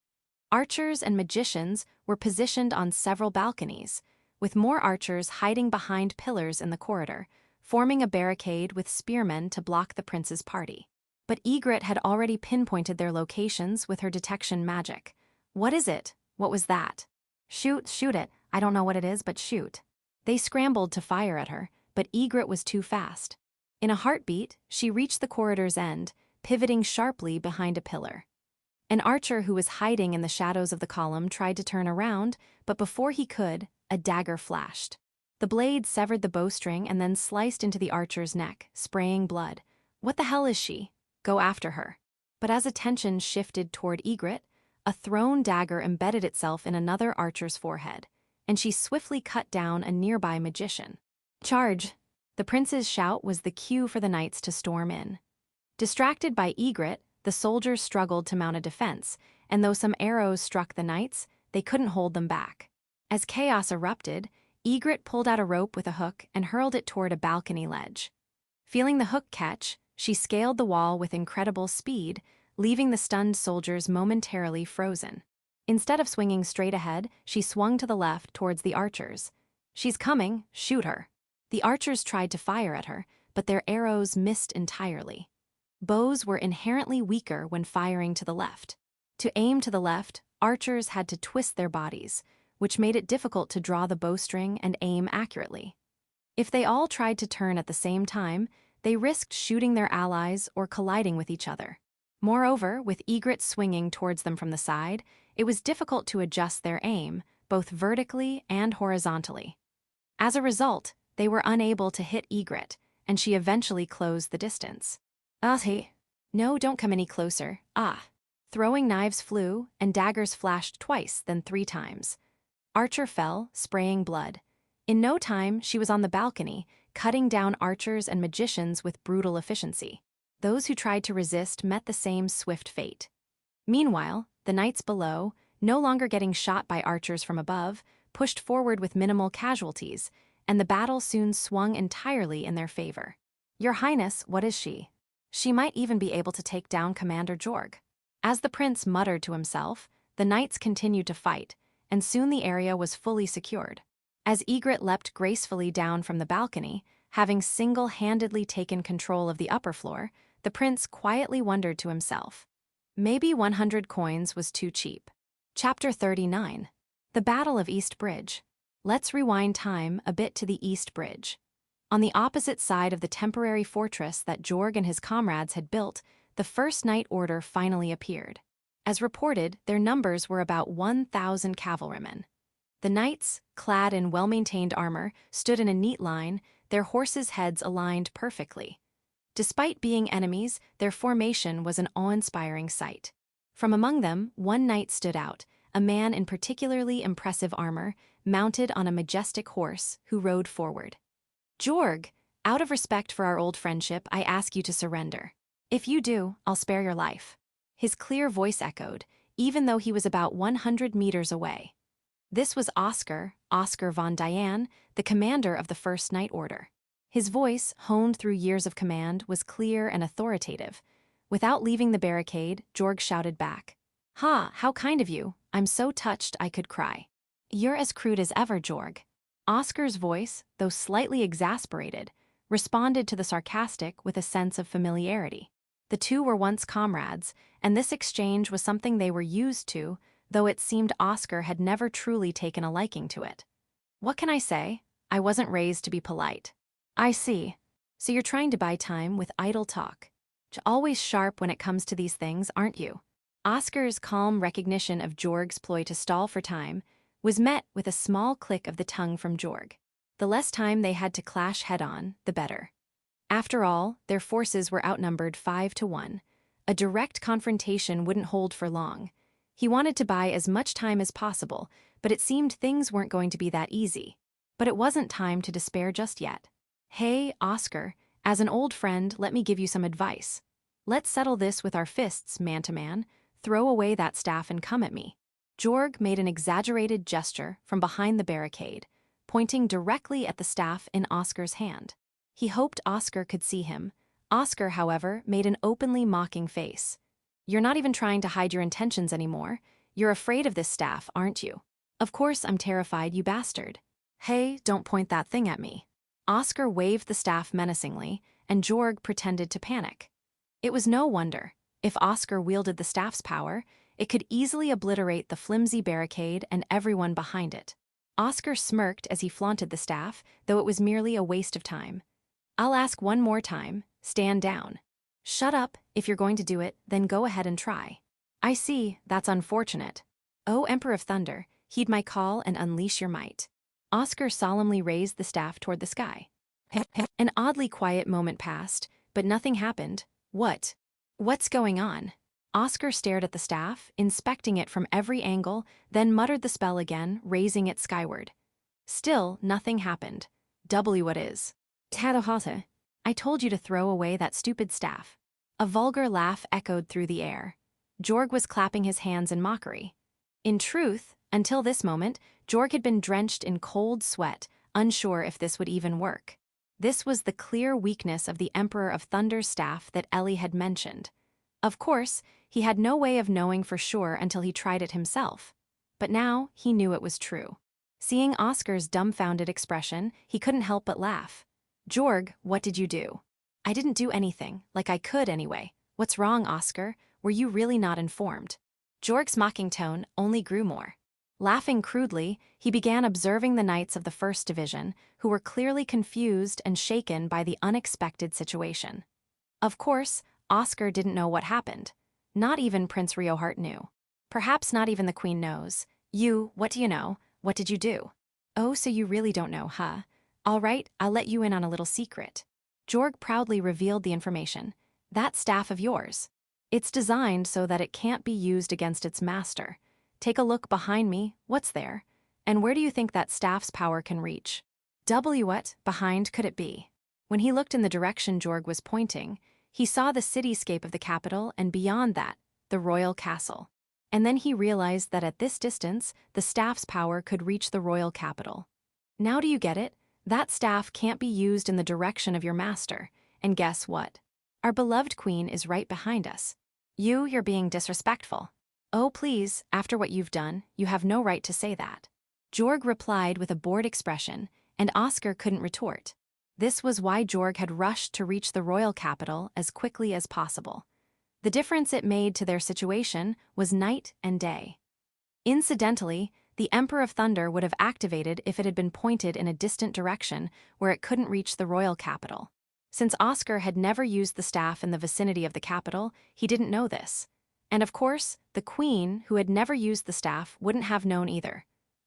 Archers and magicians were positioned on several balconies, with more archers hiding behind pillars in the corridor, forming a barricade with spearmen to block the prince's party. But Egret had already pinpointed their locations with her detection magic. What is it? What was that? Shoot it. I don't know what it is, but shoot. They scrambled to fire at her, but Egret was too fast. In a heartbeat, she reached the corridor's end, pivoting sharply behind a pillar. An archer who was hiding in the shadows of the column tried to turn around, but before he could, a dagger flashed. The blade severed the bowstring and then sliced into the archer's neck, spraying blood. What the hell is she? Go after her. But as attention shifted toward Egret, a thrown dagger embedded itself in another archer's forehead, and she swiftly cut down a nearby magician. Charge! The prince's shout was the cue for the knights to storm in. Distracted by Egret, the soldiers struggled to mount a defense, and though some arrows struck the knights, they couldn't hold them back. As chaos erupted, Egret pulled out a rope with a hook and hurled it toward a balcony ledge. Feeling the hook catch, she scaled the wall with incredible speed, leaving the stunned soldiers momentarily frozen. Instead of swinging straight ahead, she swung to the left towards the archers. She's coming, shoot her. The archers tried to fire at her, but their arrows missed entirely. Bows were inherently weaker when firing to the left. To aim to the left, archers had to twist their bodies, which made it difficult to draw the bowstring and aim accurately. If they all tried to turn at the same time, they risked shooting their allies or colliding with each other. Moreover, with Egret swinging towards them from the side, it was difficult to adjust their aim, both vertically and horizontally. As a result, they were unable to hit Egret, and she eventually closed the distance. No, don't come any closer. Throwing knives flew, and daggers flashed twice, then 3 times. Archer fell, spraying blood. In no time, she was on the balcony, cutting down archers and magicians with brutal efficiency. Those who tried to resist met the same swift fate. Meanwhile, the knights below, no longer getting shot by archers from above, pushed forward with minimal casualties, and the battle soon swung entirely in their favor. Your Highness, what is she? She might even be able to take down Commander Jorg. As the prince muttered to himself, the knights continued to fight, and soon the area was fully secured. As Egret leapt gracefully down from the balcony, having single-handedly taken control of the upper floor, the prince quietly wondered to himself. Maybe 100 coins was too cheap. Chapter 39. The Battle of East Bridge. Let's rewind time a bit to the East Bridge. On the opposite side of the temporary fortress that Jorg and his comrades had built, the First Knight Order finally appeared. As reported, their numbers were about 1,000 cavalrymen. The knights, clad in well-maintained armor, stood in a neat line, their horses' heads aligned perfectly. Despite being enemies, their formation was an awe-inspiring sight. From among them, one knight stood out, a man in particularly impressive armor, mounted on a majestic horse, who rode forward. Jorg, out of respect for our old friendship, I ask you to surrender. If you do, I'll spare your life. His clear voice echoed, even though he was about 100 meters away. This was Oscar von Diane, the commander of the First Knight Order. His voice, honed through years of command, was clear and authoritative. Without leaving the barricade, Jorg shouted back. How kind of you. I'm so touched I could cry. You're as crude as ever, Jorg. Oscar's voice, though slightly exasperated, responded to the sarcastic with a sense of familiarity. The two were once comrades, and this exchange was something they were used to, though it seemed Oscar had never truly taken a liking to it. What can I say? I wasn't raised to be polite. I see. So you're trying to buy time with idle talk. Always sharp when it comes to these things, aren't you? Oscar's calm recognition of Jorg's ploy to stall for time was met with a small click of the tongue from Jorg. The less time they had to clash head-on, the better. After all, their forces were outnumbered 5-1. A direct confrontation wouldn't hold for long. He wanted to buy as much time as possible, but it seemed things weren't going to be that easy. But it wasn't time to despair just yet. Hey, Oscar, as an old friend, let me give you some advice. Let's settle this with our fists, man-to-man. Throw away that staff and come at me. Jorg made an exaggerated gesture from behind the barricade, pointing directly at the staff in Oscar's hand. He hoped Oscar could see him. Oscar, however, made an openly mocking face. You're not even trying to hide your intentions anymore. You're afraid of this staff, aren't you? Of course I'm terrified, you bastard. Hey, don't point that thing at me. Oscar waved the staff menacingly, and Jorg pretended to panic. It was no wonder. If Oscar wielded the staff's power, it could easily obliterate the flimsy barricade and everyone behind it. Oscar smirked as he flaunted the staff, though it was merely a waste of time. I'll ask one more time, stand down. Shut up, if you're going to do it, then go ahead and try. I see, that's unfortunate. Oh, Emperor of Thunder, heed my call and unleash your might. Oscar solemnly raised the staff toward the sky. An oddly quiet moment passed, but nothing happened. What's going on? Oscar stared at the staff, inspecting it from every angle, then muttered the spell again, raising it skyward. Still, nothing happened. What is? Tadohata, I told you to throw away that stupid staff. A vulgar laugh echoed through the air. Jorg was clapping his hands in mockery. In truth, until this moment, Jorg had been drenched in cold sweat, unsure if this would even work. This was the clear weakness of the Emperor of Thunder's staff that Ellie had mentioned. Of course, he had no way of knowing for sure until he tried it himself. But now, he knew it was true. Seeing Oscar's dumbfounded expression, he couldn't help but laugh. Jorg, what did you do? I didn't do anything, like I could anyway. What's wrong, Oscar? Were you really not informed? Jorg's mocking tone only grew more. Laughing crudely, he began observing the knights of the First Division, who were clearly confused and shaken by the unexpected situation. Of course, Oscar didn't know what happened. Not even Prince Riohart knew. Perhaps not even the Queen knows. What do you know? What did you do? Oh, so you really don't know, huh? All right, I'll let you in on a little secret. Jorg proudly revealed the information. That staff of yours. It's designed so that it can't be used against its master. Take a look behind me, what's there? And where do you think that staff's power can reach? What behind could it be? When he looked in the direction Jorg was pointing, he saw the cityscape of the capital and beyond that, the royal castle. And then he realized that at this distance, the staff's power could reach the royal capital. Now do you get it? That staff can't be used in the direction of your master. And guess what? Our beloved queen is right behind us. You're being disrespectful. Oh, please, after what you've done, you have no right to say that. Jorg replied with a bored expression, and Oscar couldn't retort. This was why Jorg had rushed to reach the royal capital as quickly as possible. The difference it made to their situation was night and day. Incidentally, the Emperor of Thunder would have activated if it had been pointed in a distant direction where it couldn't reach the royal capital. Since Oscar had never used the staff in the vicinity of the capital, he didn't know this. And of course, the Queen, who had never used the staff, wouldn't have known either.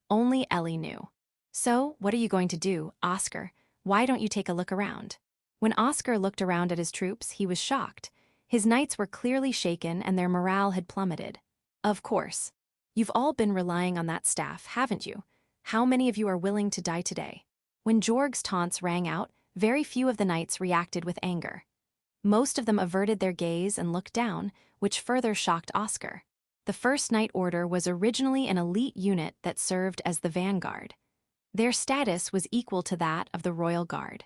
Only Ellie knew. So, what are you going to do, Oscar? Why don't you take a look around? When Oscar looked around at his troops, he was shocked. His knights were clearly shaken and their morale had plummeted. Of course. You've all been relying on that staff, haven't you? How many of you are willing to die today? When Jorg's taunts rang out, very few of the knights reacted with anger. Most of them averted their gaze and looked down, which further shocked Oscar. The First Knight Order was originally an elite unit that served as the vanguard. Their status was equal to that of the Royal Guard.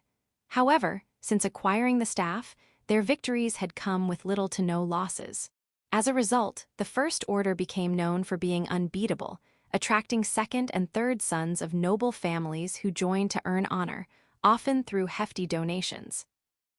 However, since acquiring the staff, their victories had come with little to no losses. As a result, the First Order became known for being unbeatable, attracting second and third sons of noble families who joined to earn honor, often through hefty donations.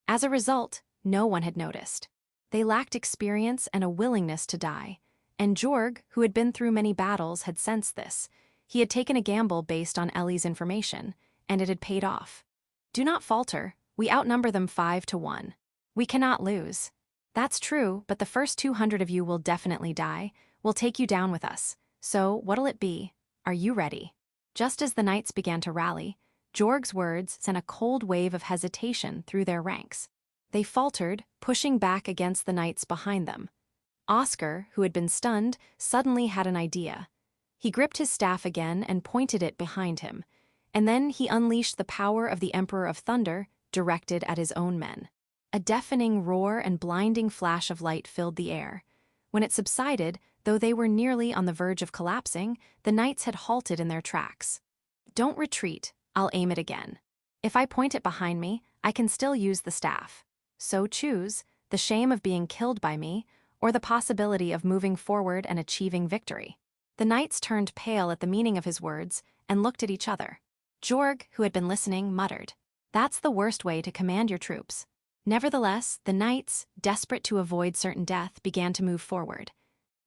As a result, no one had noticed. They lacked experience and a willingness to die, and Jorg, who had been through many battles, had sensed this. He had taken a gamble based on Ellie's information, and it had paid off. Do not falter. We outnumber them 5-1. We cannot lose. That's true, but the first 200 of you will definitely die. We'll take you down with us. So, what'll it be? Are you ready? Just as the knights began to rally, Jorg's words sent a cold wave of hesitation through their ranks. They faltered, pushing back against the knights behind them. Oscar, who had been stunned, suddenly had an idea. He gripped his staff again and pointed it behind him, and then he unleashed the power of the Emperor of Thunder, directed at his own men. A deafening roar and blinding flash of light filled the air. When it subsided, though they were nearly on the verge of collapsing, the knights had halted in their tracks. Don't retreat, I'll aim it again. If I point it behind me, I can still use the staff. So choose the shame of being killed by me, or the possibility of moving forward and achieving victory. The knights turned pale at the meaning of his words and looked at each other. Jorg, who had been listening, muttered, "That's the worst way to command your troops." Nevertheless, the knights, desperate to avoid certain death, began to move forward.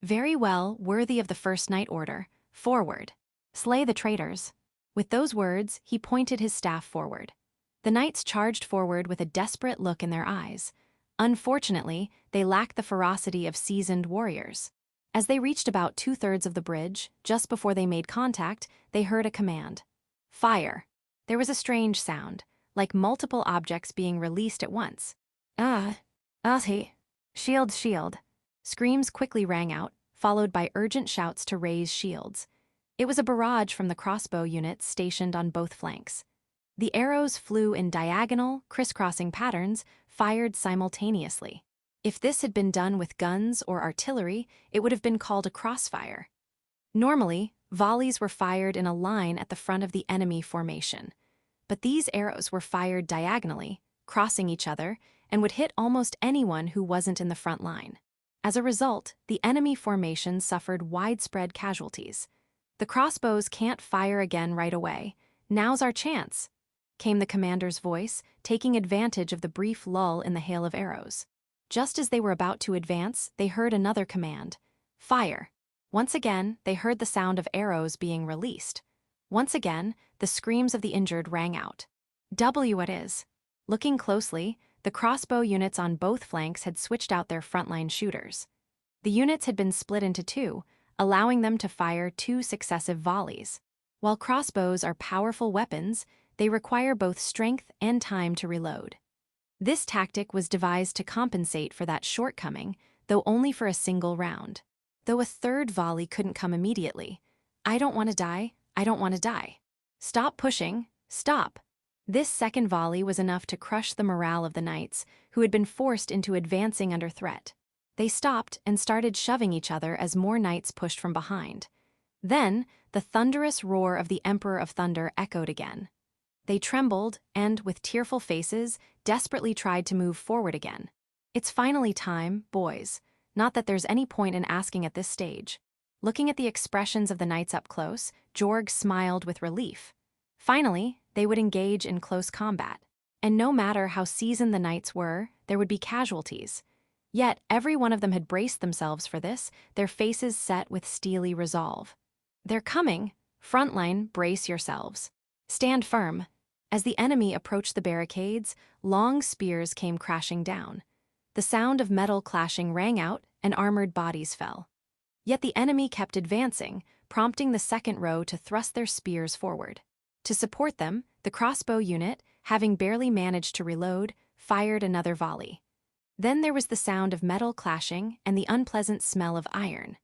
Very well, worthy of the first knight order, forward. Slay the traitors. With those words, he pointed his staff forward. The knights charged forward with a desperate look in their eyes. Unfortunately, they lacked the ferocity of seasoned warriors. As they reached about 2/3 of the bridge, just before they made contact, they heard a command. Fire. There was a strange sound, like multiple objects being released at once. He. Shield, shield. Screams quickly rang out, followed by urgent shouts to raise shields. It was a barrage from the crossbow units stationed on both flanks. The arrows flew in diagonal, crisscrossing patterns, fired simultaneously. If this had been done with guns or artillery, it would have been called a crossfire. Normally, volleys were fired in a line at the front of the enemy formation. But these arrows were fired diagonally, crossing each other, and would hit almost anyone who wasn't in the front line. As a result, the enemy formation suffered widespread casualties. The crossbows can't fire again right away. Now's our chance, came the commander's voice, taking advantage of the brief lull in the hail of arrows. Just as they were about to advance, they heard another command. Fire. Once again, they heard the sound of arrows being released. Once again, the screams of the injured rang out. What is? Looking closely, the crossbow units on both flanks had switched out their frontline shooters. The units had been split into two, allowing them to fire 2 successive volleys. While crossbows are powerful weapons, they require both strength and time to reload. This tactic was devised to compensate for that shortcoming, though only for a single round. Though a third volley couldn't come immediately. I don't want to die, I don't want to die. Stop pushing, stop. This second volley was enough to crush the morale of the knights, who had been forced into advancing under threat. They stopped and started shoving each other as more knights pushed from behind. Then, the thunderous roar of the Emperor of Thunder echoed again. They trembled and, with tearful faces, desperately tried to move forward again. It's finally time, boys. Not that there's any point in asking at this stage. Looking at the expressions of the knights up close, Jorg smiled with relief. Finally, they would engage in close combat. And no matter how seasoned the knights were, there would be casualties. Yet, every one of them had braced themselves for this, their faces set with steely resolve. They're coming. Frontline, brace yourselves. Stand firm. As the enemy approached the barricades, long spears came crashing down. The sound of metal clashing rang out, and armored bodies fell. Yet the enemy kept advancing, prompting the second row to thrust their spears forward. To support them, the crossbow unit, having barely managed to reload, fired another volley. Then there was the sound of metal clashing and the unpleasant smell of iron.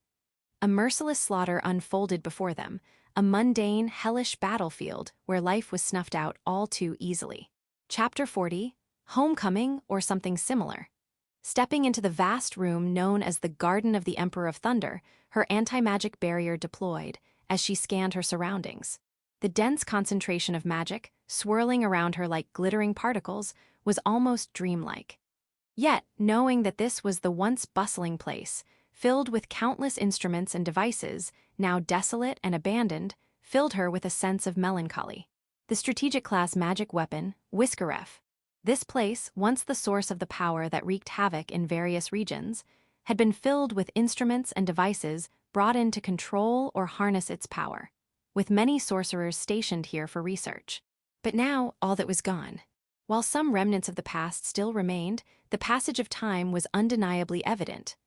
A merciless slaughter unfolded before them, a mundane, hellish battlefield where life was snuffed out all too easily. Chapter 40, Homecoming or something similar. Stepping into the vast room known as the Garden of the Emperor of Thunder, her anti-magic barrier deployed as she scanned her surroundings. The dense concentration of magic, swirling around her like glittering particles, was almost dreamlike. Yet, knowing that this was the once bustling place, filled with countless instruments and devices, now desolate and abandoned, filled her with a sense of melancholy. The strategic class magic weapon, Whiskeref. This place, once the source of the power that wreaked havoc in various regions, had been filled with instruments and devices brought in to control or harness its power, with many sorcerers stationed here for research. But now, all that was gone. While some remnants of the past still remained, the passage of time was undeniably evident.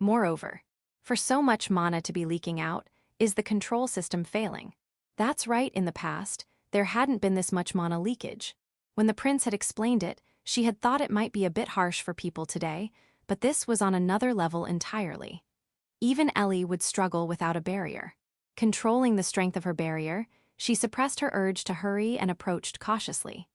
Moreover, for so much mana to be leaking out, is the control system failing? That's right, in the past, there hadn't been this much mana leakage. When the prince had explained it, she had thought it might be a bit harsh for people today, but this was on another level entirely. Even Ellie would struggle without a barrier. Controlling the strength of her barrier, she suppressed her urge to hurry and approached cautiously.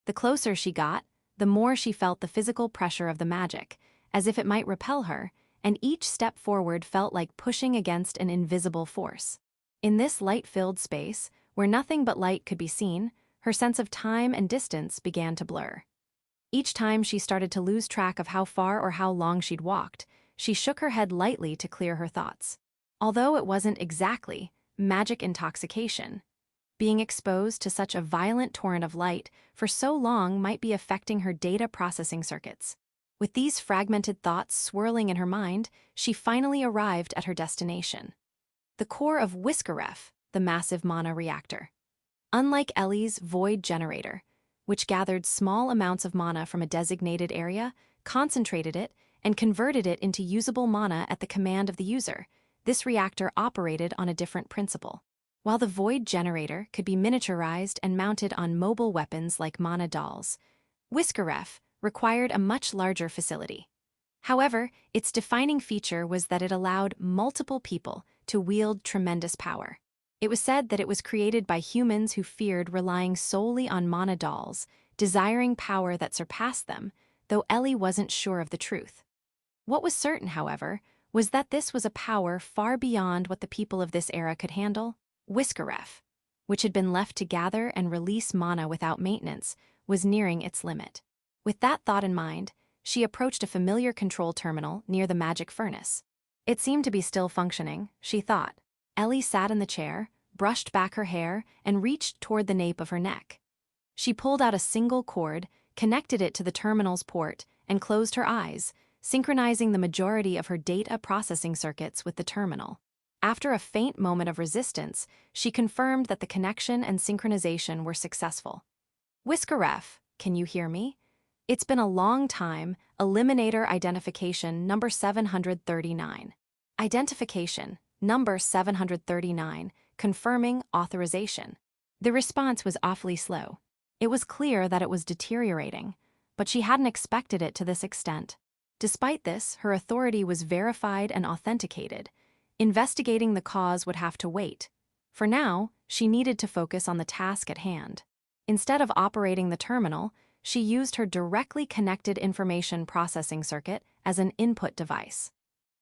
The closer she got, the more she felt the physical pressure of the magic, as if it might repel her, and each step forward felt like pushing against an invisible force. In this light-filled space, where nothing but light could be seen, her sense of time and distance began to blur. Each time she started to lose track of how far or how long she'd walked, she shook her head lightly to clear her thoughts. Although it wasn't exactly magic intoxication, being exposed to such a violent torrent of light for so long might be affecting her data processing circuits. With these fragmented thoughts swirling in her mind, she finally arrived at her destination. The core of Whiskeref, the massive mana reactor. Unlike Ellie's void generator, which gathered small amounts of mana from a designated area, concentrated it, and converted it into usable mana at the command of the user, this reactor operated on a different principle. While the void generator could be miniaturized and mounted on mobile weapons like mana dolls, Whiskeref required a much larger facility. However, its defining feature was that it allowed multiple people to wield tremendous power. It was said that it was created by humans who feared relying solely on mana dolls, desiring power that surpassed them, though Ellie wasn't sure of the truth. What was certain, however, was that this was a power far beyond what the people of this era could handle. Whiskeref, which had been left to gather and release mana without maintenance, was nearing its limit. With that thought in mind, she approached a familiar control terminal near the magic furnace. It seemed to be still functioning, she thought. Ellie sat in the chair, brushed back her hair, and reached toward the nape of her neck. She pulled out a single cord, connected it to the terminal's port, and closed her eyes, synchronizing the majority of her data processing circuits with the terminal. After a faint moment of resistance, she confirmed that the connection and synchronization were successful. Whiskeref, can you hear me? It's been a long time. Eliminator identification number 739. Identification number 739, confirming authorization. The response was awfully slow. It was clear that it was deteriorating, but she hadn't expected it to this extent. Despite this, her authority was verified and authenticated. Investigating the cause would have to wait. For now, she needed to focus on the task at hand. Instead of operating the terminal, she used her directly connected information processing circuit as an input device.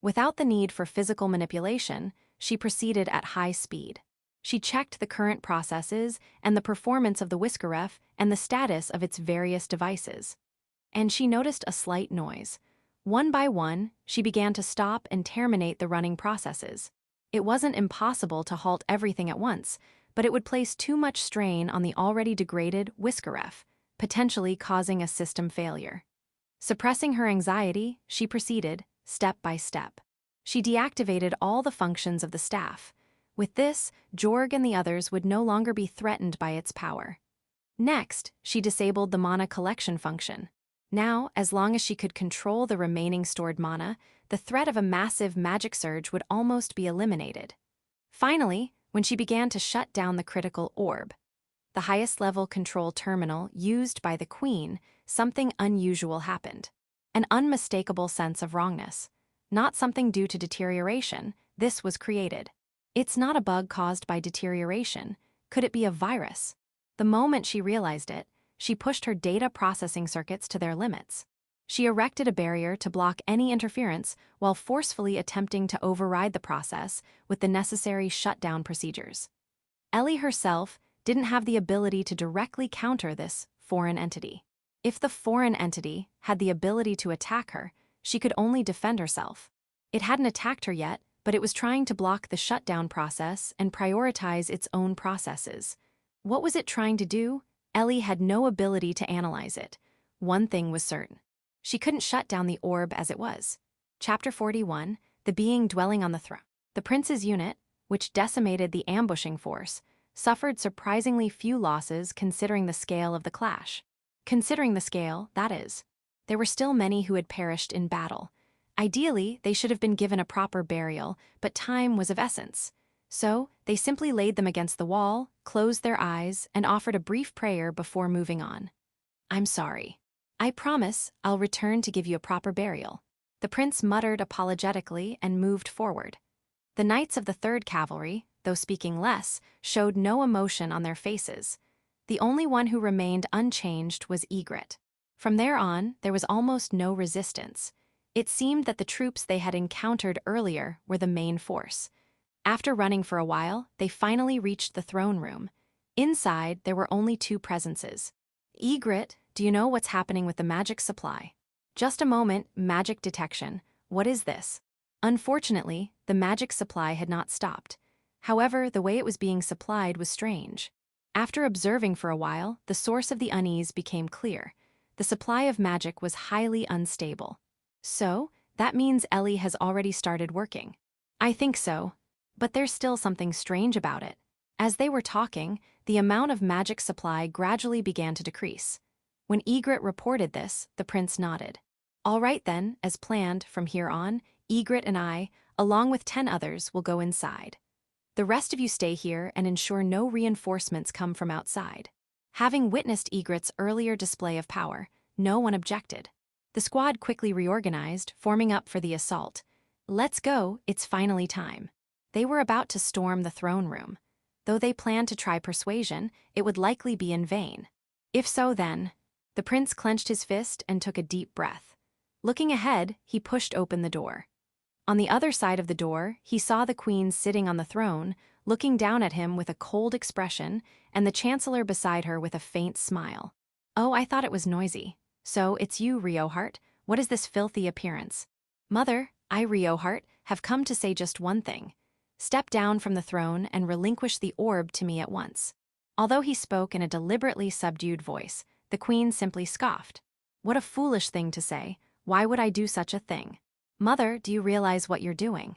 Without the need for physical manipulation, she proceeded at high speed. She checked the current processes and the performance of the Whiskeref and the status of its various devices. And she noticed a slight noise. One by one, she began to stop and terminate the running processes. It wasn't impossible to halt everything at once, but it would place too much strain on the already degraded Whiskeref, potentially causing a system failure. Suppressing her anxiety, she proceeded, step by step. She deactivated all the functions of the staff. With this, Jorg and the others would no longer be threatened by its power. Next, she disabled the mana collection function. Now, as long as she could control the remaining stored mana, the threat of a massive magic surge would almost be eliminated. Finally, when she began to shut down the critical orb, the highest-level control terminal used by the Queen, something unusual happened. An unmistakable sense of wrongness. Not something due to deterioration, this was created. It's not a bug caused by deterioration. Could it be a virus? The moment she realized it, she pushed her data processing circuits to their limits. She erected a barrier to block any interference while forcefully attempting to override the process with the necessary shutdown procedures. Ellie herself didn't have the ability to directly counter this foreign entity. If the foreign entity had the ability to attack her, she could only defend herself. It hadn't attacked her yet, but it was trying to block the shutdown process and prioritize its own processes. What was it trying to do? Ellie had no ability to analyze it. One thing was certain. She couldn't shut down the orb as it was. Chapter 41, The Being Dwelling on the Throne. The prince's unit, which decimated the ambushing force, suffered surprisingly few losses considering the scale of the clash. Considering the scale, that is. There were still many who had perished in battle. Ideally, they should have been given a proper burial, but time was of essence. So, they simply laid them against the wall, closed their eyes, and offered a brief prayer before moving on. I'm sorry. I promise I'll return to give you a proper burial. The prince muttered apologetically and moved forward. The knights of the 3rd Cavalry, though speaking less, showed no emotion on their faces. The only one who remained unchanged was Egret. From there on, there was almost no resistance. It seemed that the troops they had encountered earlier were the main force. After running for a while, they finally reached the throne room. Inside, there were only 2 presences. Egret, do you know what's happening with the magic supply? Just a moment, magic detection. What is this? Unfortunately, the magic supply had not stopped. However, the way it was being supplied was strange. After observing for a while, the source of the unease became clear. The supply of magic was highly unstable. So, that means Ellie has already started working. I think so. But there's still something strange about it. As they were talking, the amount of magic supply gradually began to decrease. When Egret reported this, the prince nodded. All right then, as planned, from here on, Egret and I, along with 10 others, will go inside. The rest of you stay here and ensure no reinforcements come from outside. Having witnessed Egret's earlier display of power, no one objected. The squad quickly reorganized, forming up for the assault. Let's go, it's finally time. They were about to storm the throne room. Though they planned to try persuasion, it would likely be in vain. If so, then. The prince clenched his fist and took a deep breath. Looking ahead, he pushed open the door. On the other side of the door, he saw the queen sitting on the throne, looking down at him with a cold expression, and the chancellor beside her with a faint smile. Oh, I thought it was noisy. So, it's you, Reohart. What is this filthy appearance? Mother, I, Reohart, have come to say just one thing. Step down from the throne and relinquish the orb to me at once. Although he spoke in a deliberately subdued voice, the queen simply scoffed. What a foolish thing to say. Why would I do such a thing? Mother, do you realize what you're doing?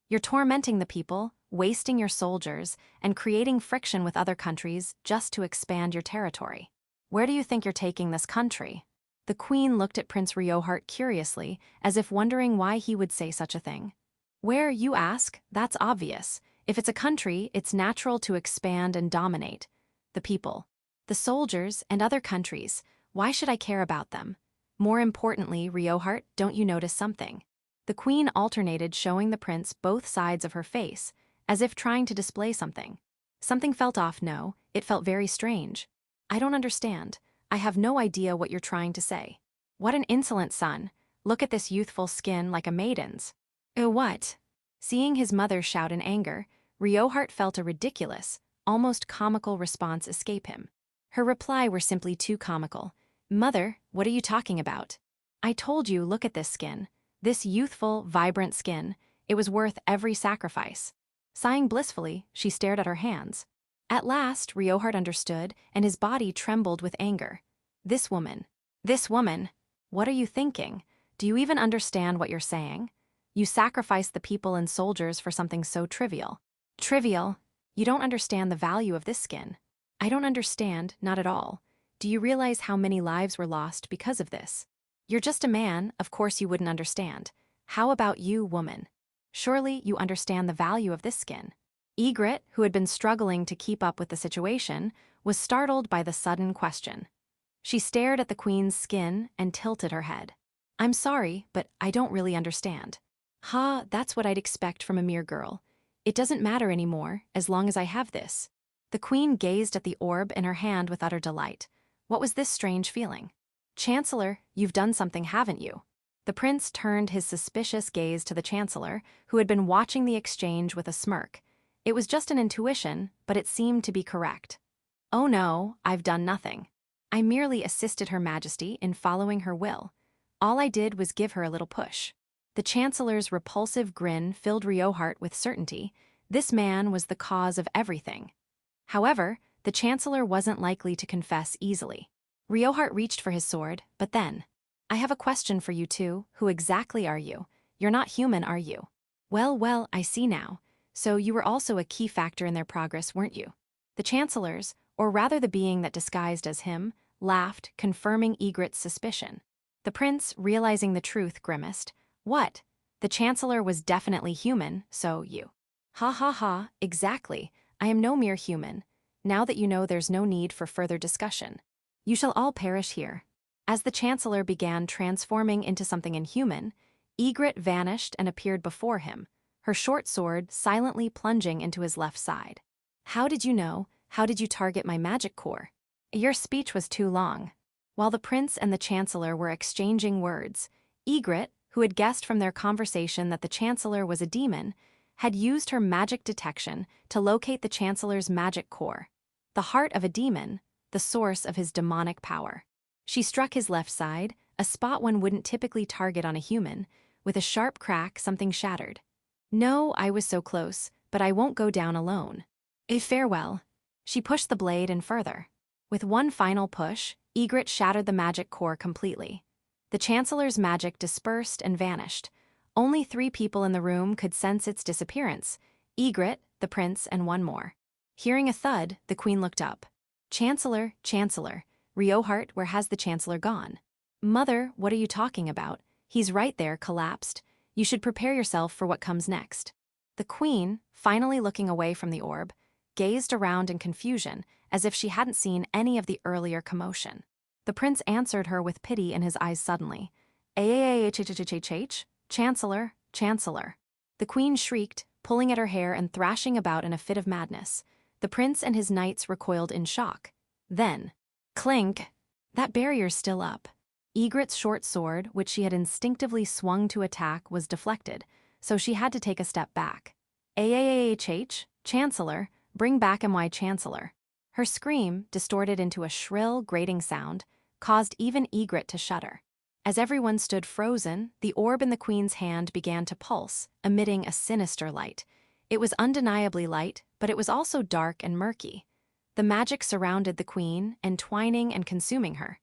You're tormenting the people, wasting your soldiers, and creating friction with other countries just to expand your territory. Where do you think you're taking this country? The queen looked at Prince Reohart curiously, as if wondering why he would say such a thing. Where, you ask? That's obvious. If it's a country, it's natural to expand and dominate. The people. The soldiers and other countries. Why should I care about them? More importantly, Reohart, don't you notice something? The queen alternated, showing the prince both sides of her face, as if trying to display something. Something felt off, no, it felt very strange. I don't understand. I have no idea what you're trying to say. What an insolent son. Look at this youthful skin like a maiden's. What? Seeing his mother shout in anger, Reohart felt a ridiculous, almost comical response escape him. Her reply were simply too comical. Mother, what are you talking about? I told you, look at this skin. This youthful, vibrant skin. It was worth every sacrifice. Sighing blissfully, she stared at her hands. At last, Reohart understood, and his body trembled with anger. This woman. What are you thinking? Do you even understand what you're saying? You sacrificed the people and soldiers for something so trivial. Trivial? You don't understand the value of this skin. I don't understand, not at all. Do you realize how many lives were lost because of this? You're just a man, of course you wouldn't understand. How about you, woman? Surely you understand the value of this skin. Egret, who had been struggling to keep up with the situation, was startled by the sudden question. She stared at the queen's skin and tilted her head. I'm sorry, but I don't really understand. That's what I'd expect from a mere girl. It doesn't matter anymore, as long as I have this. The queen gazed at the orb in her hand with utter delight. What was this strange feeling? Chancellor, you've done something, haven't you? The prince turned his suspicious gaze to the chancellor, who had been watching the exchange with a smirk. It was just an intuition, but it seemed to be correct. Oh no, I've done nothing. I merely assisted Her Majesty in following her will. All I did was give her a little push. The chancellor's repulsive grin filled Reohart with certainty. This man was the cause of everything. However, the chancellor wasn't likely to confess easily. Reohart reached for his sword, but then, I have a question for you two. Who exactly are you? You're not human, are you? Well, I see now. So you were also a key factor in their progress, weren't you? The chancellor's, or rather the being that disguised as him, laughed, confirming Egret's suspicion. The prince, realizing the truth, grimaced. What? The chancellor was definitely human, so you. Ha ha ha, exactly. I am no mere human. Now that you know, there's no need for further discussion. You shall all perish here. As the chancellor began transforming into something inhuman, Egret vanished and appeared before him, her short sword silently plunging into his left side. How did you know? How did you target my magic core? Your speech was too long. While the prince and the chancellor were exchanging words, Egret, who had guessed from their conversation that the chancellor was a demon, had used her magic detection to locate the chancellor's magic core, the heart of a demon, the source of his demonic power. She struck his left side, a spot one wouldn't typically target on a human. With a sharp crack, something shattered. No, I was so close, but I won't go down alone. A farewell. She pushed the blade in further. With one final push, Egret shattered the magic core completely. The chancellor's magic dispersed and vanished. Only 3 people in the room could sense its disappearance: Egret, the prince, and one more. Hearing a thud, the queen looked up. Chancellor, Chancellor. Reunited, where has the chancellor gone? Mother, what are you talking about? He's right there, collapsed. You should prepare yourself for what comes next. The queen, finally looking away from the orb, gazed around in confusion, as if she hadn't seen any of the earlier commotion. The prince answered her with pity in his eyes suddenly. Chancellor, Chancellor. The queen shrieked, pulling at her hair and thrashing about in a fit of madness. The prince and his knights recoiled in shock. Then, clink! That barrier's still up. Egret's short sword, which she had instinctively swung to attack, was deflected, so she had to take a step back. Chancellor, bring back my Chancellor. Her scream, distorted into a shrill, grating sound, caused even Egret to shudder. As everyone stood frozen, the orb in the queen's hand began to pulse, emitting a sinister light. It was undeniably light, but it was also dark and murky. The magic surrounded the queen, entwining and consuming her.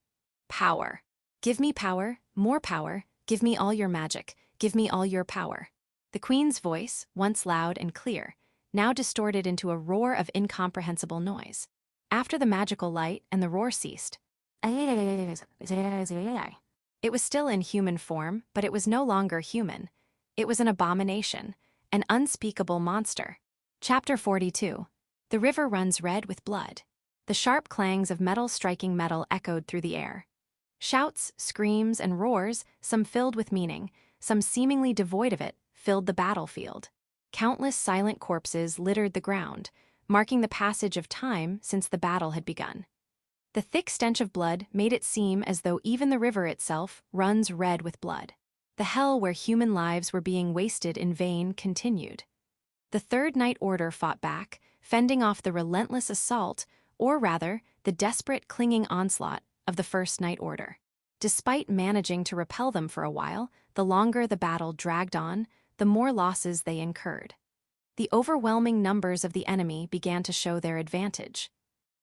Power. Give me power, more power, give me all your magic, give me all your power. The queen's voice, once loud and clear, now distorted into a roar of incomprehensible noise. After the magical light and the roar ceased, it was still in human form, but it was no longer human. It was an abomination, an unspeakable monster. Chapter 42. The river runs red with blood. The sharp clangs of metal striking metal echoed through the air. Shouts, screams, and roars, some filled with meaning, some seemingly devoid of it, filled the battlefield. Countless silent corpses littered the ground, marking the passage of time since the battle had begun. The thick stench of blood made it seem as though even the river itself runs red with blood. The hell where human lives were being wasted in vain continued. The Third Night Order fought back, fending off the relentless assault, or rather, the desperate clinging onslaught of the First Night Order. Despite managing to repel them for a while, the longer the battle dragged on, the more losses they incurred. The overwhelming numbers of the enemy began to show their advantage.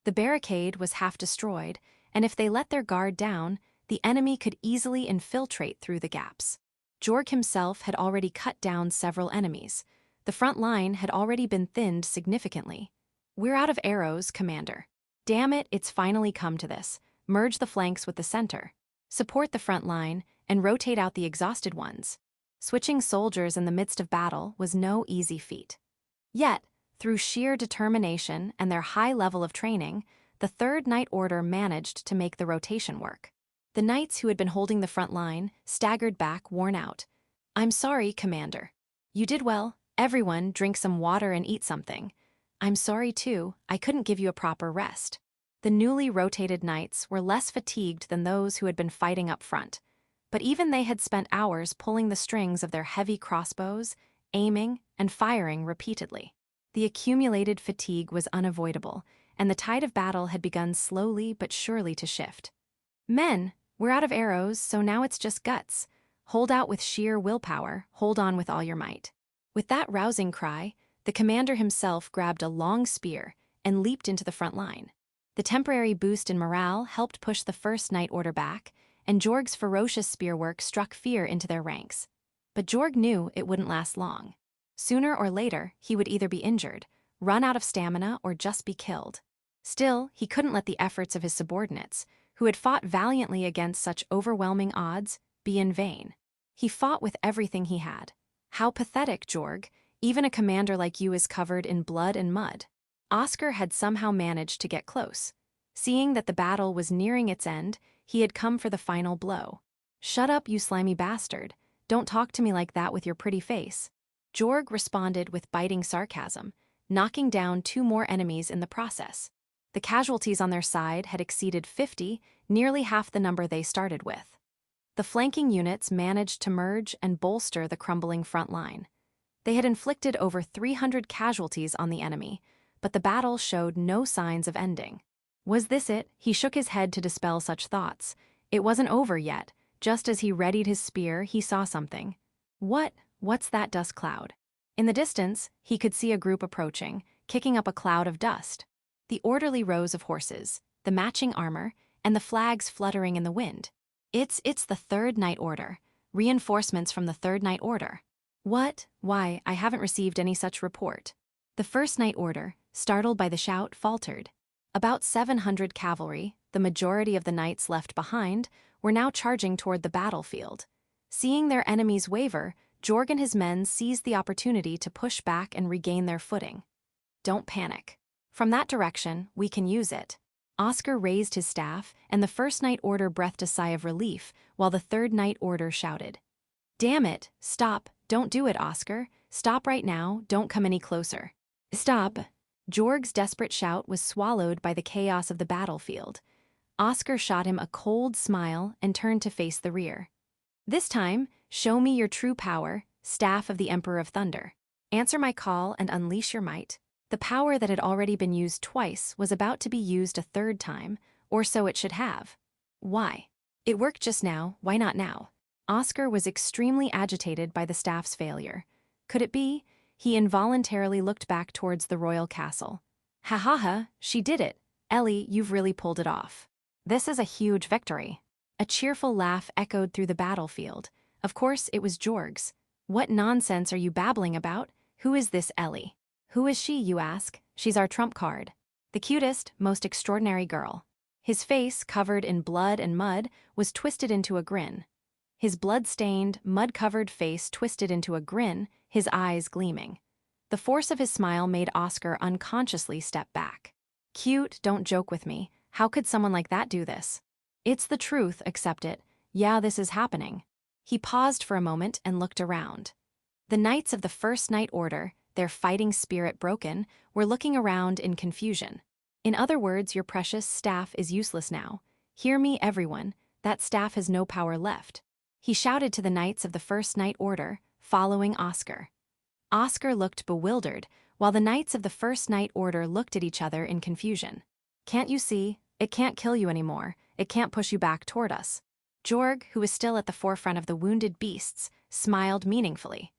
The barricade was half destroyed, and if they let their guard down, the enemy could easily infiltrate through the gaps. Jorg himself had already cut down several enemies. The front line had already been thinned significantly. We're out of arrows, Commander. Damn it, it's finally come to this. Merge the flanks with the center. Support the front line, and rotate out the exhausted ones. Switching soldiers in the midst of battle was no easy feat. Yet, through sheer determination and their high level of training, the Third Night Order managed to make the rotation work. The knights who had been holding the front line staggered back, worn out. I'm sorry, Commander. You did well. Everyone, drink some water and eat something. I'm sorry, too. I couldn't give you a proper rest. The newly rotated knights were less fatigued than those who had been fighting up front, but even they had spent hours pulling the strings of their heavy crossbows, aiming and firing repeatedly. The accumulated fatigue was unavoidable, and the tide of battle had begun slowly but surely to shift. Men, we're out of arrows, so now it's just guts. Hold out with sheer willpower, hold on with all your might. With that rousing cry, the commander himself grabbed a long spear and leaped into the front line. The temporary boost in morale helped push the First Night Order back, and Jorg's ferocious spearwork struck fear into their ranks. But Jorg knew it wouldn't last long. Sooner or later, he would either be injured, run out of stamina, or just be killed. Still, he couldn't let the efforts of his subordinates, who had fought valiantly against such overwhelming odds, be in vain? He fought with everything he had. How pathetic, Jorg. Even a commander like you is covered in blood and mud. Oscar had somehow managed to get close. Seeing that the battle was nearing its end, he had come for the final blow. Shut up, you slimy bastard. Don't talk to me like that with your pretty face. Jorg responded with biting sarcasm, knocking down 2 more enemies in the process. The casualties on their side had exceeded 50, nearly half the number they started with. The flanking units managed to merge and bolster the crumbling front line. They had inflicted over 300 casualties on the enemy, but the battle showed no signs of ending. Was this it? He shook his head to dispel such thoughts. It wasn't over yet. Just as he readied his spear, he saw something. What's that dust cloud? In the distance, he could see a group approaching, kicking up a cloud of dust. The orderly rows of horses, the matching armor, and the flags fluttering in the wind. It's the Third Night Order. Reinforcements from the Third Night Order. What? Why, I haven't received any such report. The First Night Order, startled by the shout, faltered. About 700 cavalry, the majority of the knights left behind, were now charging toward the battlefield. Seeing their enemies waver, Jorg and his men seized the opportunity to push back and regain their footing. Don't panic. From that direction, we can use it. Oscar raised his staff, and the First Night Order breathed a sigh of relief, while the Third Night Order shouted. Damn it, stop, don't do it, Oscar. Stop right now, don't come any closer. Stop. Jorg's desperate shout was swallowed by the chaos of the battlefield. Oscar shot him a cold smile and turned to face the rear. This time, show me your true power, staff of the Emperor of Thunder. Answer my call and unleash your might. The power that had already been used twice was about to be used a third time, or so it should have. Why? It worked just now, why not now? Oscar was extremely agitated by the staff's failure. Could it be? He involuntarily looked back towards the royal castle. Ha ha ha, she did it. Ellie, you've really pulled it off. This is a huge victory. A cheerful laugh echoed through the battlefield. Of course, it was Jorg's. What nonsense are you babbling about? Who is this Ellie? Who is she, you ask? She's our trump card. The cutest, most extraordinary girl. His face, covered in blood and mud, was twisted into a grin. His blood-stained, mud-covered face twisted into a grin, his eyes gleaming. The force of his smile made Oscar unconsciously step back. Cute, don't joke with me. How could someone like that do this? It's the truth, accept it. Yeah, this is happening. He paused for a moment and looked around. The knights of the First Night Order, their fighting spirit broken, were looking around in confusion. In other words, your precious staff is useless now. Hear me, everyone, that staff has no power left. He shouted to the knights of the First Night Order, following Oscar. Oscar looked bewildered, while the knights of the First Night Order looked at each other in confusion. Can't you see? It can't kill you anymore. It can't push you back toward us. Jorg, who was still at the forefront of the wounded beasts, smiled meaningfully.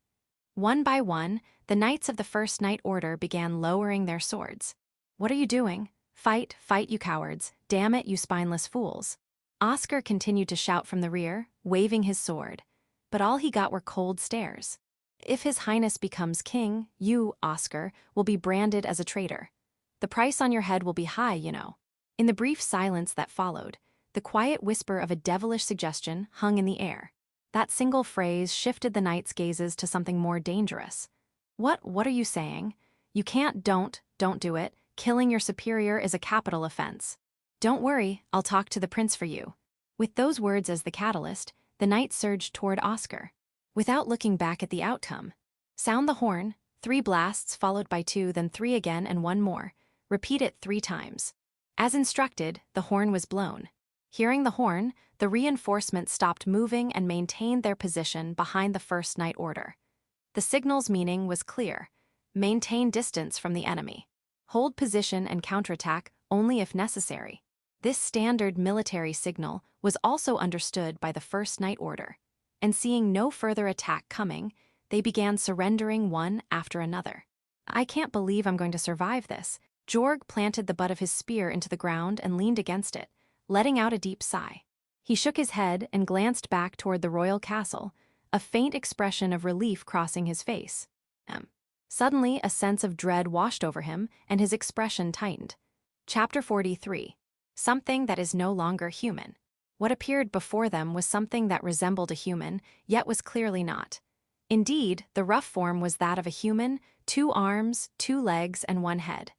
One by one, the knights of the First Night Order began lowering their swords. What are you doing? Fight, fight, you cowards. Damn it, you spineless fools. Oscar continued to shout from the rear, waving his sword. But all he got were cold stares. If His Highness becomes king, you, Oscar, will be branded as a traitor. The price on your head will be high, you know. In the brief silence that followed, the quiet whisper of a devilish suggestion hung in the air. That single phrase shifted the knight's gazes to something more dangerous. What are you saying? You can't, don't do it. Killing your superior is a capital offense. Don't worry, I'll talk to the prince for you. With those words as the catalyst, the knight surged toward Oscar. Without looking back at the outcome. Sound the horn, 3 blasts followed by 2, then 3 again and 1 more. Repeat it 3 times. As instructed, the horn was blown. Hearing the horn, the reinforcements stopped moving and maintained their position behind the First Night Order. The signal's meaning was clear. Maintain distance from the enemy. Hold position and counterattack only if necessary. This standard military signal was also understood by the First Night Order, and seeing no further attack coming, they began surrendering one after another. I can't believe I'm going to survive this. Jorg planted the butt of his spear into the ground and leaned against it, letting out a deep sigh. He shook his head and glanced back toward the royal castle, a faint expression of relief crossing his face. Suddenly, a sense of dread washed over him, and his expression tightened. Chapter 43. something that is no longer human. What appeared before them was something that resembled a human, yet was clearly not. Indeed, the rough form was that of a human, 2 arms, 2 legs, and 1 head.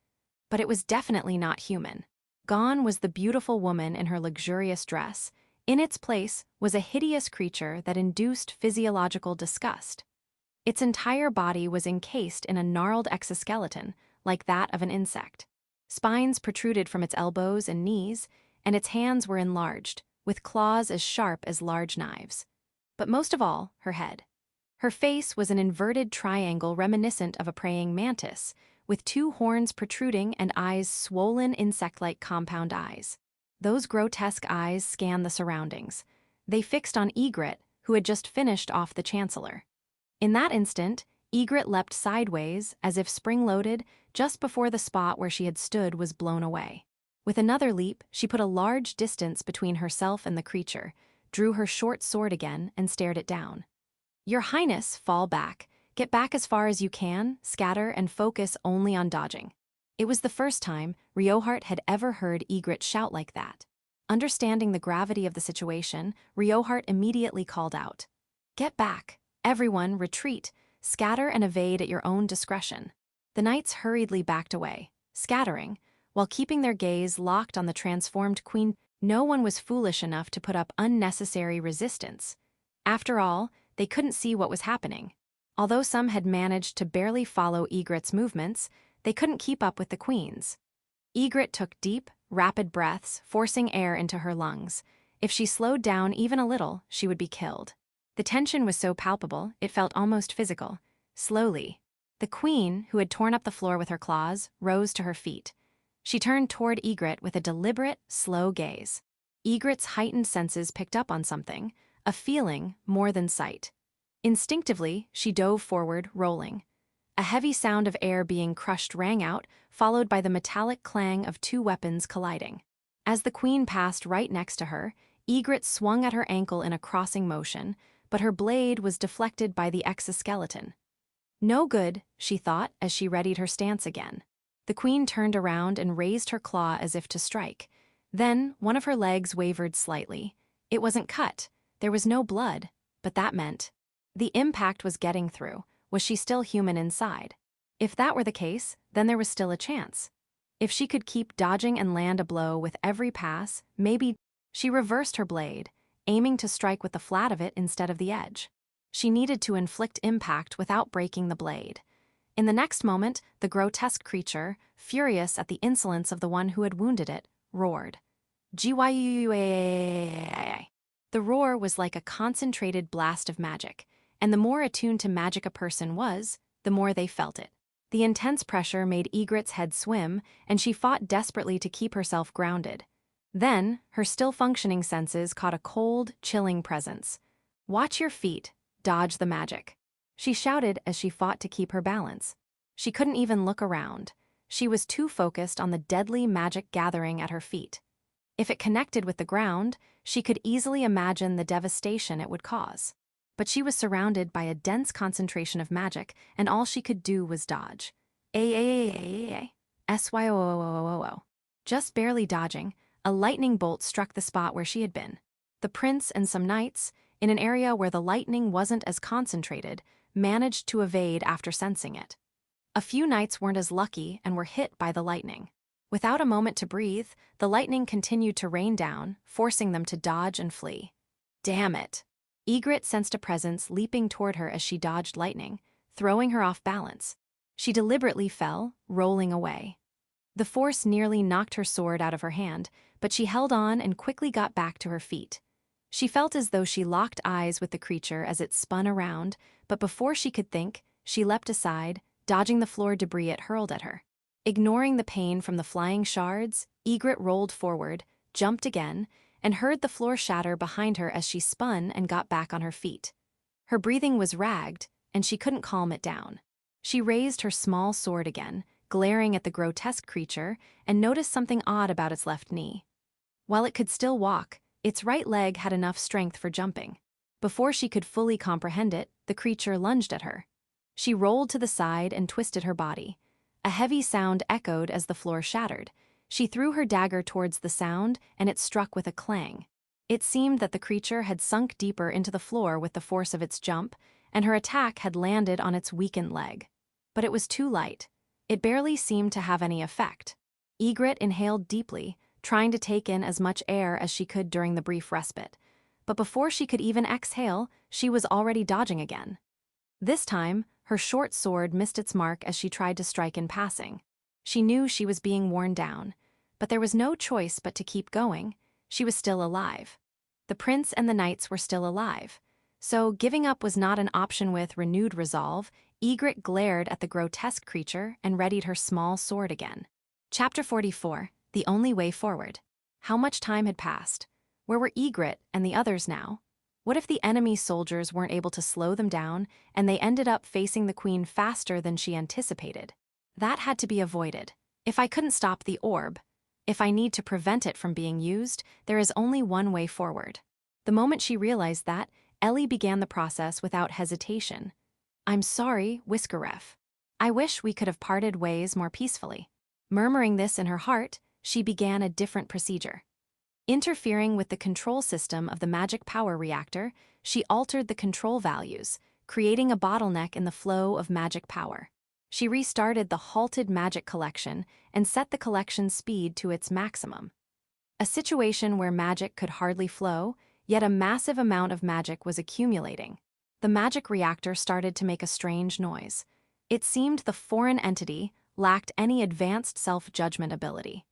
But it was definitely not human. Gone was the beautiful woman in her luxurious dress. In its place was a hideous creature that induced physiological disgust. Its entire body was encased in a gnarled exoskeleton, like that of an insect. Spines protruded from its elbows and knees, and its hands were enlarged, with claws as sharp as large knives. But most of all, her head. Her face was an inverted triangle reminiscent of a praying mantis, with 2 horns protruding and eyes swollen insect-like compound eyes. Those grotesque eyes scanned the surroundings. They fixed on Egret, who had just finished off the Chancellor. In that instant, Egret leapt sideways, as if spring-loaded, just before the spot where she had stood was blown away. With another leap, she put a large distance between herself and the creature, drew her short sword again, and stared it down. "Your Highness, fall back. Get back as far as you can, scatter, and focus only on dodging." It was the first time Reohart had ever heard Egret shout like that. Understanding the gravity of the situation, Reohart immediately called out, "Get back! Everyone, retreat! Scatter and evade at your own discretion." The knights hurriedly backed away, scattering, while keeping their gaze locked on the transformed queen. No one was foolish enough to put up unnecessary resistance. After all, they couldn't see what was happening. Although some had managed to barely follow Egret's movements, they couldn't keep up with the queen's. Egret took deep, rapid breaths, forcing air into her lungs. If she slowed down even a little, she would be killed. The tension was so palpable, it felt almost physical. Slowly, the queen, who had torn up the floor with her claws, rose to her feet. She turned toward Egret with a deliberate, slow gaze. Egret's heightened senses picked up on something, a feeling more than sight. Instinctively, she dove forward, rolling. A heavy sound of air being crushed rang out, followed by the metallic clang of 2 weapons colliding. As the queen passed right next to her, Egret swung at her ankle in a crossing motion, but her blade was deflected by the exoskeleton. No good, she thought as she readied her stance again. The queen turned around and raised her claw as if to strike. Then, one of her legs wavered slightly. It wasn't cut. There was no blood, but that meant the impact was getting through. Was she still human inside? If that were the case, then there was still a chance. If she could keep dodging and land a blow with every pass, maybe. She reversed her blade, aiming to strike with the flat of it instead of the edge. She needed to inflict impact without breaking the blade. In the next moment, the grotesque creature, furious at the insolence of the one who had wounded it, roared. "Gyuai." The roar was like a concentrated blast of magic, and the more attuned to magic a person was, the more they felt it. The intense pressure made Egret's head swim, and she fought desperately to keep herself grounded. Then, her still-functioning senses caught a cold, chilling presence. "Watch your feet, dodge the magic," she shouted as she fought to keep her balance. She couldn't even look around. She was too focused on the deadly magic gathering at her feet. If it connected with the ground, she could easily imagine the devastation it would cause. But she was surrounded by a dense concentration of magic, and all she could do was dodge. Syoo. Just barely dodging, a lightning bolt struck the spot where she had been. The prince and some knights, in an area where the lightning wasn't as concentrated, managed to evade after sensing it. A few knights weren't as lucky and were hit by the lightning. Without a moment to breathe, the lightning continued to rain down, forcing them to dodge and flee. Damn it! Egret sensed a presence leaping toward her as she dodged lightning, throwing her off balance. She deliberately fell, rolling away. The force nearly knocked her sword out of her hand, but she held on and quickly got back to her feet. She felt as though she locked eyes with the creature as it spun around, but before she could think, she leapt aside, dodging the floor debris it hurled at her. Ignoring the pain from the flying shards, Egret rolled forward, jumped again, and heard the floor shatter behind her as she spun and got back on her feet. Her breathing was ragged, and she couldn't calm it down. She raised her small sword again, glaring at the grotesque creature, and noticed something odd about its left knee. While it could still walk, its right leg had enough strength for jumping. Before she could fully comprehend it, the creature lunged at her. She rolled to the side and twisted her body. A heavy sound echoed as the floor shattered. She threw her dagger towards the sound, and it struck with a clang. It seemed that the creature had sunk deeper into the floor with the force of its jump, and her attack had landed on its weakened leg. But it was too light. It barely seemed to have any effect. Egret inhaled deeply, trying to take in as much air as she could during the brief respite. But before she could even exhale, she was already dodging again. This time, her short sword missed its mark as she tried to strike in passing. She knew she was being worn down, but there was no choice but to keep going. She was still alive. The prince and the knights were still alive. So giving up was not an option. With renewed resolve, Egret glared at the grotesque creature and readied her small sword again. Chapter 44, The Only Way Forward. How much time had passed? Where were Egret and the others now? What if the enemy soldiers weren't able to slow them down, and they ended up facing the queen faster than she anticipated? That had to be avoided. If I couldn't stop the orb, if I need to prevent it from being used, there is only one way forward. The moment she realized that, Ellie began the process without hesitation. I'm sorry, Whiskeref. I wish we could have parted ways more peacefully. Murmuring this in her heart, she began a different procedure. Interfering with the control system of the magic power reactor, she altered the control values, creating a bottleneck in the flow of magic power. She restarted the halted magic collection and set the collection speed to its maximum. A situation where magic could hardly flow, yet a massive amount of magic was accumulating. The magic reactor started to make a strange noise. It seemed the foreign entity lacked any advanced self-judgment ability.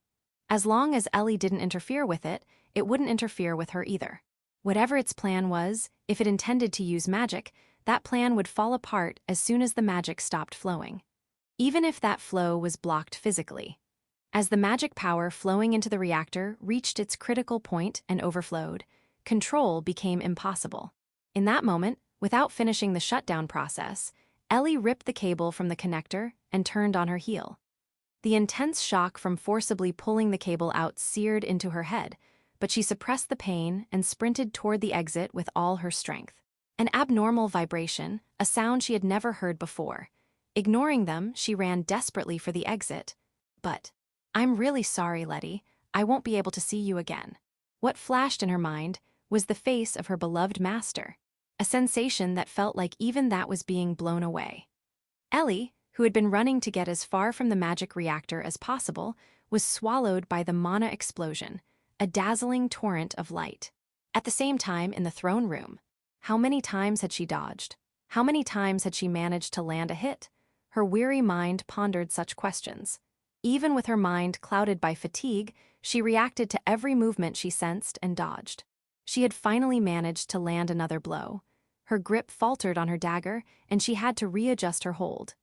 As long as Ellie didn't interfere with it, it wouldn't interfere with her either. Whatever its plan was, if it intended to use magic, that plan would fall apart as soon as the magic stopped flowing. Even if that flow was blocked physically. As the magic power flowing into the reactor reached its critical point and overflowed, control became impossible. In that moment, without finishing the shutdown process, Ellie ripped the cable from the connector and turned on her heel. The intense shock from forcibly pulling the cable out seared into her head, but she suppressed the pain and sprinted toward the exit with all her strength. An abnormal vibration, a sound she had never heard before. Ignoring them, she ran desperately for the exit. But, I'm really sorry, Letty. I won't be able to see you again. What flashed in her mind was the face of her beloved master, a sensation that felt like even that was being blown away. Ellie, who had been running to get as far from the magic reactor as possible, was swallowed by the mana explosion, a dazzling torrent of light. At the same time, in the throne room, how many times had she dodged? How many times had she managed to land a hit? Her weary mind pondered such questions. Even with her mind clouded by fatigue, she reacted to every movement she sensed and dodged. She had finally managed to land another blow. Her grip faltered on her dagger, and she had to readjust her hold.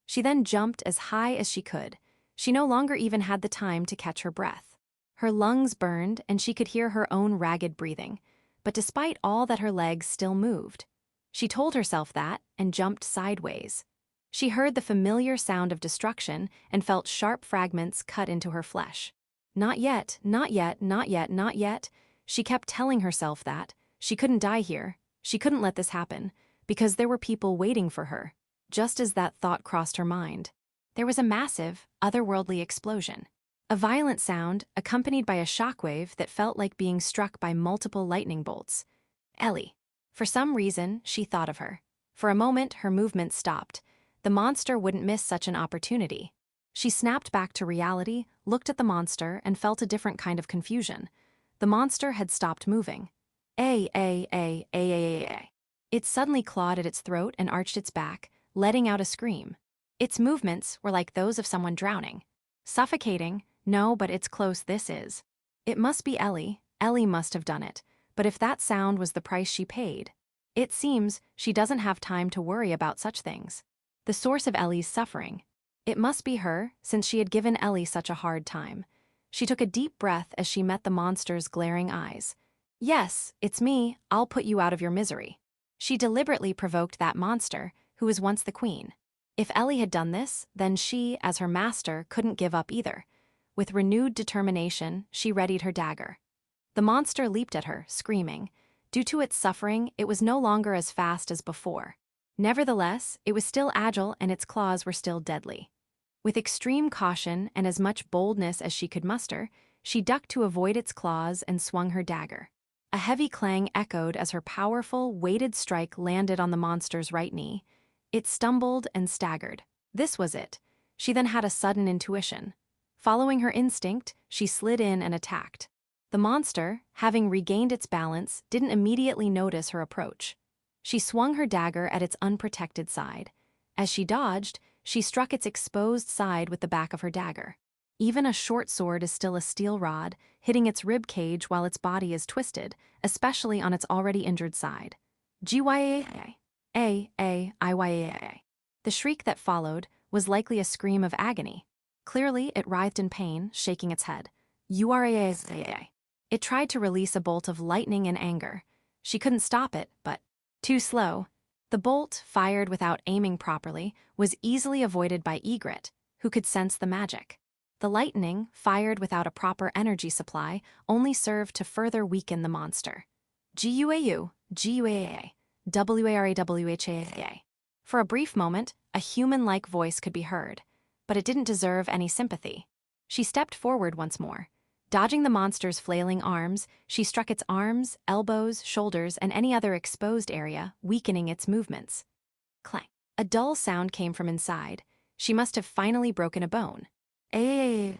She then jumped as high as she could. She no longer even had the time to catch her breath. Her lungs burned, and she could hear her own ragged breathing. But despite all that, her legs still moved. She told herself that and jumped sideways. She heard the familiar sound of destruction and felt sharp fragments cut into her flesh. Not yet, not yet, not yet, not yet. She kept telling herself that. She couldn't die here. She couldn't let this happen, because there were people waiting for her. Just as that thought crossed her mind, there was a massive, otherworldly explosion. A violent sound, accompanied by a shockwave that felt like being struck by multiple lightning bolts. Ellie. For some reason, she thought of her. For a moment, her movement stopped. The monster wouldn't miss such an opportunity. She snapped back to reality, looked at the monster, and felt a different kind of confusion. The monster had stopped moving. It suddenly clawed at its throat and arched its back, letting out a scream. Its movements were like those of someone drowning. Suffocating? No, but it's close. This is. It must be Ellie. Ellie must have done it. But if that sound was the price she paid, it seems she doesn't have time to worry about such things. The source of Ellie's suffering. It must be her, since she had given Ellie such a hard time. She took a deep breath as she met the monster's glaring eyes. Yes, it's me. I'll put you out of your misery. She deliberately provoked that monster, who was once the queen. If Ellie had done this, then she, as her master, couldn't give up either. With renewed determination, she readied her dagger. The monster leaped at her, screaming. Due to its suffering, it was no longer as fast as before. Nevertheless, it was still agile and its claws were still deadly. With extreme caution and as much boldness as she could muster, she ducked to avoid its claws and swung her dagger. A heavy clang echoed as her powerful, weighted strike landed on the monster's right knee. It stumbled and staggered. This was it. She then had a sudden intuition. Following her instinct, she slid in and attacked. The monster, having regained its balance, didn't immediately notice her approach. She swung her dagger at its unprotected side. As she dodged, she struck its exposed side with the back of her dagger. Even a short sword is still a steel rod, hitting its rib cage while its body is twisted, especially on its already injured side. Gya. The shriek that followed was likely a scream of agony. Clearly, it writhed in pain, shaking its head. Ura. It tried to release a bolt of lightning in anger. She couldn't stop it, but too slow. The bolt, fired without aiming properly, was easily avoided by Egret, who could sense the magic. The lightning, fired without a proper energy supply, only served to further weaken the monster. Guau, Warawha. For a brief moment, a human-like voice could be heard, but it didn't deserve any sympathy. She stepped forward once more. Dodging the monster's flailing arms, she struck its arms, elbows, shoulders, and any other exposed area, weakening its movements. Clang. A dull sound came from inside. She must have finally broken a bone. Ithurts,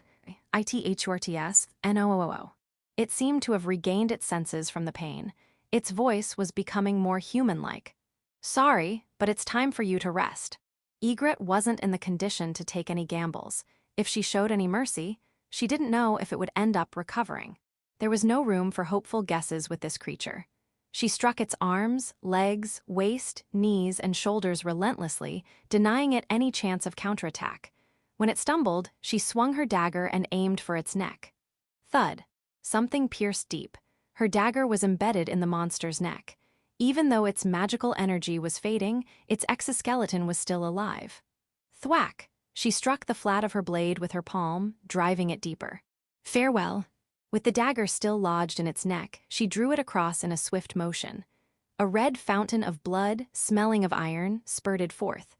It seemed to have regained its senses from the pain. Its voice was becoming more human-like. Sorry, but it's time for you to rest. Egret wasn't in the condition to take any gambles. If she showed any mercy, she didn't know if it would end up recovering. There was no room for hopeful guesses with this creature. She struck its arms, legs, waist, knees, and shoulders relentlessly, denying it any chance of counterattack. When it stumbled, she swung her dagger and aimed for its neck. Thud. Something pierced deep. Her dagger was embedded in the monster's neck. Even though its magical energy was fading, its exoskeleton was still alive. Thwack! She struck the flat of her blade with her palm, driving it deeper. Farewell. With the dagger still lodged in its neck, she drew it across in a swift motion. A red fountain of blood, smelling of iron, spurted forth.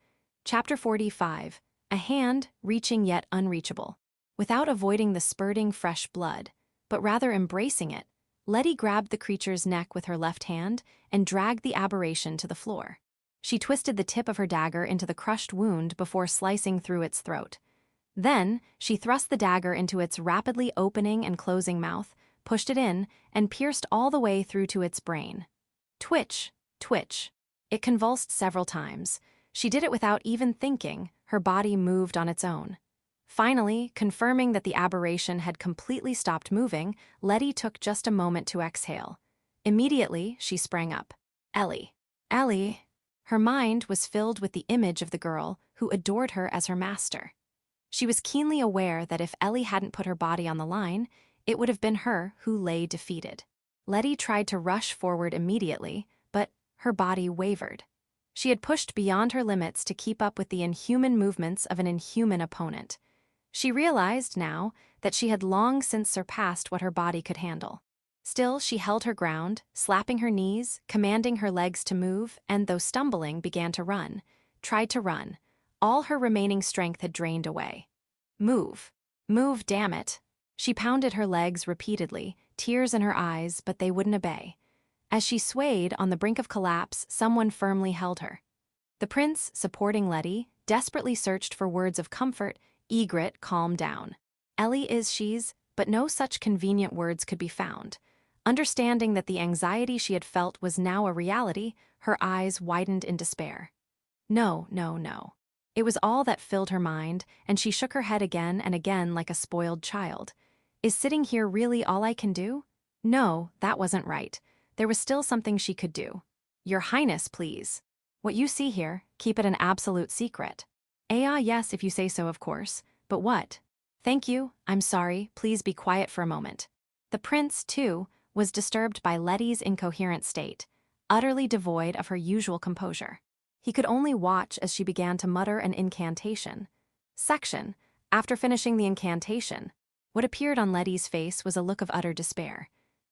Chapter 45. A hand, reaching yet unreachable. Without avoiding the spurting fresh blood, but rather embracing it, Letty grabbed the creature's neck with her left hand and dragged the aberration to the floor. She twisted the tip of her dagger into the crushed wound before slicing through its throat. Then, she thrust the dagger into its rapidly opening and closing mouth, pushed it in, and pierced all the way through to its brain. Twitch, twitch. It convulsed several times. She did it without even thinking. Her body moved on its own. Finally, confirming that the aberration had completely stopped moving, Letty took just a moment to exhale. Immediately, she sprang up. Ellie. Ellie. Her mind was filled with the image of the girl who adored her as her master. She was keenly aware that if Ellie hadn't put her body on the line, it would have been her who lay defeated. Letty tried to rush forward immediately, but her body wavered. She had pushed beyond her limits to keep up with the inhuman movements of an inhuman opponent. She realized now that she had long since surpassed what her body could handle. Still, she held her ground, slapping her knees, commanding her legs to move, and though stumbling, began to run. Tried to run. All her remaining strength had drained away. Move. Move, damn it. She pounded her legs repeatedly, tears in her eyes, but they wouldn't obey. As she swayed on the brink of collapse, someone firmly held her. The prince, supporting Letty, desperately searched for words of comfort. Egret calmed down. Ellie is she's, but no such convenient words could be found. Understanding that the anxiety she had felt was now a reality, her eyes widened in despair. No. It was all that filled her mind, and she shook her head again and again like a spoiled child. Is sitting here really all I can do? No, that wasn't right. There was still something she could do. Your Highness, please. What you see here, keep it an absolute secret. Yes, if you say so, of course. But what? Thank you, I'm sorry, please be quiet for a moment. The prince, too, was disturbed by Letty's incoherent state, utterly devoid of her usual composure. He could only watch as she began to mutter an incantation. Section. After finishing the incantation, what appeared on Letty's face was a look of utter despair.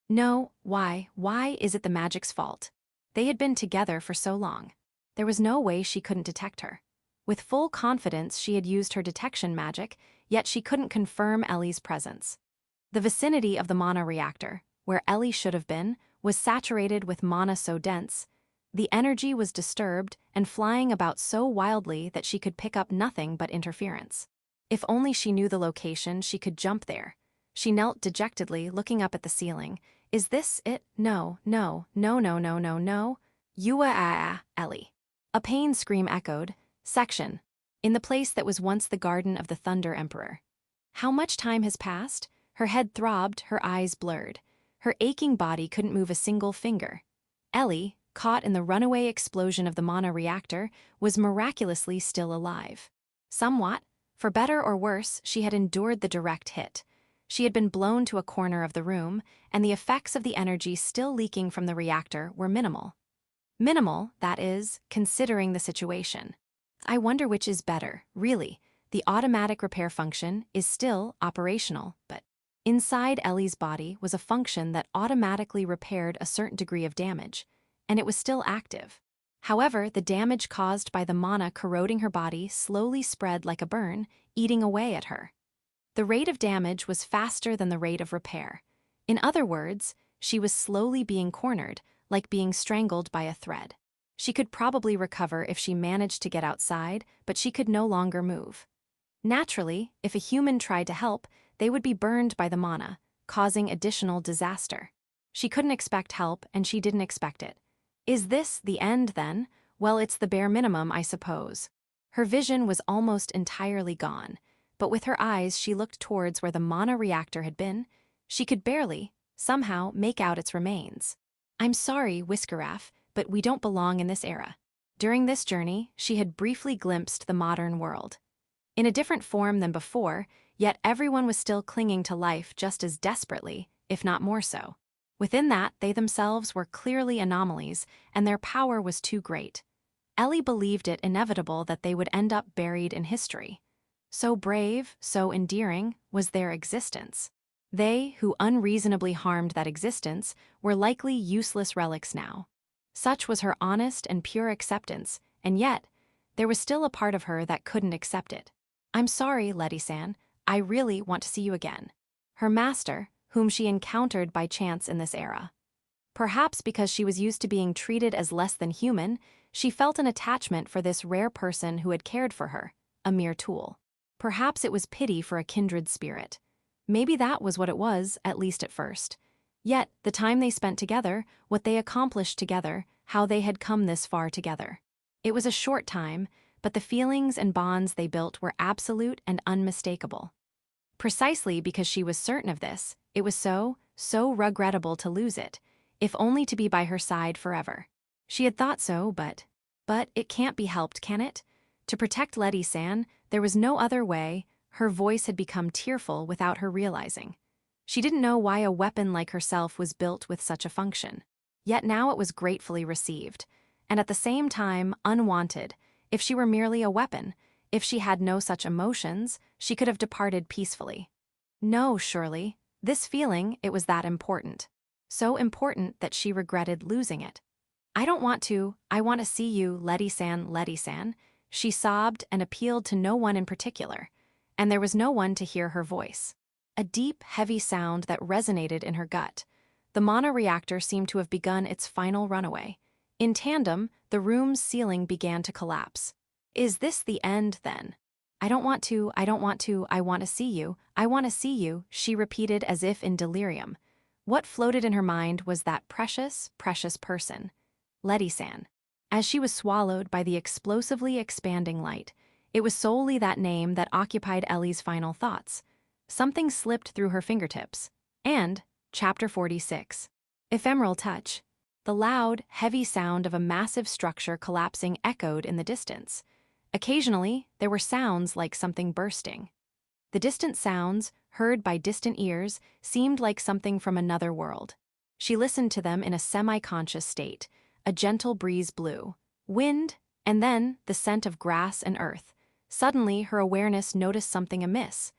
No, why is it the magic's fault? They had been together for so long. There was no way she couldn't detect her. With full confidence, she had used her detection magic, yet she couldn't confirm Ellie's presence. The vicinity of the mana reactor, where Ellie should have been, was saturated with mana so dense. The energy was disturbed and flying about so wildly that she could pick up nothing but interference. If only she knew the location, she could jump there. She knelt dejectedly, looking up at the ceiling. Is this it? No, no, no, no, no, no, no. Ellie. A pain scream echoed. Section. In the place that was once the garden of the Thunder Emperor. How much time has passed? Her head throbbed, her eyes blurred. Her aching body couldn't move a single finger. Ellie, caught in the runaway explosion of the mana reactor, was miraculously still alive. Somewhat. For better or worse, she had endured the direct hit. She had been blown to a corner of the room, and the effects of the energy still leaking from the reactor were minimal. Minimal, that is, considering the situation. I wonder which is better, really. The automatic repair function is still operational, but inside Ellie's body was a function that automatically repaired a certain degree of damage, and it was still active. However, the damage caused by the mana corroding her body slowly spread like a burn, eating away at her. The rate of damage was faster than the rate of repair. In other words, she was slowly being cornered, like being strangled by a thread. She could probably recover if she managed to get outside, but she could no longer move. Naturally, if a human tried to help, they would be burned by the mana, causing additional disaster. She couldn't expect help, and she didn't expect it. Is this the end, then? Well, it's the bare minimum, I suppose. Her vision was almost entirely gone, but with her eyes she looked towards where the mana reactor had been. She could barely, somehow, make out its remains. I'm sorry, Whiskeraff, but we don't belong in this era. During this journey, she had briefly glimpsed the modern world. In a different form than before, yet everyone was still clinging to life just as desperately, if not more so. Within that, they themselves were clearly anomalies, and their power was too great. Ellie believed it inevitable that they would end up buried in history. So brave, so endearing, was their existence. They, who unreasonably harmed that existence, were likely useless relics now. Such was her honest and pure acceptance, and yet, there was still a part of her that couldn't accept it. I'm sorry, Letty-san, I really want to see you again. Her master, whom she encountered by chance in this era. Perhaps because she was used to being treated as less than human, she felt an attachment for this rare person who had cared for her, a mere tool. Perhaps it was pity for a kindred spirit. Maybe that was what it was, at least at first. Yet, the time they spent together, what they accomplished together, how they had come this far together. It was a short time, but the feelings and bonds they built were absolute and unmistakable. Precisely because she was certain of this, it was so regrettable to lose it, if only to be by her side forever. She had thought so, but it can't be helped, can it? To protect Letty-san, there was no other way. Her voice had become tearful without her realizing. She didn't know why a weapon like herself was built with such a function. Yet now it was gratefully received, and at the same time unwanted. If she were merely a weapon, if she had no such emotions, she could have departed peacefully. No, surely. This feeling, it was that important. So important that she regretted losing it. I want to see you, Letty-san, Letty-san. She sobbed and appealed to no one in particular, and there was no one to hear her voice. A deep, heavy sound that resonated in her gut. The mana reactor seemed to have begun its final runaway. In tandem, the room's ceiling began to collapse. Is this the end, then? I want to see you, she repeated as if in delirium. What floated in her mind was that precious, precious person. Letty-san. As she was swallowed by the explosively expanding light, it was solely that name that occupied Ellie's final thoughts. Something slipped through her fingertips. And, Chapter 46. Ephemeral touch. The loud, heavy sound of a massive structure collapsing echoed in the distance. Occasionally, there were sounds like something bursting. The distant sounds, heard by distant ears, seemed like something from another world. She listened to them in a semi-conscious state. A gentle breeze blew. Wind, and then the scent of grass and earth. Suddenly, her awareness noticed something amiss.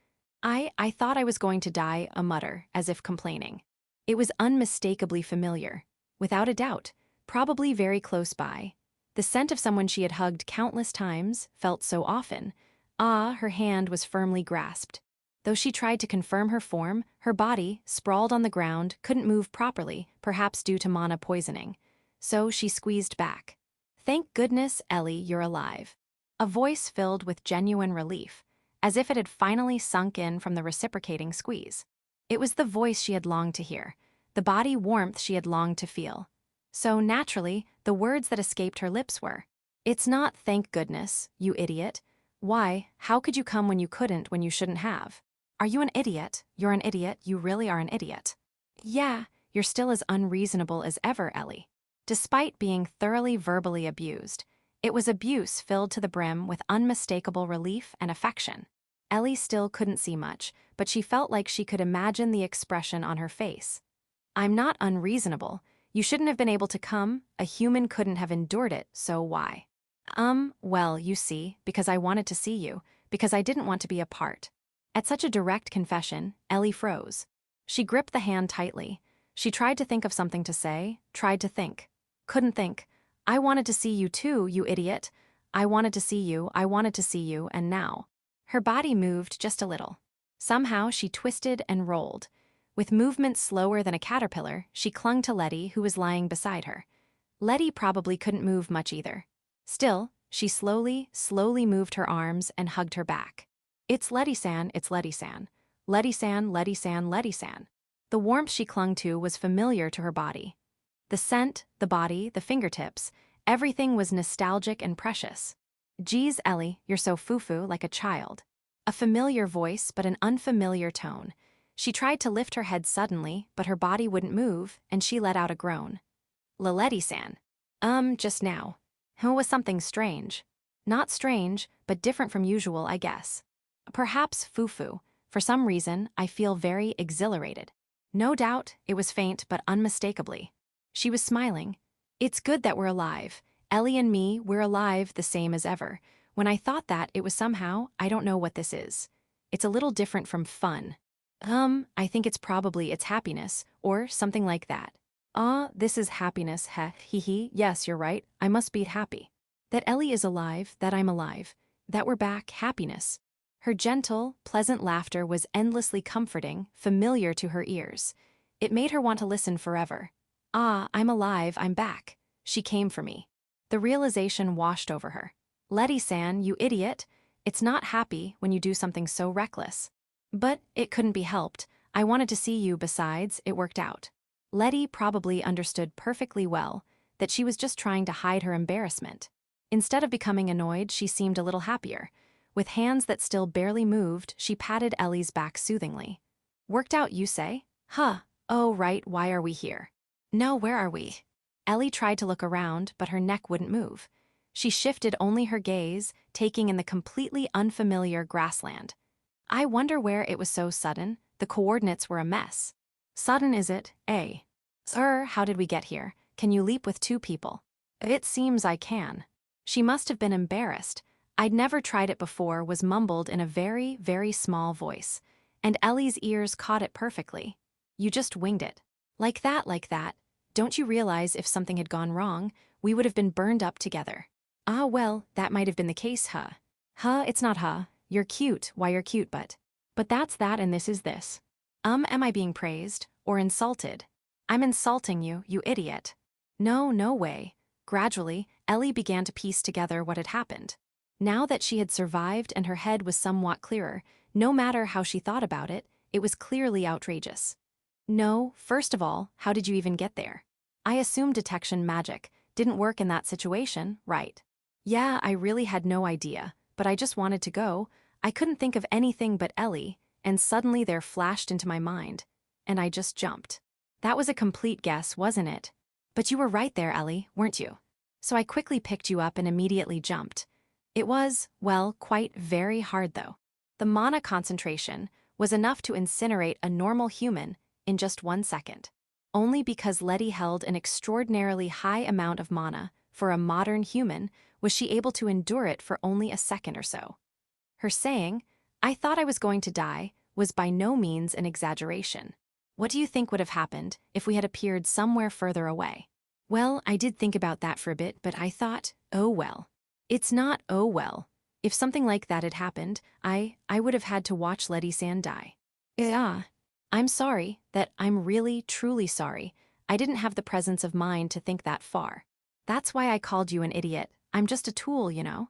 I thought I was going to die, a mutter, as if complaining. It was unmistakably familiar. Without a doubt, probably very close by. The scent of someone she had hugged countless times, felt so often. Ah, her hand was firmly grasped. Though she tried to confirm her form, her body, sprawled on the ground, couldn't move properly, perhaps due to mana poisoning. So she squeezed back. "Thank goodness, Ellie, you're alive." A voice filled with genuine relief, as if it had finally sunk in from the reciprocating squeeze. It was the voice she had longed to hear, the body warmth she had longed to feel. So, naturally, the words that escaped her lips were, "It's not thank goodness, you idiot. Why, how could you come when you couldn't when you shouldn't have? Are you an idiot? You're an idiot, you really are an idiot." "Yeah, you're still as unreasonable as ever, Ellie." Despite being thoroughly verbally abused, it was abuse filled to the brim with unmistakable relief and affection. Ellie still couldn't see much, but she felt like she could imagine the expression on her face. "I'm not unreasonable. You shouldn't have been able to come, a human couldn't have endured it, so why?" Well, you see, because I wanted to see you, because I didn't want to be apart." At such a direct confession, Ellie froze. She gripped the hand tightly. She tried to think of something to say, tried to think. Couldn't think. "I wanted to see you too, you idiot. I wanted to see you, and now." Her body moved just a little. Somehow she twisted and rolled. With movements slower than a caterpillar, she clung to Letty, who was lying beside her. Letty probably couldn't move much either. Still, she slowly moved her arms and hugged her back. "It's Letty-san, it's Letty-san. Letty-san, Letty-san, Letty-san." The warmth she clung to was familiar to her body. The scent, the body, the fingertips, everything was nostalgic and precious. "Geez, Ellie, you're so foo-foo, like a child." A familiar voice, but an unfamiliar tone. She tried to lift her head suddenly, but her body wouldn't move, and she let out a groan. "Letty-san." Just now." It was something strange. Not strange, but different from usual, I guess. Perhaps foo-foo. For some reason, I feel very exhilarated. No doubt, it was faint but unmistakably. She was smiling. "It's good that we're alive. Ellie and me, we're alive the same as ever. When I thought that, it was somehow, I don't know what this is. It's a little different from fun. I think it's happiness, or something like that." This is happiness, heh, hee, yes, you're right, I must be happy. That Ellie is alive, that I'm alive, that we're back, happiness. Her gentle, pleasant laughter was endlessly comforting, familiar to her ears. It made her want to listen forever. I'm alive, I'm back. She came for me. The realization washed over her. "Letty-san, you idiot. It's not happy when you do something so reckless." But it couldn't be helped. I wanted to see you, besides, it worked out. Letty probably understood perfectly well that she was just trying to hide her embarrassment. Instead of becoming annoyed, she seemed a little happier. With hands that still barely moved, she patted Ellie's back soothingly. "Worked out, you say? Huh. Oh, right, why are we here?" "No, where are we?" Ellie tried to look around, but her neck wouldn't move. She shifted only her gaze, taking in the completely unfamiliar grassland. "I wonder where it was so sudden. The coordinates were a mess." "Sudden is it, eh?" "Sir, how did we get here? Can you leap with two people?" "It seems I can." She must have been embarrassed. "I'd never tried it before," was mumbled in a very, very small voice. And Ellie's ears caught it perfectly. "You just winged it. Like that, like that. Don't you realize if something had gone wrong, we would have been burned up together?" Well, that might have been the case, huh? It's not huh. You're cute, why you're cute, but that's that and this is this. Am I being praised, or insulted? I'm insulting you, you idiot." "No, no way." Gradually, Ellie began to piece together what had happened. Now that she had survived and her head was somewhat clearer, no matter how she thought about it, it was clearly outrageous. "No, first of all, how did you even get there? I assumed detection magic didn't work in that situation, right?" "Yeah, I really had no idea, but I just wanted to go. I couldn't think of anything but Ellie, and suddenly there flashed into my mind. And I just jumped." "That was a complete guess, wasn't it? But you were right there, Ellie, weren't you? So I quickly picked you up and immediately jumped. It was, well, quite very hard though. The mana concentration was enough to incinerate a normal human in just 1 second. Only because Letty held an extraordinarily high amount of mana for a modern human was she able to endure it for only a second or so. Her saying, "I thought I was going to die," was by no means an exaggeration. What do you think would have happened if we had appeared somewhere further away? Well, I did think about that for a bit, but I thought, Oh well. It's not oh well. If something like that had happened, I would have had to watch Letty Sand die. Yeah. I'm sorry, I'm really, truly sorry. I didn't have the presence of mind to think that far. That's why I called you an idiot. I'm just a tool, you know?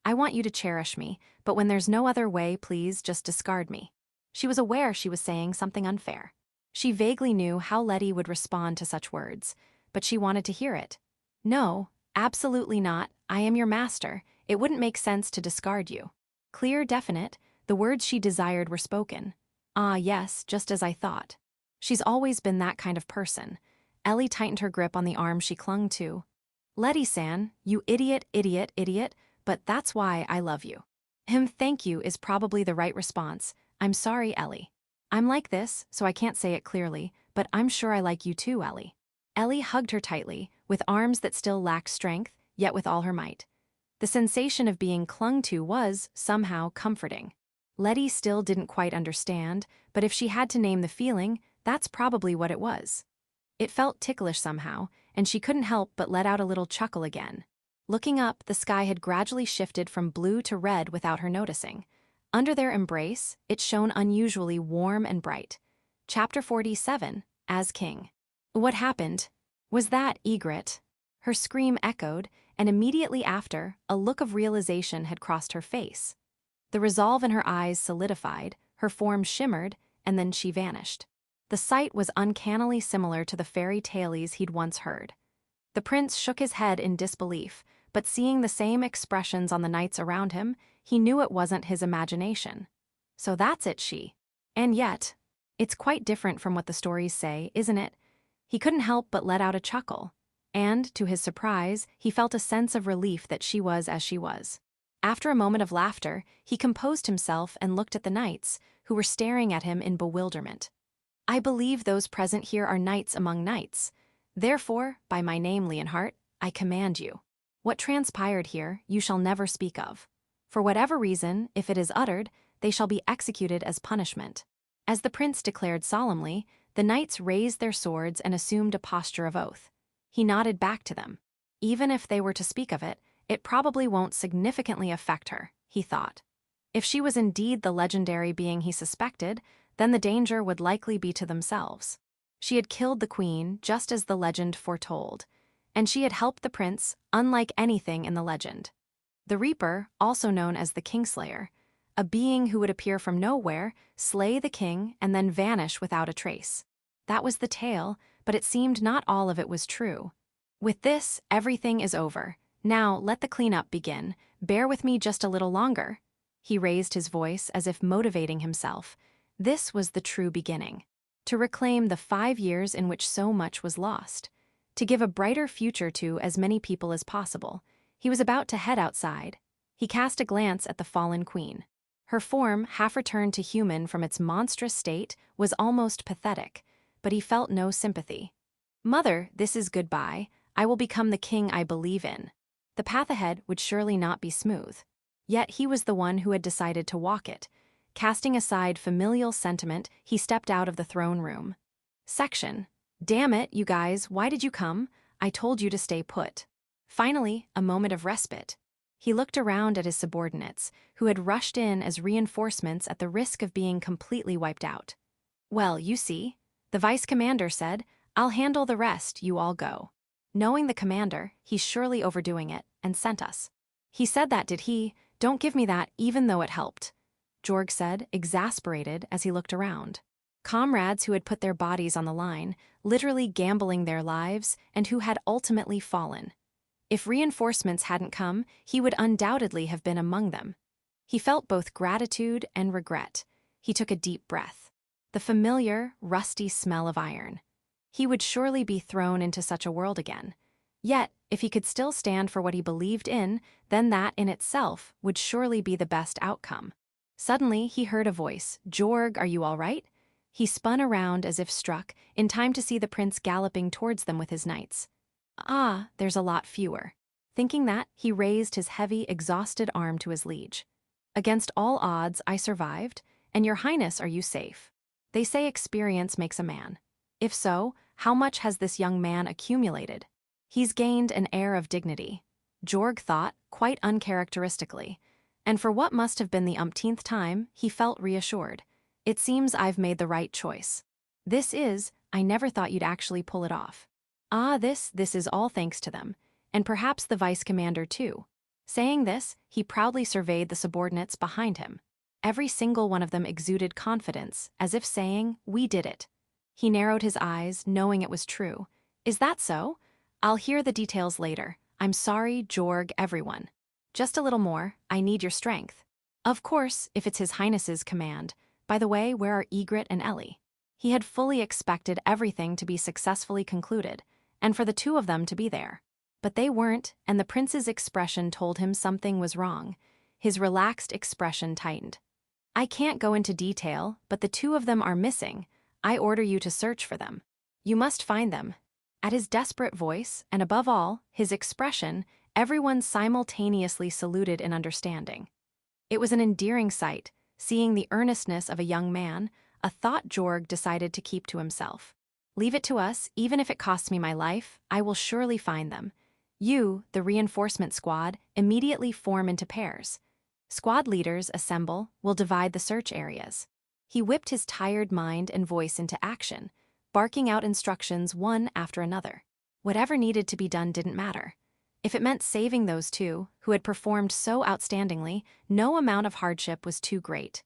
I want you to cherish me, but when there's no other way, please just discard me. She was aware she was saying something unfair. She vaguely knew how Letty would respond to such words, but she wanted to hear it. No, absolutely not. I am your master. It wouldn't make sense to discard you. Clear, definite, the words she desired were spoken. Ah, yes, just as I thought. She's always been that kind of person. Ellie tightened her grip on the arm she clung to. Letty-san, you idiot, idiot, idiot, but that's why I love you. Thank you is probably the right response. I'm sorry, Ellie. I'm like this, so I can't say it clearly, but I'm sure I like you too, Ellie. Ellie hugged her tightly, with arms that still lacked strength, yet with all her might. The sensation of being clung to was, somehow, comforting. Letty still didn't quite understand, but if she had to name the feeling, that's probably what it was. It felt ticklish somehow, and she couldn't help but let out a little chuckle again. Looking up, the sky had gradually shifted from blue to red without her noticing. Under their embrace, it shone unusually warm and bright. Chapter 47, As King. What happened? Was that Egret? Her scream echoed, and immediately after, a look of realization had crossed her face. The resolve in her eyes solidified, her form shimmered, and then she vanished. The sight was uncannily similar to the fairy tales he'd once heard. The prince shook his head in disbelief, but seeing the same expressions on the knights around him, he knew it wasn't his imagination. So that's it, she. And yet, it's quite different from what the stories say, isn't it? He couldn't help but let out a chuckle, and, to his surprise, he felt a sense of relief that she was as she was. After a moment of laughter, he composed himself and looked at the knights, who were staring at him in bewilderment. I believe those present here are knights among knights. Therefore, by my name, Leonhart, I command you. What transpired here, you shall never speak of. For whatever reason, if it is uttered, they shall be executed as punishment. As the prince declared solemnly, the knights raised their swords and assumed a posture of oath. He nodded back to them. Even if they were to speak of it, it probably won't significantly affect her, he thought. If she was indeed the legendary being he suspected, then the danger would likely be to themselves. She had killed the queen, just as the legend foretold, and she had helped the prince, unlike anything in the legend. The Reaper, also known as the Kingslayer, a being who would appear from nowhere, slay the king, and then vanish without a trace. That was the tale, but it seemed not all of it was true. With this, everything is over. Now, let the cleanup begin. Bear with me just a little longer. He raised his voice as if motivating himself. This was the true beginning. To reclaim the 5 years in which so much was lost. To give a brighter future to as many people as possible. He was about to head outside. He cast a glance at the fallen queen. Her form, half returned to human from its monstrous state, was almost pathetic, but he felt no sympathy. Mother, this is goodbye. I will become the king I believe in. The path ahead would surely not be smooth. Yet he was the one who had decided to walk it. Casting aside familial sentiment, he stepped out of the throne room. Section. Damn it, you guys, why did you come? I told you to stay put. Finally, a moment of respite. He looked around at his subordinates, who had rushed in as reinforcements at the risk of being completely wiped out. Well, you see, the vice commander said, I'll handle the rest, you all go. Knowing the commander, he's surely overdoing it, and sent us. He said that, did he? Don't give me that, even though it helped. Jorg said, exasperated as he looked around. Comrades who had put their bodies on the line, literally gambling their lives, and who had ultimately fallen. If reinforcements hadn't come, he would undoubtedly have been among them. He felt both gratitude and regret. He took a deep breath. The familiar, rusty smell of iron. He would surely be thrown into such a world again. Yet, if he could still stand for what he believed in, then that in itself would surely be the best outcome. Suddenly, he heard a voice. Jorg, are you all right? He spun around as if struck, in time to see the prince galloping towards them with his knights. Ah, there's a lot fewer. Thinking that, he raised his heavy, exhausted arm to his liege. Against all odds, I survived, and your highness, are you safe? They say experience makes a man. If so, how much has this young man accumulated? He's gained an air of dignity. Jorg thought, quite uncharacteristically. And for what must have been the umpteenth time, he felt reassured. It seems I've made the right choice. I never thought you'd actually pull it off. This is all thanks to them. And perhaps the vice commander too. Saying this, he proudly surveyed the subordinates behind him. Every single one of them exuded confidence, as if saying, we did it. He narrowed his eyes, knowing it was true. Is that so? I'll hear the details later. I'm sorry, Jorg, everyone. Just a little more, I need your strength. Of course, if it's His Highness's command. By the way, where are Egret and Ellie? He had fully expected everything to be successfully concluded, and for the two of them to be there. But they weren't, and the prince's expression told him something was wrong. His relaxed expression tightened. I can't go into detail, but the two of them are missing. I order you to search for them. You must find them. At his desperate voice, and above all, his expression, everyone simultaneously saluted in understanding. It was an endearing sight, seeing the earnestness of a young man, a thought Jorg decided to keep to himself. Leave it to us, even if it costs me my life, I will surely find them. You, the reinforcement squad, immediately form into pairs. Squad leaders assemble, will divide the search areas. He whipped his tired mind and voice into action, barking out instructions one after another. Whatever needed to be done didn't matter. If it meant saving those two, who had performed so outstandingly, no amount of hardship was too great.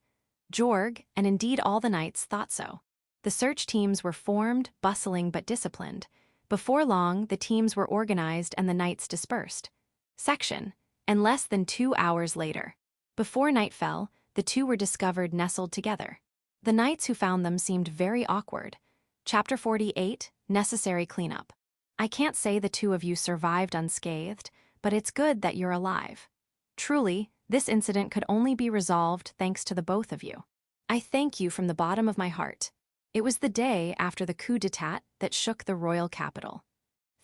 Jorg, and indeed all the knights, thought so. The search teams were formed, bustling but disciplined. Before long, the teams were organized and the knights dispersed. Section, and less than 2 hours later. Before night fell, the two were discovered nestled together. The knights who found them seemed very awkward. Chapter 48, Necessary Cleanup. I can't say the two of you survived unscathed, but it's good that you're alive. Truly, this incident could only be resolved thanks to the both of you. I thank you from the bottom of my heart. It was the day after the coup d'etat that shook the royal capital.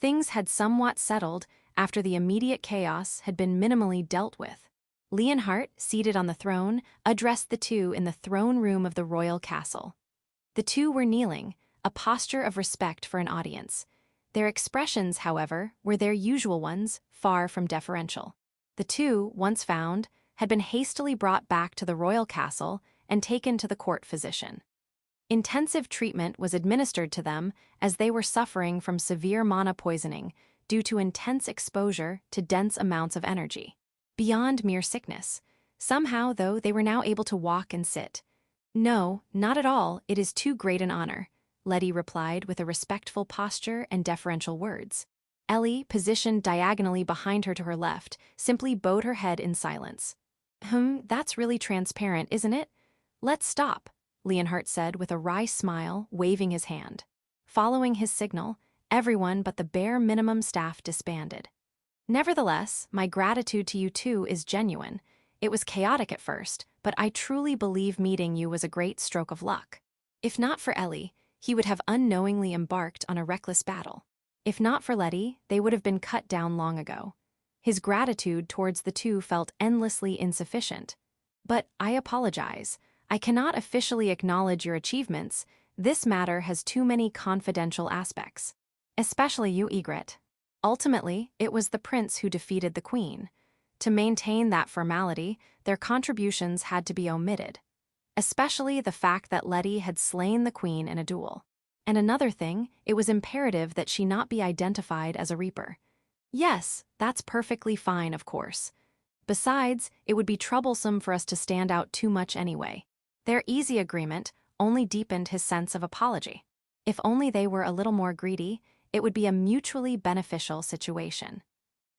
Things had somewhat settled after the immediate chaos had been minimally dealt with. Leonhardt, seated on the throne, addressed the two in the throne room of the royal castle. The two were kneeling, a posture of respect for an audience. Their expressions, however, were their usual ones, far from deferential. The two, once found, had been hastily brought back to the royal castle and taken to the court physician. Intensive treatment was administered to them as they were suffering from severe mana poisoning due to intense exposure to dense amounts of energy. Beyond mere sickness. Somehow, though, they were now able to walk and sit. No, not at all, it is too great an honor, Letty replied with a respectful posture and deferential words. Ellie, positioned diagonally behind her to her left, simply bowed her head in silence. That's really transparent, isn't it? Let's stop, Leonhardt said with a wry smile, waving his hand. Following his signal, everyone but the bare minimum staff disbanded. Nevertheless, my gratitude to you two is genuine. It was chaotic at first, but I truly believe meeting you was a great stroke of luck. If not for Ellie, he would have unknowingly embarked on a reckless battle. If not for Letty, they would have been cut down long ago. His gratitude towards the two felt endlessly insufficient. But I apologize. I cannot officially acknowledge your achievements. This matter has too many confidential aspects. Especially you, Egret. Ultimately, it was the prince who defeated the queen. To maintain that formality, their contributions had to be omitted. Especially the fact that Letty had slain the queen in a duel. And another thing, it was imperative that she not be identified as a reaper. Yes, that's perfectly fine, of course. Besides, it would be troublesome for us to stand out too much anyway. Their easy agreement only deepened his sense of apology. If only they were a little more greedy, it would be a mutually beneficial situation.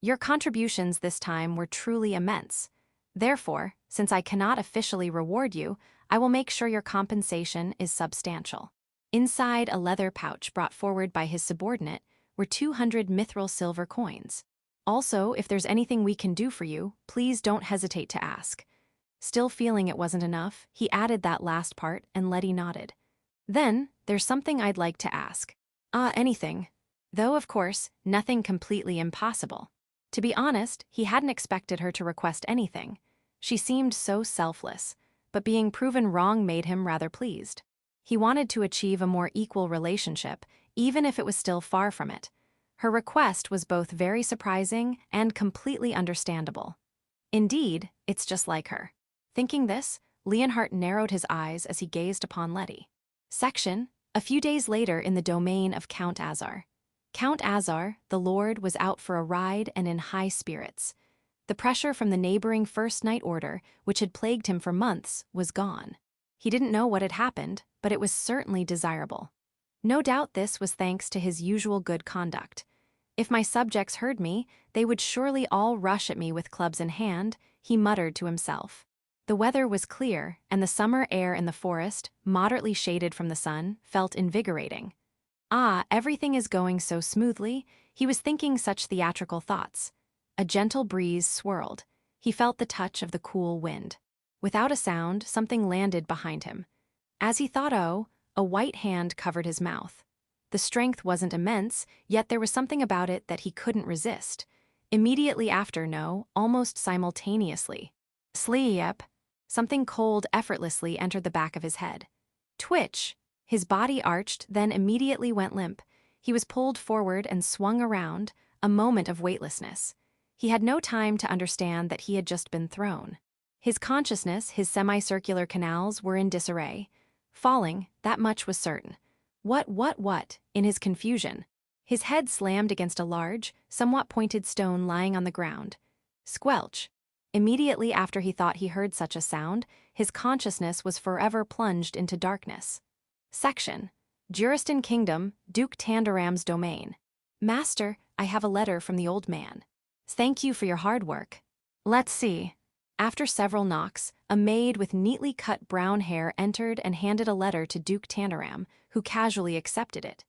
Your contributions this time were truly immense. Therefore, since I cannot officially reward you, I will make sure your compensation is substantial. Inside a leather pouch brought forward by his subordinate were 200 mithril silver coins. Also, if there's anything we can do for you, please don't hesitate to ask. Still feeling it wasn't enough, he added that last part and Letty nodded. Then, there's something I'd like to ask. Anything. Though, of course, nothing completely impossible. To be honest, he hadn't expected her to request anything. She seemed so selfless, but being proven wrong made him rather pleased. He wanted to achieve a more equal relationship, even if it was still far from it. Her request was both very surprising and completely understandable. Indeed, it's just like her. Thinking this, Leonhardt narrowed his eyes as he gazed upon Letty. Section: A few days later in the domain of Count Azar. Count Azar, the Lord, was out for a ride and in high spirits. The pressure from the neighboring First Night Order, which had plagued him for months, was gone. He didn't know what had happened, but it was certainly desirable. No doubt this was thanks to his usual good conduct. If my subjects heard me, they would surely all rush at me with clubs in hand, he muttered to himself. The weather was clear, and the summer air in the forest, moderately shaded from the sun, felt invigorating. Ah, everything is going so smoothly, he was thinking such theatrical thoughts. A gentle breeze swirled. He felt the touch of the cool wind. Without a sound, something landed behind him. As he thought, oh, a white hand covered his mouth. The strength wasn't immense, yet there was something about it that he couldn't resist. Immediately after, no, almost simultaneously. Sleep. Something cold effortlessly entered the back of his head. Twitch. His body arched, then immediately went limp. He was pulled forward and swung around, a moment of weightlessness. He had no time to understand that he had just been thrown. His consciousness, his semicircular canals were in disarray. Falling, that much was certain. What, in his confusion. His head slammed against a large, somewhat pointed stone lying on the ground. Squelch. Immediately after he thought he heard such a sound, his consciousness was forever plunged into darkness. Section: Juristan Kingdom, Duke Tandaram's domain. Master, I have a letter from the old man. Thank you for your hard work. Let's see. After several knocks, a maid with neatly cut brown hair entered and handed a letter to Duke Tandaram, who casually accepted it.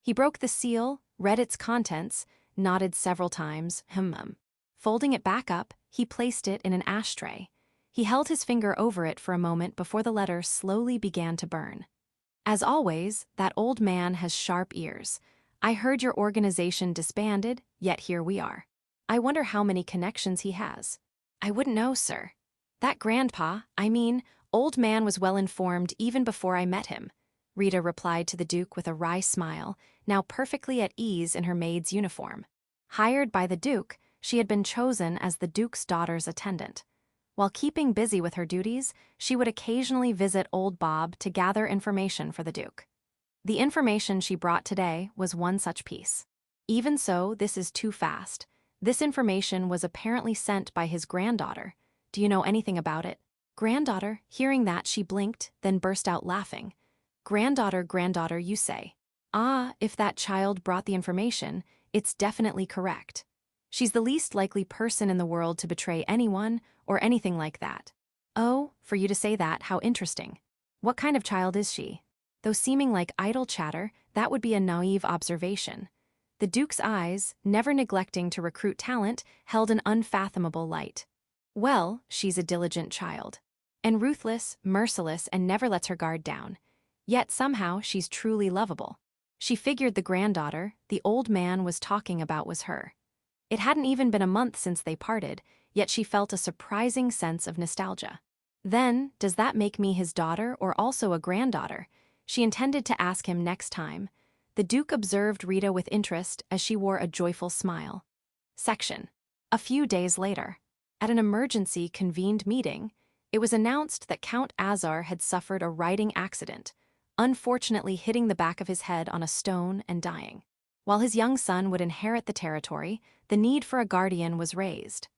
He broke the seal, read its contents, nodded several times, Folding it back up, he placed it in an ashtray. He held his finger over it for a moment before the letter slowly began to burn. As always, that old man has sharp ears. I heard your organization disbanded, yet here we are. I wonder how many connections he has. I wouldn't know, sir. That old man was well informed even before I met him, Rita replied to the Duke with a wry smile, now perfectly at ease in her maid's uniform. Hired by the Duke, she had been chosen as the Duke's daughter's attendant. While keeping busy with her duties, she would occasionally visit old Bob to gather information for the Duke. The information she brought today was one such piece. Even so, this is too fast. This information was apparently sent by his granddaughter. Do you know anything about it? Granddaughter, hearing that, she blinked, then burst out laughing. Granddaughter, you say? Ah, if that child brought the information, it's definitely correct. She's the least likely person in the world to betray anyone or anything like that. Oh, for you to say that, how interesting. What kind of child is she? Though seeming like idle chatter, that would be a naive observation. The Duke's eyes, never neglecting to recruit talent, held an unfathomable light. Well, she's a diligent child. And ruthless, merciless, and never lets her guard down. Yet somehow she's truly lovable. She figured the granddaughter the old man was talking about was her. It hadn't even been a month since they parted, yet she felt a surprising sense of nostalgia. Then, does that make me his daughter or also a granddaughter? She intended to ask him next time. The Duke observed Rita with interest as she wore a joyful smile. Section: A few days later. At an emergency convened meeting, it was announced that Count Azar had suffered a riding accident, unfortunately hitting the back of his head on a stone and dying. While his young son would inherit the territory, the need for a guardian was raised.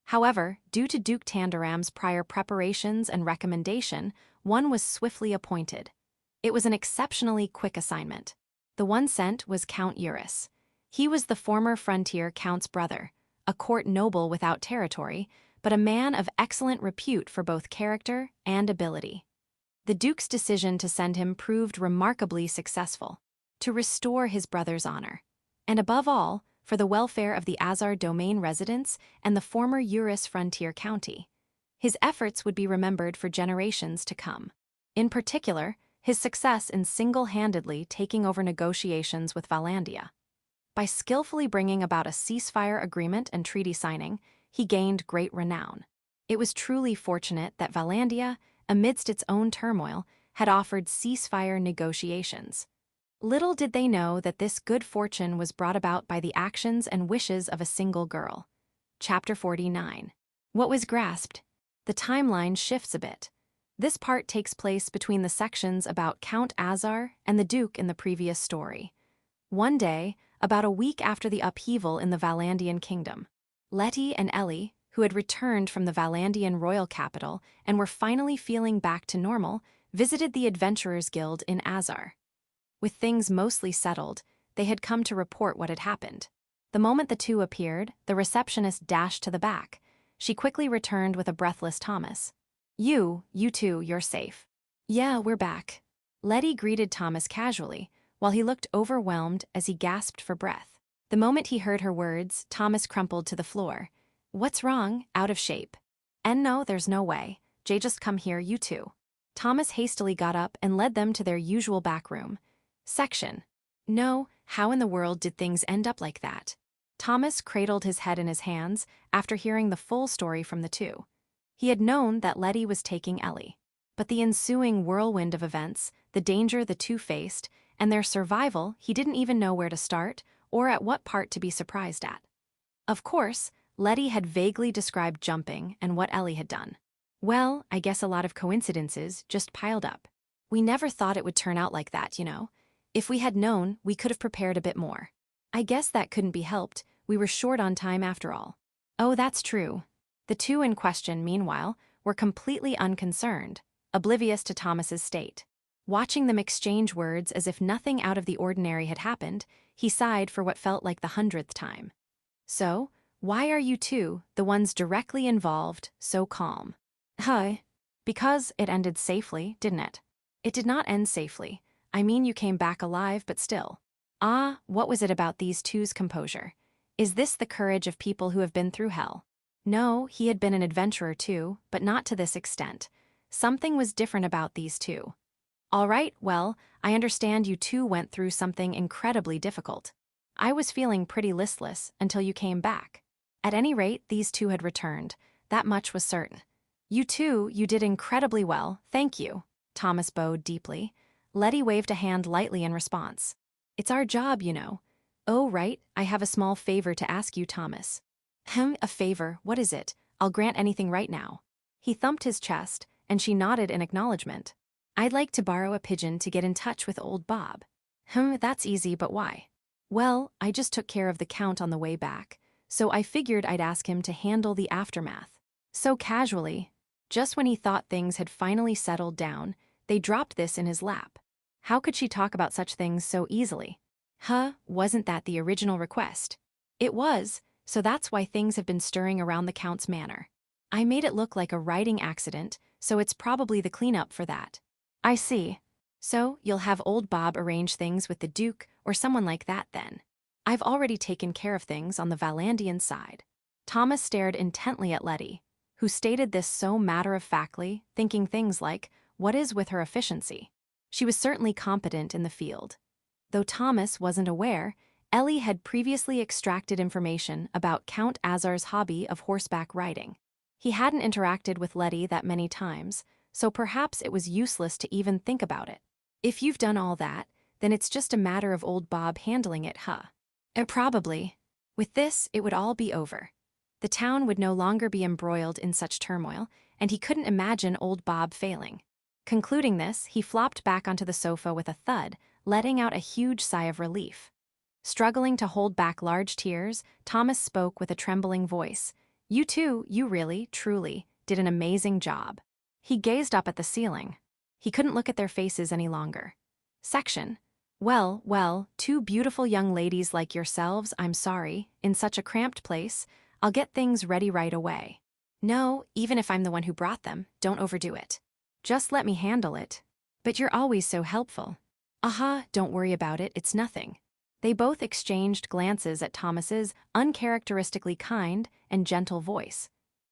However, due to Duke Tandaram's prior preparations and recommendation, one was swiftly appointed. It was an exceptionally quick assignment. The one sent was Count Eurus. He was the former frontier count's brother, a court noble without territory, but a man of excellent repute for both character and ability. The Duke's decision to send him proved remarkably successful, to restore his brother's honor, and above all, for the welfare of the Azar domain residents and the former Eurus frontier county. His efforts would be remembered for generations to come. In particular, his success in single-handedly taking over negotiations with Valandia. By skillfully bringing about a ceasefire agreement and treaty signing, he gained great renown. It was truly fortunate that Valandia, amidst its own turmoil, had offered ceasefire negotiations. Little did they know that this good fortune was brought about by the actions and wishes of a single girl. Chapter 49. What was grasped? The timeline shifts a bit. This part takes place between the sections about Count Azar and the Duke in the previous story. One day, about a week after the upheaval in the Valandian kingdom, Letty and Ellie, who had returned from the Valandian royal capital and were finally feeling back to normal, visited the Adventurers Guild in Azar. With things mostly settled, they had come to report what had happened. The moment the two appeared, the receptionist dashed to the back. She quickly returned with a breathless Thomas. You two, you're safe." "Yeah, we're back." Letty greeted Thomas casually, while he looked overwhelmed as he gasped for breath. The moment he heard her words, Thomas crumpled to the floor. "What's wrong? Out of shape." "And no, there's no way. Jay just come here, you two." Thomas hastily got up and led them to their usual back room. Section. No, how in the world did things end up like that? Thomas cradled his head in his hands after hearing the full story from the two. He had known that Letty was taking Ellie, but the ensuing whirlwind of events, the danger the two faced, and their survival, he didn't even know where to start or at what part to be surprised at. Of course, Letty had vaguely described jumping and what Ellie had done. Well, I guess a lot of coincidences just piled up. "We never thought it would turn out like that, you know. If we had known, we could have prepared a bit more. I guess that couldn't be helped, we were short on time after all." "Oh, that's true." The two in question, meanwhile, were completely unconcerned, oblivious to Thomas's state. Watching them exchange words as if nothing out of the ordinary had happened, he sighed for what felt like the 100th time. "So, why are you two, the ones directly involved, so calm?" Because it ended safely, didn't it?" "It did not end safely. I mean, you came back alive, but still." "Ah, what was it about these two's composure? Is this the courage of people who have been through hell?" No, he had been an adventurer too, but not to this extent. Something was different about these two. "All right, well, I understand you two went through something incredibly difficult. I was feeling pretty listless until you came back. At any rate, these two had returned. That much was certain." "You two, you did incredibly well, thank you." Thomas bowed deeply. Letty waved a hand lightly in response. "It's our job, you know." "Oh, right, I have a small favor to ask you, Thomas." A favor, what is it? I'll grant anything right now." He thumped his chest, and she nodded in acknowledgement. "I'd like to borrow a pigeon to get in touch with old Bob." That's easy, but why?" "Well, I just took care of the Count on the way back, so I figured I'd ask him to handle the aftermath." So casually, just when he thought things had finally settled down, they dropped this in his lap. How could she talk about such things so easily? Wasn't that the original request?" "It was, so that's why things have been stirring around the Count's manor. I made it look like a writing accident, so it's probably the cleanup for that." "I see. So you'll have old Bob arrange things with the Duke or someone like that then." "I've already taken care of things on the Valandian side." Thomas stared intently at Letty, who stated this so matter-of-factly, thinking things like, what is with her efficiency? She was certainly competent in the field. Though Thomas wasn't aware, Ellie had previously extracted information about Count Azar's hobby of horseback riding. He hadn't interacted with Letty that many times, so perhaps it was useless to even think about it. "If you've done all that, then it's just a matter of old Bob handling it, huh?" Probably. With this, it would all be over. The town would no longer be embroiled in such turmoil, and he couldn't imagine old Bob failing. Concluding this, he flopped back onto the sofa with a thud, letting out a huge sigh of relief. Struggling to hold back large tears, Thomas spoke with a trembling voice. "You two, you really, truly, did an amazing job." He gazed up at the ceiling. He couldn't look at their faces any longer. Section. Well, two beautiful young ladies like yourselves, I'm sorry, in such a cramped place, I'll get things ready right away. No, even if I'm the one who brought them, don't overdo it. Just let me handle it. But you're always so helpful. Don't worry about it, it's nothing. They both exchanged glances at Thomas's uncharacteristically kind and gentle voice.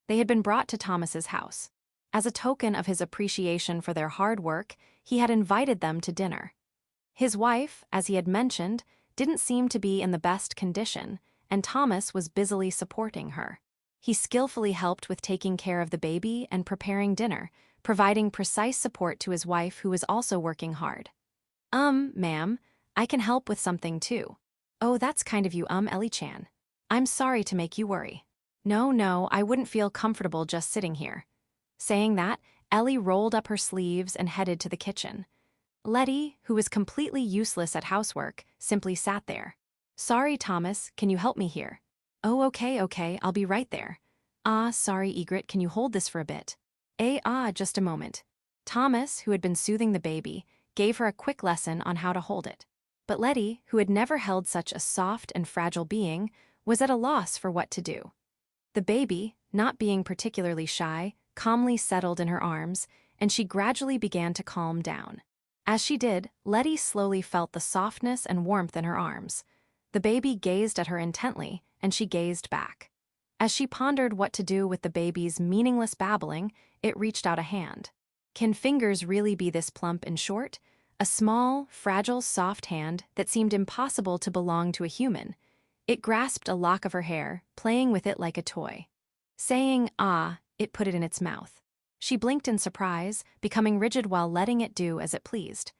They had been brought to Thomas's house. As a token of his appreciation for their hard work, he had invited them to dinner. His wife, as he had mentioned, didn't seem to be in the best condition, and Thomas was busily supporting her. He skillfully helped with taking care of the baby and preparing dinner, providing precise support to his wife who was also working hard. Ma'am, I can help with something too. Oh, that's kind of you, Ellie-chan. I'm sorry to make you worry. No, I wouldn't feel comfortable just sitting here. Saying that, Ellie rolled up her sleeves and headed to the kitchen. Letty, who was completely useless at housework, simply sat there. Sorry, Thomas, can you help me here? Oh, okay, I'll be right there. Sorry, Egret, can you hold this for a bit? Just a moment. Thomas, who had been soothing the baby, gave her a quick lesson on how to hold it. But Letty, who had never held such a soft and fragile being, was at a loss for what to do. The baby, not being particularly shy, calmly settled in her arms, and she gradually began to calm down. As she did, Letty slowly felt the softness and warmth in her arms. The baby gazed at her intently, and she gazed back. As she pondered what to do with the baby's meaningless babbling, it reached out a hand. Can fingers really be this plump and short? A small, fragile, soft hand that seemed impossible to belong to a human. It grasped a lock of her hair, playing with it like a toy. Saying, it put it in its mouth. She blinked in surprise, becoming rigid while letting it do as it pleased.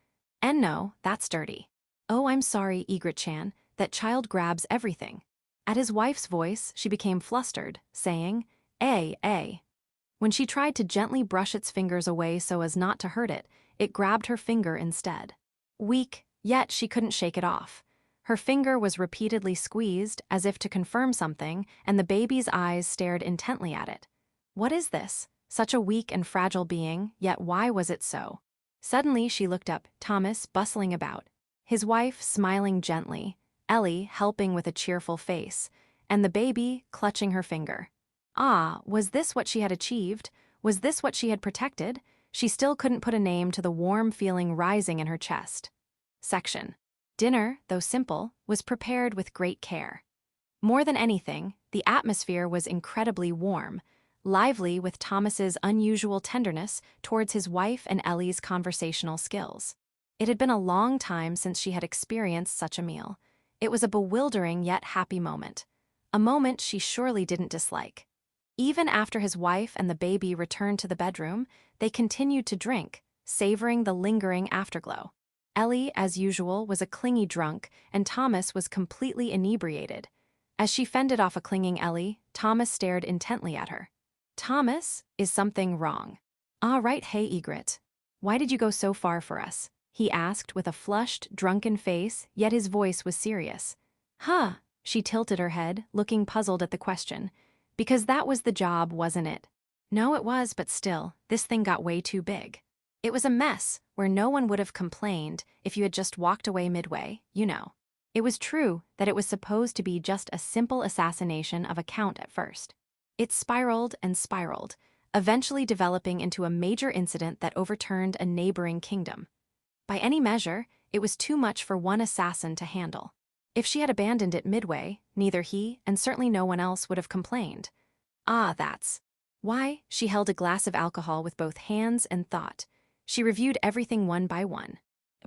And no, that's dirty. Oh, I'm sorry, Egret-chan, that child grabs everything. At his wife's voice, she became flustered, saying, When she tried to gently brush its fingers away so as not to hurt it, it grabbed her finger instead. Weak, yet she couldn't shake it off. Her finger was repeatedly squeezed, as if to confirm something, and the baby's eyes stared intently at it. What is this? Such a weak and fragile being, yet why was it so? Suddenly she looked up, Thomas bustling about, his wife smiling gently, Ellie helping with a cheerful face, and the baby clutching her finger. Was this what she had achieved? Was this what she had protected? She still couldn't put a name to the warm feeling rising in her chest. Section. Dinner, though simple, was prepared with great care. More than anything, the atmosphere was incredibly warm, lively with Thomas's unusual tenderness towards his wife and Ellie's conversational skills. It had been a long time since she had experienced such a meal. It was a bewildering yet happy moment. A moment she surely didn't dislike. Even after his wife and the baby returned to the bedroom, they continued to drink, savoring the lingering afterglow. Ellie, as usual, was a clingy drunk, and Thomas was completely inebriated. As she fended off a clinging Ellie, Thomas stared intently at her. Thomas, is something wrong? Right, hey, Egret. Why did you go so far for us? He asked with a flushed, drunken face, yet his voice was serious. She tilted her head, looking puzzled at the question. Because that was the job, wasn't it? No, it was, but still, this thing got way too big. It was a mess, where no one would have complained if you had just walked away midway, you know. It was true that it was supposed to be just a simple assassination of a count at first. It spiraled and spiraled, eventually developing into a major incident that overturned a neighboring kingdom. By any measure, it was too much for one assassin to handle. If she had abandoned it midway, neither he and certainly no one else would have complained. That's why she held a glass of alcohol with both hands and thought. She reviewed everything one by one.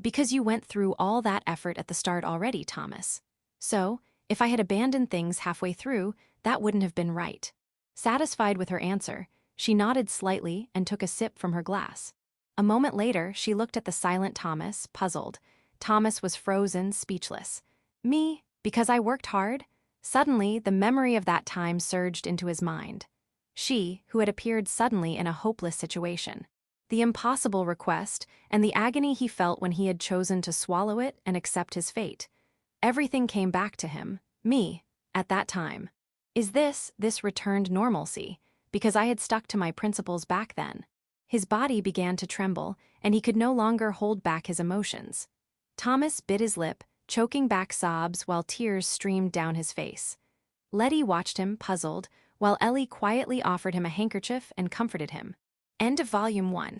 Because you went through all that effort at the start already, Thomas. So, if I had abandoned things halfway through, that wouldn't have been right. Satisfied with her answer, she nodded slightly and took a sip from her glass. A moment later, she looked at the silent Thomas, puzzled. Thomas was frozen, speechless. Me, because I worked hard? Suddenly, the memory of that time surged into his mind. She, who had appeared suddenly in a hopeless situation. The impossible request, and the agony he felt when he had chosen to swallow it and accept his fate. Everything came back to him, me, at that time. Is this returned normalcy, because I had stuck to my principles back then? His body began to tremble, and he could no longer hold back his emotions. Thomas bit his lip, choking back sobs while tears streamed down his face. Letty watched him, puzzled, while Ellie quietly offered him a handkerchief and comforted him. End of Volume 1.